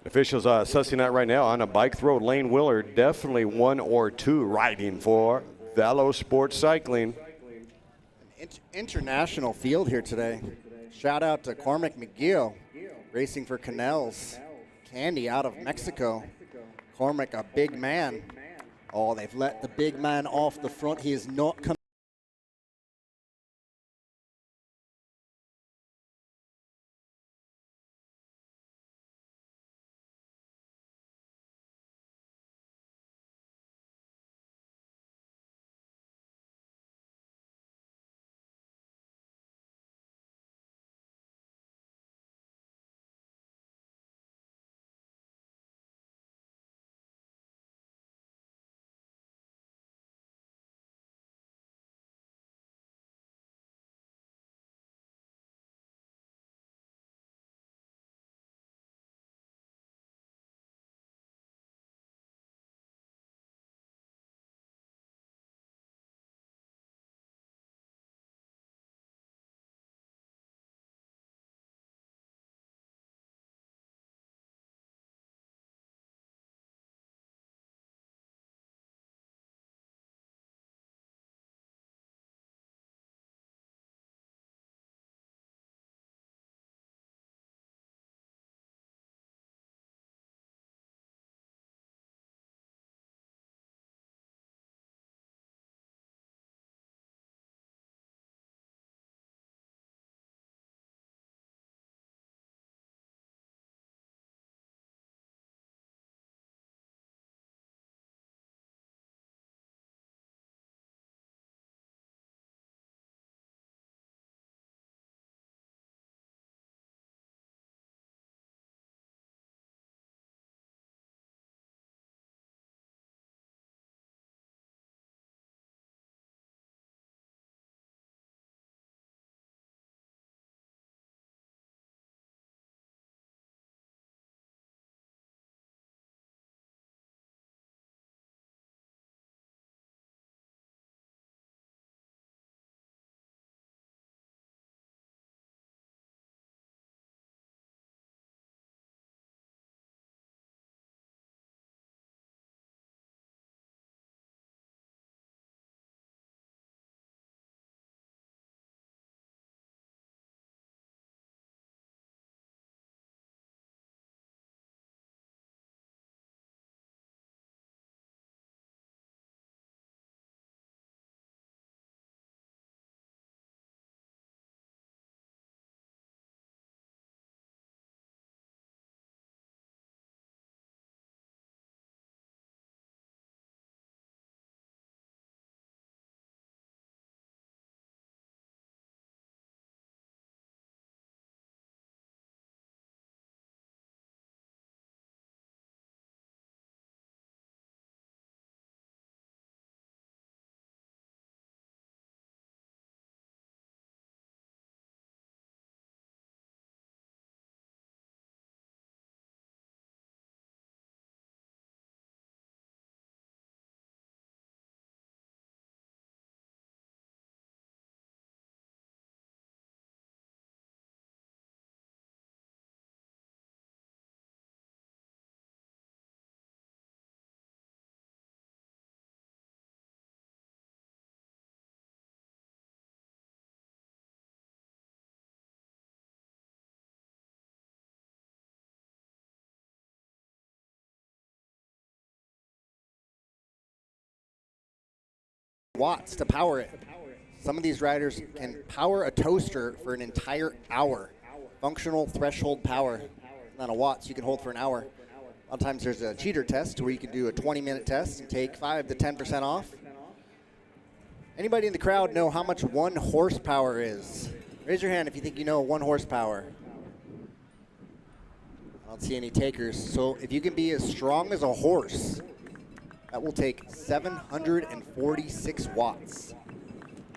Officials sussing out right now on a bike throw. Lane Willard, definitely 1 or 2 riding for Valo Sports Cycling. International field here today. Shout out to Cormac McGill, racing for Canels. Candy out of Mexico. Cormac, a big man. Oh, they've let the big man off the front. He is not coming. watts to power it. Some of these riders can power a toaster for an entire hour. Functional threshold power, amount of watts you can hold for an hour. A lot of times there's a cheater test where you can do a 20-minute test and take 5 to 10% off. Anybody in the crowd know how much 1 horsepower is? Raise your hand if you think you know 1 horsepower. I don't see any takers. So if you can be as strong as a horse, that will take 746 watts.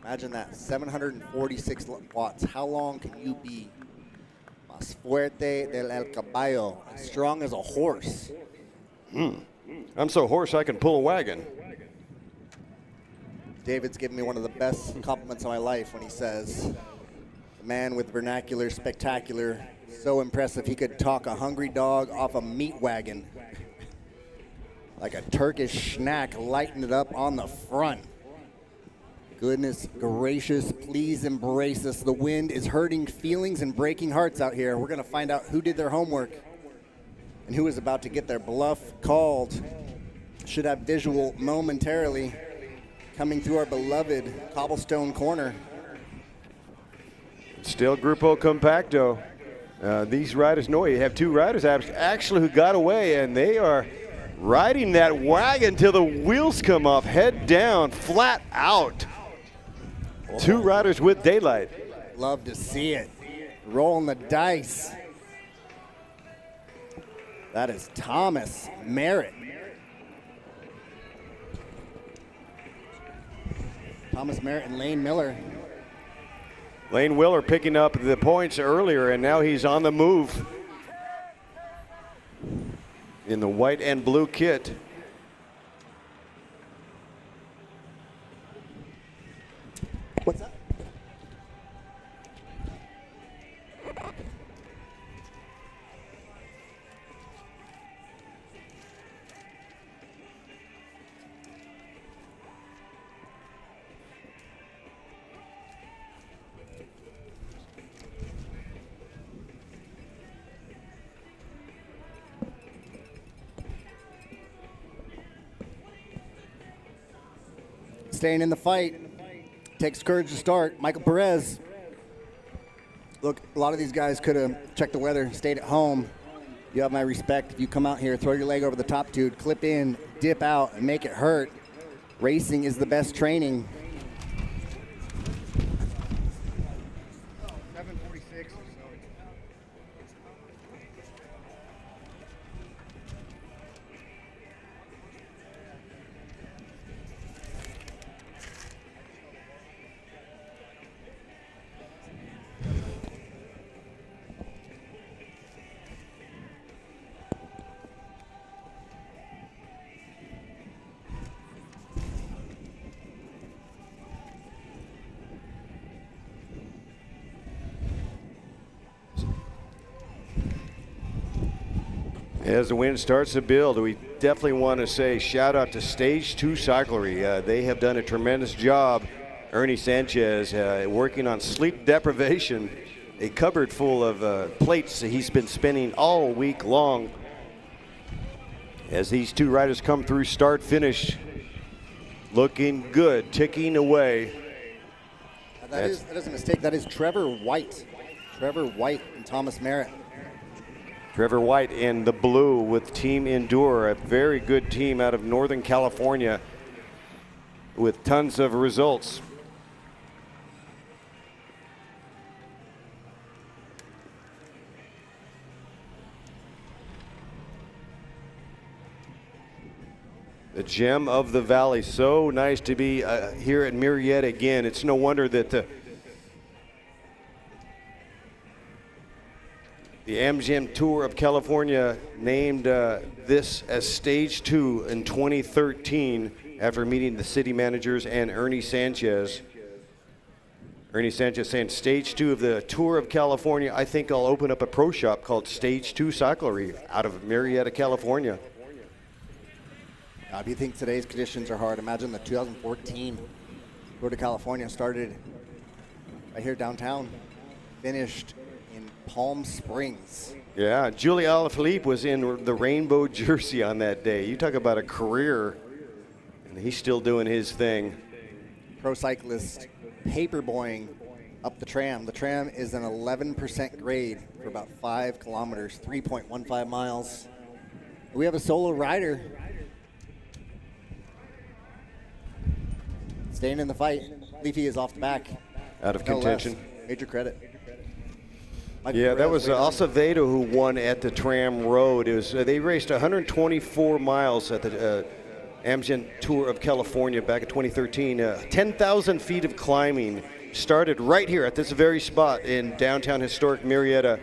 Imagine that, 746 watts. How long can you be? Más fuerte del el caballo, as strong as a horse. I'm so hoarse I can pull a wagon. David's given me one of the best compliments of my life when he says, the man with vernacular spectacular, so impressive he could talk a hungry dog off a meat wagon. Like a Turkish snack, lighten it up on the front. Goodness gracious, please embrace us. The wind is hurting feelings and breaking hearts out here. We're going to find out who did their homework and who is about to get their bluff called. Should have visual momentarily coming through our beloved cobblestone corner. Still Grupo Compacto. These riders know you have 2 riders actually who got away, and they are riding that wagon till the wheels come off, head down, flat out. 2 riders with daylight. Love to see it. Rolling the dice. That is Thomas Merritt. Thomas Merritt and Lane Miller. Lane Miller picking up the points earlier, and now he's on the move in the white and blue kit. What's that? Staying in the fight. Takes courage to start. Michael Perez. Look, a lot of these guys could have checked the weather, stayed at home. You have my respect. If you come out here, throw your leg over the top, dude, clip in, dip out, and make it hurt. Racing is the best training. 746 or so. As the wind starts to build, we definitely want to say shout out to Stage 2 Cyclery. They have done a tremendous job. Ernie Sanchez working on sleep deprivation, a cupboard full of plates that he's been spinning all week long. As these 2 riders come through start finish, looking good, ticking away. That is a mistake. That is Trevor White. Trevor White and Thomas Merritt. Trevor White in the blue with Team Endure, a very good team out of Northern California with tons of results. The gem of the valley. So nice to be here at Murrieta again. It's no wonder that the MGM Tour of California named this as Stage 2 in 2013 after meeting the city managers and Ernie Sanchez. Ernie Sanchez saying, Stage 2 of the Tour of California, I think I'll open up a pro shop called Stage 2 Cyclery out of Murrieta, California. If you think today's conditions are hard, imagine the 2014 Tour de California started right here downtown, finished in Palm Springs. Yeah, Julie Alaphilippe was in the rainbow jersey on that day. You talk about a career, and he's still doing his thing. pro cyclist paperboying up the tram. The tram is an 11% grade for about 5 kilometers, 3.15 miles. We have a solo rider staying in the fight. Leafy is off the back. Out of No contention. less. Major credit. Yeah, that was Acevedo who won at the Tram Road. It was they raced 124 miles at the Amgen Tour of California back in 2013. 10,000 feet of climbing started right here at this very spot in downtown historic Murrieta.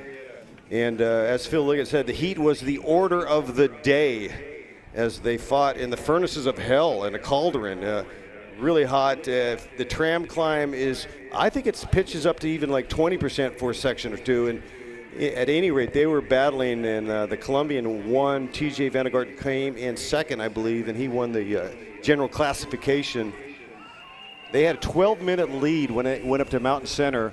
And as Phil Liggett said, the heat was the order of the day as they fought in the furnaces of hell in a cauldron. Really hot. The tram climb is, I think it pitches up to even like 20% for a section or two. And at any rate, they were battling, and the Colombian won. TJ Vandergaard came in second, I believe, and he won the general classification. They had a 12-minute lead when it went up to Mountain Center.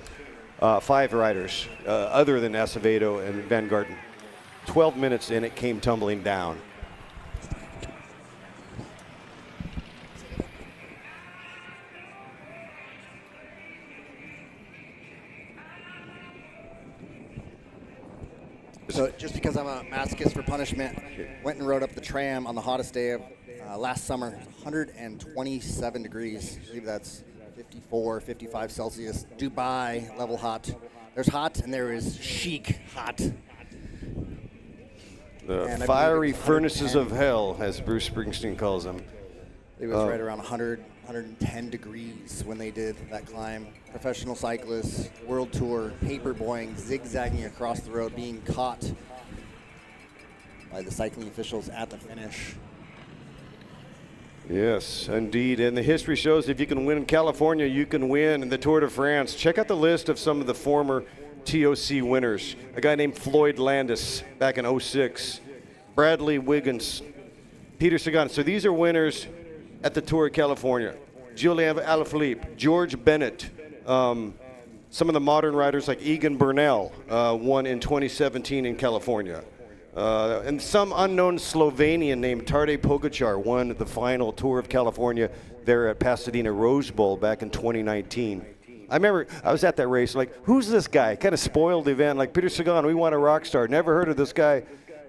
5 riders, other than Acevedo and Vanguard. 12 minutes, and it came tumbling down. So just because I'm a masochist for punishment, went and rode up the tram on the hottest day of last summer, 127 degrees. I believe that's 54, 55 Celsius. Dubai level hot. There's hot and there is chic hot. The fiery furnaces of hell, as Bruce Springsteen calls them. It was right around 100, 110 degrees when they did that climb. Professional cyclists, world tour, paperboying, zigzagging across the road, being caught by the cycling officials at the finish. Yes, indeed. And the history shows if you can win in California, you can win in the Tour de France. Check out the list of some of the former TOC winners. A guy named Floyd Landis back in 06. Bradley Wiggins. Peter Sagan. So these are winners at the Tour of California. Julian Alaphilippe, George Bennett. Some of the modern riders like Egan Bernal won in 2017 in California. And some unknown Slovenian named Tadej Pogačar won the final Tour of California there at Pasadena Rose Bowl back in 2019. I remember I was at that race, like, who's this guy? Kind of spoiled the event, like Peter Sagan, we want a rock star. Never heard of this guy,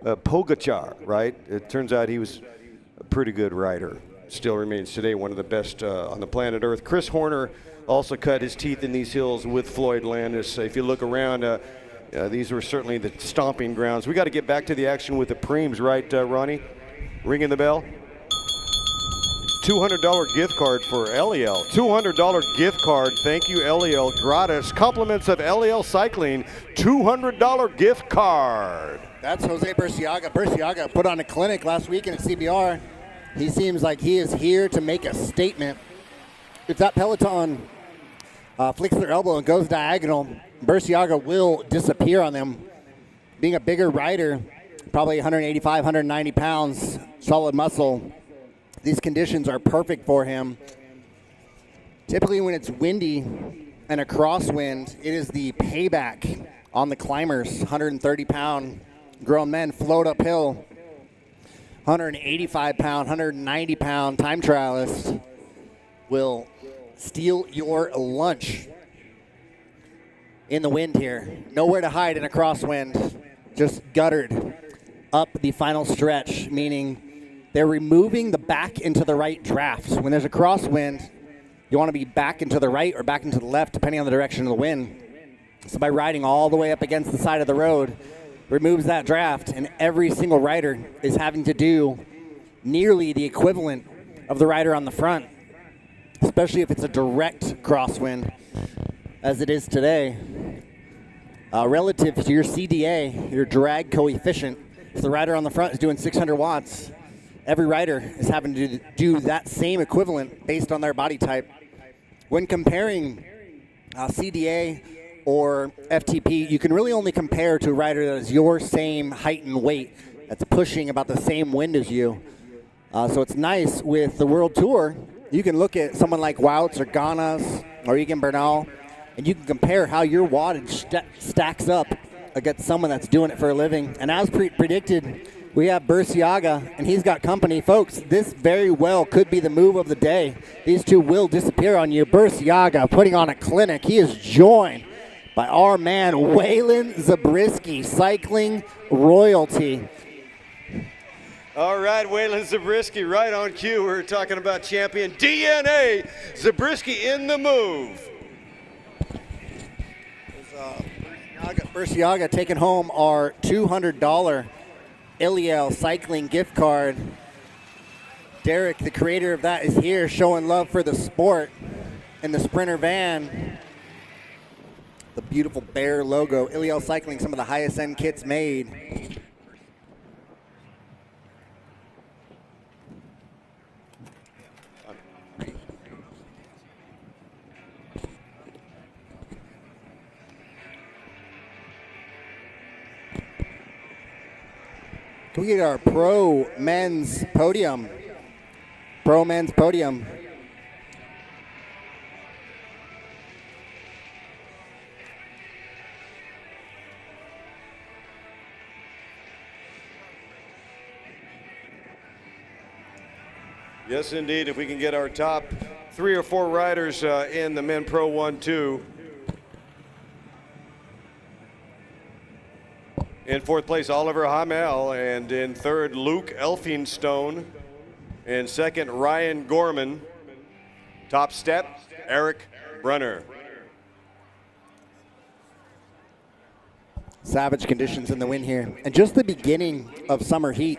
Pogačar, right? It turns out he was a pretty good rider. Still remains today one of the best on the planet Earth. Chris Horner also cut his teeth in these hills with Floyd Landis. If you look around, these were certainly the stomping grounds. We got to get back to the action with the Preems, right, Ronnie? Ringing the bell. $200 gift card for LEL. $200 gift card. Thank you, LEL. Gratis. Compliments of LEL Cycling. $200 gift card. That's Jose Burciaga. Burciaga put on a clinic last weekend at CBR. He seems like he is here to make a statement. If that peloton flicks their elbow and goes diagonal, Burciaga will disappear on them. Being a bigger rider, probably 185, 190 pounds, solid muscle. These conditions are perfect for him. Typically when it's windy and a crosswind, it is the payback on the climbers. 130-pound grown men float uphill. 185-pound, 190-pound time trialists will steal your lunch in the wind here. Nowhere to hide in a crosswind, just guttered up the final stretch, meaning they're removing the back into the right draft. When there's a crosswind, you want to be back into the right or back into the left, depending on the direction of the wind. So by riding all the way up against the side of the road, removes that draft, and every single rider is having to do nearly the equivalent of the rider on the front, especially if it's a direct crosswind, as it is today. Relative to your CDA, your drag coefficient, if the rider on the front is doing 600 watts, every rider is having to do that same equivalent based on their body type. When comparing CDA or FTP, you can really only compare to a rider that is your same height and weight, that's pushing about the same wind as you. So it's nice with the World Tour, you can look at someone like Woutz or Ganas or Egan Bernal, and you can compare how your wattage stacks up against someone that's doing it for a living. And as predicted We have Burciaga, and he's got company. Folks, this very well could be the move of the day. These two will disappear on you. Burciaga putting on a clinic. He is joined by our man, Waylon Zabriskie, cycling royalty. All right, Waylon Zabriskie, right on cue. We're talking about champion DNA. Zabriskie in the move. Burciaga taking home our $200 Iliel cycling gift card. Derek, the creator of that, is here showing love for the sport in the Sprinter van. The beautiful bear logo. Iliel Cycling, some of the highest end kits made. Can we get our pro men's podium? Pro men's podium. Yes, indeed. If we can get our top 3 or 4 riders in the Men Pro 1-2. In 4th place, Oliver Hamel, and in 3rd, Luke Elphinstone. In 2nd, Ryan Gorman. Top step, Eric Brunner. Savage conditions in the win here. And just the beginning of summer heat.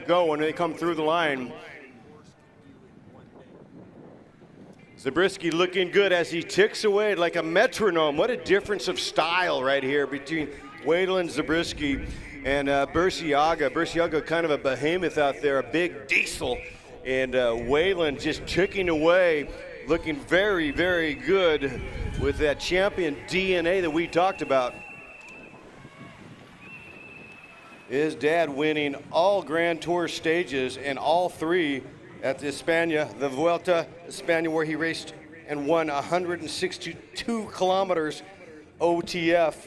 Go when they come through the line. Zabriskie looking good as he ticks away like a metronome. What a difference of style right here between Waylon Zabriskie and Burciaga. Burciaga kind of a behemoth out there, a big diesel. And Waylon just ticking away, looking very, very good with that champion DNA that we talked about. His dad winning all Grand Tour stages and all 3 at the España, the Vuelta España, where he raced and won 162 kilometers OTF,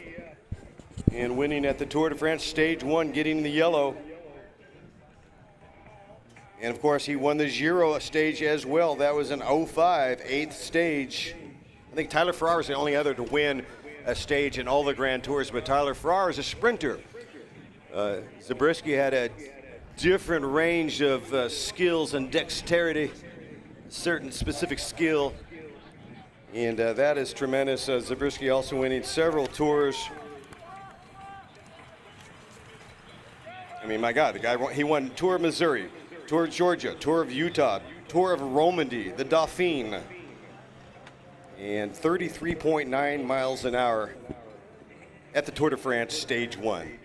and winning at the Tour de France Stage 1, getting the yellow. And of course, he won the Giro stage as well. That was an 05, 8th stage. I think Tyler Farrar is the only other to win a stage in all the Grand Tours, but Tyler Farrar is a sprinter. Zabriskie had a different range of skills and dexterity, certain specific skill, and that is tremendous. Zabriskie also winning several tours. I mean, my God, the guy, he won Tour of Missouri, Tour of Georgia, Tour of Utah, Tour of Romandy, the Dauphine, and 33.9 miles an hour at the Tour de France Stage 1.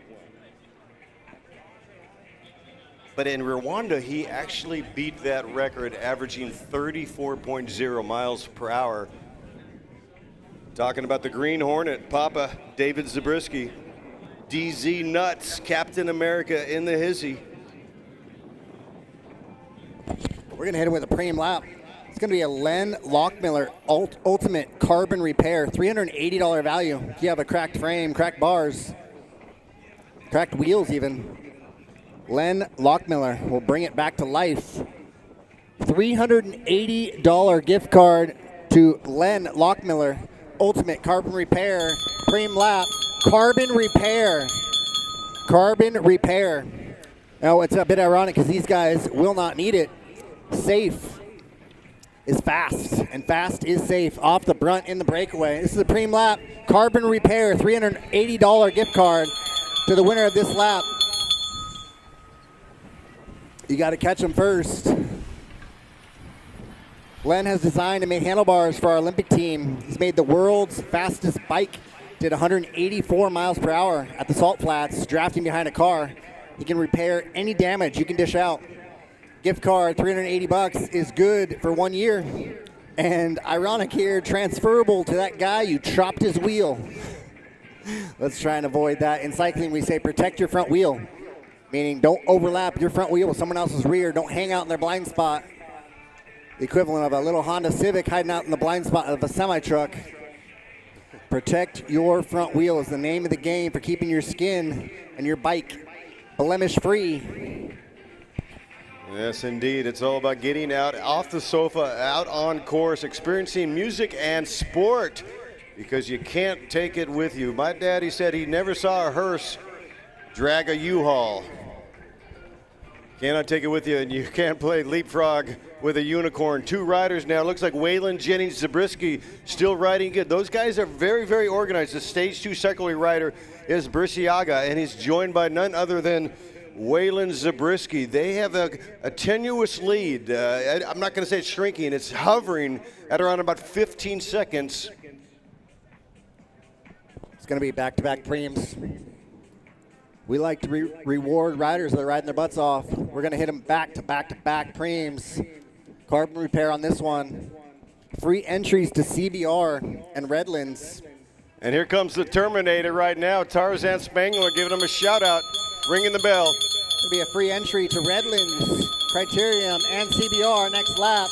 But in Rwanda, he actually beat that record, averaging 34.0 miles per hour. Talking about the Green Hornet, Papa David Zabriskie, DZ Nuts, Captain America in the hizzy. We're going to hit him with a premium lap. It's going to be a Len Lockmiller Ultimate Carbon Repair, $380 value. If you have a cracked frame, cracked bars, cracked wheels even, Len Lockmiller will bring it back to life. $380 gift card to Len Lockmiller Ultimate Carbon Repair, premium lap, carbon repair. Carbon repair. Now, it's a bit ironic because these guys will not need it. Safe is fast, and fast is safe. Off the brunt in the breakaway. This is a premium lap, carbon repair, $380 gift card to the winner of this lap. You got to catch them first. Len has designed and made handlebars for our Olympic team. He's made the world's fastest bike. Did 184 miles per hour at the Salt Flats, drafting behind a car. He can repair any damage you can dish out. Gift card, $380 is good for 1 year. And ironic here, transferable to that guy you chopped his wheel. Let's try and avoid that. In cycling, we say protect your front wheel, meaning don't overlap your front wheel with someone else's rear. Don't hang out in their blind spot. The equivalent of a little Honda Civic hiding out in the blind spot of a semi-truck. Protect your front wheel is the name of the game for keeping your skin and your bike blemish-free. Yes, indeed. It's all about getting out off the sofa, out on course, experiencing music and sport, because you can't take it with you. My daddy said he never saw a hearse drag a U-Haul. Cannot take it with you, and you can't play leapfrog with a unicorn. Two riders now. Looks like Waylon Jennings, Zabriskie still riding good. Those guys are very, very organized. The Stage 2 secondary rider is Burciaga, and he's joined by none other than Waylon Zabriskie. They have a tenuous lead. I'm not going to say it's shrinking. It's hovering at around about 15 seconds. It's going to be back-to-back premiums. We like to reward riders that are riding their butts off. We're going to hit them back-to-back preems. Carbon repair on this one. Free entries to CBR and Redlands. And here comes the Terminator right now. Tarzan Spangler giving him a shout-out, ringing the bell. It'll be a free entry to Redlands, Criterium, and CBR next lap.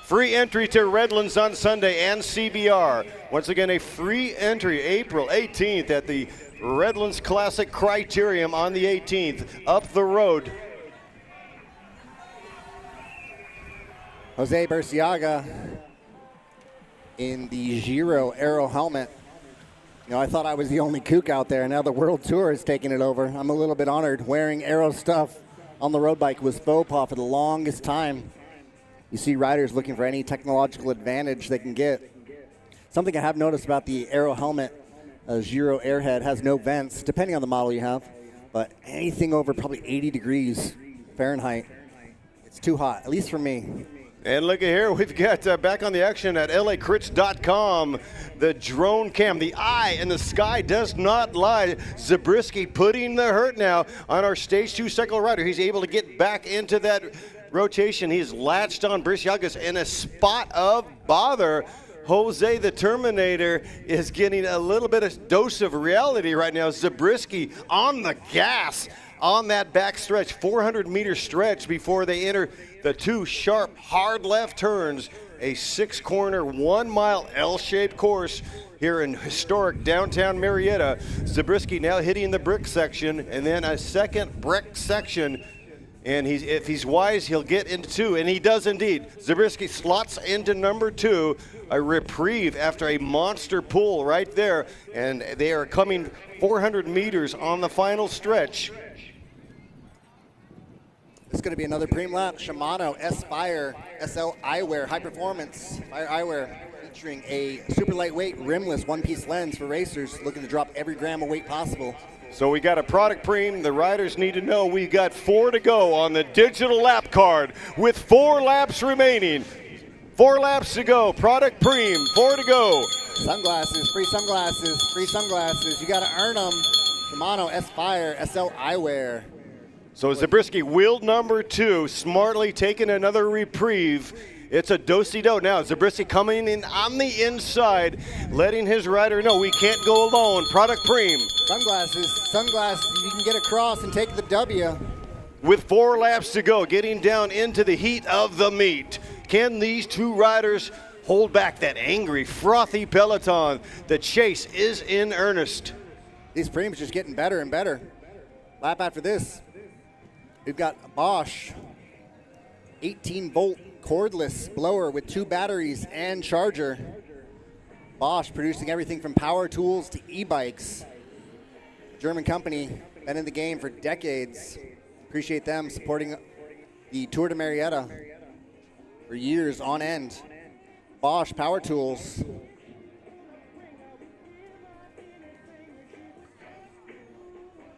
Free entry to Redlands on Sunday and CBR. Once again, a free entry April 18th at the Redlands Classic Criterium on the 18th, up the road. Jose Burciaga in the Giro Aero helmet. You know, I thought I was the only kook out there, and now the World Tour is taking it over. I'm a little bit honored. Wearing Aero stuff on the road bike was faux pas for the longest time. You see riders looking for any technological advantage they can get. Something I have noticed about the Aero helmet, Giro Airhead has no vents, depending on the model you have, but anything over probably 80 degrees Fahrenheit, it's too hot, at least for me. And look at here, we've got back on the action at LACrits.com, the drone cam. The eye in the sky does not lie. Zabriskie putting the hurt now on our Stage 2 cycle rider. He's able to get back into that rotation. He's latched on Burciaga in a spot of bother. Jose the Terminator is getting a little bit of dose of reality right now. Zabriskie on the gas on that back stretch, 400-meter stretch before they enter the two sharp, hard left turns. A 6-corner, 1-mile L-shaped course here in historic downtown Murrieta. Zabriskie now hitting the brick section, and then a second brick section And if he's wise, he'll get into 2, and he does indeed. Zabriskie slots into number 2, a reprieve after a monster pull right there, and they are coming 400 meters on the final stretch. This is going to be another preem lap. Shimano S-Fire SL Eyewear High Performance Fire Eyewear, featuring a super lightweight rimless one-piece lens for racers looking to drop every gram of weight possible. So we got a product preem. The riders need to know we got 4 to go on the digital lap card with 4 laps remaining. 4 laps to go. Product preem, 4 to go. Sunglasses, free sunglasses, free sunglasses. You got to earn them. Shimano S-Fire SL Eyewear. So Zabriskie wheeled number 2, smartly taking another reprieve. It's a do-si-do now. Zabriskie coming in on the inside, letting his rider know we can't go alone. Product preem. Sunglasses, you can get across and take the W. With 4 laps to go, getting down into the heat of the meet. Can these 2 riders hold back that angry, frothy peloton? The chase is in earnest. These preems just getting better and better. Lap after this, we've got a Bosch 18-volt cordless blower with 2 batteries and charger. Bosch producing everything from power tools to e-bikes. German company, been in the game for decades. Appreciate them supporting the Tour de Murrieta for years on end. Bosch power tools.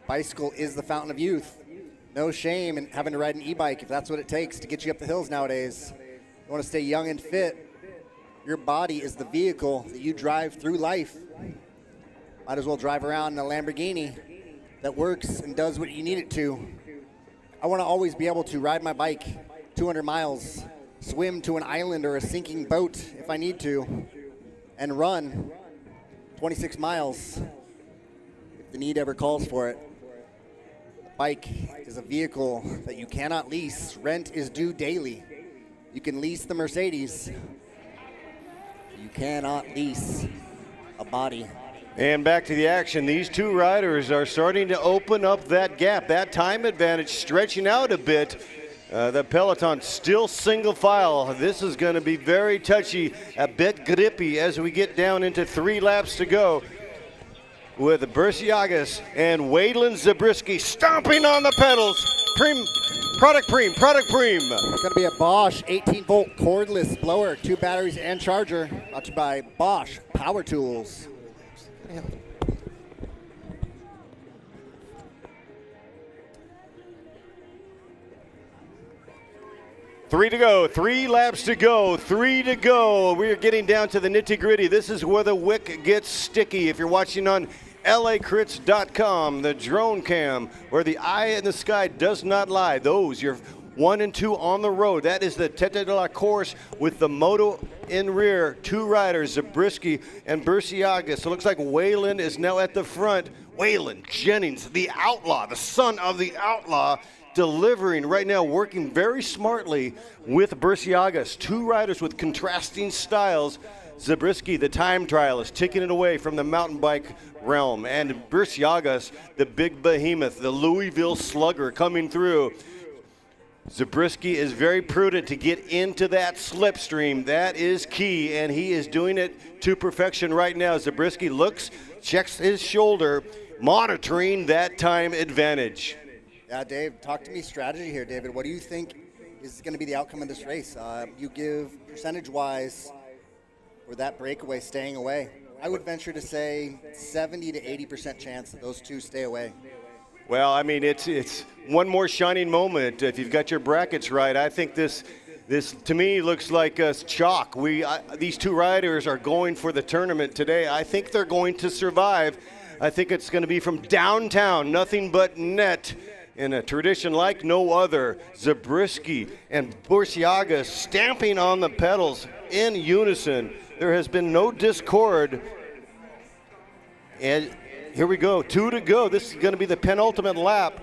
Bicycle is the fountain of youth. No shame in having to ride an e-bike if that's what it takes to get you up the hills nowadays. You want to stay young and fit. Your body is the vehicle that you drive through life. Might as well drive around in a Lamborghini that works and does what you need it to. I want to always be able to ride my bike 200 miles, swim to an island or a sinking boat if I need to, and run 26 miles if the need ever calls for it. Bike is a vehicle that you cannot lease. Rent is due daily. You can lease the Mercedes. You cannot lease a body. And back to the action. These 2 riders are starting to open up that gap, that time advantage stretching out a bit. The peloton still single file. This is going to be very touchy, a bit grippy as we get down into 3 laps to go, with Bursiagas and Waylon Zabriskie stomping on the pedals. Product preem. It's going to be a Bosch 18-volt cordless blower, 2 batteries and charger, brought to you by Bosch Power Tools. Three to go, 3 laps to go, 3 to go. We're getting down to the nitty-gritty. This is where the wick gets sticky. If you're watching on LACrits.com, the drone cam, where the eye in the sky does not lie. Those, you're 1 and 2 on the road. That is the Tete de la Course with the moto in rear. 2 riders, Zabriskie and Bursiagas. So it looks like Waylon is now at the front. Waylon Jennings, the outlaw, the son of the outlaw, delivering right now, working very smartly with Bursiagas. 2 riders with contrasting styles. Zabriskie, the time trialist, taking it away from the mountain bike realm. And Bursiagas, the big behemoth, the Louisville slugger coming through. Zabriskie is very prudent to get into that slipstream. That is key, and he is doing it to perfection right now. Zabriskie looks, checks his shoulder, monitoring that time advantage. Yeah, Dave, talk to me strategy here, David. What do you think is going to be the outcome of this race? You give percentage-wise for that breakaway staying away. I would venture to say 70 to 80% chance that those 2 stay away. Well, I mean, it's one more shining moment. If you've got your brackets right, I think this to me looks like chalk. These 2 riders are going for the tournament today. I think they're going to survive. I think it's going to be from downtown, nothing but net. In a tradition like no other, Zabriskie and Bursiagas stamping on the pedals in unison. There has been no discord. And here we go, 2 to go. This is going to be the penultimate lap.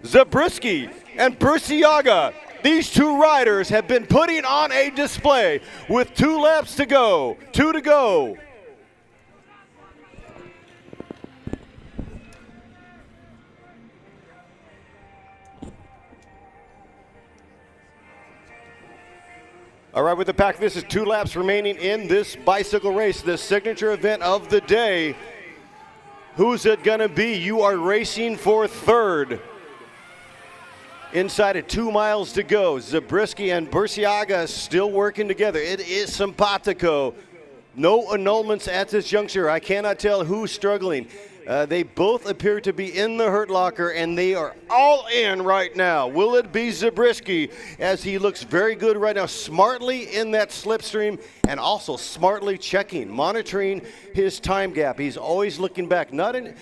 Zabriskie and Bursiaga, these 2 riders have been putting on a display with 2 laps to go. 2 to go. All right, with the pack, this is 2 laps remaining in this bicycle race, the signature event of the day. Who's it going to be? You are racing for third. Inside of 2 miles to go. Zabriskie and Burciaga still working together. It is simpatico. No annulments at this juncture. I cannot tell who's struggling. They both appear to be in the hurt locker, and they are all in right now. Will it be Zabriskie, as he looks very good right now, smartly in that slipstream and also smartly checking, monitoring his time gap. He's always looking back, not in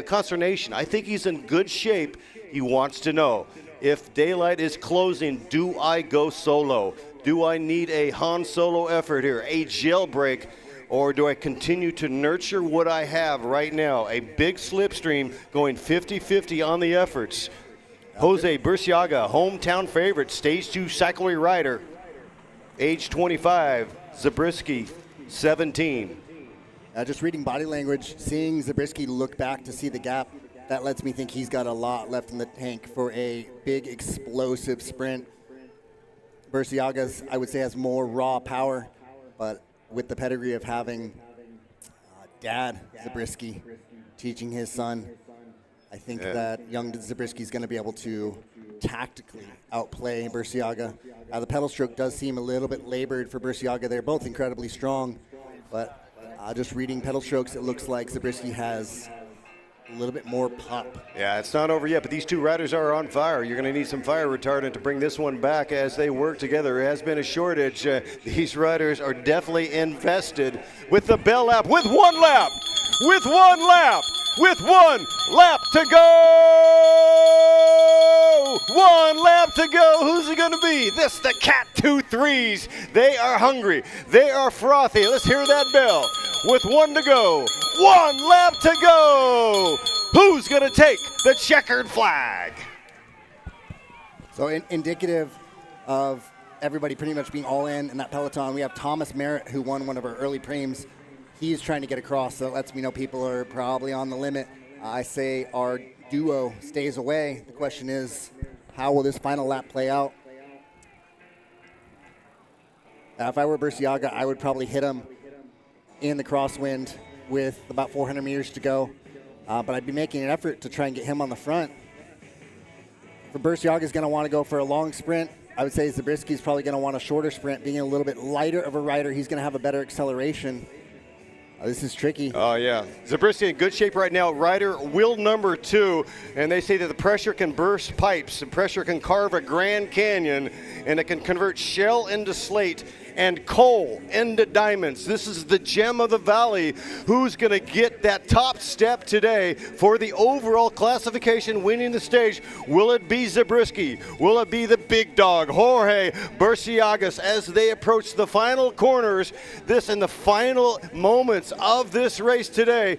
consternation. I think he's in good shape. He wants to know, if daylight is closing, do I go solo? Do I need a Han Solo effort here, a jailbreak? Or do I continue to nurture what I have right now? A big slipstream going 50-50 on the efforts. Jose Burciaga, hometown favorite, stage 2 cyclery rider, age 25. Zabriskie, 17. Just reading body language, seeing Zabriskie look back to see the gap, that lets me think he's got a lot left in the tank for a big explosive sprint. Burciaga's, I would say, has more raw power, but with the pedigree of having Dad Zabriskie teaching his son, I think that young Zabriskie is going to be able to tactically outplay Burciaga. The pedal stroke does seem a little bit labored for Burciaga. They're both incredibly strong, but just reading pedal strokes, it looks like Zabriskie has a little bit more pop. Yeah, it's not over yet, but these 2 riders are on fire. You're going to need some fire retardant to bring this one back as they work together. It has been a shortage. These riders are definitely invested with the bell lap, with 1 lap, with 1 lap, with 1 lap to go. 1 lap to go. Who's it going to be? This the Cat 2-3s. They are hungry. They are frothy. Let's hear that bell. With 1 to go. 1 lap to go. Who's going to take the checkered flag? So indicative of everybody pretty much being all in that peloton, we have Thomas Merritt, who won one of our early preems. He's trying to get across, so it lets me know people are probably on the limit. I say our duo stays away. The question is, how will this final lap play out? If I were Burciaga, I would probably hit him in the crosswind with about 400 meters to go. But I'd be making an effort to try and get him on the front. For Burciaga is going to want to go for a long sprint. I would say Zabriskie is probably going to want a shorter sprint. Being a little bit lighter of a rider, he's going to have a better acceleration. This is tricky. Oh, yeah. Zabriskie in good shape right now. Rider wheel number 2. And they say that the pressure can burst pipes. And pressure can carve a Grand Canyon. And it can convert shell into slate and coal into diamonds. This is the gem of the valley. Who's going to get that top step today for the overall classification, winning the stage? Will it be Zabriskie? Will it be the big dog, Jorge Burciaga, as they approach the final corners, this in the final moments of this race today?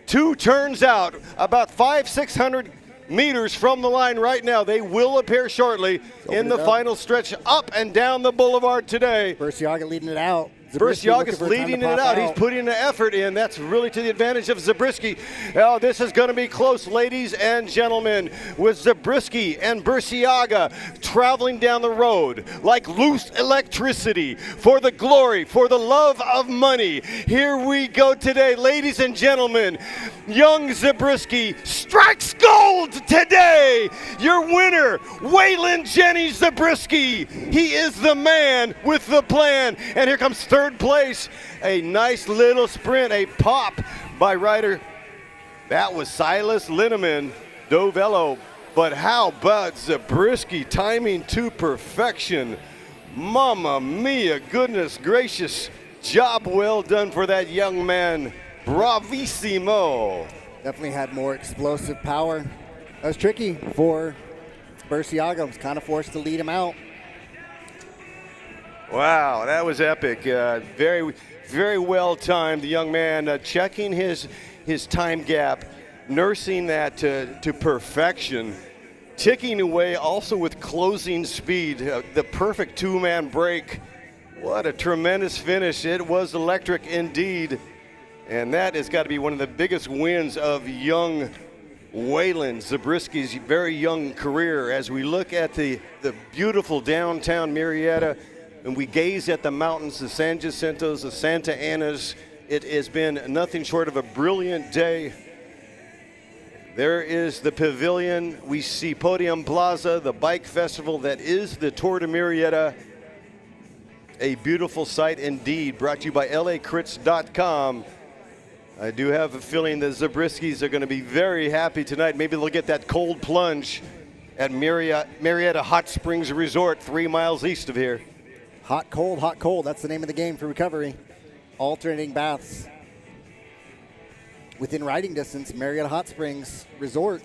2 turns out, about 500-600 meters from the line right now. They will appear shortly in the final stretch up and down the boulevard today. Burciaga leading it out. Burciaga's leading it out. He's putting the effort in. That's really to the advantage of Zabriskie. Oh, this is going to be close, ladies and gentlemen, with Zabriskie and Burciaga traveling down the road like loose electricity for the glory, for the love of money. Here we go today, ladies and gentlemen. Young Zabriskie strikes gold today. Your winner, Waylon Jenny Zabriskie. He is the man with the plan. And here comes third place. A nice little sprint, a pop by rider. That was Silas Linneman, Dovello. But how about Zabriskie, timing to perfection? Mamma mia, goodness gracious. Job well done for that young man. Bravissimo. Definitely had more explosive power. That was tricky for Burciaga. Was kind of forced to lead him out. Wow, that was epic. Very, very well timed. The young man checking his time gap, nursing that to perfection, ticking away also with closing speed. The perfect 2-man break. What a tremendous finish. It was electric indeed. And that has got to be one of the biggest wins of young Waylon Zabriskie's very young career. As we look at the beautiful downtown Murrieta, and we gaze at the mountains, the San Jacintos, the Santa Anas. It has been nothing short of a brilliant day. There is the pavilion. We see Podium Plaza, the bike festival that is the Tour de Murrieta. A beautiful sight indeed, brought to you by LACrits.com. I do have a feeling the Zabriskis are going to be very happy tonight. Maybe they'll get that cold plunge at Murrieta Hot Springs Resort, 3 miles east of here. Hot, cold. That's the name of the game for recovery. Alternating baths. Within riding distance, Murrieta Hot Springs Resort.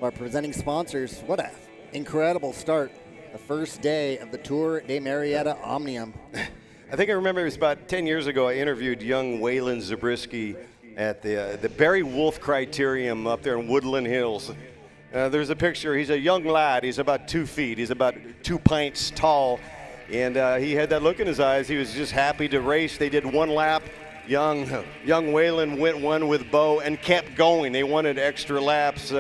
Our presenting sponsors. What an incredible start. The first day of the Tour de Murrieta Omnium. I think I remember it was about 10 years ago I interviewed young Waylon Zabriskie at the Barry Wolf Criterium up there in Woodland Hills. There's a picture. He's a young lad. He's about 2 feet. He's about 2 pints tall. And he had that look in his eyes. He was just happy to race. They did 1 lap. Young Waylon went one with Bo and kept going. They wanted extra laps.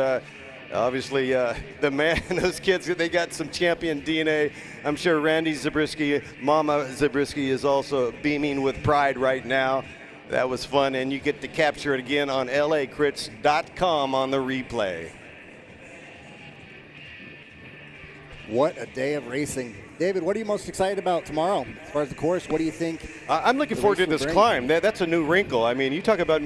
Obviously, the man, those kids, they got some champion DNA. I'm sure Randy Zabriskie, Mama Zabriskie, is also beaming with pride right now. That was fun, and you get to capture it again on LACrits.com on the replay. What a day of racing. David, what are you most excited about tomorrow? As far as the course, what do you think? I'm looking forward to this climb. That's a new wrinkle. I mean, you talk about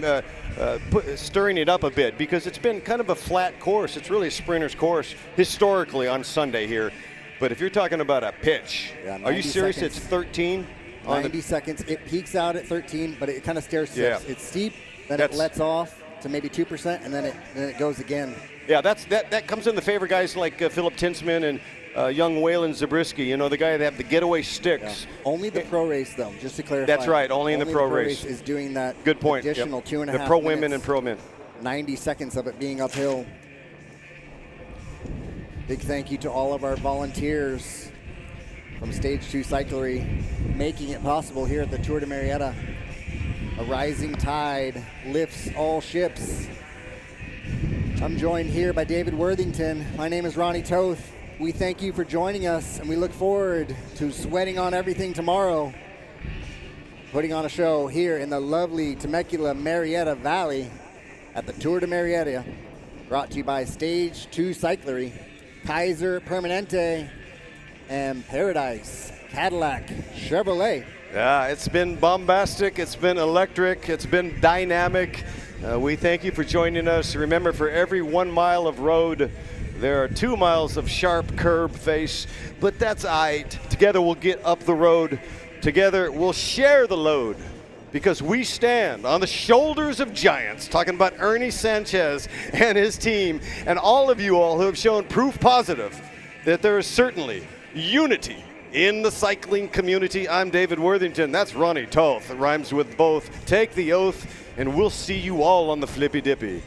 stirring it up a bit, because it's been kind of a flat course. It's really a sprinter's course historically on Sunday here. But if you're talking about a pitch, are you serious? Seconds. It's 13? 90 seconds. It peaks out at 13, but it kind of stair steps. Yeah. It's steep, then it lets off to maybe 2%, and then it goes again. Yeah, that comes in the favor of guys like Philip Tinsman and young Waylon Zabriskie, you know, the guy that have the getaway sticks. Yeah. Only the pro race, though, just to clarify. That's right, only in the pro race is doing that. Good point. Additional 2.5 minutes. The pro women and pro men. 90 seconds of it being uphill. Big thank you to all of our volunteers from Stage 2 Cyclery, making it possible here at the Tour de Murrieta. A rising tide lifts all ships. I'm joined here by David Worthington. My name is Ronnie Toth. We thank you for joining us, and we look forward to sweating on everything tomorrow, putting on a show here in the lovely Temecula Murrieta Valley at the Tour de Murrieta, brought to you by Stage 2 Cyclery, Kaiser Permanente, and Paradise Cadillac Chevrolet. Yeah, it's been bombastic, it's been electric, it's been dynamic. We thank you for joining us. Remember, for every 1 mile of road, there are 2 miles of sharp curb face, but that's all right. Together we'll get up the road. Together we'll share the load, because we stand on the shoulders of giants, talking about Ernie Sanchez and his team, and all of you all who have shown proof positive that there is certainly unity in the cycling community. I'm David Worthington. That's Ronnie Toth. It rhymes with both. Take the oath, and we'll see you all on the Flippy Dippy.